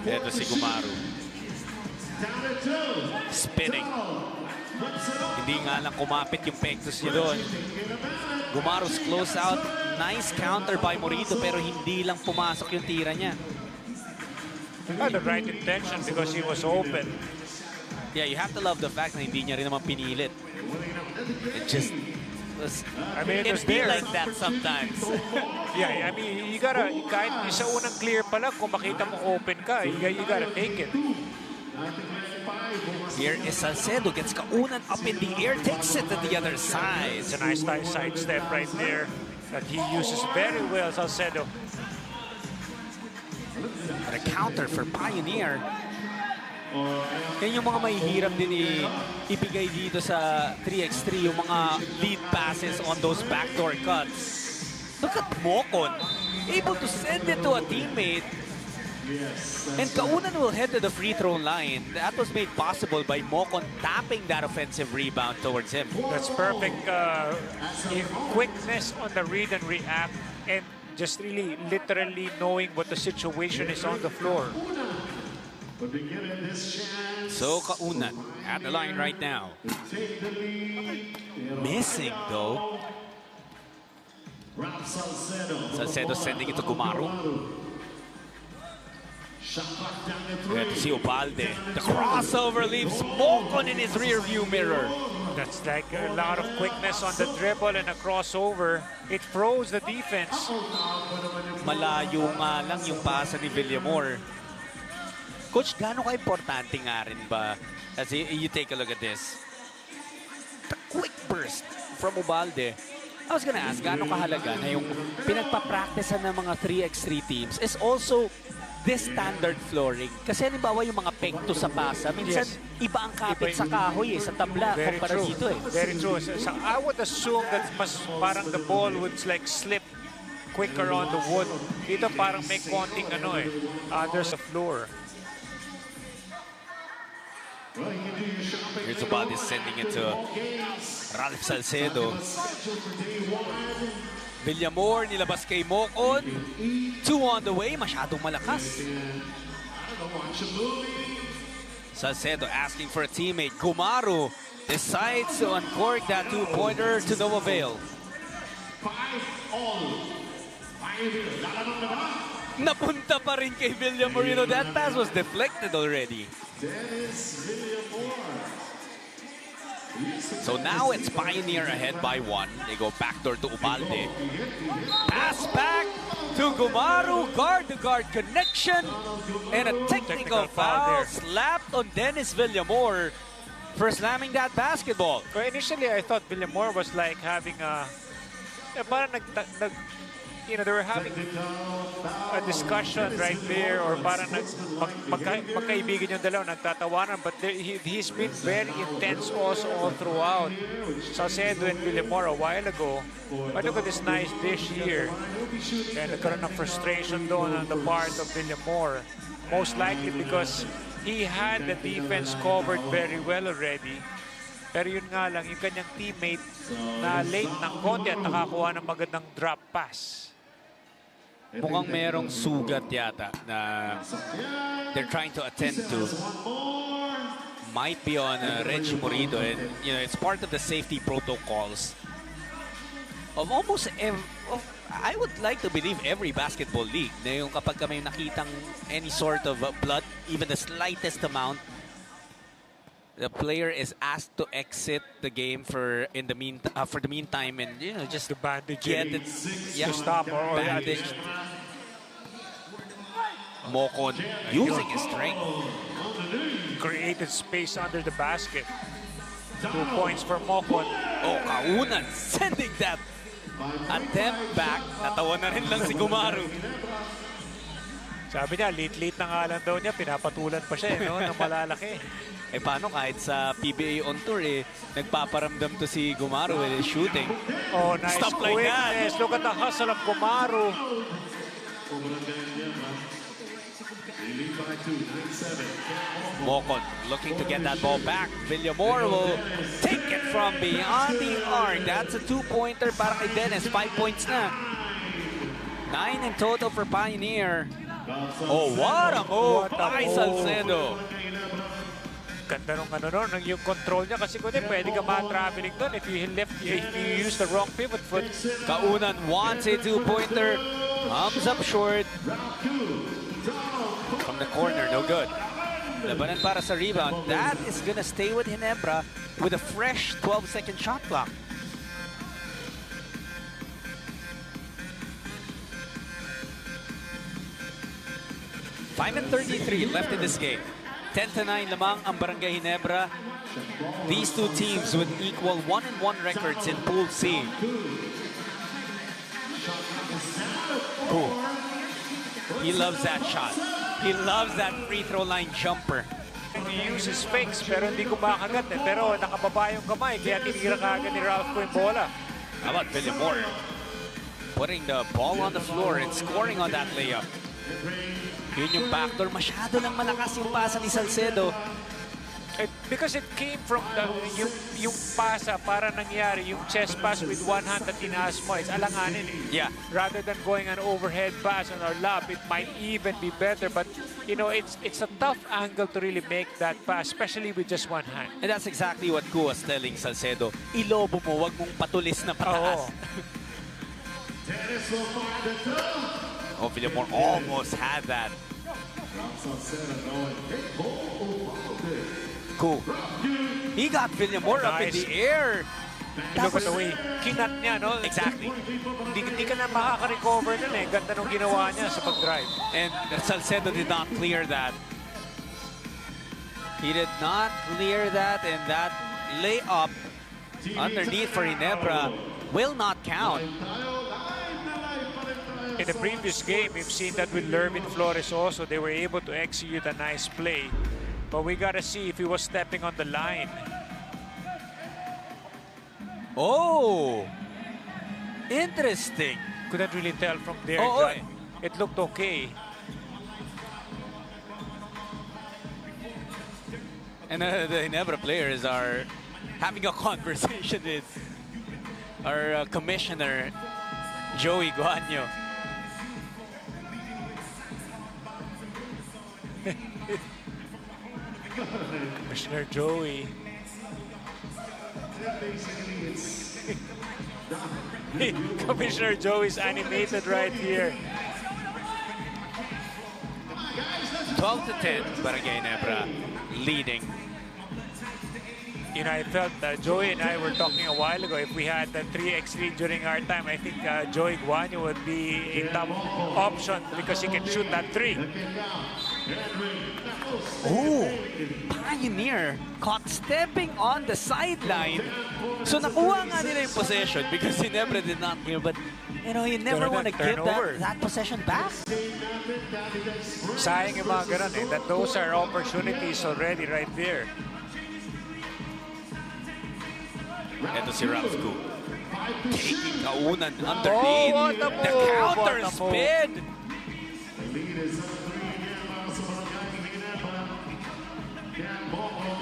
S10: Ito si Gumaru. Spinning. Hindi nga lang kumapit yung pectus niya doon. Gumaru's close out. Nice counter by Morito pero hindi lang pumasok yung tira niya.
S2: Had the right intention because he was open.
S10: Yeah, you have to love the fact na hindi niya rin naman pinilit. It just was,
S2: it's
S10: be like that sometimes.
S2: Yeah, I mean, you gotta, kahit sa unang clear pa lang, kung makita mo open ka, you gotta take it.
S10: Here is Salcedo, gets Kaunan up in the air, takes it to the other side.
S2: It's a nice side step right there that he uses very well, Salcedo.
S10: But a counter for Pioneer. Yan yung mga mahihirap din ibigay dito sa 3x3, yung mga lead passes on those backdoor cuts. Look at Mocon, able to send it to a teammate. And Kaunan will head to the free throw line. That was made possible by Mocon tapping that offensive rebound towards him.
S2: That's perfect quickness on the read and react, and just really literally knowing what the situation is on the floor.
S10: So Kaunan at the line right now. Missing though. Salcedo sending it to Gumaru. Ito si Ubalde. The crossover leaves Mocon in his rear view mirror.
S2: That's like a lot of quickness on the dribble and a crossover. It froze the defense.
S10: Malayo nga lang yung pasa ni Villamor. Coach, gaano ka-importante nga rin ba as you take a look at this? The quick burst from Ubalde. I was gonna ask, gaano kahalaga na yung pinagpa-practicean ng mga 3x3 teams is also this standard flooring. Kasi halimbawa yung mga pekto sa pasa, minsan iba ang kapit sa kahoy sa tabla kumpara dito eh.
S2: Very true. So I would assume that mas parang the ball would like slip quicker on the wood. Dito parang may konting there's a floor.
S10: Here's Ubalde sending it to Ralph Salcedo. Villamor nilabas kay Mocon. 2 on the way. Masyadong malakas. Salcedo asking for a teammate. Gumaru decides to uncork that 2-pointer to no avail. Napunta pa rin kay Villamor. You know, that pass was deflected already. So now it's Pioneer ahead by 1. They go backdoor to Ubalde. Pass back to Gumaru. Guard-to-guard connection. And a technical foul slapped on Dennis Villamor for slamming that basketball.
S2: But initially, I thought Villamor was like having a... parang they were having a discussion right there, or parang magkaibigan yung dalawa, nagtatawanan, but he's been very intense also all throughout. Salcedo and Villamor a while ago. But look at this nice dish here. Kaya nagkaroon ng frustration doon on the part of Villamor. Most likely because he had the defense covered very well already. Pero yun nga lang, yung kanyang teammate na late ng konti at nakakuha ng magandang drop pass.
S10: Mukhang merong sugat yata na they're trying to attend to. Might be on Reggie Morido, and it's part of the safety protocols of almost I would like to believe every basketball league na yung kapag may nakitang any sort of blood, even the slightest amount, the player is asked to exit the game for the meantime, and just
S2: to bandage
S10: get it,
S2: to stop or bandage.
S10: Mocon using his strength,
S2: created space under the basket. 2 points for Mocon.
S10: Oh, Kaunan sending that attempt back. Natawa na rin lang si Gumaru.
S2: Sabi niya, late na nga lang daw niya, pinapatulan pa siya ng malalaki.
S10: Paano kahit sa PBA on tour nagpaparamdam to si Gumaru with his shooting.
S2: Oh, nice
S10: Stop like that.
S2: Look at the hustle of Gumaru.
S10: Mocon looking to get that ball back. Villamor will take it from beyond the arc. That's a 2-pointer para kay Dennis. 5 points na. 9 in total for Pioneer. Oh, what a move by Salcedo.
S2: Ganda nung yung control niya kasi kundi pwede ka ma-traveling doon if you use the wrong pivot foot.
S10: Kaunan wants a 2-pointer. Comes up short. From the corner, no good. Labanan para sa rebound. That is gonna stay with Ginebra with a fresh 12-second shot clock. Five and 33 left in this game. 10-9 lamang ang Barangay Ginebra. These two teams with equal 1-1 records in Pool C. Cool. He loves that shot. He loves that free throw line jumper.
S2: He uses fakes pero hindi kumakagat pero nakababa yung kamay kaya tinira kaagad ni Ralph ko yung bola.
S10: How about Villamor putting the ball on the floor and scoring on that layup? Yun yung backdoor. Masyado lang malakas yung pasa ni Salcedo.
S2: Because it came from yung pasa para nangyari, yung chest pass with one hand at tinaas mo, it's alanganin
S10: Yeah.
S2: Rather than going an overhead pass on our lob, it might even be better. But, it's a tough angle to really make that pass, especially with just one hand.
S10: And that's exactly what Ku was telling Salcedo. Ilobo mo, wag mong patulis na pataas. Oh, Villamor almost had that. Ku. He got Villamor up in the air.
S2: Look at the way, kinat niya, no?
S10: Exactly.
S2: Hindi ka na makaka-recover nun Ganda nung ginawa niya sa pag-drive.
S10: And Salcedo did not clear that. He did not clear that, and that layup underneath for Ginebra will not count.
S2: In the previous game, we've seen that with Lervin Flores also, they were able to execute a nice play. But we gotta see if he was stepping on the line.
S10: Oh! Interesting.
S2: Couldn't really tell from there.
S10: Oh, oh.
S2: It looked okay.
S10: And the Ginebra players are having a conversation with our commissioner, Joey Guanyo.
S2: Commissioner Joey. Commissioner Joey's animated right here.
S10: 12-10, Barangay Ginebra leading.
S2: You know, I felt Joey and I were talking a while ago. If we had the 3x3 during our time, I think Joey Guanyo would be a top option because he can shoot that three.
S10: Oh, Pioneer caught stepping on the sideline. So nakuha nga nila yung possession because Ginebra did not hear. But, you know, you never want to give that possession back.
S2: Sayang yung mga ganun eh. That those are opportunities already right there.
S10: Ito si Ralph Gu. Taking kaunan underneath.
S2: Oh, what a move!
S10: The counter spin.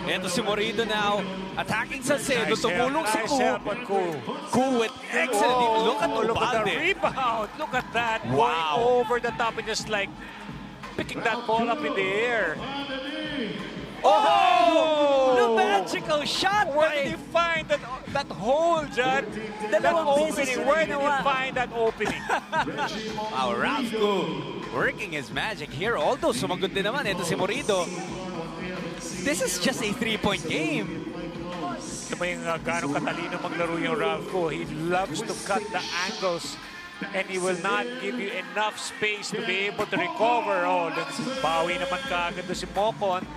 S10: Ito si Morido now. Attacking Salcedo. Tumulong si Gu. Gu with excellent. Look at
S2: look at the
S10: Ubalde.
S2: rebound. Look at that.
S10: Wow.
S2: Going over the top and just like picking that ball up in the air.
S10: Oh! The magical shot!
S2: Where did you find that hole, John? That opening. Where did you find that opening?
S10: Wow, Ralph Gu working his magic here. Although sumagot din naman. Ito si Morido. This is just a 3-point game.
S2: Ito ba yung gano'ng katalino maglaro yung Ralph Gu? He loves to cut the angles and he will not give you enough space to be able to recover. Oh, bawi naman kaagad doon si Mocon.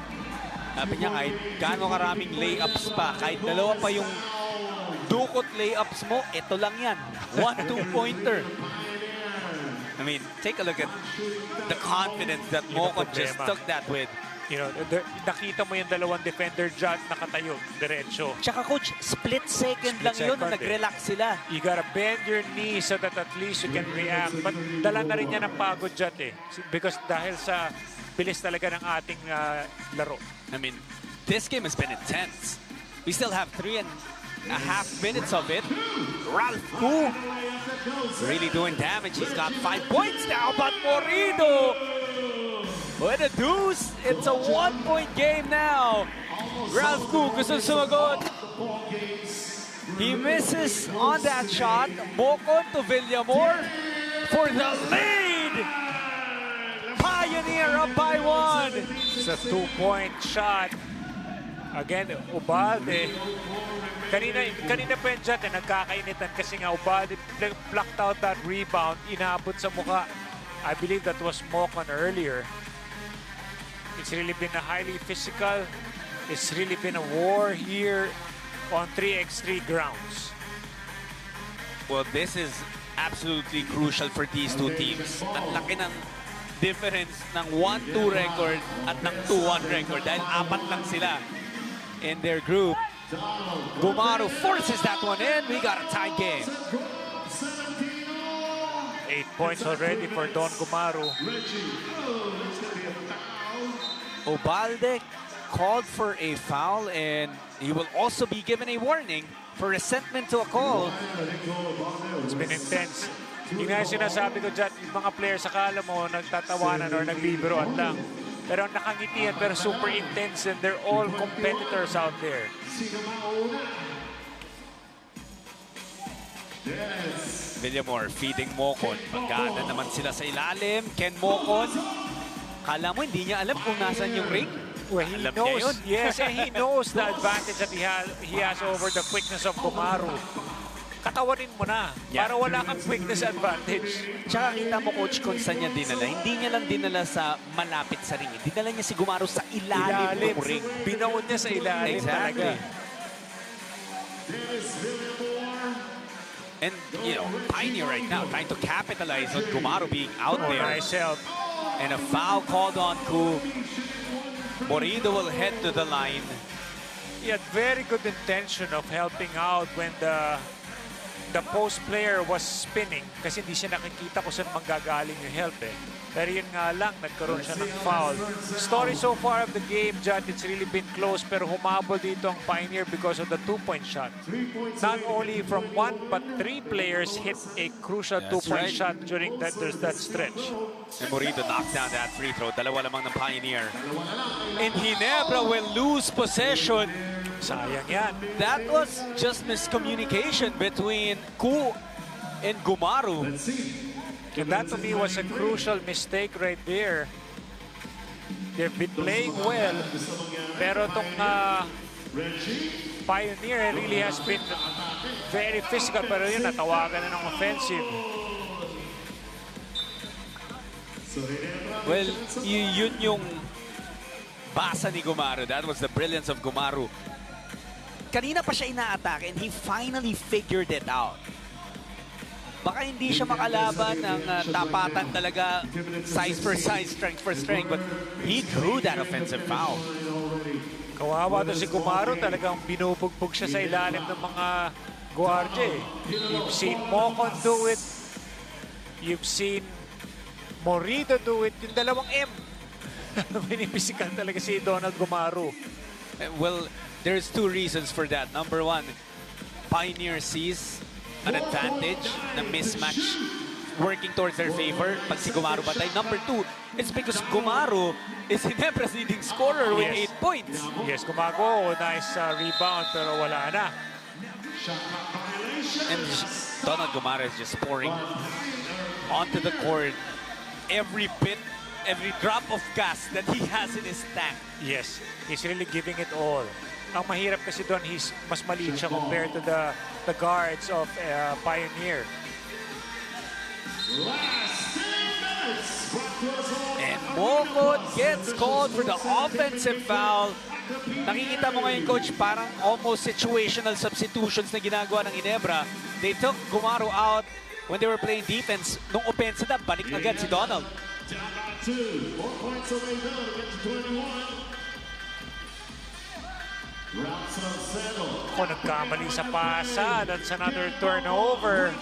S10: Sabi niya kahit gano'ng karaming layups pa, kahit dalawa pa yung dukot layups mo, ito lang yan. 1-2-pointer. I mean, take a look at the confidence that Mocon just took that with.
S2: You know, nakita mo yung dalawang defender dyan nakatayo, diretso.
S10: Tsaka coach, split second lang yun, nag-relax sila.
S2: You gotta bend your knee so that at least you can react. But dala na rin niya ng pagod dyan eh. Because dahil sa bilis talaga ng ating laro.
S10: I mean, this game has been intense. We still have 3.5 minutes of it. Ralph Gu really doing damage. He's got 5 points now, but Morido with a deuce. It's a 1-point game now. Ralph Gu gusto sumagot. He misses on that shot. Mocon to Villamor for the lead. Pioneer up by 1.
S2: It's a 2-point shot. Again, Ubalde. Kanina pa yun dyan, nagkakainitan kasi nga Ubalde plucked out that rebound, inabot sa mukha. I believe that was Mocon earlier. It's really been a highly physical, it's really been a war here on 3x3 grounds.
S10: Well, this is absolutely crucial for these two teams. Ang laki ng difference ng 1-2 record at ng 2-1 record dahil apat lang sila in their group. Gumaru forces that one in. We got a tie game.
S2: 8 points already for Don Gumaru.
S10: Ubalde called for a foul and he will also be given a warning for resentment to a call.
S2: It's been intense. Yung nga sinasabi ko dyan, yung mga players akala mo nagtatawanan or naglibiroan lang. Pero nakangitian pero super intense and they're all competitors out there.
S10: Villamor feeding Mocon. Pagkana naman sila sa ilalim. Ken Mocon. Kala mo hindi niya alam kung nasan yung ring?
S2: Well, he knows, yes, and he knows the advantage that he has over the quickness of Gumaru. katawanin mo na.
S10: Yeah.
S2: Para wala kang quickness advantage.
S10: Tsaka kita mo, Coach, kung saan niya dinala. Hindi niya lang dinala sa malapit sa ring. Dinala niya si Gumaro sa ilalim ng ring.
S2: Binaon niya sa ilalim talaga.
S10: And, you know, Pioneer right now trying to capitalize on Gumaro being out there.
S2: Nice help.
S10: And a foul called on Ku. Morido will head to the line.
S2: He had very good intention of helping out when the post player was spinning kasi hindi siya nakikita kung saan manggagaling yung help eh. Pero yun nga lang, nagkaroon siya ng foul. Story so far of the game, John, it's really been close pero humabol dito ang Pioneer because of the two-point shot. Not only from one, but three players hit a crucial two-point shot during that stretch.
S10: And Morido knocked down that free throw. Dalawa lamang ng Pioneer. And Ginebra will lose possession.
S2: Sayang yan.
S10: That was just miscommunication between Ku and Gumaro.
S2: And that to me was a crucial mistake right there. They've been playing well, pero itong Pioneer really has been very physical, pero yun, natawagan na ng offensive.
S10: Well, yun yung basa ni Gumaro. That was the brilliance of Gumaro. Kanina pa siya ina-attack and he finally figured it out. Baka hindi siya makalaban ng tapatan talaga, size for size, strength for strength, but he drew that offensive foul.
S2: Kawawa to si Gumaro, talagang binubugbog siya sa ilalim ng mga guardia eh. You've seen Mocon do it. You've seen Morido do it. Yung dalawang M. Pinipisikal talaga si Donald Gumaro.
S10: Well, there's two reasons for that. Number one, Pioneer sees an advantage na mismatch working towards their favor pag si Gumaro batay. Number two, it's because Gumaro is Ginebra's leading scorer with 8 points.
S2: Yes, Gumago, nice rebound pero wala na.
S10: And Donald Gumaro is just pouring onto the court every bit, every drop of gas that he has in his tank.
S2: Yes, he's really giving it all. Ang mahirap kasi doon, mas maliit siya compared to the guards of Pioneer.
S10: And Mocon gets called for the offensive foul. Nakikita mo ngayon, Coach, parang almost situational substitutions na ginagawa ng Ginebra. They took Gumaro out when they were playing defense. Nung offensive na, balik agad si Donald.
S2: Kung nagkamali sa pasa, that's another turnover.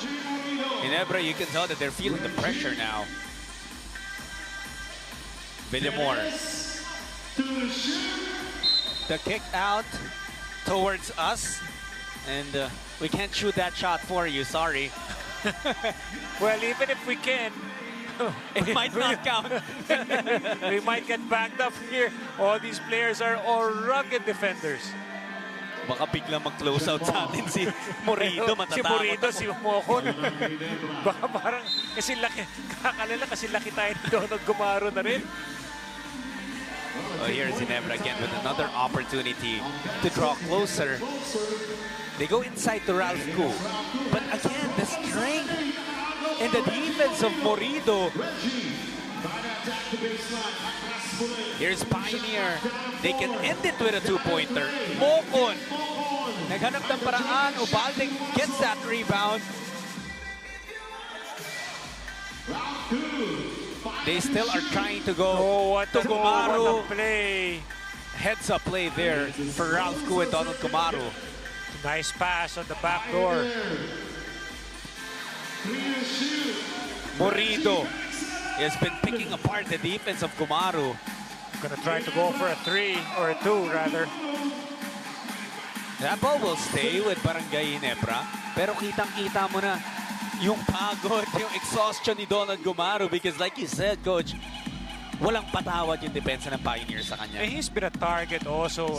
S10: Ginebra, you can tell that they're feeling the pressure now. Villamor. The kick out towards us. And we can't shoot that shot for you, sorry.
S2: Well, even if we can,
S10: it might not count.
S2: we might get backed up here. All these players are all rugged defenders.
S10: Baka biglang mag-close out sa atin si Morido.
S2: Si Morido, si Mocon. Baka parang, kasi laki, kakalala kasi laki tayo ni Donald Gumaro na rin.
S10: Well, here's Ginebra again with another opportunity to draw closer. They go inside to Ralph Ku. But again, the strength and the defense of Morido. Here's Pioneer. They can end it with a two-pointer. Mocon. Naghanap ng paraan. Ubalde gets that rebound. They still are trying to go to Gumaro.
S2: Play.
S10: Heads up play there for Ralph Ku and Donald Gumaro.
S2: Nice pass on the back door.
S10: Morido has been picking apart the defense of Gumaro.
S2: Gonna try to go for a 3 or a 2 rather.
S10: That ball will stay with Barangay Ginebra. Pero kitang-kita mo na yung pagod, yung exhaustion ni Donald Gumaro because like you said, Coach, walang patawad yung depensa ng Pioneer sa kanya.
S2: And he's been a target also.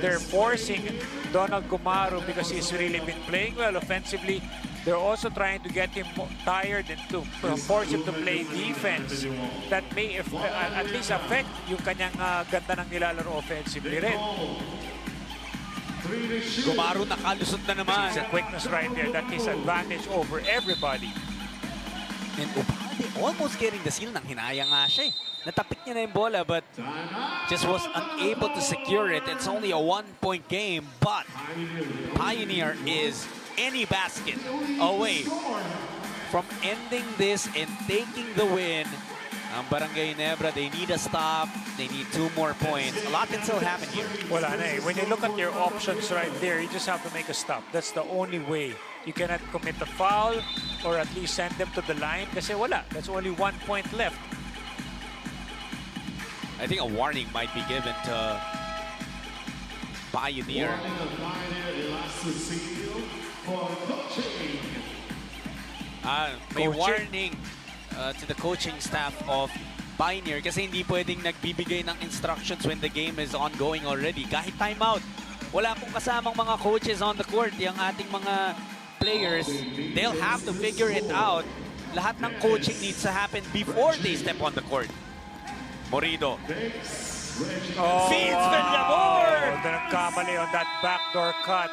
S2: They're forcing Donald Gumaro because he's really been playing well offensively. They're also trying to get him tired and to force him to play defense. That may at least affect yung kanyang ganda ng nilalaro offensively rin.
S10: Gumaro nakalusot na naman.
S2: It's a quickness right there. That is advantage over everybody.
S10: And Ubalde almost getting the seal. Nang hinaya nga siya eh. Natapik niya na yung bola but just was unable to secure it. It's only a 1-point game, but Pioneer is any basket away from ending this and taking the win. Ang Barangay Ginebra, they need a stop. They need 2 more points. A lot can still happen here.
S2: Wala na eh. When you look at your options right there, you just have to make a stop. That's the only way. You cannot commit a foul or at least send them to the line kasi wala. That's only 1 point left.
S10: I think a warning might be given to Pioneer. May warning to the coaching staff of Pioneer kasi hindi pwedeng nagbibigay ng instructions when the game is ongoing already. Kahit timeout, wala pong kasamang mga coaches on the court. Yung ating mga players, they'll have to figure it out. Lahat ng coaching needs to happen before they step on the court. Morido. Feeds Villamor!
S2: The nagkamali on that backdoor cut.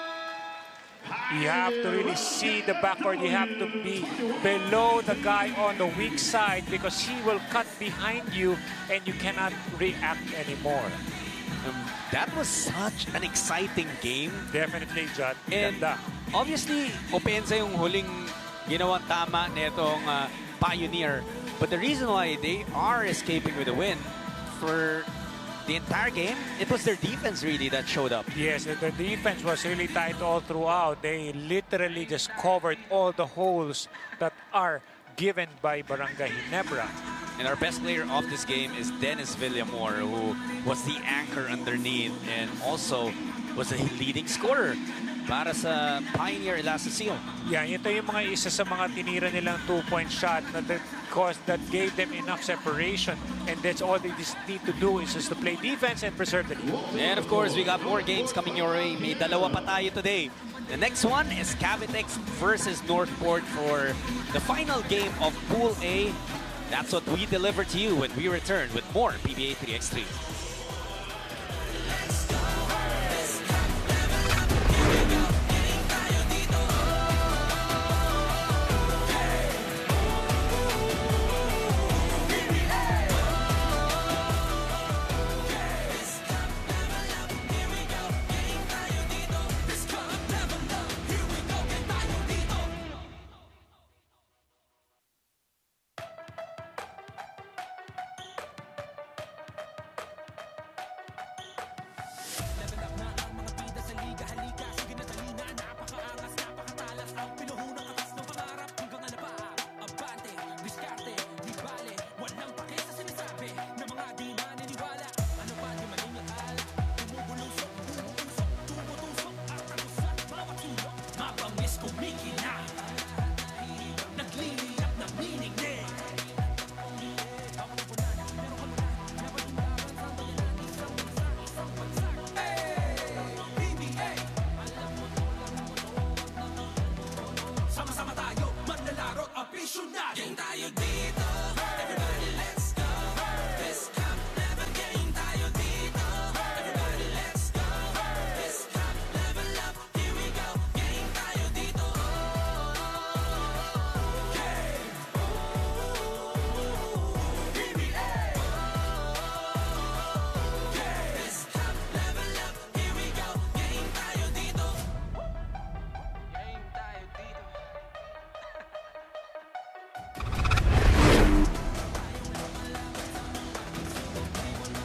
S2: You have to really see the backboard. You have to be below the guy on the weak side because he will cut behind you and you cannot react anymore.
S10: That was such an exciting game.
S2: Definitely, Judd.
S10: And obviously, Opensa yung huling ginawang tama nitong Pioneer. But the reason why they are escaping with a win for the entire game, it was their defense really that showed up.
S2: Yes, the defense was really tight all throughout. They literally just covered all the holes that are given by Barangay Ginebra.
S10: And our best player of this game is Dennis Villamor, who was the anchor underneath and also was a leading scorer para sa Pioneer Elastosil.
S2: Yeah, ito yung mga isa sa mga tinira nilang 2-point shot that gave them enough separation, and that's all they just need to do is just to play defense and preserve the lead.
S10: And of course, we got more games coming your way. May dalawa pa tayo today. The next one is Cavitex versus Northport for the final game of Pool A. That's what we deliver to you when we return with more PBA 3x3.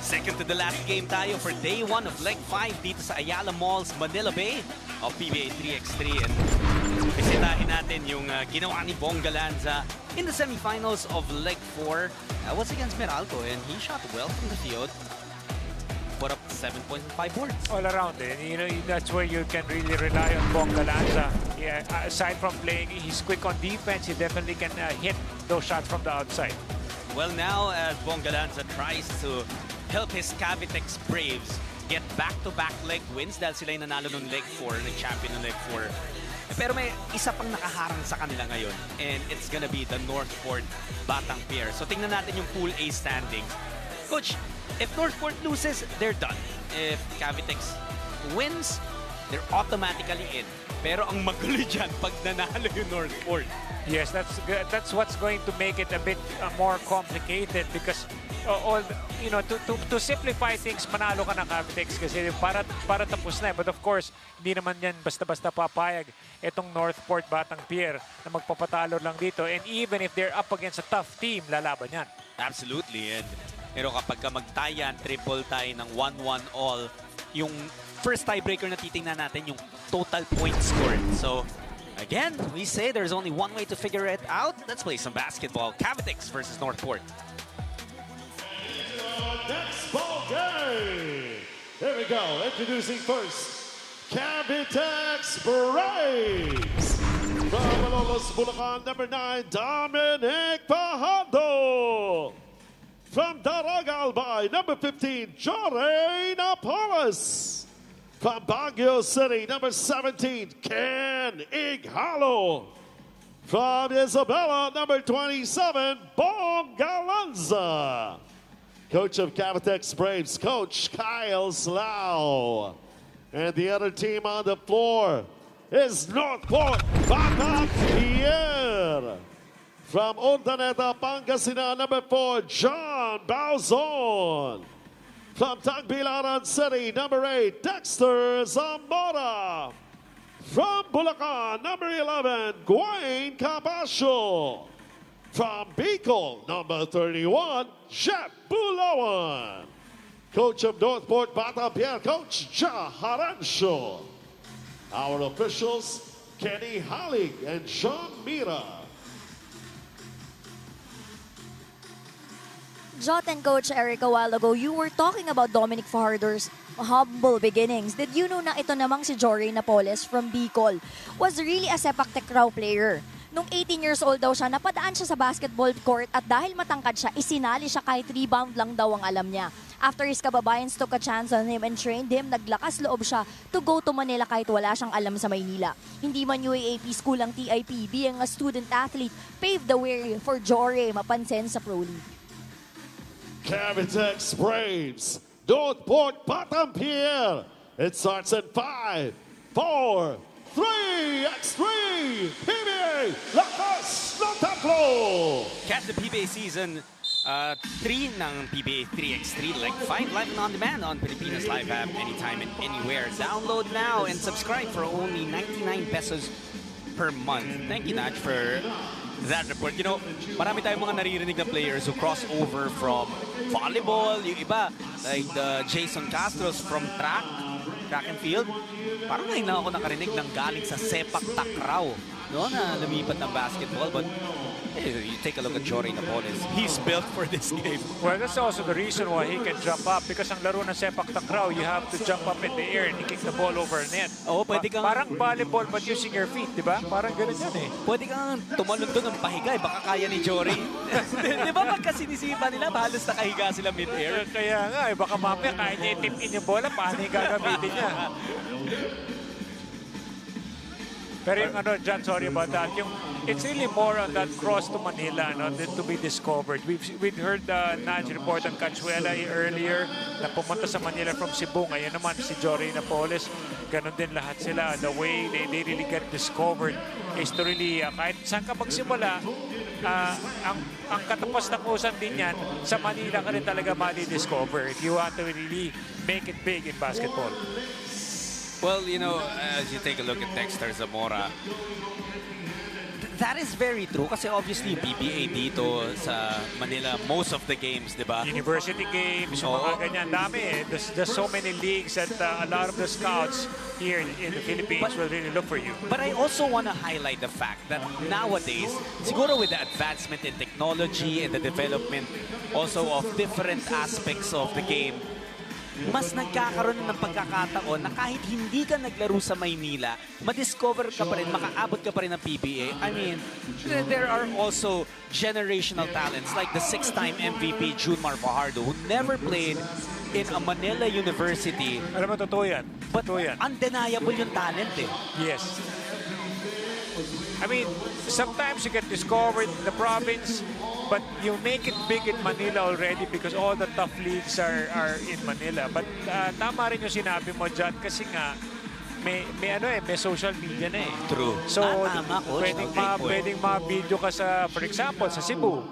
S10: Second to the last game tayo for day 1 of Leg 5 dito sa Ayala Malls, Manila Bay of PBA 3x3. And bisitahin natin yung ginawa ni Bong Galanza in the semifinals of Leg 4. Was against Meralco and he shot well from the field. Put up 7 points and 5 boards.
S2: All around it. You know, that's where you can really rely on Bong Galanza. Yeah, aside from playing, he's quick on defense. He definitely can hit those shots from the outside.
S10: Well, now as Bong Galanza tries to help his Cavitex Braves get back-to-back leg wins dahil sila yung nanalo ng Leg 4, nag-champion ng Leg 4. Pero may isa pang nakaharang sa kanila ngayon and it's gonna be the Northport Batang Pair. So tingnan natin yung Pool A standings. Coach, if Northport loses, they're done. If Cavitex wins, they're automatically in. Pero ang magulo dyan pag nanalo yung Northport.
S2: Yes, that's what's going to make it a bit more complicated because to simplify things, manalo ka ng Cavitex kasi para tapos na. But of course, hindi naman yan basta-basta papayag itong Northport Batang Pier na magpapatalo lang dito. And even if they're up against a tough team, lalaban yan.
S10: Absolutely. And pero kapag ka mag-tie yan, triple tie ng 1-1 all, yung first tiebreaker na titingnan natin, yung total points scored. So, again, we say there's only one way to figure it out. Let's play some basketball. Cavitex versus Northport.
S5: Next ball game. Here we go. Introducing first, Cavitex Braves. From Malolos, Bulacan, number 9, Dominic Fajardo. From Daragal Albay, number 15, Joray Napoles. From Baguio City, number 17, Ken Ighalo. From Isabela, number 27, Bong Galanza. Coach of Cavitex Braves, Coach Kyle Slau. And the other team on the floor is Northport Batang Pier. From Urdaneta, Pangasinan, number 4, John Bauzon. From Tagbilaran City, number 8, Dexter Zamora. From Bulacan, number 11, Gwain Cabasio. From Bicol, number 31, Jet Bulawan. Coach of Northport Batang Pier, Coach Ja Harancho. Our officials, Kenny Halig and John Mira.
S11: Jot and Coach Eric, a while ago, you were talking about Dominic Fajardo's humble beginnings. Did you know na ito namang si Jory Napoles from Bicol was really a sepak takraw player? Nung 18 years old daw siya, napadaan siya sa basketball court at dahil matangkad siya, isinali siya kahit rebound lang daw ang alam niya. After his kababayans took a chance on him and trained him, naglakas loob siya to go to Manila kahit wala siyang alam sa Maynila. Hindi man UAAP school ang TIP, being a student athlete, paved the way for Jory mapansin sa Pro League.
S5: Cavitex Braves, Northport Batang Pier. It starts at 5, 4, 3x3, PBA, Lakas ng Tatlo.
S10: Catch the PBA Season 3 ng PBA 3x3 Leg 5 live and on demand on Pilipinas Live app anytime and anywhere. Download now and subscribe for only 99 pesos per month. Thank you, Nach, for that report. You know, marami tayong mga naririnig na players who cross over from volleyball, yung iba, like the Jason Castros from track and field. Parang ngayon lang ako nakarinig ng galing sa sepak takraw, no, na lumipat ng basketball. But hey, you take a look at Jory Napoles. He's built for this game.
S2: Well, that's also the reason why he can jump up because ang laro ng sepak takraw, you have to jump up in the air and kick the ball over a net.
S10: Oo, pwede kang...
S2: Parang volleyball but using your feet, di ba? Parang ganun yan eh.
S10: Pwede kang tumalon doon ng pahiga, eh. Baka kaya ni Jory. Di ba pagka sinisipa nila, halos nakahiga sila mid-air?
S2: Kaya nga, eh, baka mamaya kaya niya itip-in yung bola, paano yung gagamitin niya? Pero yung ano, John, sorry about that. It's really more on that cross to Manila, no, to be discovered. We'd heard Naj report on Cachuela earlier na pumunta sa Manila from Cebu. Ngayon naman si Jory Napoles, ganun din lahat sila. The way they really get discovered is to really, kahit saan ka magsimula, ang katapos ng usan din yan, sa Manila ka rin talaga mali-discover if you want to really make it big in basketball.
S10: Well, you know, as you take a look at Dexter Zamora, that is very true kasi obviously PBA dito sa Manila, most of the games, di ba?
S2: University games, mga ganyan, dami eh. There's so many leagues that a lot of the scouts here in the Philippines will really look for you.
S10: But I also want to highlight the fact that nowadays, siguro with the advancement in technology and the development also of different aspects of the game, mas nagkakaroon ng pagkakataon na kahit hindi ka naglaro sa Maynila, madiscover ka pa rin, makaabot ka pa rin ng PBA. I mean, there are also generational talents like the 6-time MVP Junmar Fajardo who never played in a Manila university.
S2: Alam mo, totoo yan.
S10: But undeniable yung talent eh.
S2: Yes. I mean, sometimes you get discovered in the province, but you make it big in Manila already because all the tough leagues are in Manila. But tama rin yung sinabi mo dyan kasi nga, may social media na eh.
S10: True.
S2: So,
S10: Tama, coach.
S2: pwedeng ma-video ka sa, for example, sa Cebu,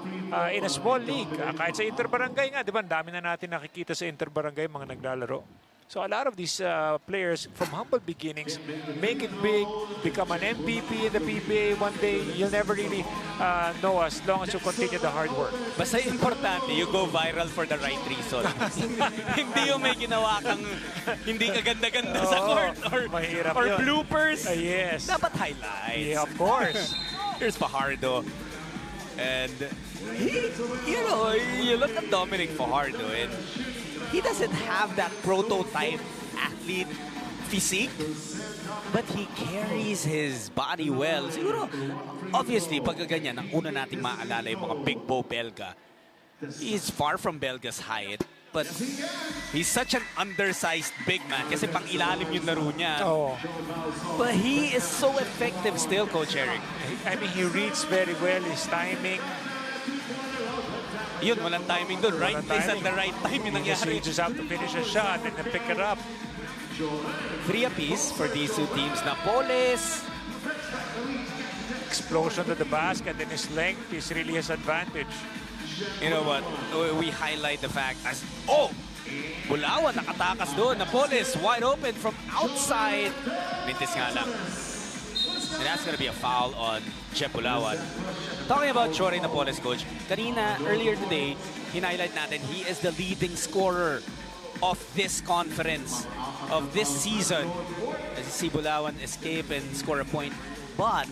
S2: in a small league. Kahit sa interbarangay nga, di ba? Ang dami na natin nakikita sa interbarangay, mga naglalaro. So a lot of these players from humble beginnings make it big, become an MVP in the PBA one day. You'll never really know as long as you continue the hard work.
S10: Basta importante, you go viral for the right reason. Hindi yung may ginawa kang hindi kaganda-ganda sa court or
S2: yun.
S10: bloopers.
S2: Yes.
S10: Dapat highlights.
S2: Yeah, of course.
S10: Here's Fajardo. And you look at Dominic Fajardo and he doesn't have that prototype athlete physique, but he carries his body well. Siguro, obviously, pag ganyan, ang una nating maalala yung mga Big Bo Belga. He's far from Belga's height, but he's such an undersized big man kasi pang ilalim yung laro niya.
S2: Oh.
S10: But he is so effective still, Coach Eric.
S2: I mean, he reads very well, his timing.
S10: Yun, walang timing doon. Right place at the right time yung nangyari.
S2: You just have to finish a shot and then pick it up.
S10: 3 apiece for these two teams. Napoles.
S2: Explosion to the basket and his length is really his advantage.
S10: You know what? We highlight the fact as... Oh! Bulawan, nakatakas doon. Napoles, wide open from outside. Mintis nga lang. And that's gonna be a foul on Jeff Bulawan. Talking about Chore Napoles, Coach, kanina, earlier today, hinighlight natin, he is the leading scorer of this conference, of this season. As you see Bulawan escape and score a point. But,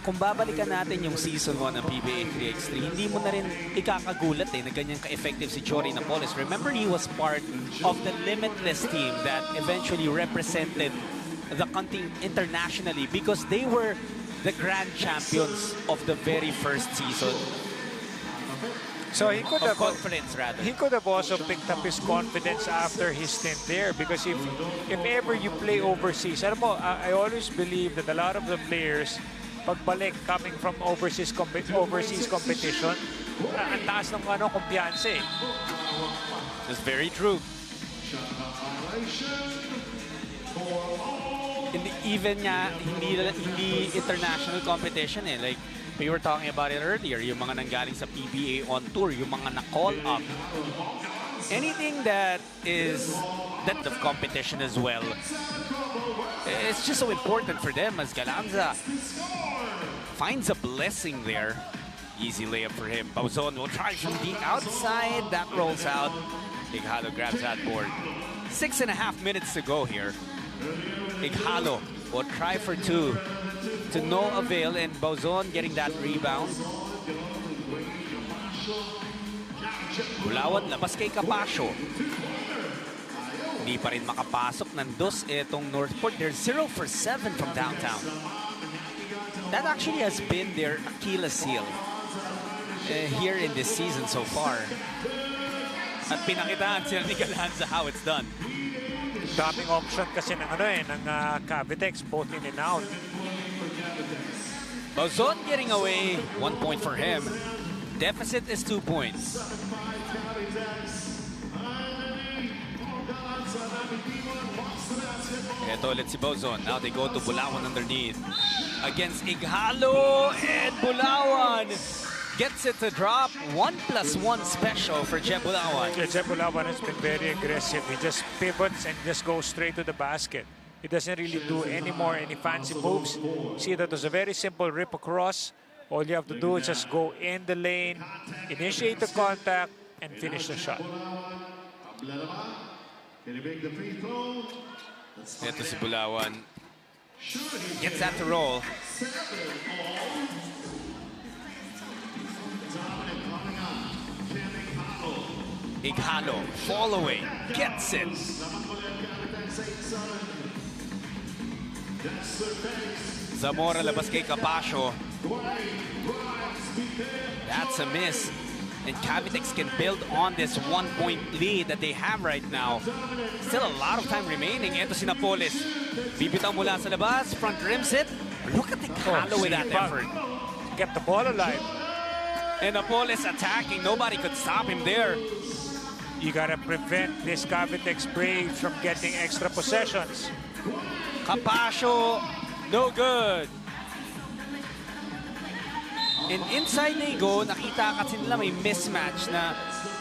S10: kung babalikan natin yung season 1 ng PBA 3x3, hindi mo na rin ikakagulat na ganyan ka-effective si Chore Napoles. Remember, he was part of the Limitless team that eventually represented the country internationally because they were the grand champions of the very first season.
S2: So he could have
S10: conference rather.
S2: He could have also picked up his confidence after his stint there because if ever you play overseas, alam mo, I always believe that a lot of the players pagbalik coming from overseas competition, ang taas ng kumpiyansa eh.
S10: That's very true. Even hindi international competition eh. Like, we were talking about it earlier, yung mga nanggaling sa PBA on tour, yung mga na-call up. Anything that is that of competition as well, it's just so important for them as Galanza finds a blessing there. Easy layup for him. Bauzon will try from the outside. That rolls out. Ighalo grabs that board. 6.5 minutes to go here. Ighalo will try for 2 to no avail, and Bauzon getting that rebound. Bulawan labas kay Capasio. Hindi pa rin makapasok ng dos itong Northport. They're 0 for 7 from downtown. That actually has been their Achilles heel here in this season so far. At pinakitaan sila ni Galanza how it's done.
S2: Daming option kasi ng Cavitex, both in and out.
S10: Bauzon getting away. 1 point for him. Deficit is 2 points. Ito ulit si Bauzon. Now they go to Bulawan underneath. Against Ighalo, and Bulawan gets it to drop. 1+1 special for Jeb Bulawan.
S2: Yeah, Jeb Bulawan has been very aggressive. He just pivots and just goes straight to the basket. He doesn't really do any fancy moves. See, that was a very simple rip across. All you have to do is just go in the lane, initiate the contact, and finish the shot.
S10: Ito si Bulawan. Gets that to roll. Ighalo following, gets it. Zamora labas kay Capasio. That's a miss. And Cavitex can build on this 1-point lead that they have right now. Still a lot of time remaining. Ito si Napoles. Bibitaw mula sa labas. Front rim set. Look at Ighalo with that effort.
S2: Get the ball alive.
S10: And Napoles attacking. Nobody could stop him there.
S2: You gotta prevent this Cavitex Braves from getting extra possessions.
S10: Capascio, no good. And inside they go, nakita kasi nila may mismatch na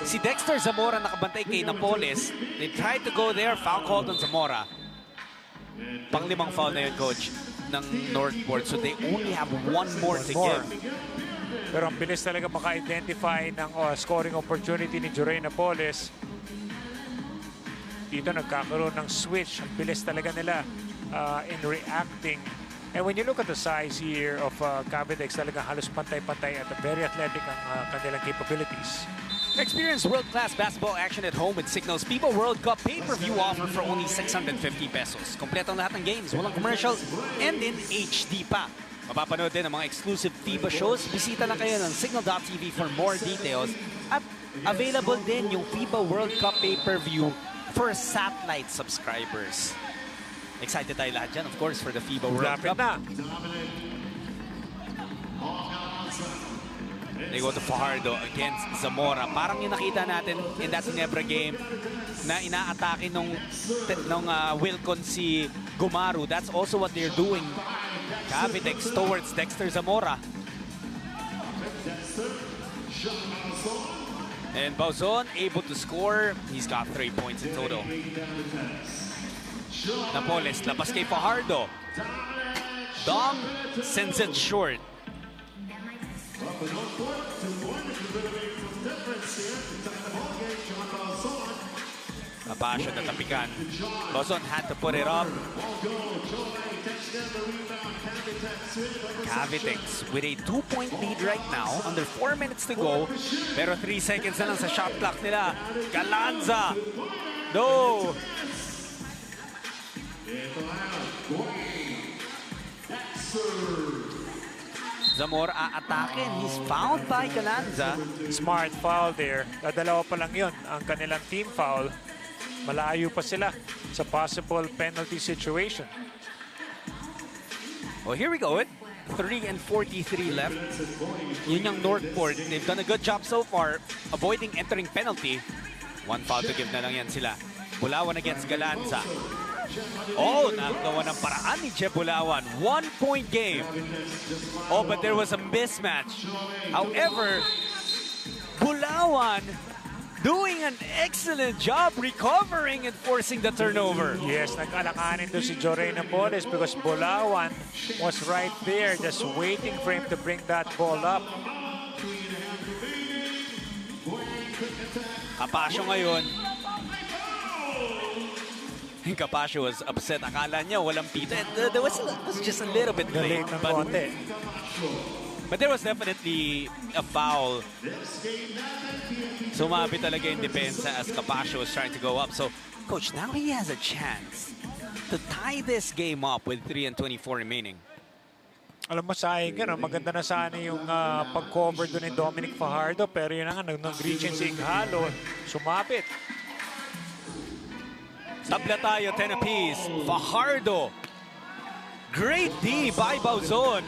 S10: si Dexter Zamora nakabantay kay Napoles. They tried to go there, foul called on Zamora. Pang-limang foul na yun, coach, ng Northport. So they only have one more to give.
S2: Pero ang bilis talaga maka-identify ng scoring opportunity ni Jorey Napoles. Dito nagkakaroon ng switch. Ang bilis talaga nila in reacting. And when you look at the size here of Cavitex, talagang halos pantay-pantay at very athletic ang kanilang capabilities.
S10: Experience world-class basketball action at home with Signal's FIBA World Cup pay-per-view offer for only 650 pesos. Kompleto ang lahat ng games, walang commercial, and in HD pa. Mapapanood din ang mga exclusive FIBA shows. Bisita lang kayo ng signal.tv for more details. At available din yung FIBA World Cup pay-per-view for satellite subscribers. Excited tayo lahat dyan, of course, for the FIBA World Cup.
S2: Na.
S10: They go to Fajardo against Zamora. Parang yung nakita natin in that Ginebra game na inaatake nung Wilcon si Gumaru. That's also what they're doing. Cavitex towards Dexter Zamora. And Bauzon able to score. He's got 3 points in total. Napoles, labas kay Fajardo. Dom sends it short. Capascio na tapikan. Bauzon had to put it up. Cavitex with a 2-point lead right now. Under 4 minutes to go. Pero 3 seconds na lang sa shot clock nila. Galanza. No. Zamora aatake and he's fouled by Galanza.
S2: Smart foul there. Dalawa pa lang yun ang kanilang team foul. Malayo pa sila sa possible penalty situation.
S10: Well, here we go. 3:43 left. Yun yung Northport. They've done a good job so far avoiding entering penalty. One foul to give na lang yan sila. Bulawan against Galanza. Oh, nagawa ng paraan ni Jeb Bulawan. 1-point game. Oh, but there was a mismatch. However, Bulawan doing an excellent job recovering and forcing the turnover.
S2: Yes, nag-alakanin doon si Jorey Napoles because Bulawan was right there just waiting for him to bring that ball up.
S10: Capascio ngayon. Capascio was upset. Akala niya walang pito. There was just a little bit late. But there was definitely a foul. Sumabi talaga yung depensa as Capascio was trying to go up. So, Coach, now he has a chance to tie this game up with 3:24 remaining.
S2: Alam mo, sayang yun. Maganda na sana yung pag-cover doon ni Dominic Fajardo. Pero yun nga, nag-reach in si Ighalo. Sumapit.
S10: Tabla tayo, 10 apiece. Fajardo. Great D by Bauzon.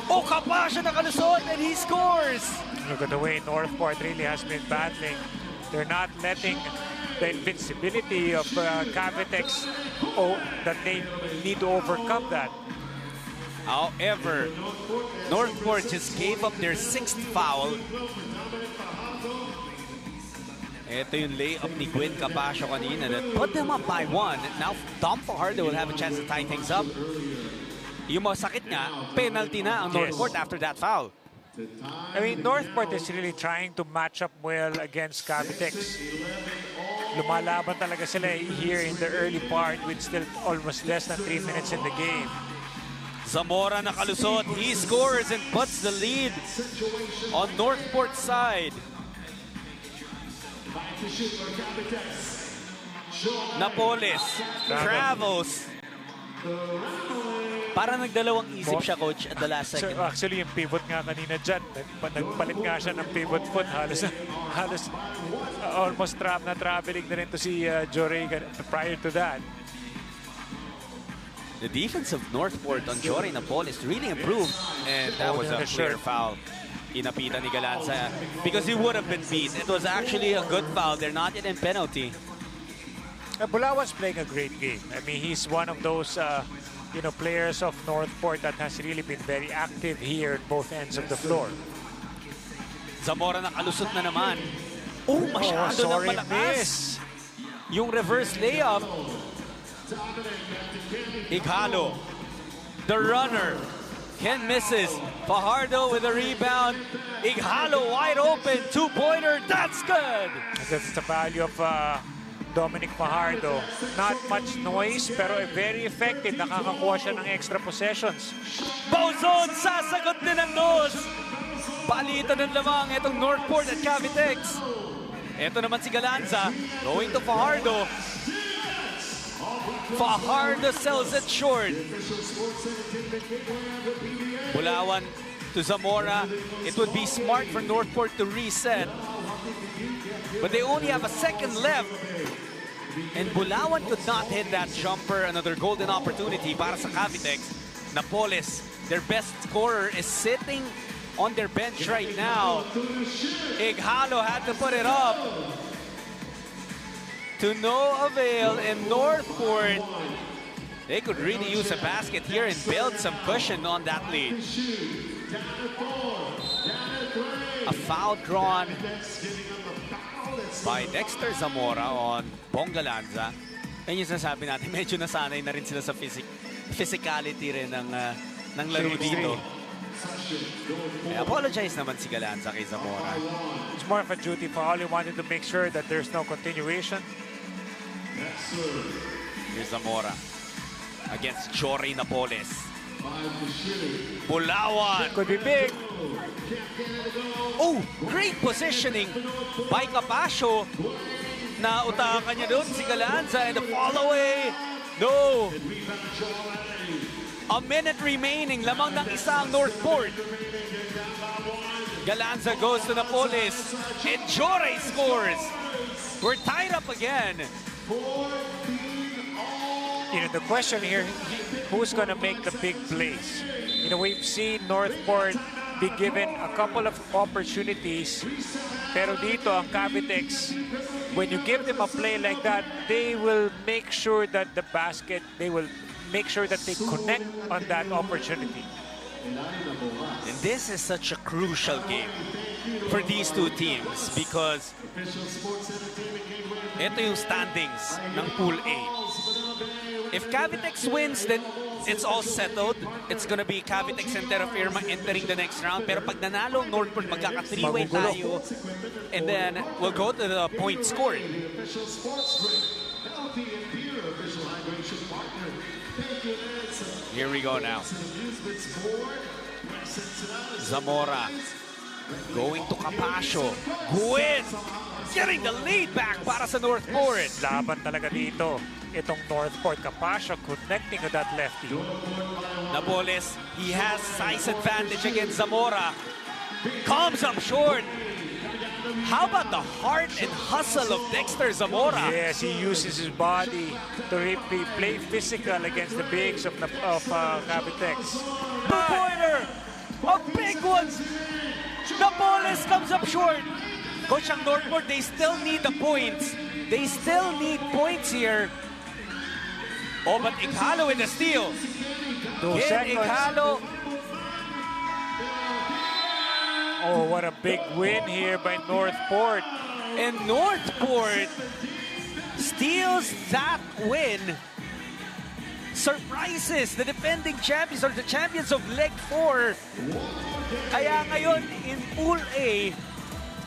S10: Oh, Capascio nakalusot and he scores.
S2: Look at the way Northport really has been battling. They're not letting the invincibility of Cavitex that they need to overcome that.
S10: However, Northport just gave up their 6th foul. Ito yung layup ni Gwen Capascio kanina that put them up by 1. Now, Dom Fajardo will have a chance to tie things up. Yung masakit nga, penalty na ang Northport after that foul.
S2: I mean, Northport is really trying to match up well against Cavitex. Lumalaban talaga sila here in the early part with still almost less than 3 minutes in the game.
S10: Zamora nakalusot. He scores and puts the lead on Northport's side. Napoles travels. Parang nagdalawang isip siya, Coach, at the last second.
S2: So, actually, yung pivot nga kanina dyan, nagpalit nga siya ng pivot foot. Halos almost traveling na rin to si Jorey prior to that.
S10: The defense of Northport on Jorey Napoles really improved. And that was a clear foul. Inapitan ni Galanza because he would have been beat. It was actually a good foul. They're not yet in penalty.
S2: Bulawan's playing a great game. I mean, he's one of those players of Northport that has really been very active here at both ends of the floor.
S10: Zamora nakalusot na naman. Oh, masyado ng
S2: sorry,
S10: malakas. Yung reverse layup. Ighalo. The runner. Ken misses. Fajardo with a rebound. Ighalo wide open. Two-pointer. That's good.
S2: That's the value of Dominic Fajardo. Not much noise, pero very effective. Nakakakuha siya ng extra possessions.
S10: Bauzon sasagot din ang dos. Palitan ng lamang itong Northport at Cavitex. Ito naman si Galanza. Going to Fajardo. Fajardo sells it short. Bulawan to Zamora. It would be smart for Northport to reset. But they only have a second left. And Bulawan could not hit that jumper. Another golden opportunity para sa Cavitex. Napoles, their best scorer, is sitting on their bench right now. Ighalo had to put it up. To no avail in Northport. They could really use a basket here and build some cushion on that lead. A foul drawn by Dexter Zamora on Bongalanza. Yan yung sinasabi natin, medyo nasanay na rin sila sa physicality rin ng laro dito. I apologize naman si Galanza kay Zamora.
S2: It's more of a duty foul. He wanted to make sure that there's no continuation.
S10: Here's Zamora against Jory Napoles. Bulawan.
S2: Could be big.
S10: Oh, great positioning by Capasio. Nautakan niya doon si Galanza and the fall away. No. A minute remaining. Lamang ng isa ang Northport. Galanza goes to Napoles. And Jory scores. We're tied up again.
S2: The question here, who's going to make the big plays? We've seen Northport be given a couple of opportunities. Pero dito, ang Cavitex, when you give them a play like that, they will make sure that the basket, they will make sure that they connect on that opportunity.
S10: And this is such a crucial game for these two teams because ito yung standings ng Pool A. If Cavitex wins, then it's all settled. It's gonna be Cavitex and Terra Firma entering the next round. Pero pag nanalo ang Northport, magkaka-three-way tayo. And then we'll go to the point scoring. Here we go now. Zamora going to Capasio. Gwyn getting the lead back para sa Northport.
S2: Laban talaga dito. Itong Northport. Capasio connecting to that lefty.
S10: Napoles, he has size advantage against Zamora. Comes up short. How about the heart and hustle of Dexter Zamora?
S2: Yes, he uses his body to play physical against the bigs of Cavitex.
S10: Two-pointer! A big one! Napoles comes up short. Coach, ang Northport, they still need the points. They still need points here. Oh, but Ighalo with the steal.
S2: 2 seconds.
S10: Ighalo.
S2: Oh, what a big win here by Northport.
S10: And Northport steals that win. Surprises the defending champions or the champions of Leg 4. Kaya ngayon in Pool A,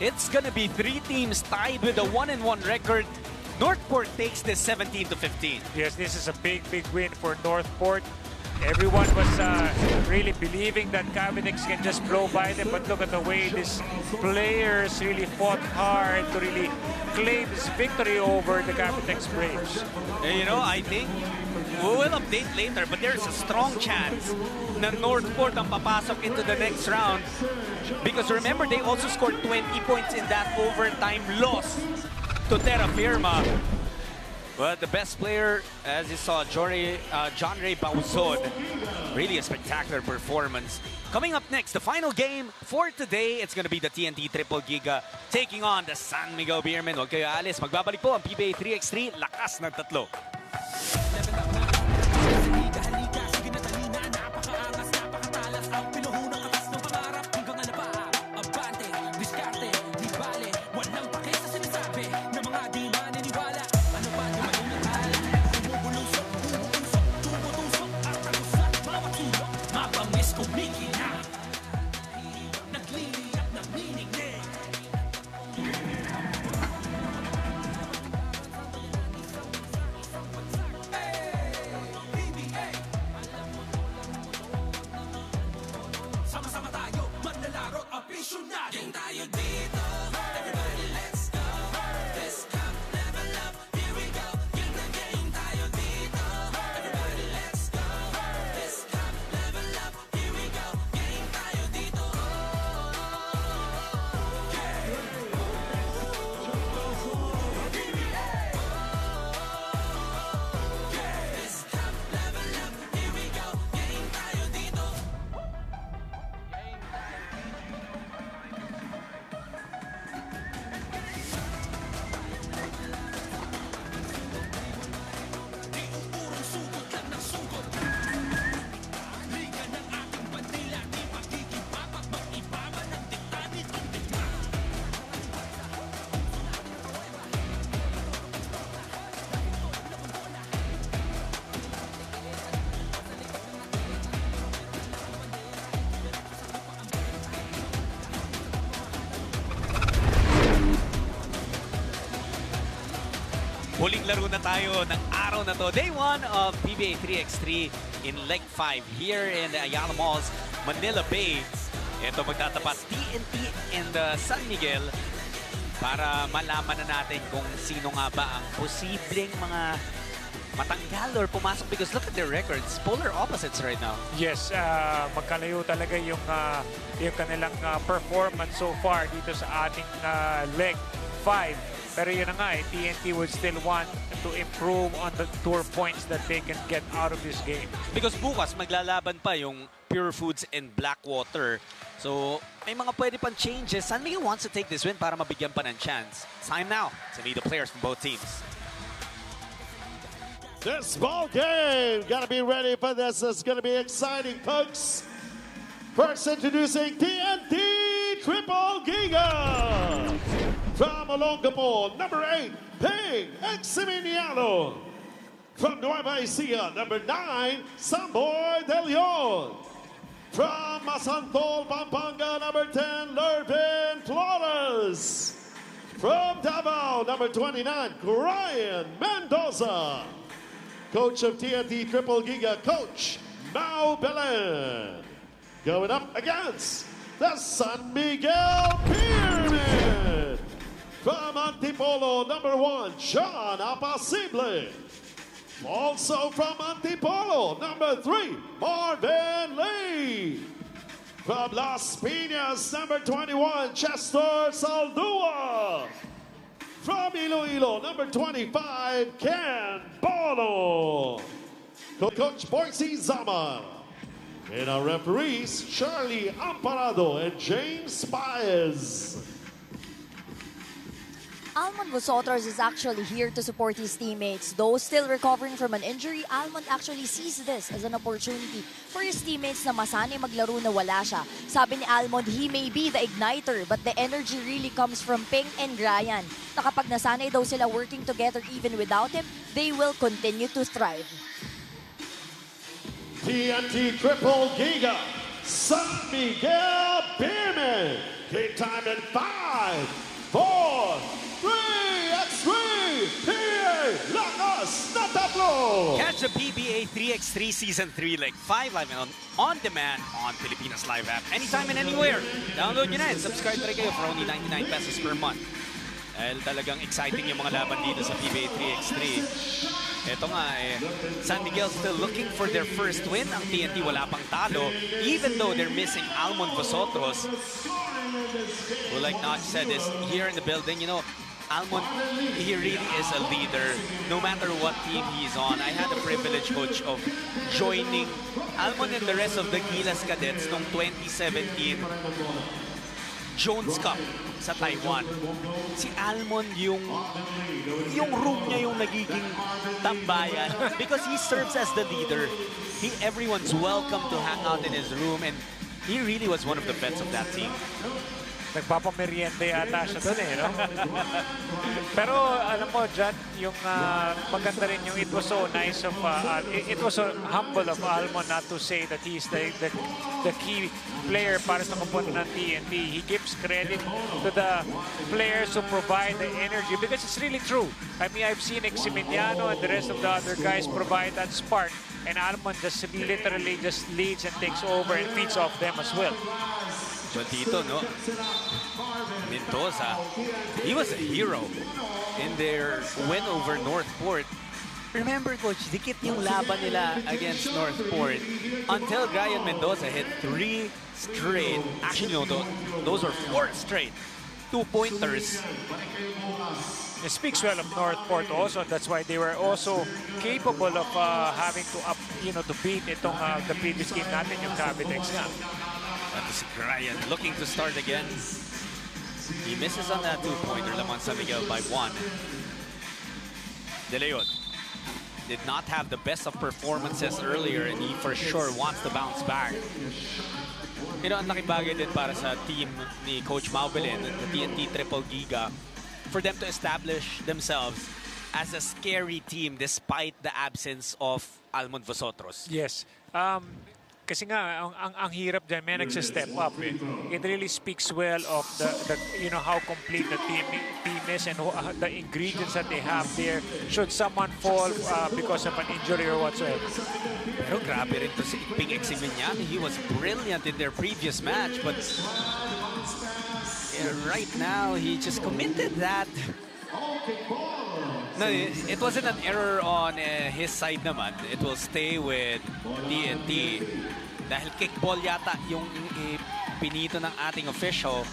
S10: it's gonna be 3 teams tied with a 1-1 record. Northport takes this 17-15.
S2: Yes, this is a big win for Northport. Everyone was really believing that Cavitex can just blow by them, but look at the way these players really fought hard to really claim this victory over the Cavitex Braves.
S10: And I think we will update later, but there's a strong chance na Northport ang papasok into the next round. Because remember, they also scored 20 points in that overtime loss to Terra Firma. Well, the best player, as you saw, John Ray Bauzon, really a spectacular performance. Coming up next, the final game for today, it's gonna be the TNT Triple Giga taking on the San Miguel Beermen. Huwag kayo alis. Magbabalik po ang PBA 3x3, lakas ng tatlo. Huling laro na tayo ng araw na to. Day 1 of PBA 3x3 in Leg 5 here in the Ayala Malls, Manila Bay. Ito magtatapat TNT and San Miguel para malaman na natin kung sino nga ba ang posibleng mga matanggal or pumasok because look at their records. Polar opposites right now.
S2: Yes, magkalayo talaga yung kanilang performance so far dito sa ating Leg 5. Pero yun na nga, TNT would still want to improve on the tour points that they can get out of this game.
S10: Because bukas maglalaban pa yung Pure Foods and Blackwater. So may mga pwede pang changes. San Miguel wants to take this win para mabigyan pa ng chance. Time now to meet the players from both teams.
S5: This ball game, gotta be ready for this. It's gonna be exciting, folks. First introducing TNT Triple Giga. From Olongapo, number 8, Ping Eximiniano. From Nueva Ecija, number 9, Samboy De Leon. From Masantol, Pampanga, number 10, Lervin Flores. From Davao, number 29, Ryan Mendoza. Coach of TNT Triple Giga, Coach Mau Belen. Going up against the San Miguel Pyramid. From Antipolo, number 1, John Apacible. Also from Antipolo, number 3, Marvin Lee. From Las Piñas, number 21, Chester Saldua. From Iloilo, number 25, Ken Bono. Coach Boise Zama. And our referees, Charlie Amparado and James Paez.
S11: Almond Vosotros is actually here to support his teammates. Though still recovering from an injury, Almond actually sees this as an opportunity for his teammates na masanay maglaro na wala siya. Sabi ni Almond, he may be the igniter, but the energy really comes from Ping and Ryan. Na kapag nasanay daw sila working together even without him, they will continue to thrive.
S5: TNT Triple Giga, San Miguel Beermen. Game time in 5, 4, 3x3 PBA Lakas na Tatlo.
S10: Catch the PBA 3x3 Season 3 Leg 5 live and on demand on Pilipinas Live app. Anytime and anywhere. Download nyo na and subscribe na rin kayo for only 99 pesos per month. Dahil talagang exciting yung mga laban dito sa PBA 3x3. Ito nga San Miguel still looking for their first win. Ang TNT wala pang talo. Even though they're missing Almond Vosotros, who like Notch said is here in the building. You know, Almond, he really is a leader no matter what team he's on. I had the privilege, Coach, of joining Almond and the rest of the Gilas Cadets noong 2017 Jones Cup sa Taiwan. Si Almond yung room niya yung nagiging tambayan because he serves as the leader. Everyone's welcome to hang out in his room, and he really was one of the vets of that team.
S2: Nagpapameriente yata siya doon eh, no? Pero alam mo, Jan, yung maganda rin yung it was so nice of, it was so humble of Almond not to say that he's the key player para sa komponente ng TNT. He gives credit to the players who provide the energy because it's really true. I mean, I've seen Eximiliano and the rest of the other guys provide that spark, and Almond just literally just leads and takes over and feeds off them as well.
S10: But dito, no? Mendoza, he was a hero in their win over Northport. Remember, Coach, dikit yung laban nila against Northport until Brian Mendoza hit 3 straight. Actually, no, those are 4 straight. 2-pointers.
S2: It speaks well of Northport also. That's why they were also capable of having to to beat itong the previous game natin, yung Cavitex nga.
S10: That is Brian looking to start again. He misses on that 2-pointer. Lamon San Miguel by 1. De Leon did not have the best of performances earlier, and he for sure wants to bounce back. You know, ang laking bagay din para sa team ni Coach Maubelin, the TNT Triple Giga, for them to establish themselves as a scary team despite the absence of Almond Vosotros.
S2: Yes. Kasi nga, ang hirap dyan, may nagsa-step up eh. It really speaks well of the how complete the team is and the ingredients that they have there should someone fall because of an injury or whatsoever.
S10: Pero grabe rin to si Ping Eximiliano. He was brilliant in their previous match, but right now, he just committed that. No, it wasn't an error on his side naman. It will stay with TNT. Dahil kickball yata yung pinito ng ating official.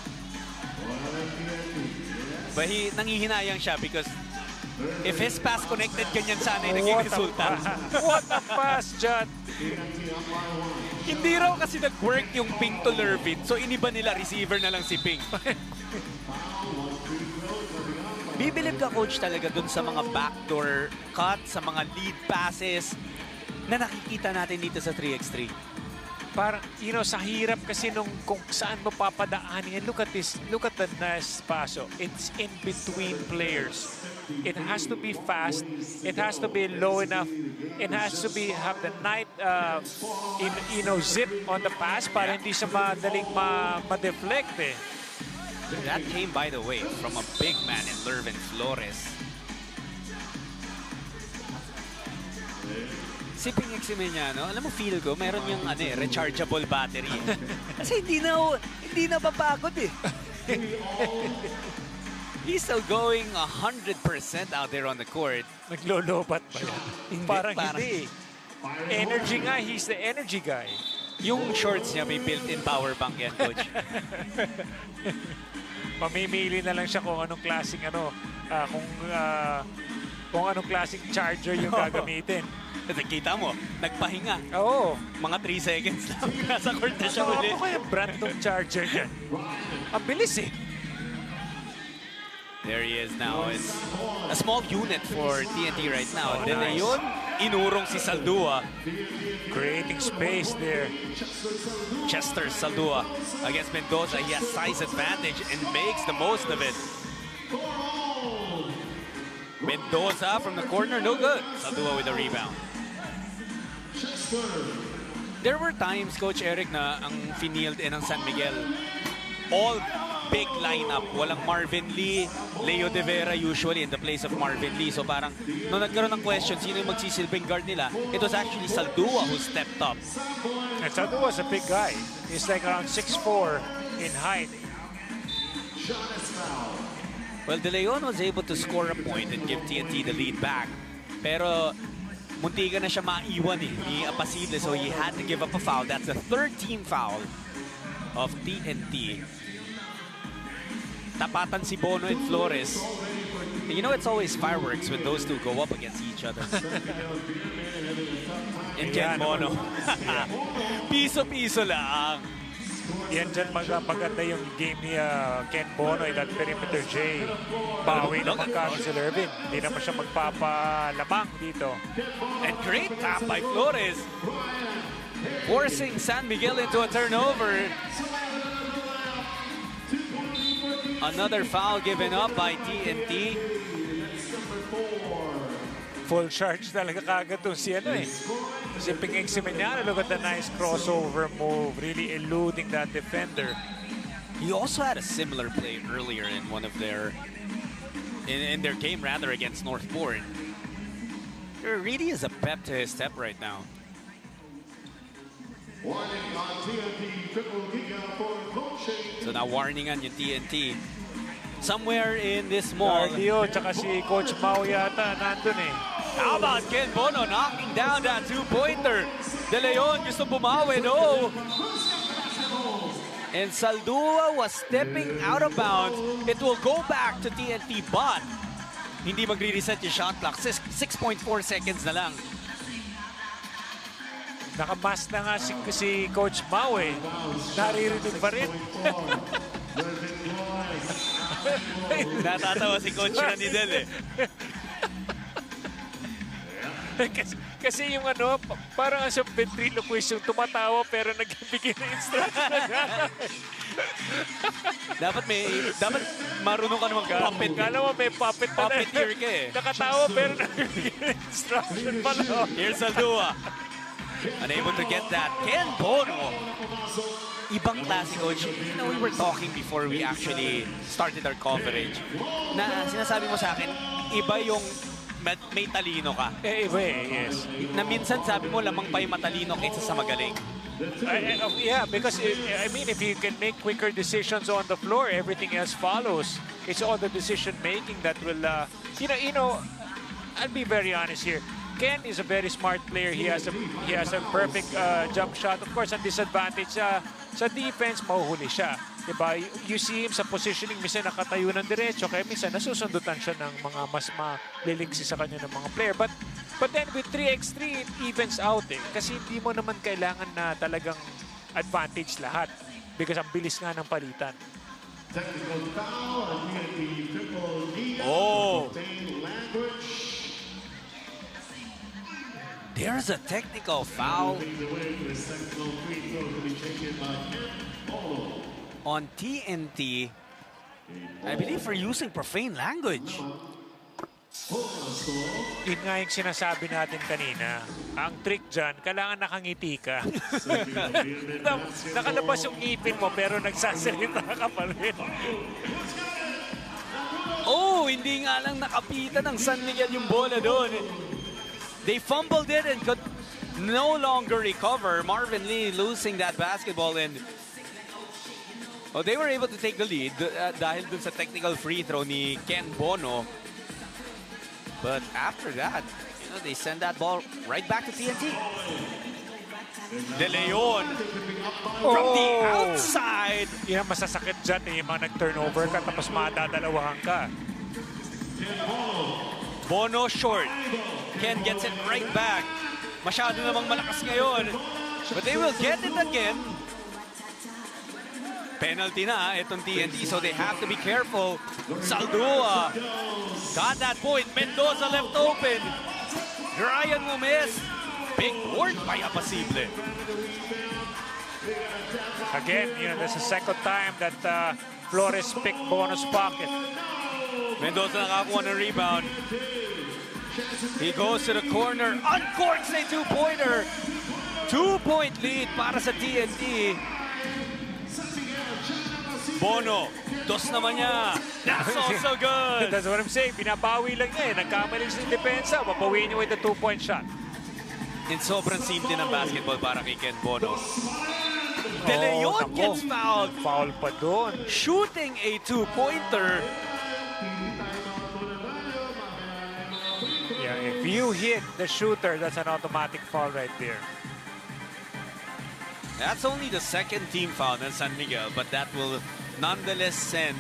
S10: But nangihinayang siya because if his pass connected, ganyan sana yung naging resulta.
S2: What a pass, John!
S10: Hindi raw kasi nag-work yung Ping to Lervin, so iniba nila receiver na lang si Ping. Bibilib ka, Coach, talaga dun sa mga backdoor cut, sa mga lead passes na nakikita natin dito sa 3x3.
S2: Parang, sa hirap kasi nung kung saan mo papadaanin. Look at this. Look at the nice paso. It's in between players. It has to be fast. It has to be low enough. It has to have the night, zip on the pass para hindi siya madaling ma-deflect eh.
S10: That came, by the way, from a big man in Lervin Flores. Si Ping Eximiliano, alam mo, feel ko, meron yung rechargeable battery. Kasi hindi na papagod eh. He's still going 100% out there on the court.
S2: Naglolobat ba yan? Parang hindi. Energy nga, he's the energy guy.
S10: Yung shorts niya may built-in power bank yan, Coach.
S2: Mamimili na lang siya kung anong klaseng kung anong klaseng charger yung gagamitin.
S10: Kita mo, nagpahinga.
S2: Oo.
S10: Mga 3 seconds lang. Nasa court na siya ulit.
S2: Ano kaya brand ng charger niya? Ang bilis eh.
S10: There he is now. It's a small unit for TNT right now. Then yun, inurong si Saldua.
S2: Creating space there.
S10: Chester Saldua against Mendoza. He has size advantage and makes the most of it. Mendoza from the corner, no good. Saldua with a rebound. There were times, Coach Eric, na ang finield ng San Miguel, all big lineup. Walang Marvin Lee, Leo De Vera usually in the place of Marvin Lee. So parang, nung nagkaroon ng question, sino yung magsisilbing guard nila, it was actually Saldua who stepped up.
S2: And Saldua was a big guy. He's like around 6'4" in height.
S10: Well, De Leon was able to score a point and give TNT the lead back. Pero muntikan na siya maiwan ni Apasible, so he had to give up a foul. That's the 3rd team foul of TNT. Tapatan si Bono and Flores. You know, it's always fireworks when those two go up against each other. And Ken Bono. Piso-piso lang.
S2: Yan dyan maganda yung game ni Ken Bono, that perimeter J. Bawi naman kagad si Lervin. Hindi naman siya magpapalamang dito.
S10: And great tap by Flores. Forcing San Miguel into a turnover. Another foul given up by TNT.
S2: Full charge talaga kagad to si ano eh. Si Pingeng Simeniano, look at the nice crossover move, really eluding that defender.
S10: He also had a similar play earlier in one of their in their game rather against Northport. There really is a pep to his step right now. So now warning on yung TNT. Somewhere in this mall.
S2: Cardio, tsaka si Coach Mau yata nandun eh.
S10: How about Ken Bono knocking down that two-pointer? De Leon gusto bumawi, no? And Saldua was stepping out of bounds. It will go back to TNT, but hindi magre-reset yung shot clock. 6.4 seconds na lang.
S2: Nakamas na nga si Coach Mau eh. Naririnig pa rin.
S10: Natatawa si Coach Ranidel eh.
S2: kasi yung ano, parang sa ventriloquist yung tumatawa pero nagbibigay ng instruction.
S10: dapat marunong ka naman puppet.
S2: Kala mo may puppet na
S10: puppeteer ka eh.
S2: Nakatawa pero nagbibigay ng instruction pala.
S10: Here's Saldua. Unable to get that. Ken Bono. Ibang klase, Coach. You know, we were talking before we actually started our coverage. Na sinasabi mo sa akin, iba yung may talino ka.
S2: Iba eh, yes.
S10: Na minsan sabi mo, lamang pa yung matalino kaysa sa magaling.
S2: Yeah, because I mean, if you can make quicker decisions on the floor, everything else follows. It's all the decision making that will, you know, I'll be very honest here. Ken is a very smart player. He has a perfect jump shot. Of course, ang disadvantage sa defense, mahuhuli siya. Diba? You see him sa positioning, minsan nakatayo ng diretso, kaya minsan nasusundutan siya ng mga mas maliliksi sa kanya ng mga player. But then with 3x3, it evens out eh. Kasi hindi mo naman kailangan na talagang advantage lahat. Because ang bilis nga ng palitan.
S10: Oh! There's a technical foul on TNT, I believe for using profane language.
S2: Yun nga yung sinasabi natin kanina. Ang trick dyan, kailangan nakangiti ka. Nakalabas yung ngipin mo pero nagsasalita ka pa rin.
S10: Oh, hindi nga lang nakapita ng San Miguel yung bola doon. They fumbled it and could no longer recover. Marvin Lee losing that basketball, and they were able to take the lead dahil dun sa technical free throw ni Ken Bono. But after that, you know, they send that ball right back to TNT. De Leon from the outside.
S2: Yan masasakit dyan eh, yung mga nag-turnover ka tapos madadalawahan ka.
S10: Bono short. Ken gets it right back. Masyado namang malakas ngayon. But they will get it again. Penalty na itong TNT, so they have to be careful. Saldua got that point. Mendoza left open. Ryan will miss. Big board by Apasible.
S2: Again, you know, that's the second time that Flores picked Bono's pocket.
S10: Mendoza nakakuha ng rebound. He goes to the corner, uncorks a two-pointer. 2-point lead para sa TNT. Bono, dos naman niya. That's also good.
S2: That's what I'm saying. Binabawi lang niya eh. Nagkamali sa depensa. Mabawiin niyo with the 2-point shot.
S10: And sobrang simple ng basketball para kay Ken Bono. De Leon gets fouled.
S2: Foul pa doon.
S10: Shooting a two-pointer.
S2: Yeah, if you hit the shooter, that's an automatic foul right there.
S10: That's only the second team foul in San Miguel, but that will nonetheless send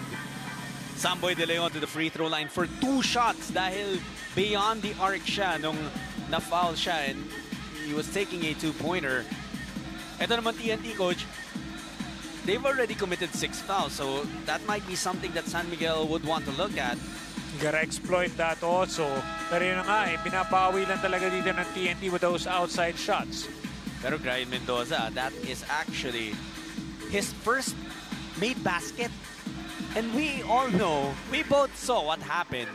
S10: Samboy De Leon to the free throw line for 2 shots dahil beyond the arc siya nung na-foul siya and he was taking a 2-pointer. Ito naman TNT, coach, they've already committed 6 fouls, so that might be something that San Miguel would want to look at.
S2: You gotta exploit that also. Pero yun na nga binabawi lang talaga dito ng TNT with those outside shots.
S10: Pero Brian Mendoza, that is actually his first made basket. And we all know, we both saw what happened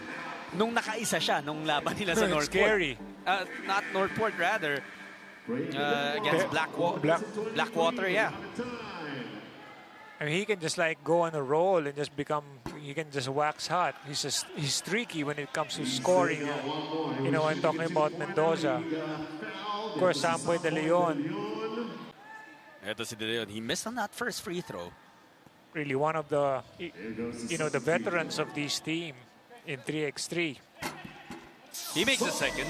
S10: nung nakaisa siya nung laban nila sa Northport.
S2: Scary.
S10: Not Northport, rather. Against Blackwater, yeah.
S2: I mean, he can just like go on a roll and just become, he can just wax hot. He's streaky when it comes to scoring. You know, I'm talking about Mendoza. Of course, Samboy De Leon.
S10: Ito si De Leon, he missed on that first free throw.
S2: Really one of the, you know, the veterans of this team in 3x3.
S10: He makes the second.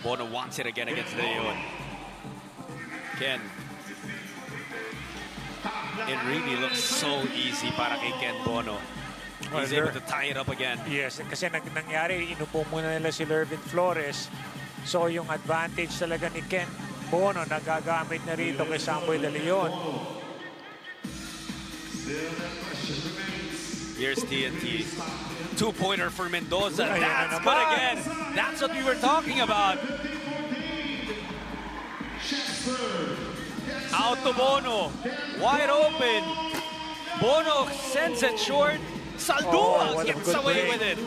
S10: Bono wants it again against De Leon. Ken. It really looks so easy para kay Ken Bono. He's able to tie it up again.
S2: Yes, kasi nangyari, inupo muna nila si Lervin Flores. So yung advantage talaga ni Ken Bono nagagamit na rito kay Samboy De Leon.
S10: Here's TNT. 2-pointer for Mendoza. That's good again. That's what we were talking about. Out to Bono. Wide open. Bono sends it short. Saldua gets away with it.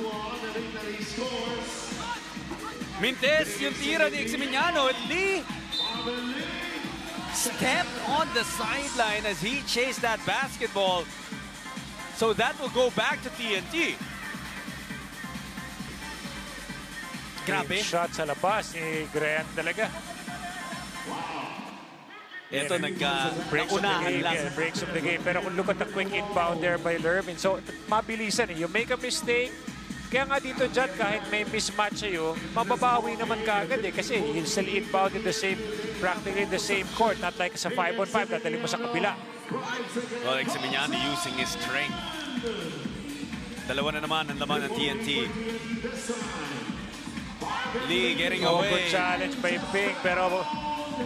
S10: Mintes, yung tira ni Eximignano. Lee stepped on the sideline as he chased that basketball. So that will go back to TNT. Grabe.
S2: Shot sa labas ni Grant talaga.
S10: Ito
S2: breaks of the game. Pero kung look at the quick inbound there by Lervin. So mabilisan You make a mistake. Kaya nga dito dyan, kahit may mismatch sa'yo, mababawi naman kaagad kasi you'll still inbound in the same, practically the same court. Not like sa 5-on-5, dadali mo sa kabila.
S10: Well, Eximignano using his strength. Dalawa na naman ang laman ng TNT. Lee getting away.
S2: Good challenge by Ping, pero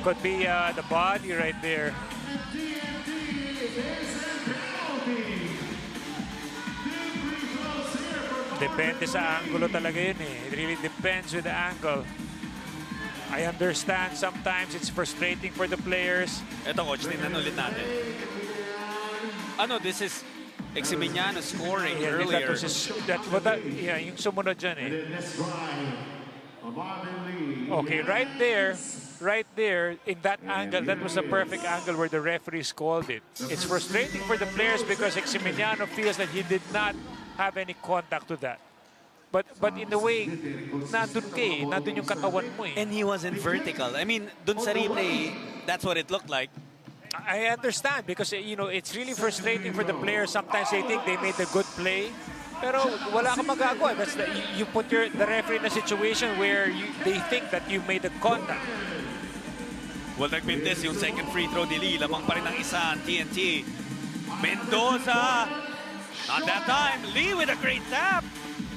S2: could be the body right there. Depende sa angulo talaga yun It really depends with the angle. I understand sometimes it's frustrating for the players.
S10: Ito, coach, tingnan ulit natin. This is Eximignano scoring earlier.
S2: Yung sumunod dyan Okay, right there, in that angle, that was the perfect angle where the referees called it. It's frustrating for the players because Eximignano feels that he did not have any contact to that. But in a way, nandun yung katawan mo
S10: And he wasn't vertical. I mean, dun sa replay, that's what it looked like.
S2: I understand because, it's really frustrating for the players. Sometimes they think they made a good play. Pero wala kang magagawa. You put the referee in a situation where they think that you made a contact.
S10: Well, nagmintis yung second free throw ni Lee. Lamang pa rin ang isa ang TNT. Mendoza. Not that time. Lee with a great tap.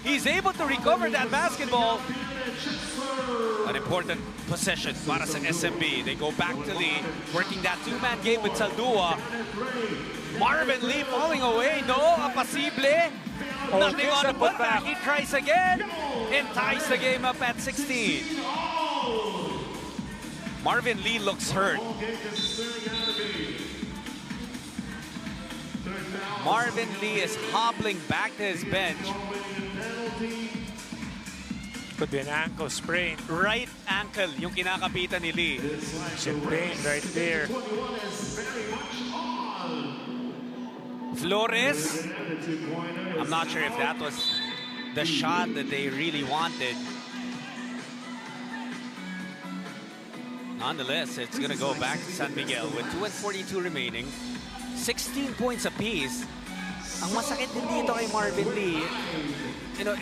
S10: He's able to recover that basketball. An important possession para sa SMB. They go back to Lee, working that two-man game with Saldua. Marvin Lee falling away. No, imposible. Nothing on the putback. He tries again and ties the game up at 16. Marvin Lee looks hurt. Marvin Lee is hobbling back to his bench.
S2: Could be an ankle sprain.
S10: Right ankle yung kinakapitan ni Lee.
S2: It's in pain right there.
S10: Flores. I'm not sure if that was the shot that they really wanted. Nonetheless, it's going to go back to San Miguel with 2:42 remaining. 16 points apiece. Ang masakit din dito kay Marvin Lee,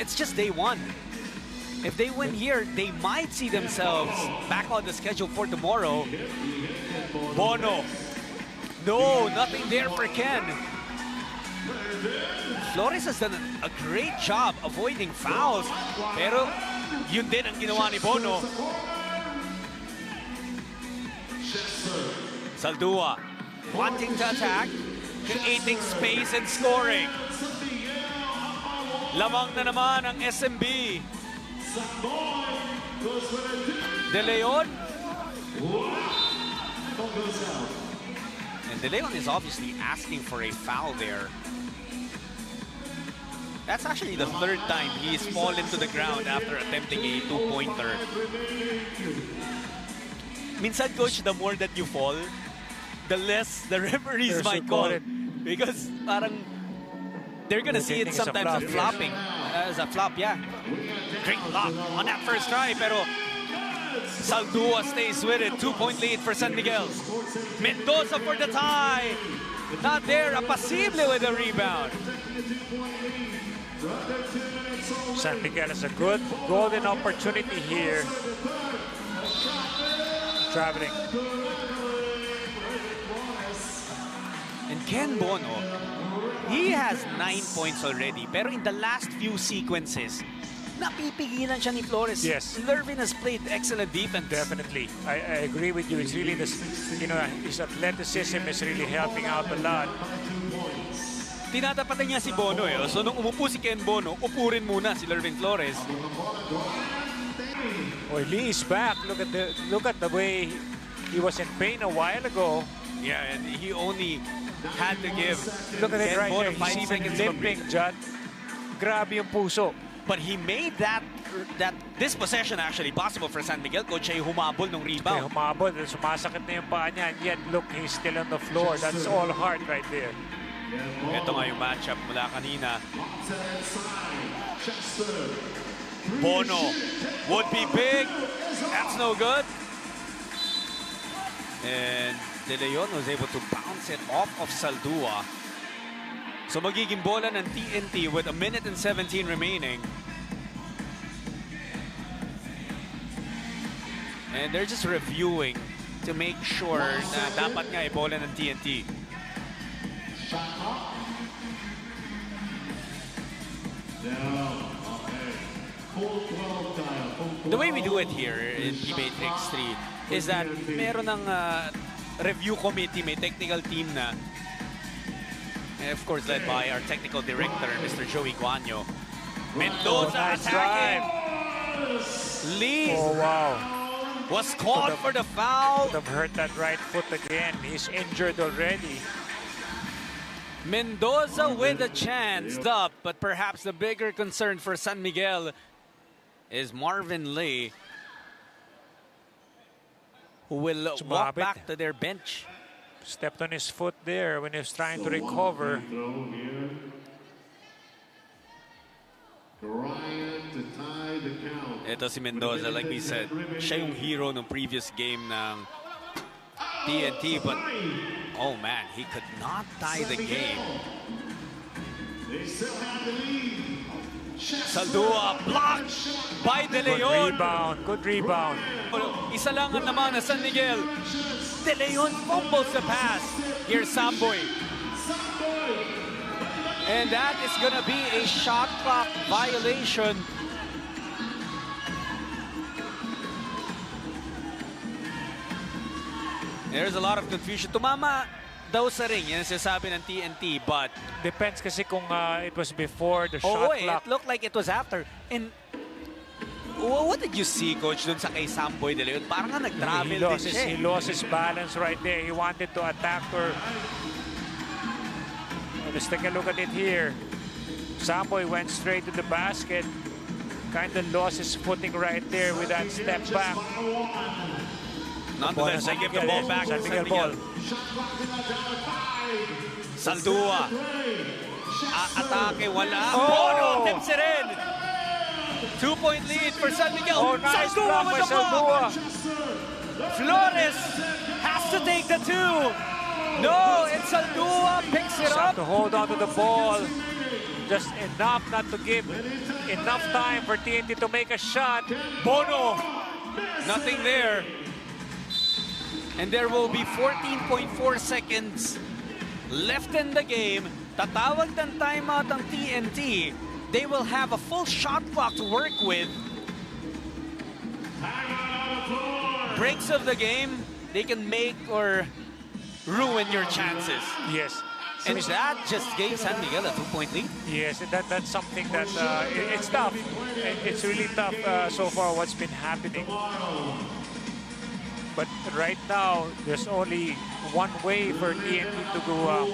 S10: it's just day one. If they win here, they might see themselves back on the schedule for tomorrow. Bono. No, nothing there for Ken. Flores has done a great job avoiding fouls. Pero yun din ang ginawa ni Bono. Saldua wanting to attack, creating space and scoring. Lamang na naman ang SMB. De Leon. And De Leon is obviously asking for a foul there. That's actually the third time he's fallen to the ground after attempting a two-pointer. Minsan, coach, the more that you fall, the less the referees might call it. Because parang they're gonna see it sometimes as flopping. As a flop, yeah. Great block on that first try, pero Saldua stays with it. 2-point lead for San Miguel. Mendoza for the tie. Not there. Apacible with the rebound.
S2: San Miguel has a good golden opportunity here. Traveling.
S10: And Ken Bono, he has 9 points already. Pero in the last few sequences, napipigilan siya ni Flores.
S2: Yes.
S10: Lervin has played excellent defense.
S2: Definitely. I agree with you. It's really this, his athleticism is really helping out a lot.
S10: Tinatapatan niya si Bono eh. So nung umupo si Ken Bono, upo rin muna si Lervin Flores.
S2: Oh, Lee is back. Look at the way he was in pain a while ago.
S10: Yeah, and he only had to give
S2: Look at it
S10: Ken
S2: right
S10: Bono
S2: there.
S10: 5
S2: He's even
S10: seconds
S2: limping, Judd. Grabe yung puso.
S10: But he made this possession actually possible for San Miguel. Coach ay humabol ng rebound.
S2: Humabol. Sumasakit na yung paa niya. And yet, look, he's still on the floor. That's all heart right there.
S10: Ito nga yung matchup mula kanina. Bono would be big. That's no good. And De Leon was able to bounce it off of Saldua. So magiging bola ng TNT with 1 minute and 17 remaining. And they're just reviewing to make sure na dapat nga bola ng TNT. The way we do it here in PBA 3X3 is that meron ng review committee, may technical team na, and of course led by our technical director, Mr. Joey Guanyo. Mendoza attacking. Lee was called for the foul.
S2: Could have hurt that right foot again. He's injured already.
S10: Mendoza with a chance up, but perhaps the bigger concern for San Miguel is Marvin Lee, who will walk back to their bench.
S2: Stepped on his foot there when he was trying to recover.
S10: Ito si Mendoza, like we said, siya yung hero ng previous game ng TNT, but oh man, he could not tie the game. Saldua blocked by De Leon.
S2: Good rebound.
S10: Isa lang ang naman na San Miguel. De Leon fumbles the pass. Here's Samboy. And that is gonna be a shot clock violation. There's a lot of confusion. Tumama daw sa ring, yan ang sinasabi ng TNT, but
S2: depends kasi kung it was before the shot clock.
S10: It looked like it was after. And what did you see, Coach, dun sa kay Samboy De Leon? Parang nga nag-travel din siya.
S2: He lost his balance right there. He wanted to attack her. Let's take a look at it here. Samboy went straight to the basket. Kind of lost his footing right there with that step back.
S10: Nonetheless, they give the ball back to San Miguel. Saldua. Atake, wala. Bono, tips it in. 2-point lead for San Miguel.
S2: Oh, nice
S10: Saldua
S2: block by
S10: with the block.
S2: Saldua.
S10: Flores has to take the two. No, it's Saldua picks it up.
S2: To hold on to the ball. Just enough not to give enough time for TNT to make a shot.
S10: Bono, nothing there. And there will be 14.4 seconds left in the game Tatawag ng timeout ang TNT. They will have a full shot clock to work with. Breaks of the game, they can make or ruin your chances.
S2: Yes.
S10: And that just gave San Miguel a 2-point lead.
S2: Yes, that's something that it's tough. It's really tough so far what's been happening. But right now, there's only one way for TNT to go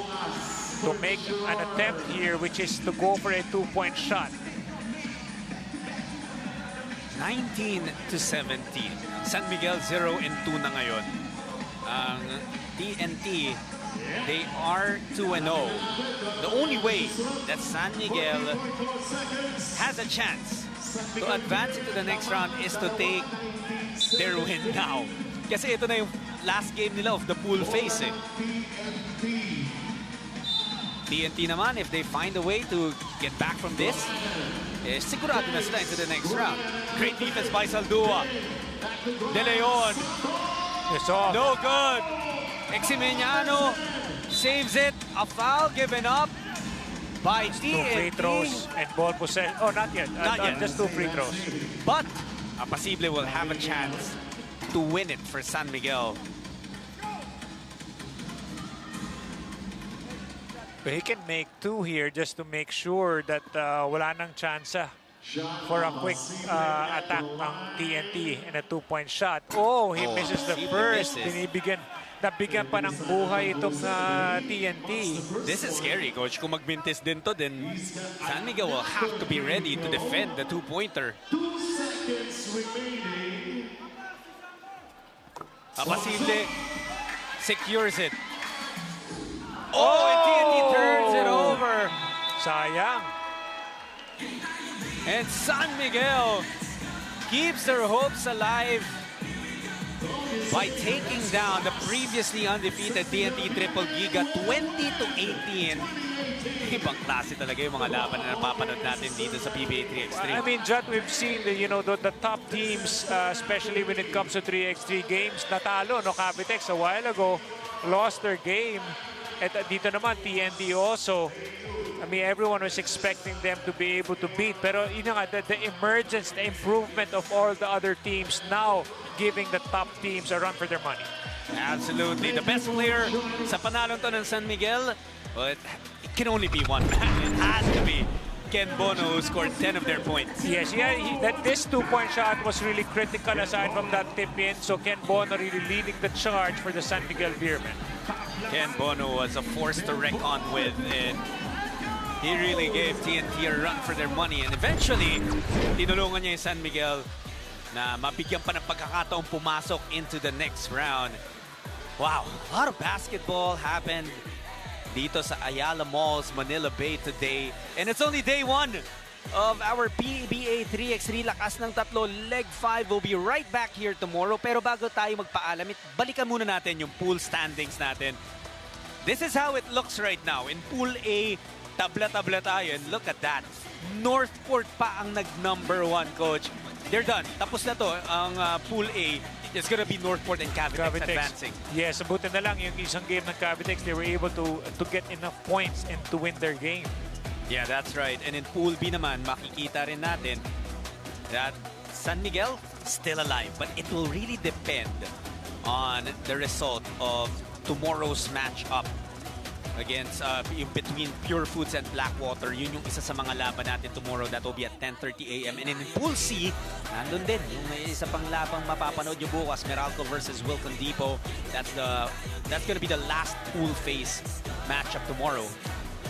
S2: to make an attempt here, which is to go for a 2-point shot.
S10: 19-17. San Miguel 0-2 na ngayon. Ang TNT, they are 2-0. The only way that San Miguel has a chance to advance into the next round is to take their win now. Kasi ito na yung last game nila of the pool phase eh. TNT naman, if they find a way to get back from this, eh, sigurado na sila into the next round. Great defense by Saldua. De Leon. No good. Eximeniano saves it. A foul given up by TNT.
S2: 2 free throws and ball possession. Oh, not yet.
S10: Not yet.
S2: Just 2 free throws.
S10: But Apasible will have a chance to win it for San Miguel.
S2: But he can make 2 here just to make sure that wala nang chance for a quick attack ng TNT and a 2-point shot. Oh, he misses the first. Nabigyan pa ng buhay itong TNT.
S10: This is scary, Coach. Kung magmintis din to, then San Miguel will have to be ready to defend the 2-pointer.
S5: 2 seconds remaining.
S10: Apasible secures it. Oh, and TNT turns it over.
S2: Sayang.
S10: And San Miguel keeps their hopes alive by taking down the previously undefeated TNT Triple Giga 20-18. Ibang klase talaga yung mga laban na napapanood natin dito sa PBA 3x3.
S2: I mean, Jud, we've seen the top teams, especially when it comes to 3x3 games, natalo. No, Cavitex a while ago lost their game. At dito naman, TNT also. I mean, everyone was expecting them to be able to beat. Pero yun nga, the emergence, the improvement of all the other teams now giving the top teams a run for their money.
S10: Absolutely. The best player sa panalong to ng San Miguel, well, it can only be one man. It has to be Ken Bono, who scored 10 of their points.
S2: Yes, this 2-point shot was really critical aside from that tip-in. So Ken Bono really leading the charge for the San Miguel Beermen.
S10: Ken Bono was a force to reckon on with, and he really gave TNT a run for their money. And eventually, tinulungan niya yung San Miguel na mabigyan pa ng pagkakataong pumasok into the next round. Wow, a lot of basketball happened dito sa Ayala Malls, Manila Bay today. And it's only day 1 of our PBA 3x3 Lakas ng Tatlo. Leg 5 will be right back here tomorrow. Pero bago tayo magpaalam, balikan muna natin yung pool standings natin. This is how it looks right now. In Pool A, tabla-tabla tayo. And look at that. Northport pa ang nag-number 1, Coach. They're done. Tapos na to. Ang Pool A, it's gonna be Northport and Cavitex advancing.
S2: Yes, buti na lang yung isang game ng Cavitex, they were able to get enough points and to win their game.
S10: Yeah, that's right. And in Pool B naman, makikita rin natin that San Miguel still alive. But it will really depend on the result of tomorrow's matchup against between Pure Foods and Blackwater. Yun yung isa sa mga laban natin tomorrow. That will be at 10:30 a.m. And in Pool C, nandun din yung may isa pang labang mapapanood yung bukas, Meralco versus Wilcon Depot. That's gonna be the last pool phase matchup tomorrow.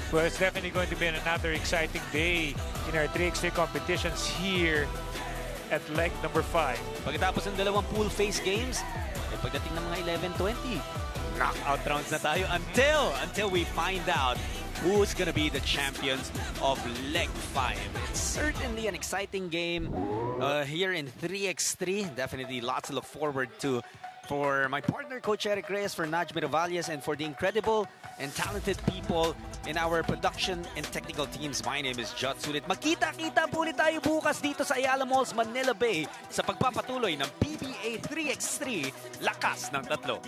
S2: Well, it's definitely going to be another exciting day in our 3x3 competitions here at leg number 5.
S10: Pagkatapos ng dalawang pool phase games, pagdating ng mga 11:20, knockout rounds na tayo until we find out who's gonna be the champions of leg 5. It's certainly an exciting game here in 3x3. Definitely lots to look forward to for my partner, Coach Eric Reyes, for Naj Miravalias, and for the incredible and talented people in our production and technical teams. My name is Jud Sulit. Magkita-kita po ulit tayo bukas dito sa Ayala Malls, Manila Bay sa pagpapatuloy ng PBA 3x3 Lakas ng Tatlo.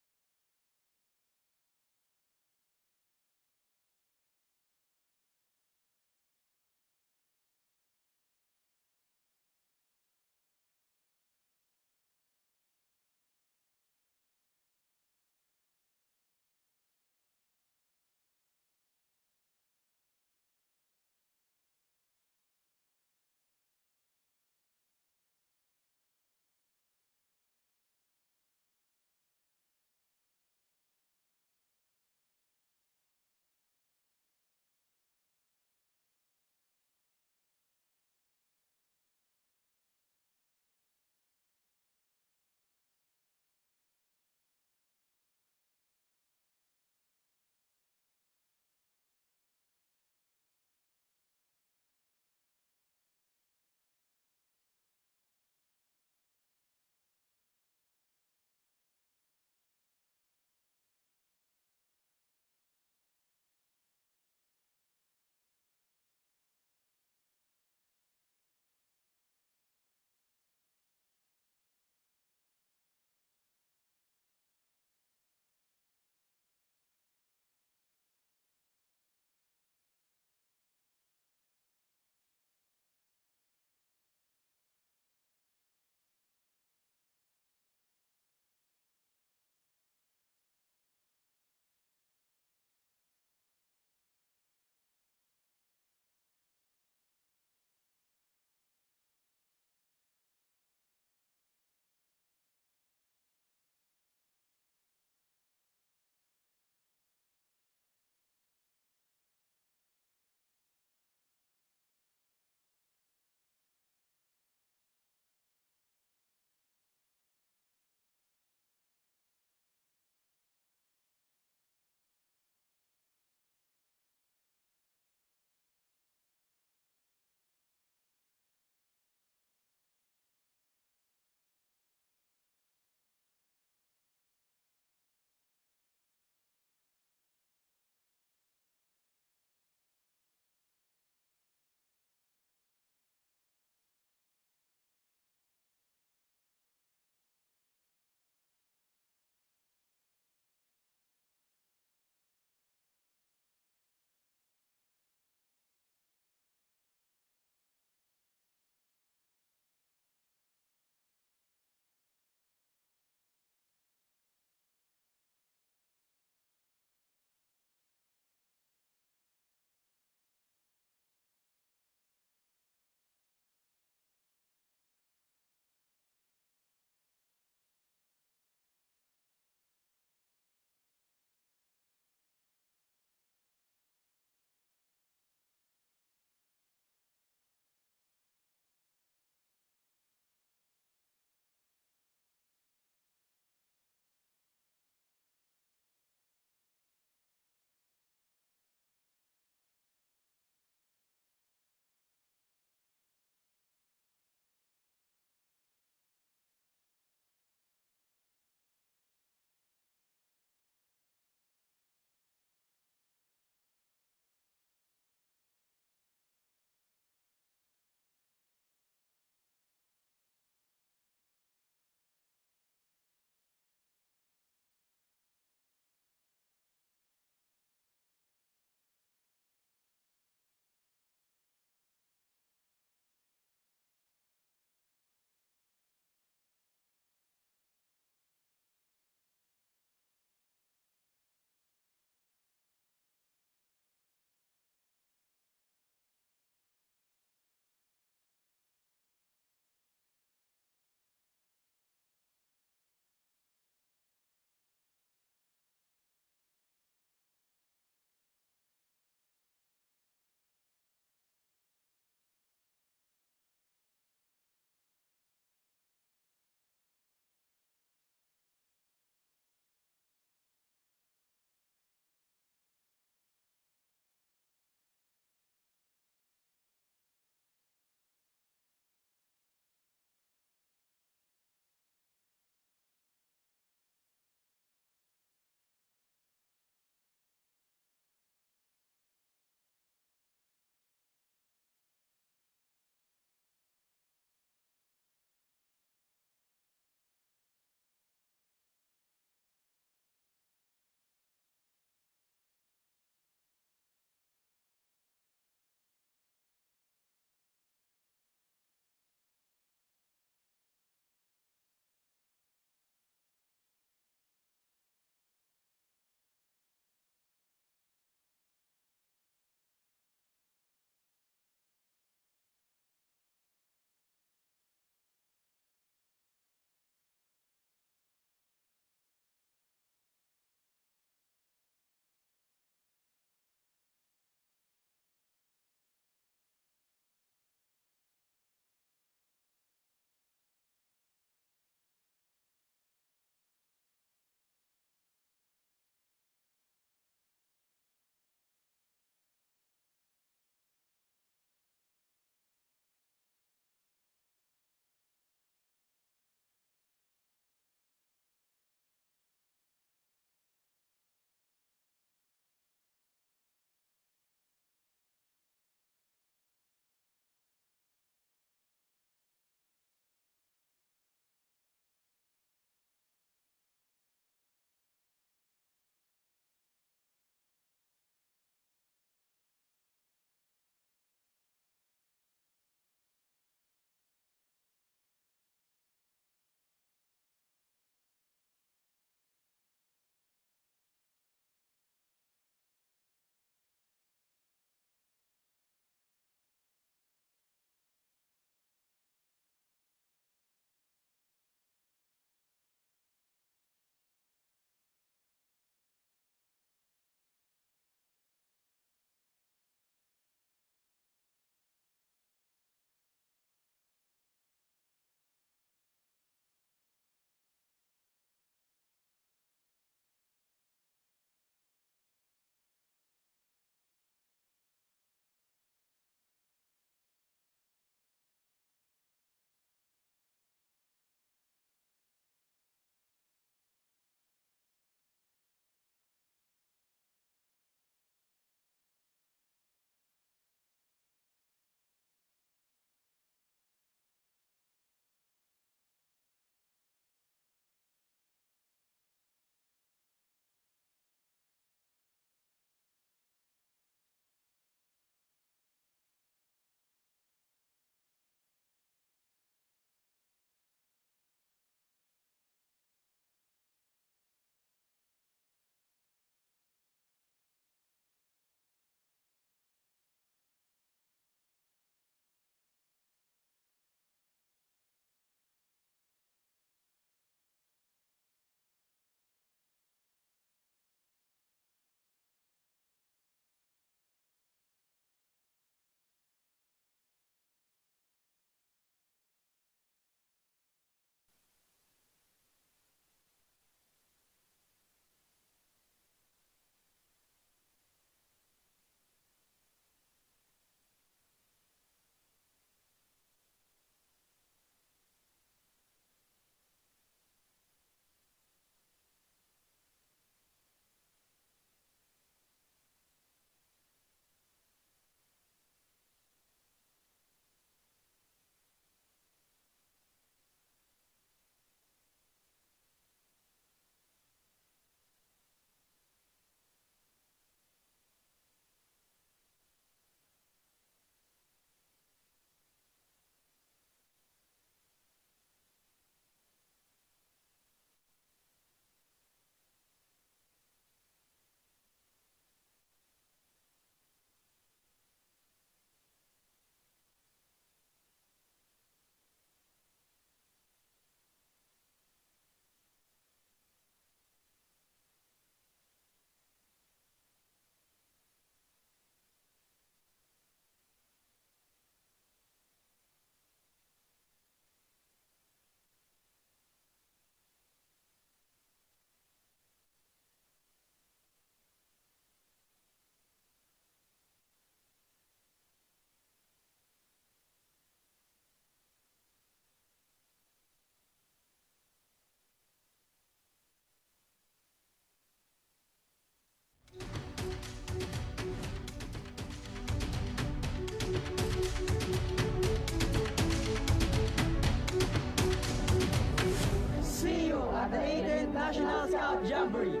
S12: recovery.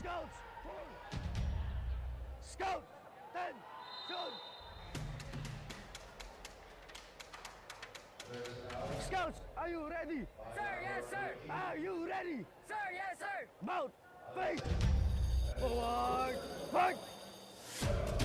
S12: Scouts! Scout! 10! Shoot! Scouts, are you ready?
S13: Sir, yes, sir.
S12: Are you ready?
S13: Sir, yes, sir.
S12: Mount! Face! Forward! March!